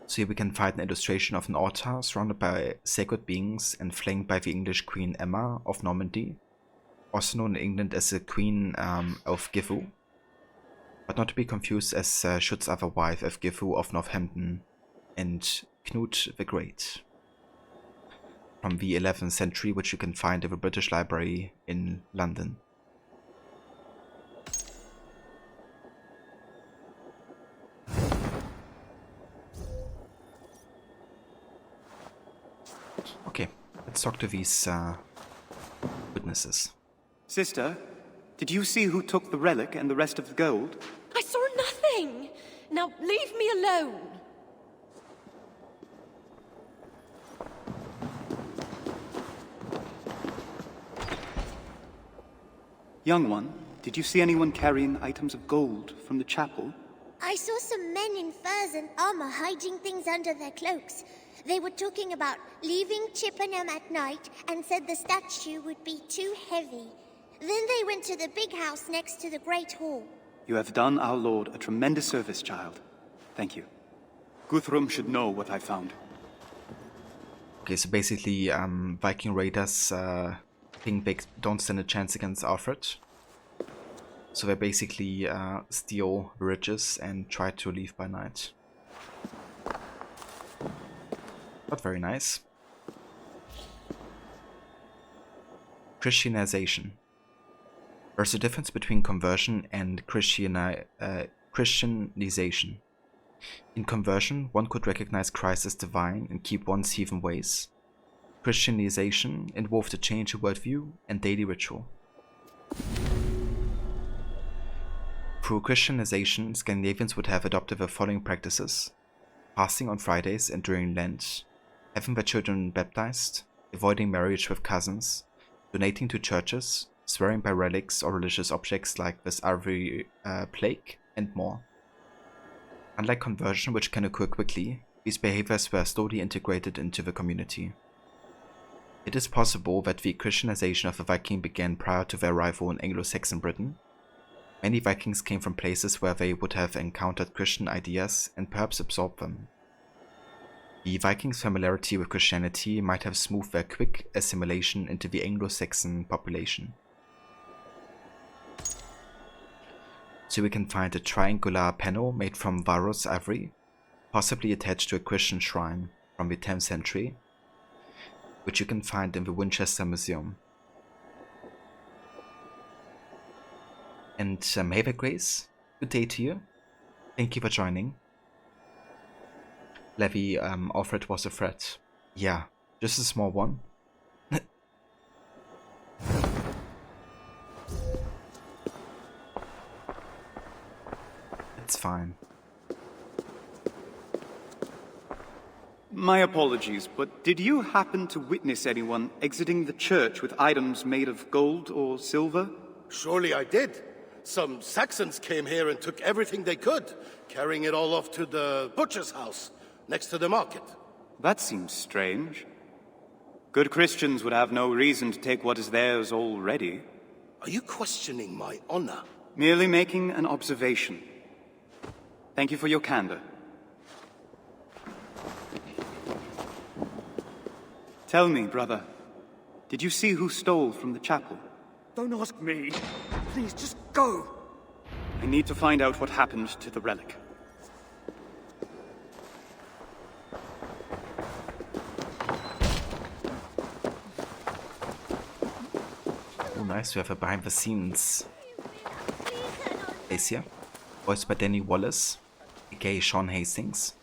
So here we can find an illustration of an altar surrounded by sacred beings and flanked by the English Queen Emma of Normandy, also known in England as the Queen of Gifu, but not to be confused as Shutt's other wife of Gifu of Northampton and Knut the Great, from the 11th century, which you can find in the British Library in London. Okay, let's talk to these witnesses. Sister, did you see who took the relic and the rest of the gold? I saw nothing! Now leave me alone! Young one, did you see anyone carrying items of gold from the chapel? I saw some men in furs and armor hiding things under their cloaks. They were talking about leaving Chippenham at night and said the statue would be too heavy. Then they went to the big house next to the Great Hall. You have done our lord a tremendous service, child. Thank you. Guthrum should know what I found. Okay, so basically Viking raiders think they don't stand a chance against Alfred. So they basically steal riches and try to leave by night. Not very nice. Christianization. There's a difference between conversion and Christianization. In conversion, one could recognize Christ as divine and keep one's heathen ways. Christianization involved a change in worldview and daily ritual. Through Christianization, Scandinavians would have adopted the following practices: fasting on Fridays and during Lent, having their children baptized, avoiding marriage with cousins, donating to churches, swearing by relics or religious objects like this ivory plaque, and more. Unlike conversion, which can occur quickly, these behaviors were slowly integrated into the community. It is possible that the Christianization of the Viking began prior to their arrival in Anglo-Saxon Britain. Many Vikings came from places where they would have encountered Christian ideas and perhaps absorbed them. The Vikings' familiarity with Christianity might have smoothed their quick assimilation into the Anglo-Saxon population. So we can find a triangular panel made from Varus ivory, possibly attached to a Christian shrine from the 10th century, which you can find in the Winchester Museum. And Ava Grace, good day to you. Thank you for joining. Levy, Alfred was a threat. Yeah, just a small one. It's fine. My apologies, but did you happen to witness anyone exiting the church with items made of gold or silver? Surely I did. Some Saxons came here and took everything they could, carrying it all off to the butcher's house, next to the market. That seems strange. Good Christians would have no reason to take what is theirs already. Are you questioning my honor? Merely making an observation. Thank you for your candor. Tell me, brother, did you see who stole from the chapel? Don't ask me. Please, just go. I need to find out what happened to the relic. Oh, nice to have a behind-the-scenes place here. Voiced by Danny Wallace, aka Sean Hastings.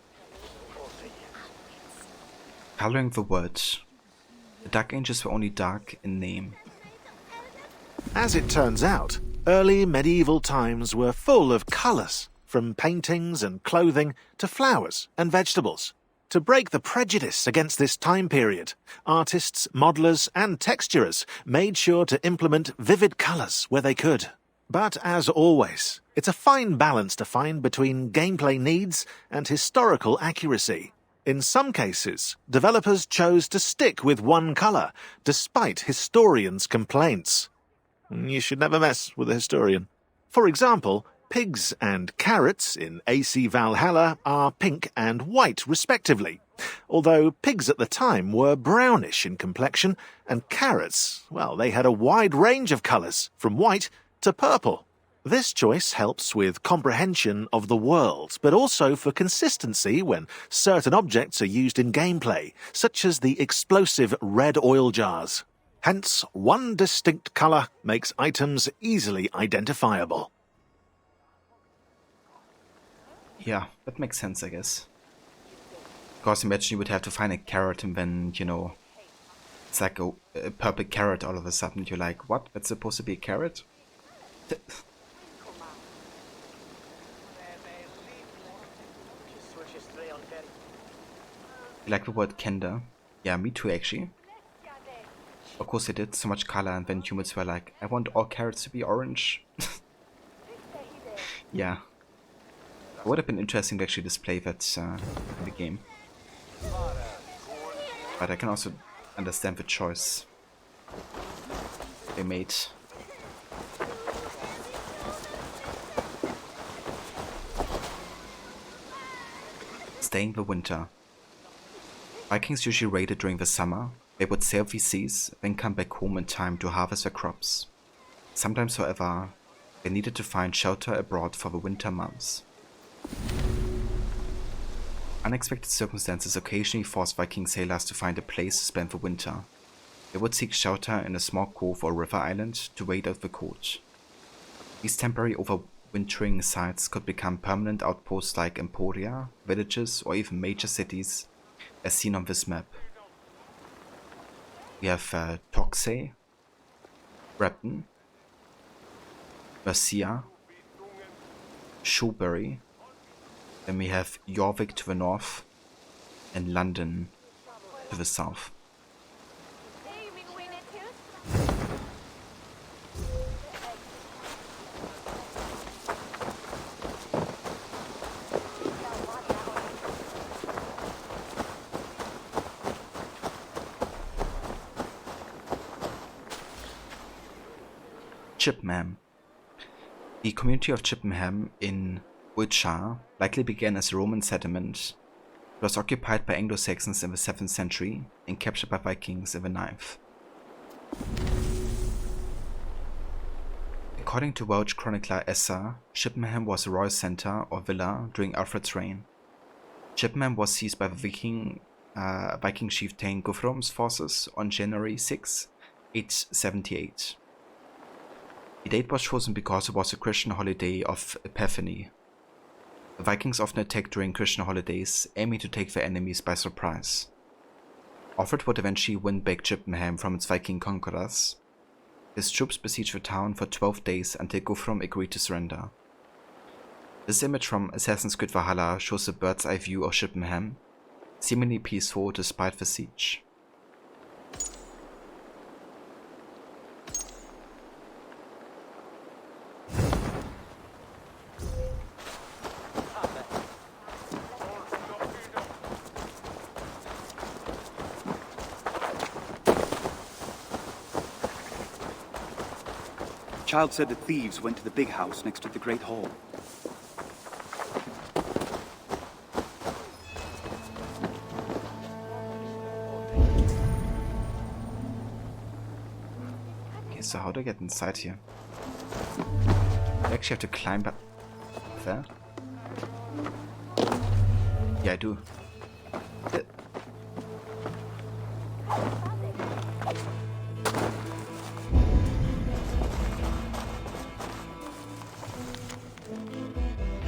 Coloring the word. The Dark Ages were only dark in name. As it turns out, early medieval times were full of colours, from paintings and clothing to flowers and vegetables. To break the prejudice against this time period, artists, modellers and texturers made sure to implement vivid colours where they could. But as always, it's a fine balance to find between gameplay needs and historical accuracy. In some cases, developers chose to stick with one colour, despite historians' complaints. You should never mess with a historian. For example, pigs and carrots in AC Valhalla are pink and white, respectively, although pigs at the time were brownish in complexion, and carrots, well, they had a wide range of colours, from white to purple. This choice helps with comprehension of the world, but also for consistency when certain objects are used in gameplay, such as the explosive red oil jars. Hence, one distinct colour makes items easily identifiable. Yeah, that makes sense, I guess. Because imagine you would have to find a carrot and then, you know, it's like a purple carrot all of a sudden. You're like, what? That's supposed to be a carrot? You like the word Kenda? Yeah, me too, actually. Of course they did, so much color, and then humans were like, I want all carrots to be orange. Yeah. It would have been interesting to actually display that in the game. But I can also understand the choice they made. Staying the winter. Vikings usually raided during the summer. They would sail the seas, then come back home in time to harvest their crops. Sometimes, however, they needed to find shelter abroad for the winter months. Unexpected circumstances occasionally forced Viking sailors to find a place to spend the winter. They would seek shelter in a small cove or river island to wait out the cold. These temporary overwintering sites could become permanent outposts like emporia, villages, or even major cities, as seen on this map. We have Toxey, Repton, Mercia, Shrewsbury, then we have Jorvik to the north, and London to the south. Chippenham. The community of Chippenham in Wiltshire likely began as a Roman settlement. It was occupied by Anglo-Saxons in the 7th century and captured by Vikings in the 9th. According to Welsh chronicler Essa, Chippenham was a royal centre or villa during Alfred's reign. Chippenham was seized by the Viking chieftain Guthrum's forces on January 6, 878. The date was chosen because it was a Christian holiday of Epiphany. The Vikings often attacked during Christian holidays, aiming to take their enemies by surprise. Alfred would eventually win back Chippenham from its Viking conquerors. His troops besieged the town for 12 days until Guthrum agreed to surrender. This image from Assassin's Creed Valhalla shows a bird's eye view of Chippenham, seemingly peaceful despite the siege. Child said the thieves went to the big house next to the Great Hall. Okay, so how do I get inside here? I actually have to climb up there? Yeah, I do.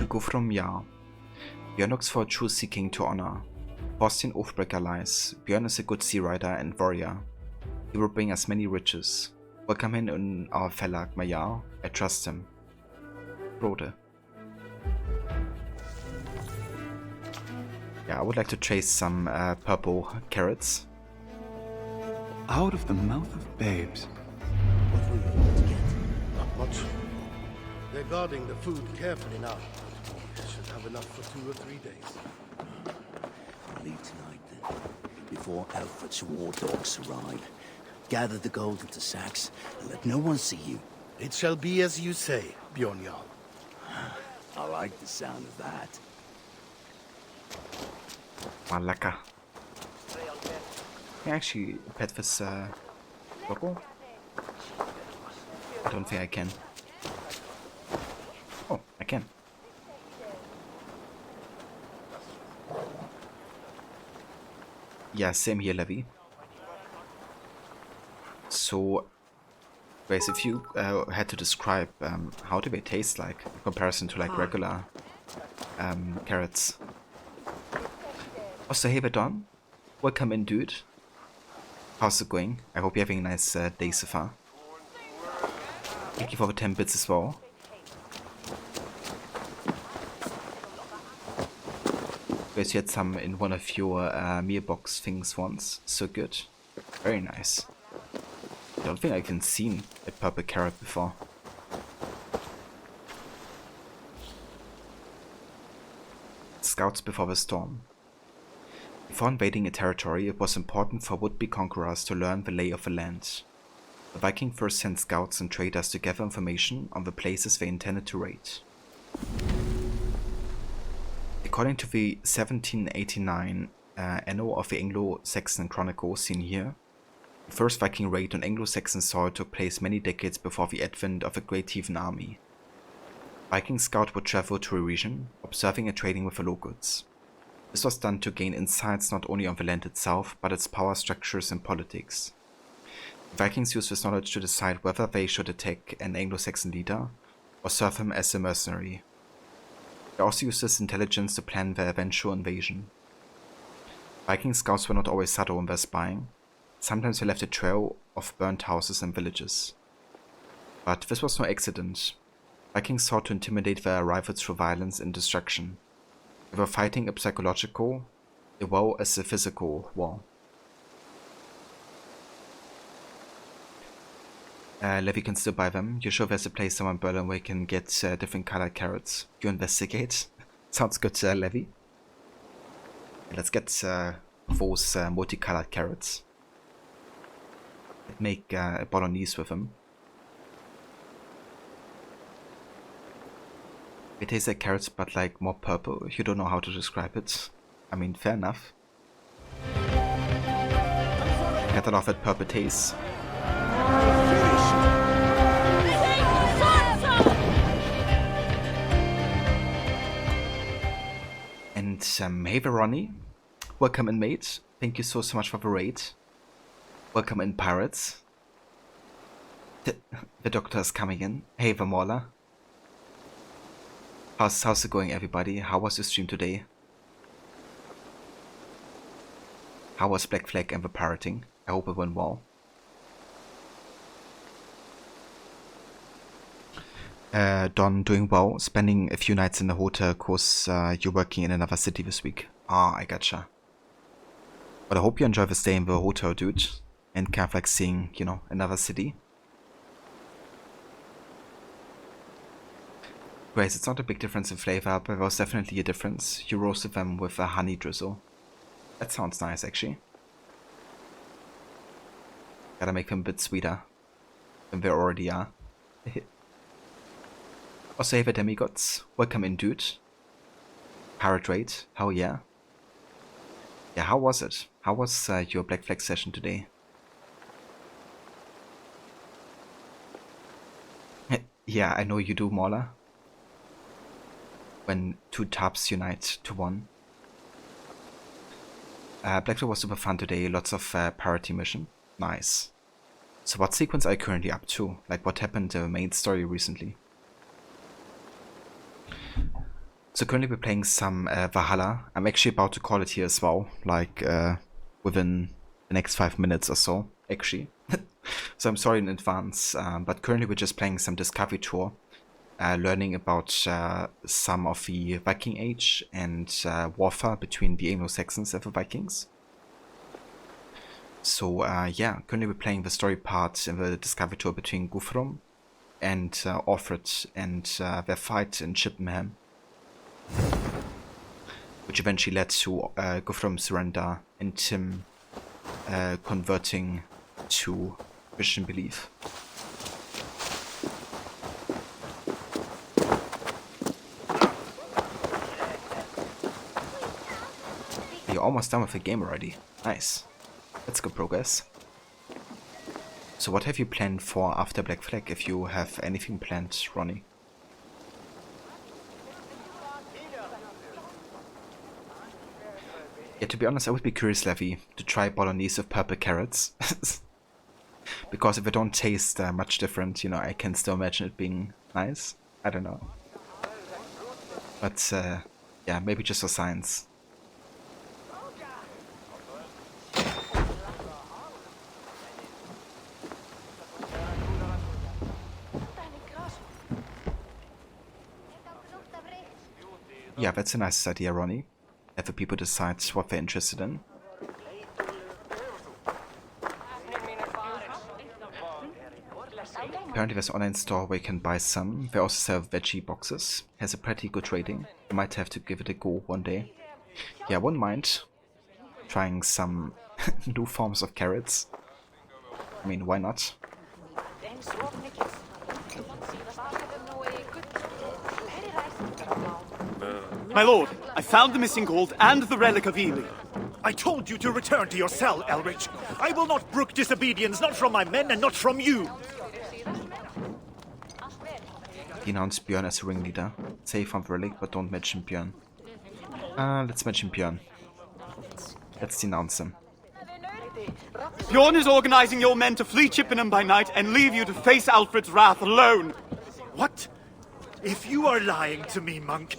Guthrum Jarl. Björn looks for a true seeking to honor. Thorstein Oathbreaker lies. Björn is a good sea rider and warrior. He will bring us many riches. Welcome him in our Fellag, my Jarl. I trust him. Rode. Yeah, I would like to chase some purple carrots. Out of the mouth of babes. What will you want to get? Not much. They're guarding the food carefully now. Should have enough for 2 or 3 days. Leave tonight then, before Alfred's war dogs arrive. Gather the gold into sacks and let no one see you. It shall be as you say, Bjorn Jarl. I like the sound of that. Lekker. Can I actually pet this local? I don't think I can. Oh, I can. Yeah, same here, Levy. So, guys, if you had to describe how do they taste like in comparison to like regular carrots. Also, hey, Don. Welcome in, dude. How's it going? I hope you're having a nice day so far. Thank you for the 10 bits as well. Guys, you had some in one of your meal box things once. So good. Very nice. I don't think I've even seen a purple carrot before. Scouts before the storm. Before invading a territory, it was important for would-be conquerors to learn the lay of the land. The Viking first sent scouts and traders to gather information on the places they intended to raid. According to the 1789 Anno of the Anglo-Saxon Chronicle seen here, the first Viking raid on Anglo-Saxon soil took place many decades before the advent of a great heathen army. Viking scouts would travel to a region, observing and trading with the locals. This was done to gain insights not only on the land itself, but its power structures and politics. The Vikings used this knowledge to decide whether they should attack an Anglo-Saxon leader or serve him as a mercenary. They also used this intelligence to plan their eventual invasion. Viking scouts were not always subtle in their spying. Sometimes they left a trail of burnt houses and villages. But this was no accident. Vikings sought to intimidate their rivals through violence and destruction. They were fighting a psychological as well as a physical war. Levi can still buy them. You sure there's a place somewhere in Berlin where you can get different colored carrots? You investigate. Sounds good, Levi. Let's get those multicolored carrots. Make a bolognese with them. They taste like carrots, but like more purple. You don't know how to describe it. I mean, fair enough. Get that off at purple taste. And hey Veroni, welcome in mate. Thank you so much for the raid. Welcome in pirates. The doctor is coming in. Hey Vermola. How's it going, everybody? How was your stream today? How was Black Flag and the pirating? I hope it went well. Don, doing well. Spending a few nights in the hotel cause you're working in another city this week. Ah, I gotcha. But I hope you enjoy the stay in the hotel, dude. And kind of like seeing, you know, another city. Grace, it's not a big difference in flavor, but there was definitely a difference. You roasted them with a honey drizzle. That sounds nice, actually. Gotta make them a bit sweeter than they already are. Also, hey the demigods, welcome in, dude. Pirate raid, hell yeah. Yeah, how was it? How was your Black Flag session today? Yeah, I know you do, Mauler. When two tabs unite to one. Black Flag was super fun today, lots of parity mission. Nice. So what sequence are you currently up to? Like what happened in the main story recently? So currently we're playing some Valhalla. I'm actually about to call it here as well, like within the next 5 minutes or so, actually. So I'm sorry in advance, but currently we're just playing some Discovery Tour, learning about some of the Viking Age and warfare between the Anglo-Saxons and the Vikings. So yeah, currently we're playing the story part in the Discovery Tour between Guthrum and Offred and their fight in Chippenham, which eventually led to Guthrum's surrender and Tim converting to Christian belief. You're almost done with the game already. Nice. That's good progress. So what have you planned for after Black Flag, if you have anything planned, Ronnie? Yeah, to be honest, I would be curious, Levy, to try bolognese with purple carrots. Because if it don't taste much different, you know, I can still imagine it being nice. I don't know. But, yeah, maybe just for science. Yeah, that's a nice idea, Ronnie. Let the people decide what they're interested in. Apparently there's an online store where you can buy some. They also sell veggie boxes. Has a pretty good rating. You might have to give it a go one day. Yeah, I wouldn't mind trying some new forms of carrots. I mean, why not? My lord, I found the missing gold and the relic of Ely. I told you to return to your cell, Elrich. I will not brook disobedience, not from my men and not from you. Denounce Björn as a ringleader. Say from the relic, but don't mention Björn. Let's mention Björn. Let's denounce him. Bjorn is organizing your men to flee Chippenham by night and leave you to face Alfred's wrath alone. What? If you are lying to me, monk,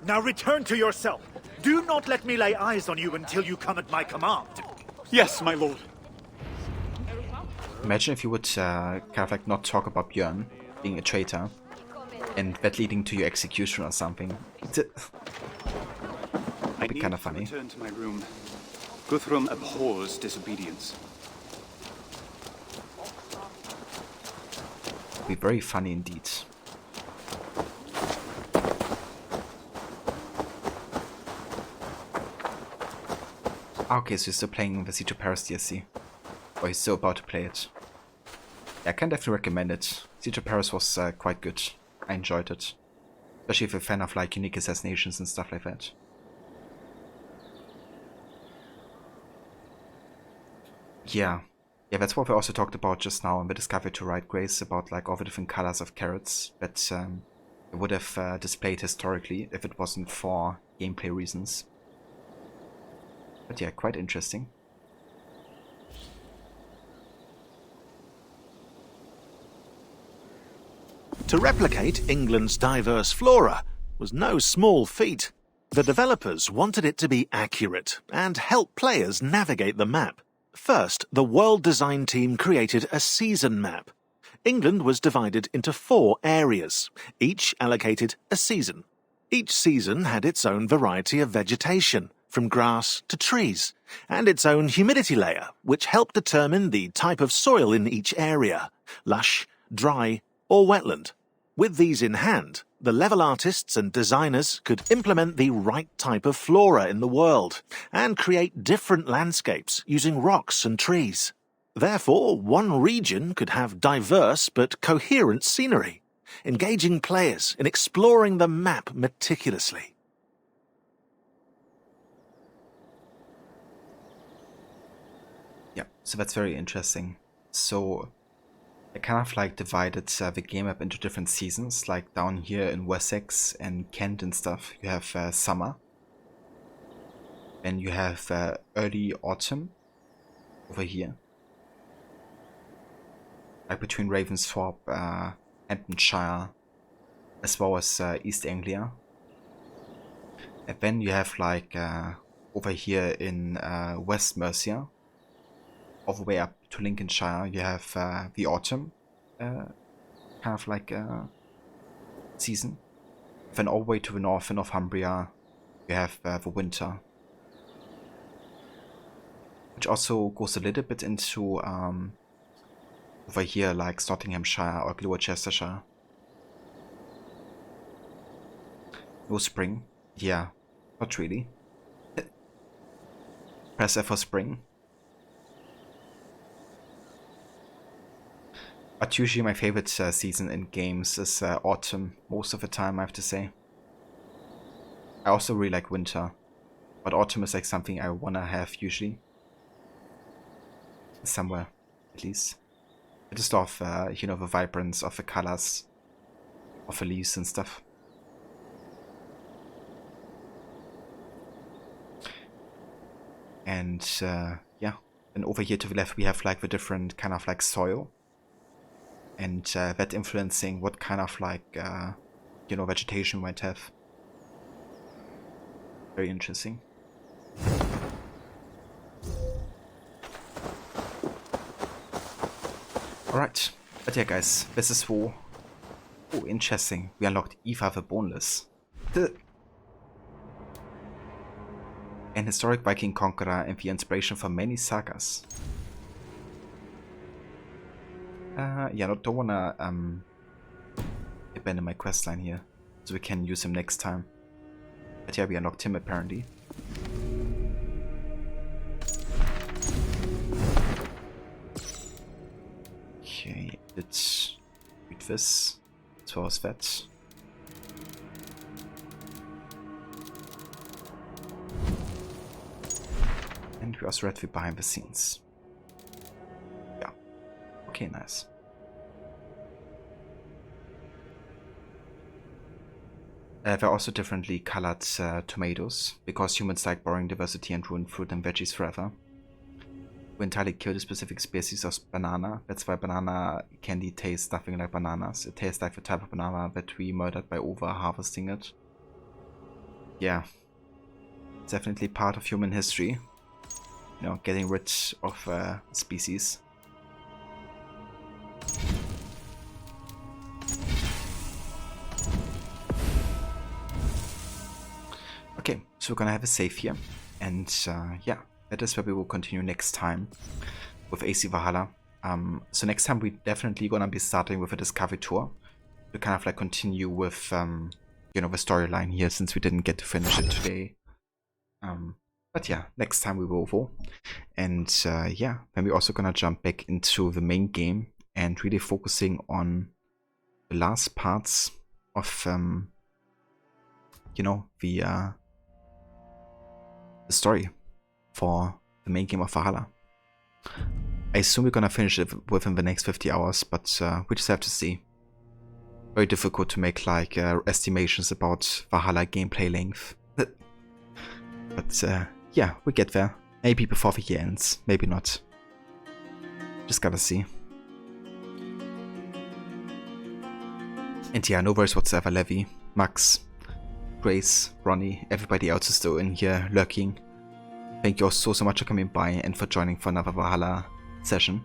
now return to your cell. Do not let me lay eyes on you until you come at my command. Yes, my lord. Imagine if you would kind of like not talk about Björn being a traitor and that leading to your execution or something. It'd be kind of funny. Return to my room. Guthrum abhors disobedience. It'd be very funny indeed. Okay, so you're still playing the Siege of Paris DLC. Or you're still about to play it. Yeah, I can definitely recommend it. Siege of Paris was quite good. I enjoyed it. Especially if you're a fan of like unique assassinations and stuff like that. Yeah. Yeah, that's what we also talked about just now in the Discovery to Right Grace, about like all the different colors of carrots that it would have displayed historically if it wasn't for gameplay reasons. But yeah, quite interesting. To replicate England's diverse flora was no small feat. The developers wanted it to be accurate and help players navigate the map. First, the world design team created a season map. England was divided into 4 areas, each allocated a season. Each season had its own variety of vegetation, from grass to trees, and its own humidity layer, which helped determine the type of soil in each area, lush, dry, or wetland. With these in hand, the level artists and designers could implement the right type of flora in the world and create different landscapes using rocks and trees. Therefore, one region could have diverse but coherent scenery, engaging players in exploring the map meticulously. Yeah, so that's very interesting. So I kind of like divided the game up into different seasons, like down here in Wessex and Kent and stuff. You have summer, and you have early autumn over here, like between Ravensthorpe, Hamptonshire, as well as East Anglia. And then you have like over here in West Mercia, all the way up to Lincolnshire, you have the autumn, kind of like season. Then all the way to the north in Northumbria, you have the winter, which also goes a little bit into over here, like Nottinghamshire or Gloucestershire. No spring, yeah, not really. Press F for spring. But usually my favorite season in games is autumn, most of the time I have to say. I also really like winter, but autumn is like something I wanna have usually. Somewhere, at least. I just love, you know, the vibrance of the colors of the leaves and stuff. And yeah, and over here to the left we have like the different kind of like soil. And that influencing what kind of like, you know, vegetation we might have. Very interesting. Alright, but yeah guys, this is war. Oh, interesting. We unlocked Eva the Boneless. An historic Viking conqueror and the inspiration for many sagas. Yeah, don't wanna abandon my questline here, so we can use him next time. But yeah, we unlocked him apparently. Okay, let's read this. So was that. And we also read the behind the scenes. Yeah. Okay, nice. There are also differently colored tomatoes, because humans like borrowing diversity and ruin fruit and veggies forever. We entirely kill the specific species of banana. That's why banana candy tastes nothing like bananas. It tastes like the type of banana that we murdered by over-harvesting it. Yeah. It's definitely part of human history. You know, getting rid of species. Okay, so we're gonna have a save here, and yeah, that is where we will continue next time with AC Valhalla. So next time we definitely gonna be starting with a discovery tour to kind of like continue with you know, the storyline here, since we didn't get to finish it today. But yeah, next time we will go, and yeah, then we're also gonna jump back into the main game and really focusing on the last parts of you know, the story for the main game of Valhalla. I assume we're gonna finish it within the next 50 hours, but we just have to see. Very difficult to make like estimations about Valhalla gameplay length. But yeah, we get there. Maybe before the year ends, maybe not. Just gotta see. And yeah, no worries whatsoever, Levi, Max, Grace, Ronnie, everybody else is still in here lurking. Thank you all so much for coming by and for joining for another Valhalla session.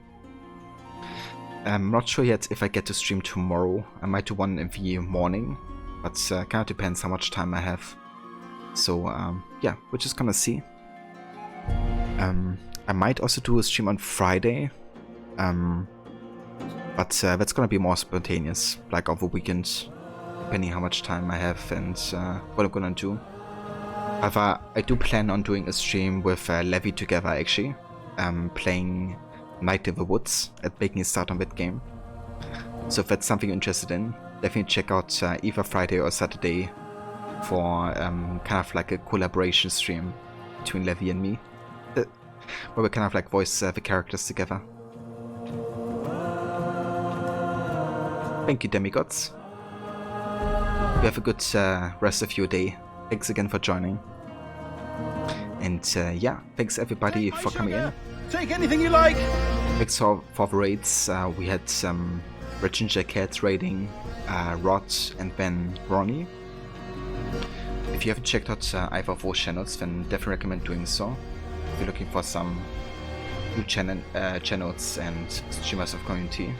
I'm not sure yet if I get to stream tomorrow. I might do one in the morning, but kind of depends how much time I have. So yeah, we're just gonna see. I might also do a stream on Friday, but that's gonna be more spontaneous, like over the weekend, depending how much time I have and what I'm gonna do. However, I do plan on doing a stream with Levi together actually, playing Night in the Woods and making a start on that game. So if that's something you're interested in, definitely check out either Friday or Saturday for kind of like a collaboration stream between Levi and me, where we kind of like voice the characters together. Thank you, demigods. You have a good rest of your day. Thanks again for joining. And yeah, thanks everybody for coming in. Take anything you like! Thanks for the raids. We had some Rich Jacket raiding Rod and then Ronnie. If you haven't checked out either of those channels, then definitely recommend doing so. If you're looking for some new channels and streamers of community.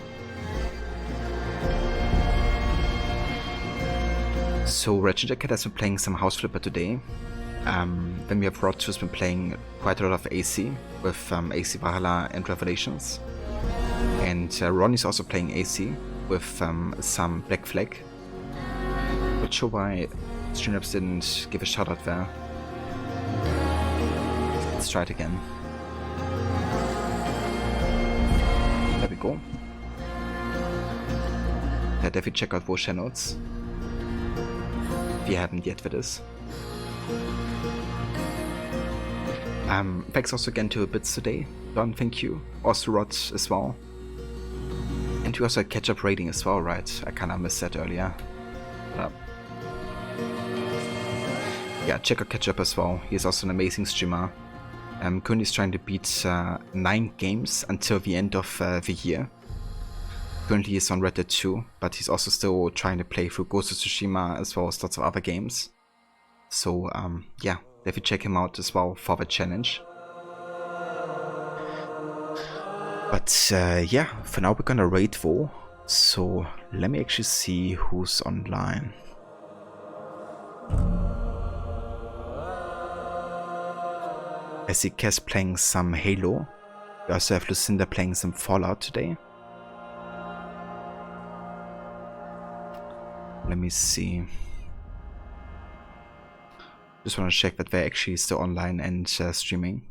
So Rich Jacket has been playing some House Flipper today. Then we have Rod, who's been playing quite a lot of AC with AC Valhalla and Revelations. And Ronnie's also playing AC with some Black Flag. Not sure why Streamlabs didn't give a shout out there. Let's try it again. There we go. definitely check out those channels if you haven't yet for this. Thanks also again to the bits today. Don, thank you. Also Rod as well. And we also had catch-up rating as well, right? I kinda missed that earlier. Yeah, check out catch-up as well. He's also an amazing streamer. Currently he's trying to beat 9 games until the end of the year. Currently he's on Red Dead 2, but he's also still trying to play through Ghost of Tsushima as well as lots of other games. So yeah, definitely check him out as well for the challenge. But yeah, for now we're gonna raid though. So let me actually see who's online. I see Cass playing some Halo. We also have Lucinda playing some Fallout today. Let me see. Just want to check that they're actually still online and streaming.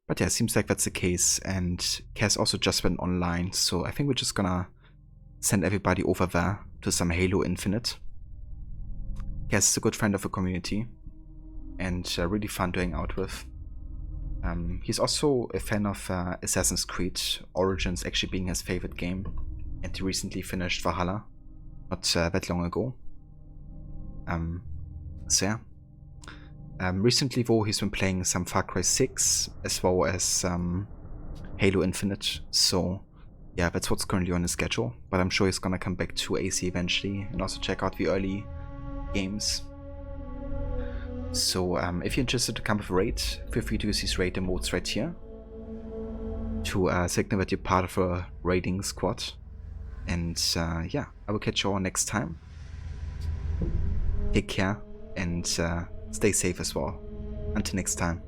But yeah, it seems like that's the case, and Cass also just went online, so I think we're just gonna send everybody over there to some Halo Infinite. Cass is a good friend of the community, and really fun to hang out with. He's also a fan of Assassin's Creed, Origins actually being his favorite game, and he recently finished Valhalla, not that long ago. So yeah. Recently though, he's been playing some Far Cry 6 as well as Halo Infinite, so yeah, that's what's currently on his schedule, but I'm sure he's gonna come back to AC eventually and also check out the early games. So if you're interested to come with a raid, feel free to use these raid emotes right here to signal that you're part of a raiding squad. And yeah, I will catch you all next time. Take care and stay safe as well. Until next time.